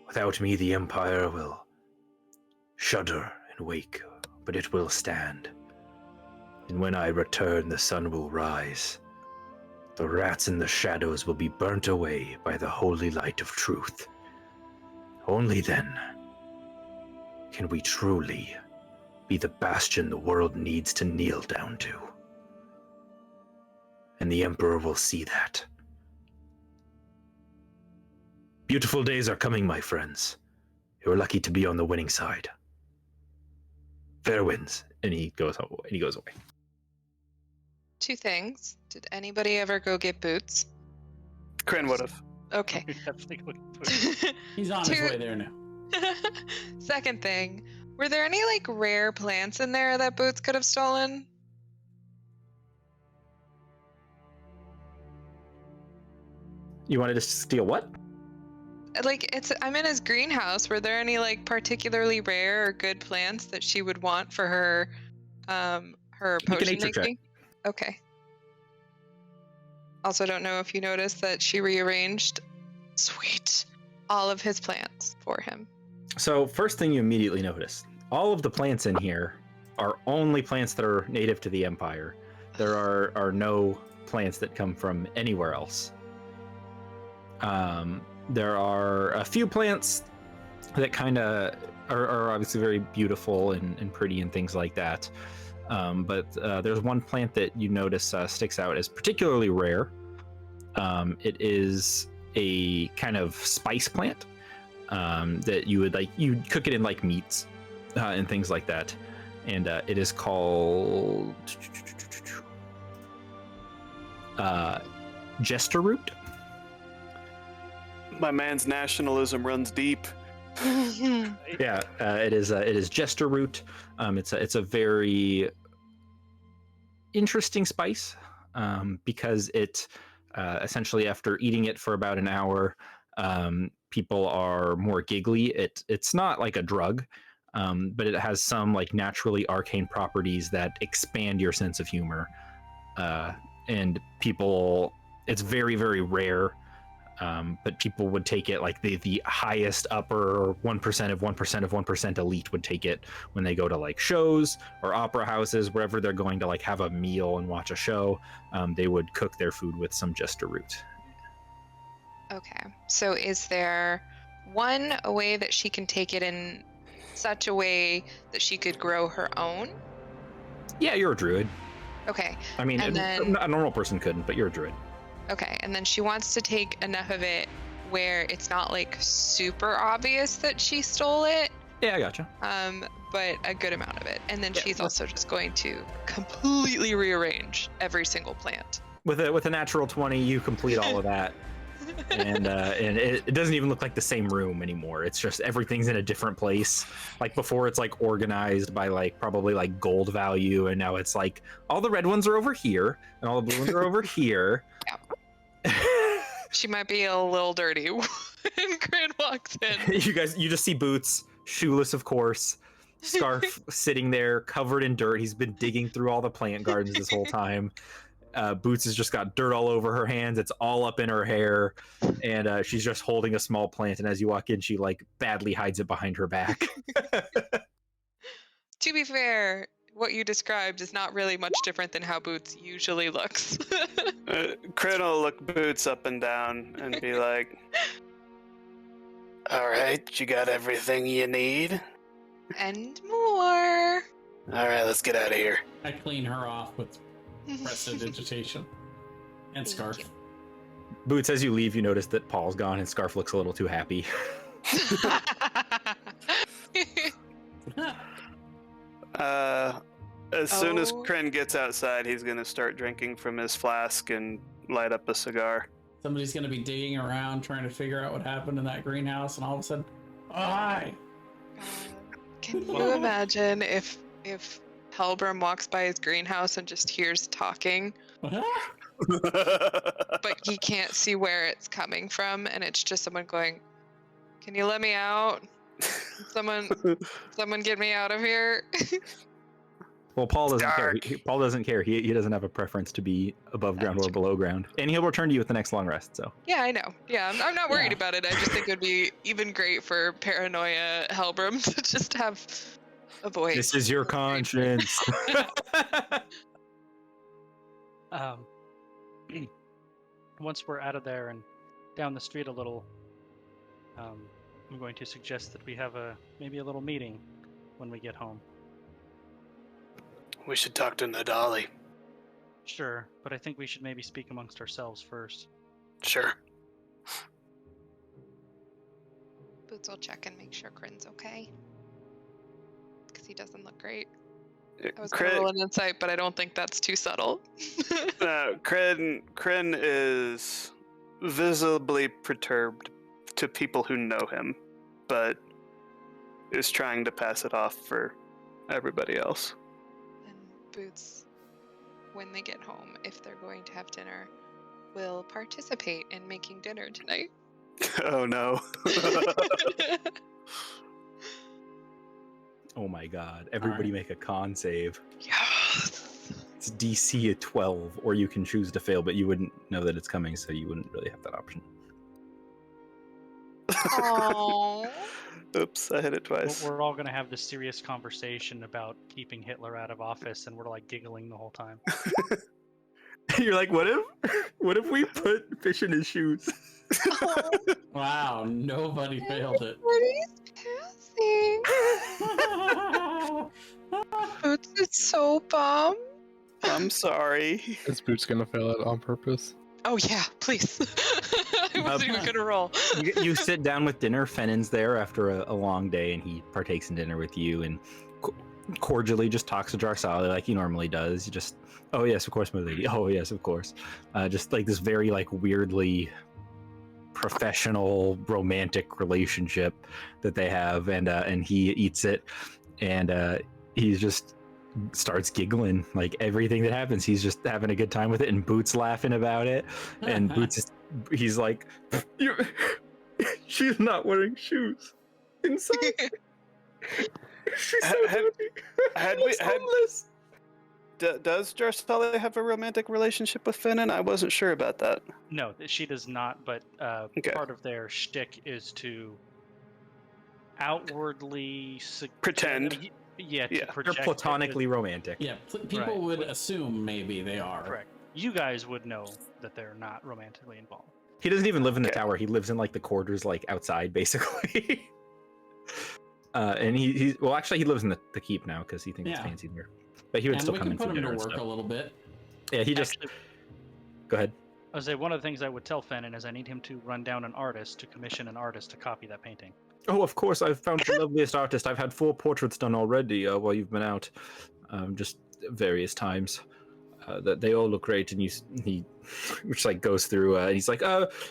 without me, the Empire will shudder and wake, but it will stand. And when I return, the sun will rise. The rats in the shadows will be burnt away by the holy light of truth. Only then can we truly be the bastion the world needs to kneel down to. And the Emperor will see that. Beautiful days are coming, my friends. You're lucky to be on the winning side. Fair winds. And he goes away. Two things. Did anybody ever go get boots? Crin would have. Okay. He's on his way there now. Second thing, were there any like rare plants in there that Boots could have stolen? You wanted to steal what? Like I'm in his greenhouse. Were there any like particularly rare or good plants that she would want for her potion making? Okay. Also, don't know if you noticed that she rearranged all of his plants for him. So first thing you immediately notice, all of the plants in here are only plants that are native to the Empire. There are no plants that come from anywhere else. There are a few plants that kind of are obviously very beautiful and pretty and things like that. But there's one plant that you notice sticks out as particularly rare. It is a kind of spice plant that you would you'd cook it in like meats and things like that. And it is called jester root. My man's nationalism runs deep. Yeah, it is jester root. It's a very interesting spice because it essentially after eating it for about an hour, people are more giggly. It's not like a drug, but it has some like naturally arcane properties that expand your sense of humor, and people. It's very, very rare. But people would take it like the highest upper 1% of 1% of 1% elite would take it when they go to like shows or opera houses, wherever they're going to like have a meal and watch a show. They would cook their food with some jester root. Okay. So is there a way that she can take it in such a way that she could grow her own? Yeah, you're a druid. Okay. I mean, a normal person couldn't, but you're a druid. Okay, and then she wants to take enough of it where it's not like super obvious that she stole it. Yeah, I gotcha. But a good amount of it. And then she's also just going to completely rearrange every single plant. With a natural 20, you complete all of that. and it doesn't even look like the same room anymore. It's just everything's in a different place. Like before, it's like organized by like probably like gold value, and now it's like all the red ones are over here and all the blue ones are over here. Yeah. She might be a little dirty. And Grin walks in. You just see Boots, shoeless of course, Scarf sitting there covered in dirt. He's been digging through all the plant gardens this whole time. Boots has just got dirt all over her hands. It's all up in her hair, and she's just holding a small plant. And as you walk in, she like badly hides it behind her back. To be fair, what you described is not really much different than how Boots usually looks. Crit will look Boots up and down and be like, All right, you got everything you need? And more. All right, let's get out of here. I clean her off with prestidigitation and Scarf. you. Boots, as you leave, you notice that Paul's gone and Scarf looks a little too happy. As soon as Oh. Kryn gets outside, he's gonna start drinking from his flask and light up a cigar. Somebody's gonna be digging around trying to figure out what happened in that greenhouse, and all of a sudden, oh hi! Can you imagine if Helbram walks by his greenhouse and just hears talking, but he can't see where it's coming from, and it's just someone going, "Can you let me out? Someone get me out of here." Well, Paul doesn't care. Dark. Paul doesn't care. He doesn't have a preference to be above ground or below ground, and he'll return to you at the next long rest. So Yeah, I know. Yeah, I'm not worried Yeah. about it. I just think it would be even great for paranoia Helbram to just have a voice. this is your conscience. Once we're out of there and down the street a little, I'm going to suggest that we have maybe a little meeting when we get home. We should talk to Nadali. Sure, but I think we should maybe speak amongst ourselves first. Sure. Boots will check and make sure Crin's okay. Because he doesn't look great. I was Kryn, gonna roll an insight, but I don't think that's too subtle. Kryn is visibly perturbed to people who know him, but is trying to pass it off for everybody else. And Boots, when they get home, if they're going to have dinner, will participate in making dinner tonight. Oh no. Oh my god! Everybody make a con save. Yes. It's DC at 12, or you can choose to fail, but you wouldn't know that it's coming, so you wouldn't really have that option. Aww. Oops, I hit it twice. We're all going to have this serious conversation about keeping Hitler out of office, and we're like giggling the whole time. You're like, what if we put fish in his shoes? Wow, nobody failed it. Everybody's passing. Boots is so bummed. I'm sorry. Is Boots gonna fail it on purpose? Oh yeah, please. I wasn't even gonna roll. You sit down with dinner. Fennon's there after a long day, and he partakes in dinner with you and cordially just talks to Jarsali like he normally does. You just, oh yes, of course, my lady. Oh yes, of course. Just like this very like weirdly professional romantic relationship that they have, and he eats it, and he just starts giggling. Like everything that happens, he's just having a good time with it, and Boots laughing about it, and Boots he's like, she's not wearing shoes inside. She's so happy. Does Jarsali have a romantic relationship with Finnan? I wasn't sure about that. No, she does not, but Okay. part of their shtick is to outwardly Pretend. Yeah, to Yeah. They're project that platonically romantic. Yeah, people Right. would assume maybe they are. correct. You guys would know that they're not romantically involved. He doesn't even live in the Okay. tower. He lives in like the quarters, like outside, basically. And he well, actually, he lives in the keep now because he thinks it's Yeah. fancy there. But he would And still we come can in for put him dinner to and work stuff. a little bit. Yeah, he just Actually, go ahead. I would say one of the things I would tell Fennon is I need him to run down an artist to commission an artist to copy that painting. Oh, of course, I've found the loveliest artist. I've had 4 portraits done already while you've been out, just various times. That they all look great, and he which like goes through. And he's like,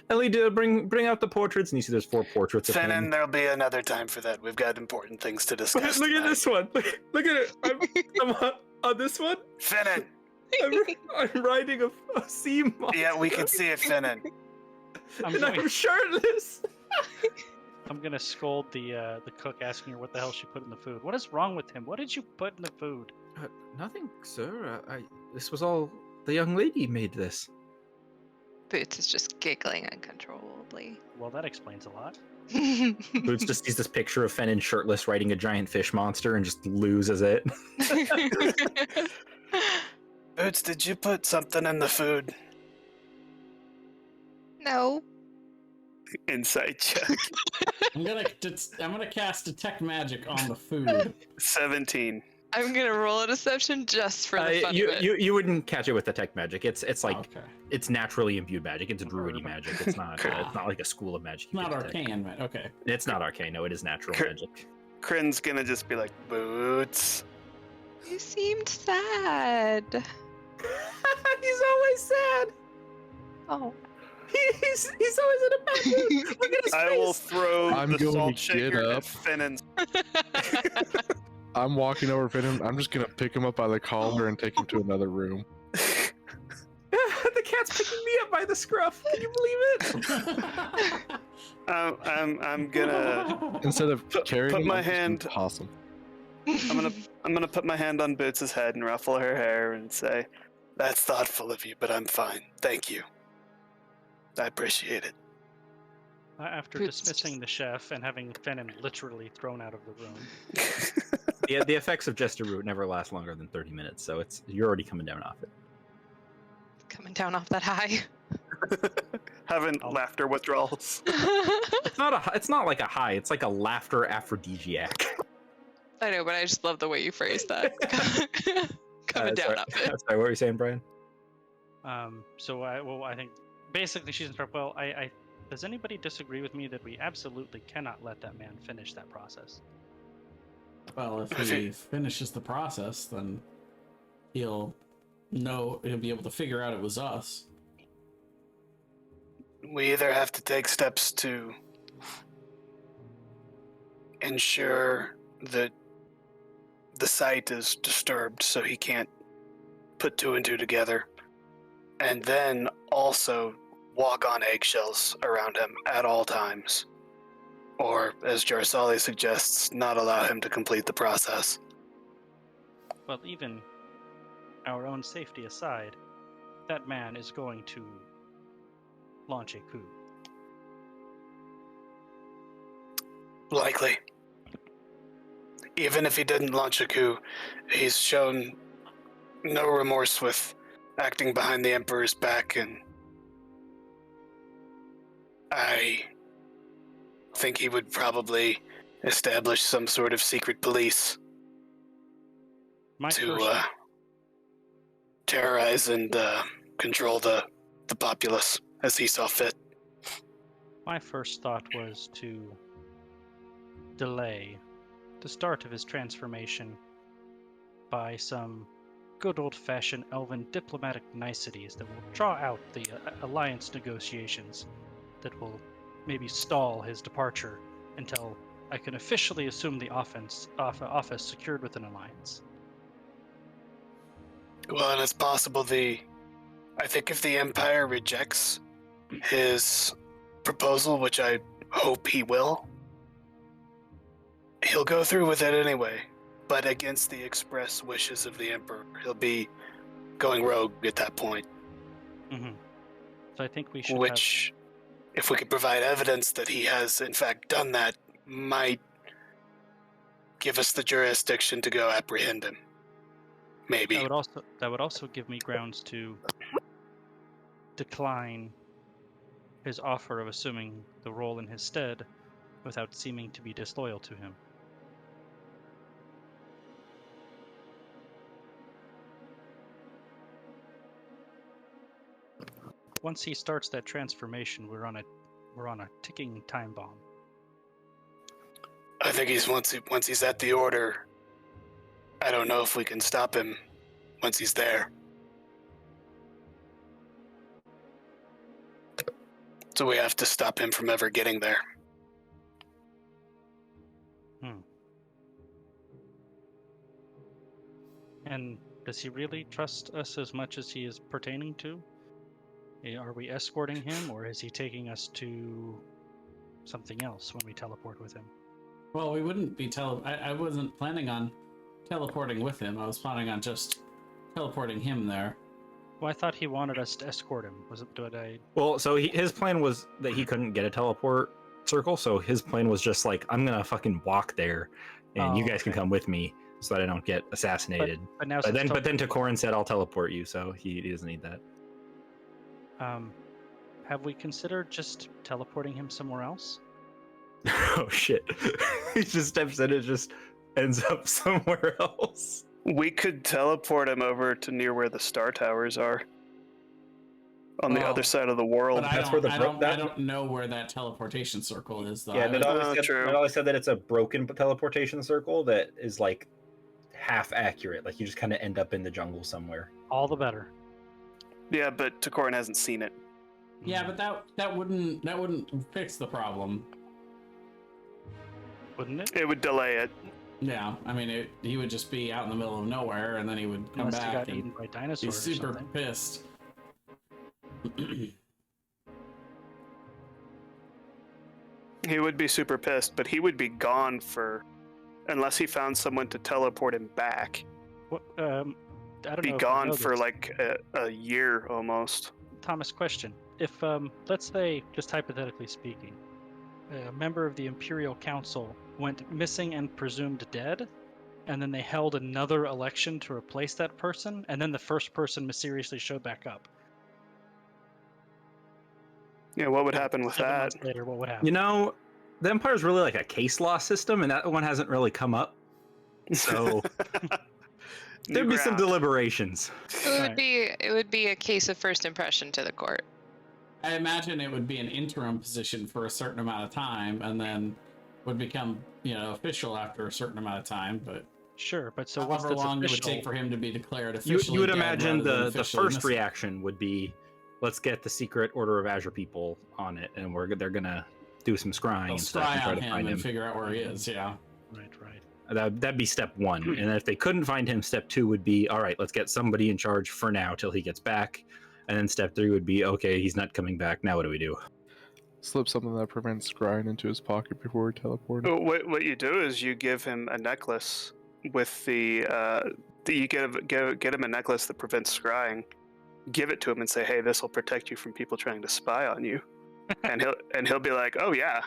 Ellie, bring out the portraits, and you see there's 4 portraits of Finnan, him. there'll be another time for that. We've got important things to discuss. Look at tonight. this one. Look at it. I'm on this one. Finnan! I'm riding a sea moth. Yeah, we can see it, Finnan. I'm and going, I'm shirtless. I'm gonna scold the cook, asking her what the hell she put in the food. What is wrong with him? What did you put in the food? Nothing, sir. This was all the young lady made this. Boots is just giggling uncontrollably. Well, that explains a lot. Boots just sees this picture of Fennin shirtless riding a giant fish monster and just loses it. Boots, did you put something in the food? No. Insight check. I'm gonna cast detect magic on the food. 17. I'm gonna roll a deception just for the fun of it. You wouldn't catch it with detect magic. It's like Okay. it's naturally imbued magic. It's druidy magic. It's not like a school of magic. you Not can detect. arcane, right? Okay. It's not arcane. No, it is natural magic. Kryn's gonna just be like, Boots. You seemed sad. He's always sad. Oh. He's always in a bad mood. Look at his I face. will throw I'm the going salt to get shaker up. at Fennon's. I'm walking over to him. I'm just gonna pick him up by the collar and take him to another room. The cat's picking me up by the scruff. Can you believe it? I'm gonna Instead of carrying put him, my I'm just gonna hand- toss him. I'm gonna put my hand on Boots' head and ruffle her hair and say, That's thoughtful of you, but I'm fine. Thank you. I appreciate it. After Boots dismissing just- the chef and having Fennin literally thrown out of the room, The effects of Jester Root never last longer than 30 minutes, so you're already coming down off it. Coming down off that high. having Oh. laughter withdrawals. It's not like a high. It's like a laughter aphrodisiac. I know, but I just love the way you phrased that. Coming down sorry, off it. sorry, what were you saying, Brian? so I think basically she's in trouble. Well, I does anybody disagree with me that we absolutely cannot let that man finish that process? Well, if he finishes the process, then he'll be able to figure out it was us. We either have to take steps to ensure that the site is disturbed so he can't put two and two together, and then also walk on eggshells around him at all times. Or, as Jarsali suggests, not allow him to complete the process. Well, even our own safety aside, that man is going to launch a coup. Likely. Even if he didn't launch a coup, he's shown no remorse with acting behind the Emperor's back, and I think he would probably establish some sort of secret police My to first, terrorize and control the populace as he saw fit. my first thought was to delay the start of his transformation by some good old-fashioned elven diplomatic niceties that will draw out the alliance negotiations that will maybe stall his departure until I can officially assume the office secured with an alliance. Well, and it's possible I think if the Empire rejects his proposal, which I hope he will, he'll go through with it anyway, but against the express wishes of the Emperor. He'll be going rogue at that point, Mm-hmm. So I think we should which, if we could provide evidence that he has in fact done that, might give us the jurisdiction to go apprehend him. Maybe. that would also give me grounds to decline his offer of assuming the role in his stead without seeming to be disloyal to him. Once he starts that transformation, we're on a ticking time bomb. I think once he's at the order, I don't know if we can stop him once he's there. So we have to stop him from ever getting there. And does he really trust us as much as he is pertaining to? Are we escorting him, or is he taking us to something else when we teleport with him. Well, we wouldn't be I wasn't planning on teleporting with him. I was planning on just teleporting him there. Well, I thought he wanted us to escort him. Was it? Did I? Well, so his plan was that he couldn't get a teleport circle, so his plan was just like, I'm gonna fucking walk there, and you guys can come with me so that I don't get assassinated. But now, But then Takorin said, I'll teleport you, so he doesn't need that. have we considered just teleporting him somewhere else? Oh shit! He just steps in and just ends up somewhere else. We could teleport him over to near where the star towers are. On the Well, other side of the world. But That's where the I bro- that- don't know where that teleportation circle is, though. Yeah, I Ned haven't- always said that it's a broken teleportation circle that is like half accurate. Like you just kind of end up in the jungle somewhere. All the better. Yeah, but Takorin hasn't seen it. Yeah, but that wouldn't fix the problem. Wouldn't it? It would delay it. Yeah, I mean, he would just be out in the middle of nowhere, and then he would come Unless he back got and eaten by be dinosaurs or super something. pissed. He would be super pissed, but he would be gone for, unless he found someone to teleport him back. What? I don't know. Be if you gone know for this. like a year almost. Thomas, question: if let's say, just hypothetically speaking, a member of the Imperial Council went missing and presumed dead, and then they held another election to replace that person, and then the first person mysteriously showed back up. Yeah, what would happen with 7 that? months later, what would happen? You know, the Empire's really like a case law system, and that one hasn't really come up. So there'd be some deliberations. It would be a case of first impression to the court. I imagine it would be an interim position for a certain amount of time, and then would become, official after a certain amount of time. But Sure, but so once however that's long official, it would take for him to be declared You officially, would dead imagine rather than the officially first missing. reaction would be, let's get the secret Order of Azure people on it, and they're gonna do some scrying They'll and stuff and spy try on to him find and him. figure out where he is. Yeah. right. That'd be step one. And then if they couldn't find him, step two would be, all right, let's get somebody in charge for now till he gets back. And then step three would be, okay, he's not coming back. Now what do we do? Slip something that prevents scrying into his pocket before we teleport him. What you do is you give him a necklace with you get him a necklace that prevents scrying. Give it to him and say, "Hey, this will protect you from people trying to spy on you." and he'll be like, "Oh yeah,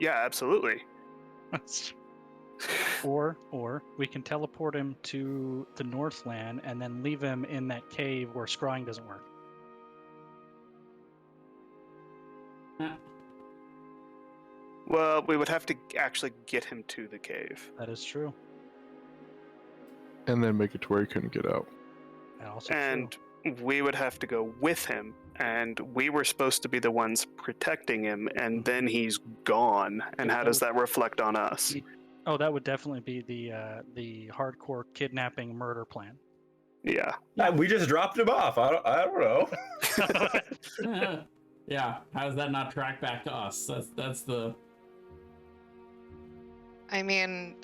absolutely." Or we can teleport him to the Northland and then leave him in that cave where scrying doesn't work. Well, we would have to actually get him to the cave. That is true. And then make it to where he couldn't get out. And also And we would have to go with him, and we were supposed to be the ones protecting him, and then he's gone. And how does that reflect on us? Oh, that would definitely be the hardcore kidnapping murder plan. Yeah. We just dropped him off. I don't know. Yeah. How does that not track back to us? That's the. I mean,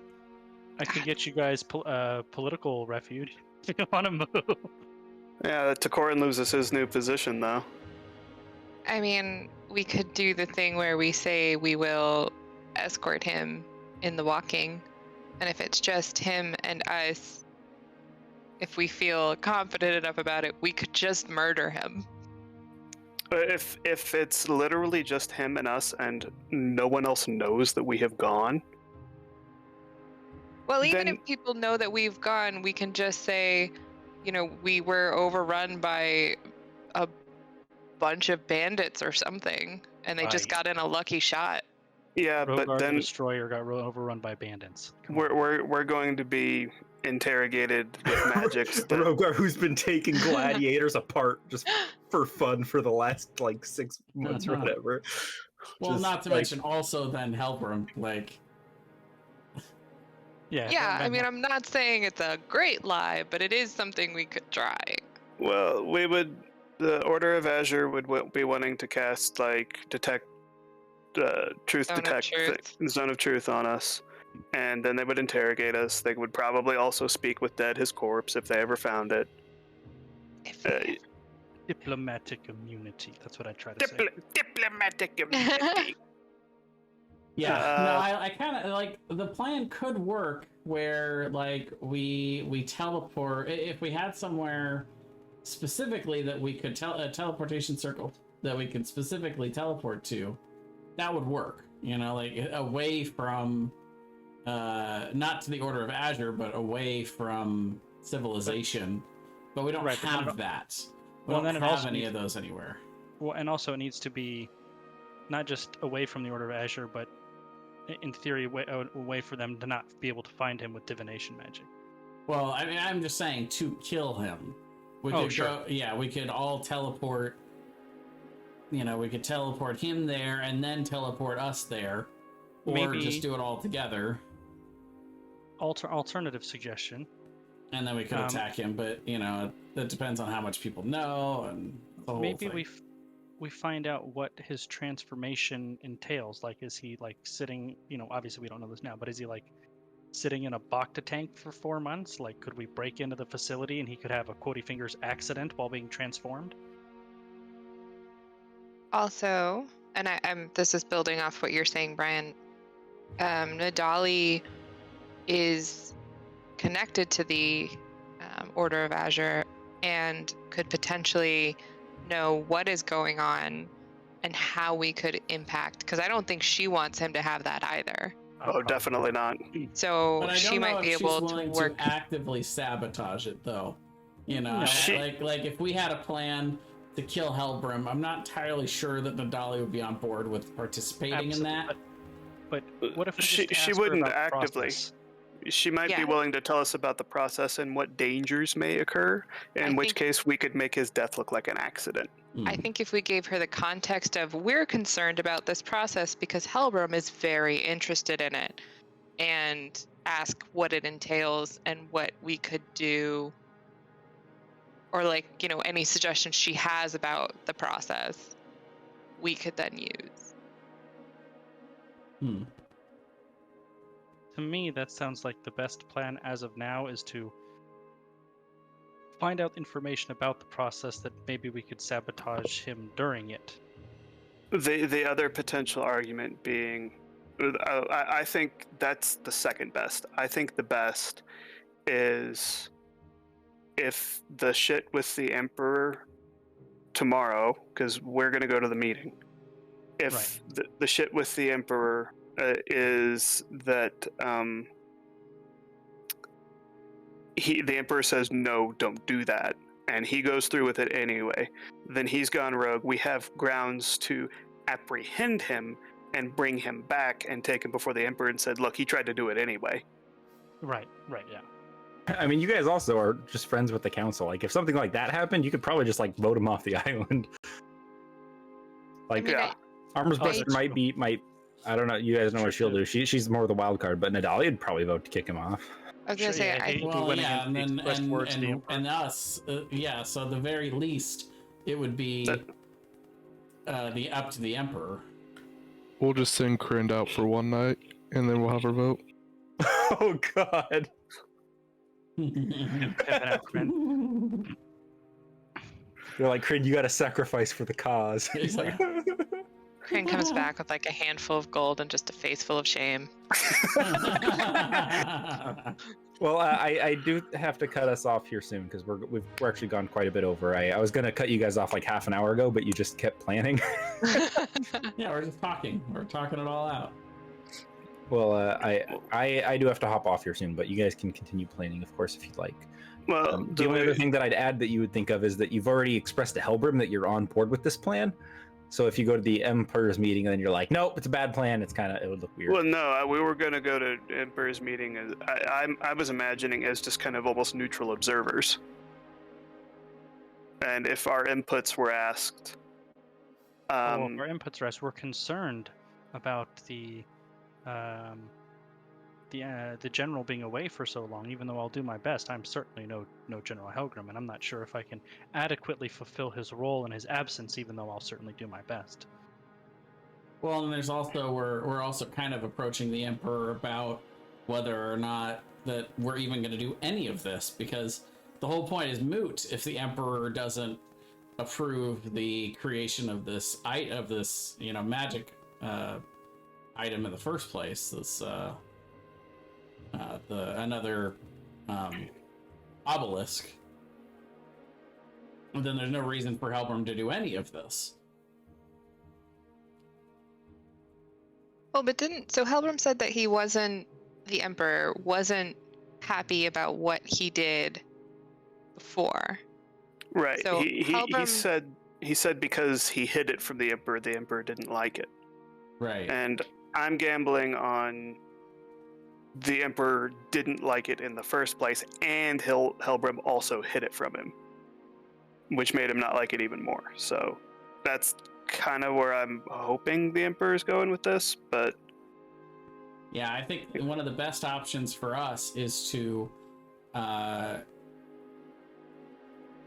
I could get you guys political refuge if you want to move. Yeah, Takorin loses his new position, though. we could do the thing where we say we will escort him in the walking, and if it's just him and us, if we feel confident enough about it, we could just murder him. If it's literally just him and us, and no one else knows that we have gone, Well, even then- if people know that we've gone, we can just say, we were overrun by a bunch of bandits or something, and they just Right. got in a lucky shot. yeah, Rogar but the then Destroyer got overrun by bandits. Come on. we're going to be interrogated with magics. that- Rogar, who's been taking gladiators apart just for fun for the last 6 months or whatever. Well, Just, not to mention also then help him. Yeah, I'm not saying it's a great lie, but it is something we could try. Well, the Order of Azure would be wanting to cast detect truth Zone of detect truth. zone of truth on us, and then they would interrogate us. They would probably also speak with his corpse if they ever found it. If Diplomatic immunity. That's what I try to say. Diplomatic immunity. Yeah, no, I kind of like the plan could work where like we teleport if we had somewhere specifically that we could a teleportation circle that we could specifically teleport to, that would work. You know, like away from not to the Order of Azure, but away from civilization. But we don't Right, but have that. We well, don't then it have also any needs- of those anywhere. Well, and also it needs to be not just away from the Order of Azure, but in theory, away for them to not be able to find him with divination magic. Well, I mean, I'm just saying to kill him. We Oh, could sure. go, yeah, we could all teleport. You know, we could teleport him there and then teleport us there, or Maybe- just do it all together, Alternative suggestion. and then we could attack him. But you know, that depends on how much people know and the whole Maybe thing. we find out what his transformation entails. Like, is he like sitting? You know, obviously we don't know this now, but is he like sitting in a Bacta tank for 4 months? Like, could we break into the facility and he could have a Quotey Fingers accident while being transformed? Also, and I'm this is building off what you're saying, Brian. Nadali is connected to the Order of Azure and could potentially know what is going on and how we could impact. Because I don't think she wants him to have that either. Oh, definitely not. So But I don't she know might if be she's able to willing work. to actively sabotage it, though. You know, No. like if we had a plan to kill Hellbrim, I'm not entirely sure that Nadali would be on board with participating in that. But what if we She- just she ask her wouldn't about the actively. process? She might Yeah. be willing to tell us about the process and what dangers may occur, in which think- case we could make his death look like an accident. I think if we gave her the context of we're concerned about this process because Hellbrim is very interested in it, and ask what it entails and what we could do, or like, you know, any suggestions she has about the process, we could then use. To me, that sounds like the best plan as of now is to find out information about the process that maybe we could sabotage him during it. The other potential argument being, I think that's the second best. I think the best is if the shit with the Emperor tomorrow, because we're going to go to the meeting. If the shit with the Emperor is that the Emperor says, no, don't do that, and he goes through with it anyway, then he's gone rogue. We have grounds to apprehend him and bring him back and take him before the Emperor and said, look, he tried to do it anyway. Right, yeah. I mean, you guys also are just friends with the council. Like, if something like that happened, you could probably just like vote him off the island. Like, I mean, yeah. Armor's I- Buster might. I don't know. You guys know what she'll do. She's more the wild card, but Nadali would probably vote to kick him off. I was gonna Sure, say, yeah, I, he Well, went yeah, against and the then expressed words of the Emperor. and us, yeah. So at the very least, it would be the up to the Emperor. We'll just send Krind out for one night, and then we'll have her vote. Oh God. Pimping out Kryn. They're like, Crin, you got to sacrifice for the cause. He's like, Crane comes back with like a handful of gold and just a face full of shame. well, I do have to cut us off here soon because we're actually gone quite a bit over. I was gonna cut you guys off like half an hour ago, but you just kept planning. Yeah, we're just talking. We're talking it all out. Well, I do have to hop off here soon, but you guys can continue planning, of course, if you'd like. Well, The only other thing that I'd add that you would think of is that you've already expressed to Hellbrim that you're on board with this plan. So if you go to the Emperor's meeting and then you're like, nope, it's a bad plan, it would look weird. Well, no, we were going to go to Emperor's meeting. As I was imagining as just kind of almost neutral observers. And if our inputs were asked, If our inputs are asked, we're concerned about the general being away for so long. Even though I'll do my best, I'm certainly no General Helgrim, and I'm not sure if I can adequately fulfill his role in his absence. Even though I'll certainly do my best. Well, and there's also we're also kind of approaching the Emperor about whether or not that we're even going to do any of this, because the whole point is moot if the Emperor doesn't approve the creation of this magic item in the first place, this another obelisk, then there's no reason for Helbram to do any of this. Well, but so Helbram said that the Emperor wasn't happy about what he did before. Right. So He said because he hid it from the Emperor didn't like it. Right. And I'm gambling on the Emperor didn't like it in the first place, and Helbram also hid it from him, which made him not like it even more. So that's kind of where I'm hoping the Emperor's going with this, but yeah, I think one of the best options for us is to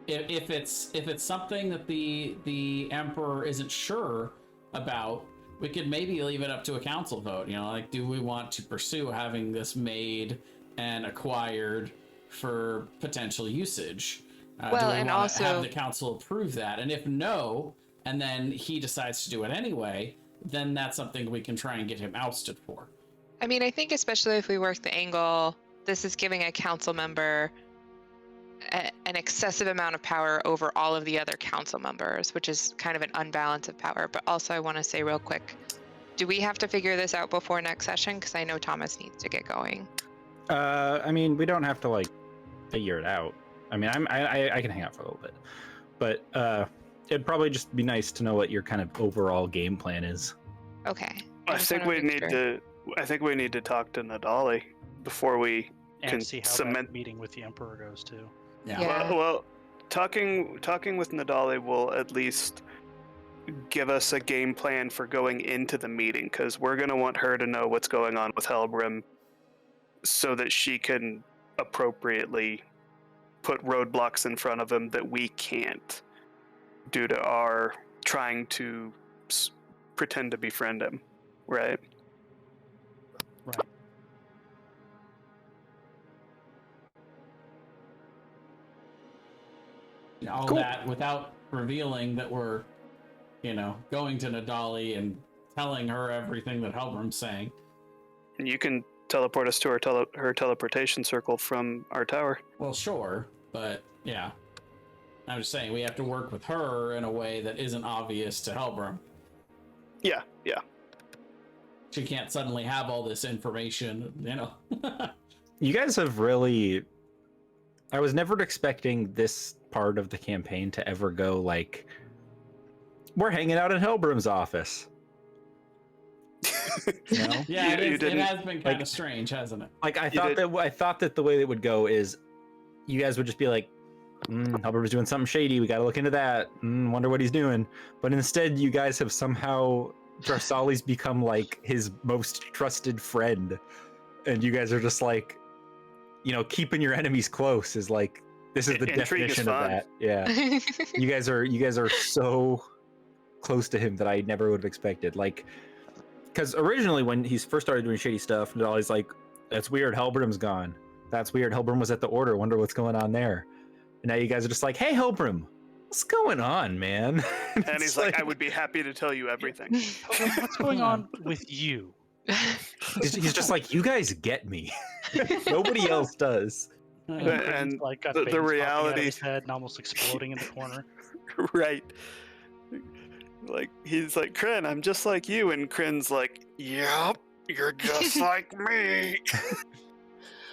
if it's something that the Emperor isn't sure about, we could maybe leave it up to a council vote. You know, like, do we want to pursue having this made and acquired for potential usage? Well, do we and want also to have the council approve that? And if no, and then he decides to do it anyway, then that's something we can try and get him ousted for. I mean, I think especially if we work the angle, this is giving a council member an excessive amount of power over all of the other council members, which is kind of an unbalance of power. But also, I want to say real quick, do we have to figure this out before next session? Because I know Thomas needs to get going. I mean, we don't have to like figure it out. I mean, I can hang out for a little bit, but it'd probably just be nice to know what your kind of overall game plan is. Okay. I think we need to talk to Nadali before we And can see how cement that meeting with the Emperor goes too. Yeah. Well, talking with Nadali will at least give us a game plan for going into the meeting, because we're going to want her to know what's going on with Helbram so that she can appropriately put roadblocks in front of him that we can't due to our trying to pretend to befriend him, right? Right. All Cool. that without revealing that we're, going to Nadali and telling her everything that Helbram's saying. And you can teleport us to her teleportation circle from our tower. Well, sure, but yeah. I'm just saying we have to work with her in a way that isn't obvious to Helbram. Yeah. She can't suddenly have all this information, You guys have really... I was never expecting this part of the campaign to ever go like, we're hanging out in Helbram's office. You know? Yeah, it didn't- has been kind of strange, hasn't it? Like I thought that the way that would go is you guys would just be like, Helbram's doing something shady, we gotta look into that. Wonder what he's doing. But instead you guys have somehow Drarsali's become like his most trusted friend. And you guys are just like, keeping your enemies close is like, this is the Intrigue is definition of fun. that. Yeah. You guys are so close to him that I never would have expected. Like, because originally when he first started doing shady stuff, Nadali's like, that's weird, Helbram's gone. That's weird, Helbram was at the Order, wonder what's going on there. And now you guys are just like, hey Helbram, what's going on, man? And he's like, I would be happy to tell you everything. What's going on with you? he's just like, you guys get me. Nobody else does. And He's, like got the veins popping out of reality- his head and almost exploding in the corner. Right. Like, he's like, Kryn, I'm just like you. And Kryn's like, yep, you're just like me.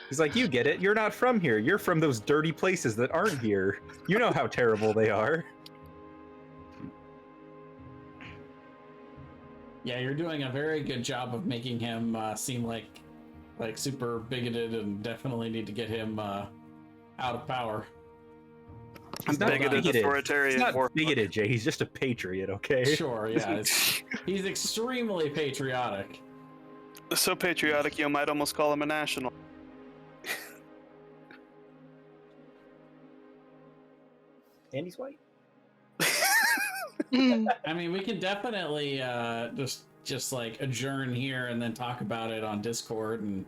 He's like, you get it. You're not from here. You're from those dirty places that aren't here. You know how terrible they are. Yeah, you're doing a very good job of making him seem like super bigoted, and definitely need to get him out of power. He's not Bigoted, authoritarian. He's not war- bigoted, Jay. He's just a patriot, okay? Sure, yeah. He's extremely patriotic. So patriotic, you might almost call him a national. And he's white. I mean, we can definitely just like adjourn here and then talk about it on Discord, and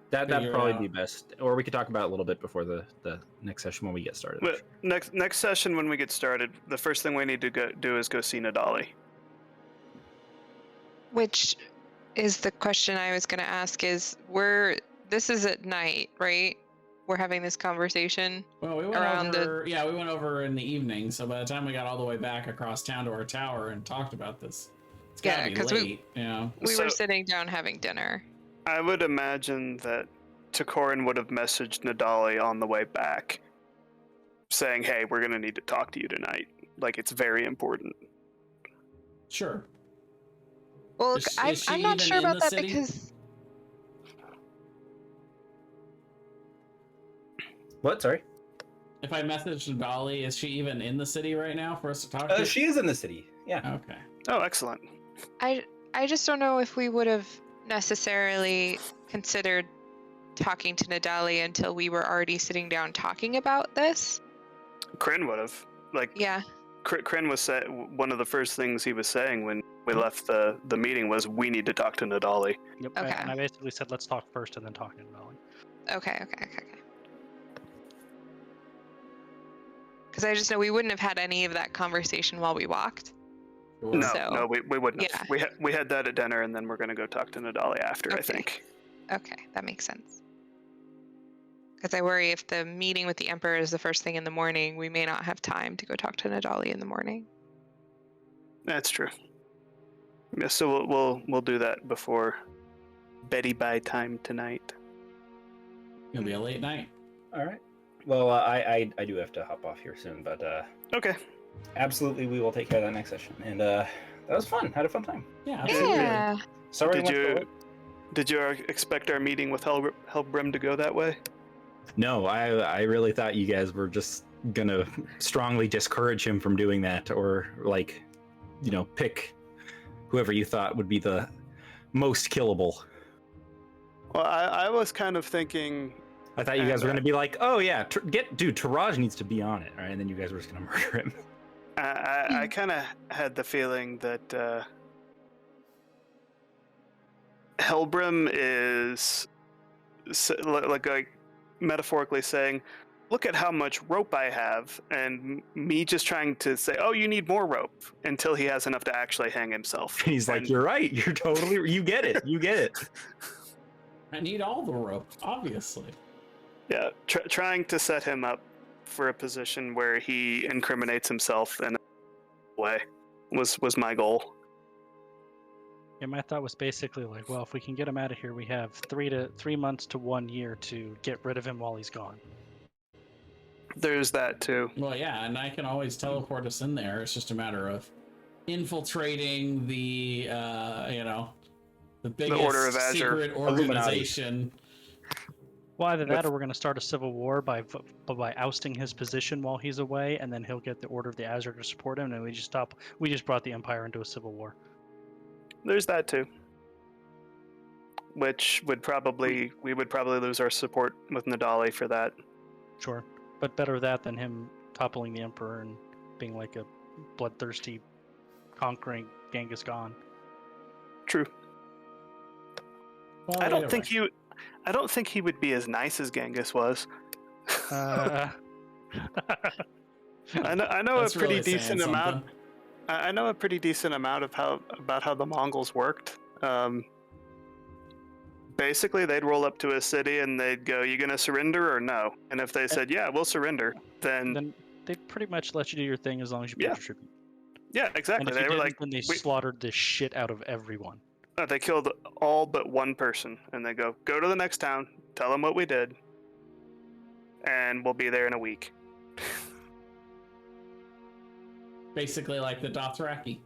That'd figure it probably out. be best. Or we could talk about it a little bit before the next session when we get started. But next session when we get started, the first thing we need to do is go see Nadali. Which is the question I was going to ask is this is at night, right? We're having this conversation. Well, we went Around over. Yeah, we went over in the evening. So by the time we got all the way back across town to our tower and talked about this, it's gotta Yeah, be 'cause late. You know. We were So- sitting down having dinner. I would imagine that Takorin would have messaged Nadali on the way back, saying, "Hey, we're gonna need to talk to you tonight. Like, it's very important." Sure. Well, Is she I'm not even sure in about the that city? because What? Sorry. If I message Dolly, is she even in the city right now for us to talk to? She is in the city. Yeah. Okay. Oh, excellent. I just don't know if we would have necessarily considered talking to Nadali until we were already sitting down talking about this. Kryn would have. Like, Yeah. Kryn was one of the first things he was saying when we left the meeting was, "We need to talk to Nadali." Yep. Okay. And I basically said, let's talk first and then talk to Dolly. Okay. Because I just know we wouldn't have had any of that conversation while we walked. Sure. No, So- no, we wouldn't yeah. have. We had that at dinner, and then we're going to go talk to Nadali after, I Okay. think. Okay, that makes sense. Because I worry if the meeting with the Emperor is the first thing in the morning, we may not have time to go talk to Nadali in the morning. That's true. Yeah, so we'll do that before Betty by time tonight. It'll be a late night. All right. Well, I do have to hop off here soon, but Okay. absolutely we will take care of that next session. And that was fun. Had a fun time. Yeah. Absolutely. Yeah. Sorry. Did you expect our meeting with Helbrim to go that way? No, I really thought you guys were just gonna strongly discourage him from doing that, or like, pick whoever you thought would be the most killable. Well, I was kind of thinking. I thought you guys were gonna be like, oh yeah, Taraj needs to be on it, right? And then you guys were just gonna murder him. I kind of had the feeling that Helbrim is like metaphorically saying, "Look at how much rope I have," and me just trying to say, "Oh, you need more rope," until he has enough to actually hang himself. He's like, you're right. You're totally. You get it. You get it. I need all the rope, obviously. Yeah, trying to set him up for a position where he incriminates himself in a way was my goal. Yeah, my thought was basically like, well, if we can get him out of here, we have 3 months to 1 year to get rid of him while he's gone. There's that too. Well, yeah, and I can always teleport us in there. It's just a matter of infiltrating the biggest Order of Azure. secret organization. Well, either that or we're going to start a civil war by ousting his position while he's away, and then he'll get the Order of the Azure to support him, and we just brought the Empire into a civil war. There's that too. Which we would probably lose our support with Nadali for that. Sure. But better that than him toppling the Emperor and being like a bloodthirsty, conquering Genghis Khan. True. Well, I don't either think way. I don't think he would be as nice as Genghis was. Uh, I know That's a pretty really saying decent amount. something. I know a pretty decent amount of how the Mongols worked. Basically, they'd roll up to a city and they'd go, "You gonna surrender or no?" And if they said, "Yeah, we'll surrender," then they pretty much let you do your thing as long as you pay Yeah. your tribute. yeah, And exactly. if They you were didn't, like, then they slaughtered the shit out of everyone. they killed all but one person, and they go to the next town, tell them what we did, and we'll be there in a week. Basically like the Dothraki.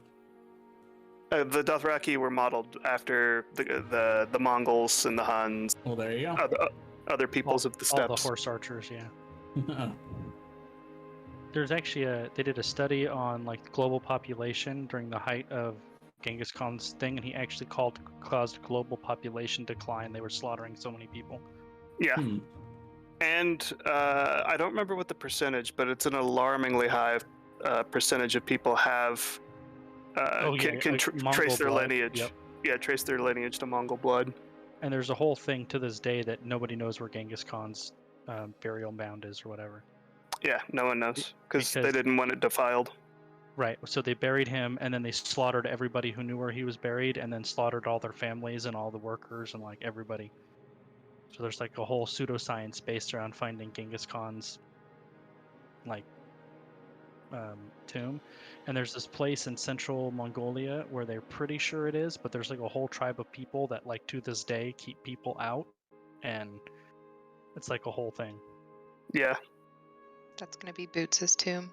The Dothraki were modeled after the Mongols and the Huns, Well, there you other peoples of the All the steppes. horse archers, yeah. go. There's actually they did a study on like global population during the height of Genghis Khan's thing, and he actually caused global population decline. They were slaughtering so many people. Yeah. Hmm. And I don't remember what the percentage, but it's an alarmingly high percentage of people have can Mongol trace their blood. lineage. Yep. Yeah, trace their lineage to Mongol blood. And there's a whole thing to this day that nobody knows where Genghis Khan's burial mound is or whatever. Yeah, no one knows because they Because- didn't want it defiled. Right. So they buried him, and then they slaughtered everybody who knew where he was buried, and then slaughtered all their families and all the workers and like everybody. So there's like a whole pseudoscience based around finding Genghis Khan's like tomb. And there's this place in central Mongolia where they're pretty sure it is, but there's like a whole tribe of people that like to this day keep people out, and it's like a whole thing. Yeah. That's gonna be Boots' tomb.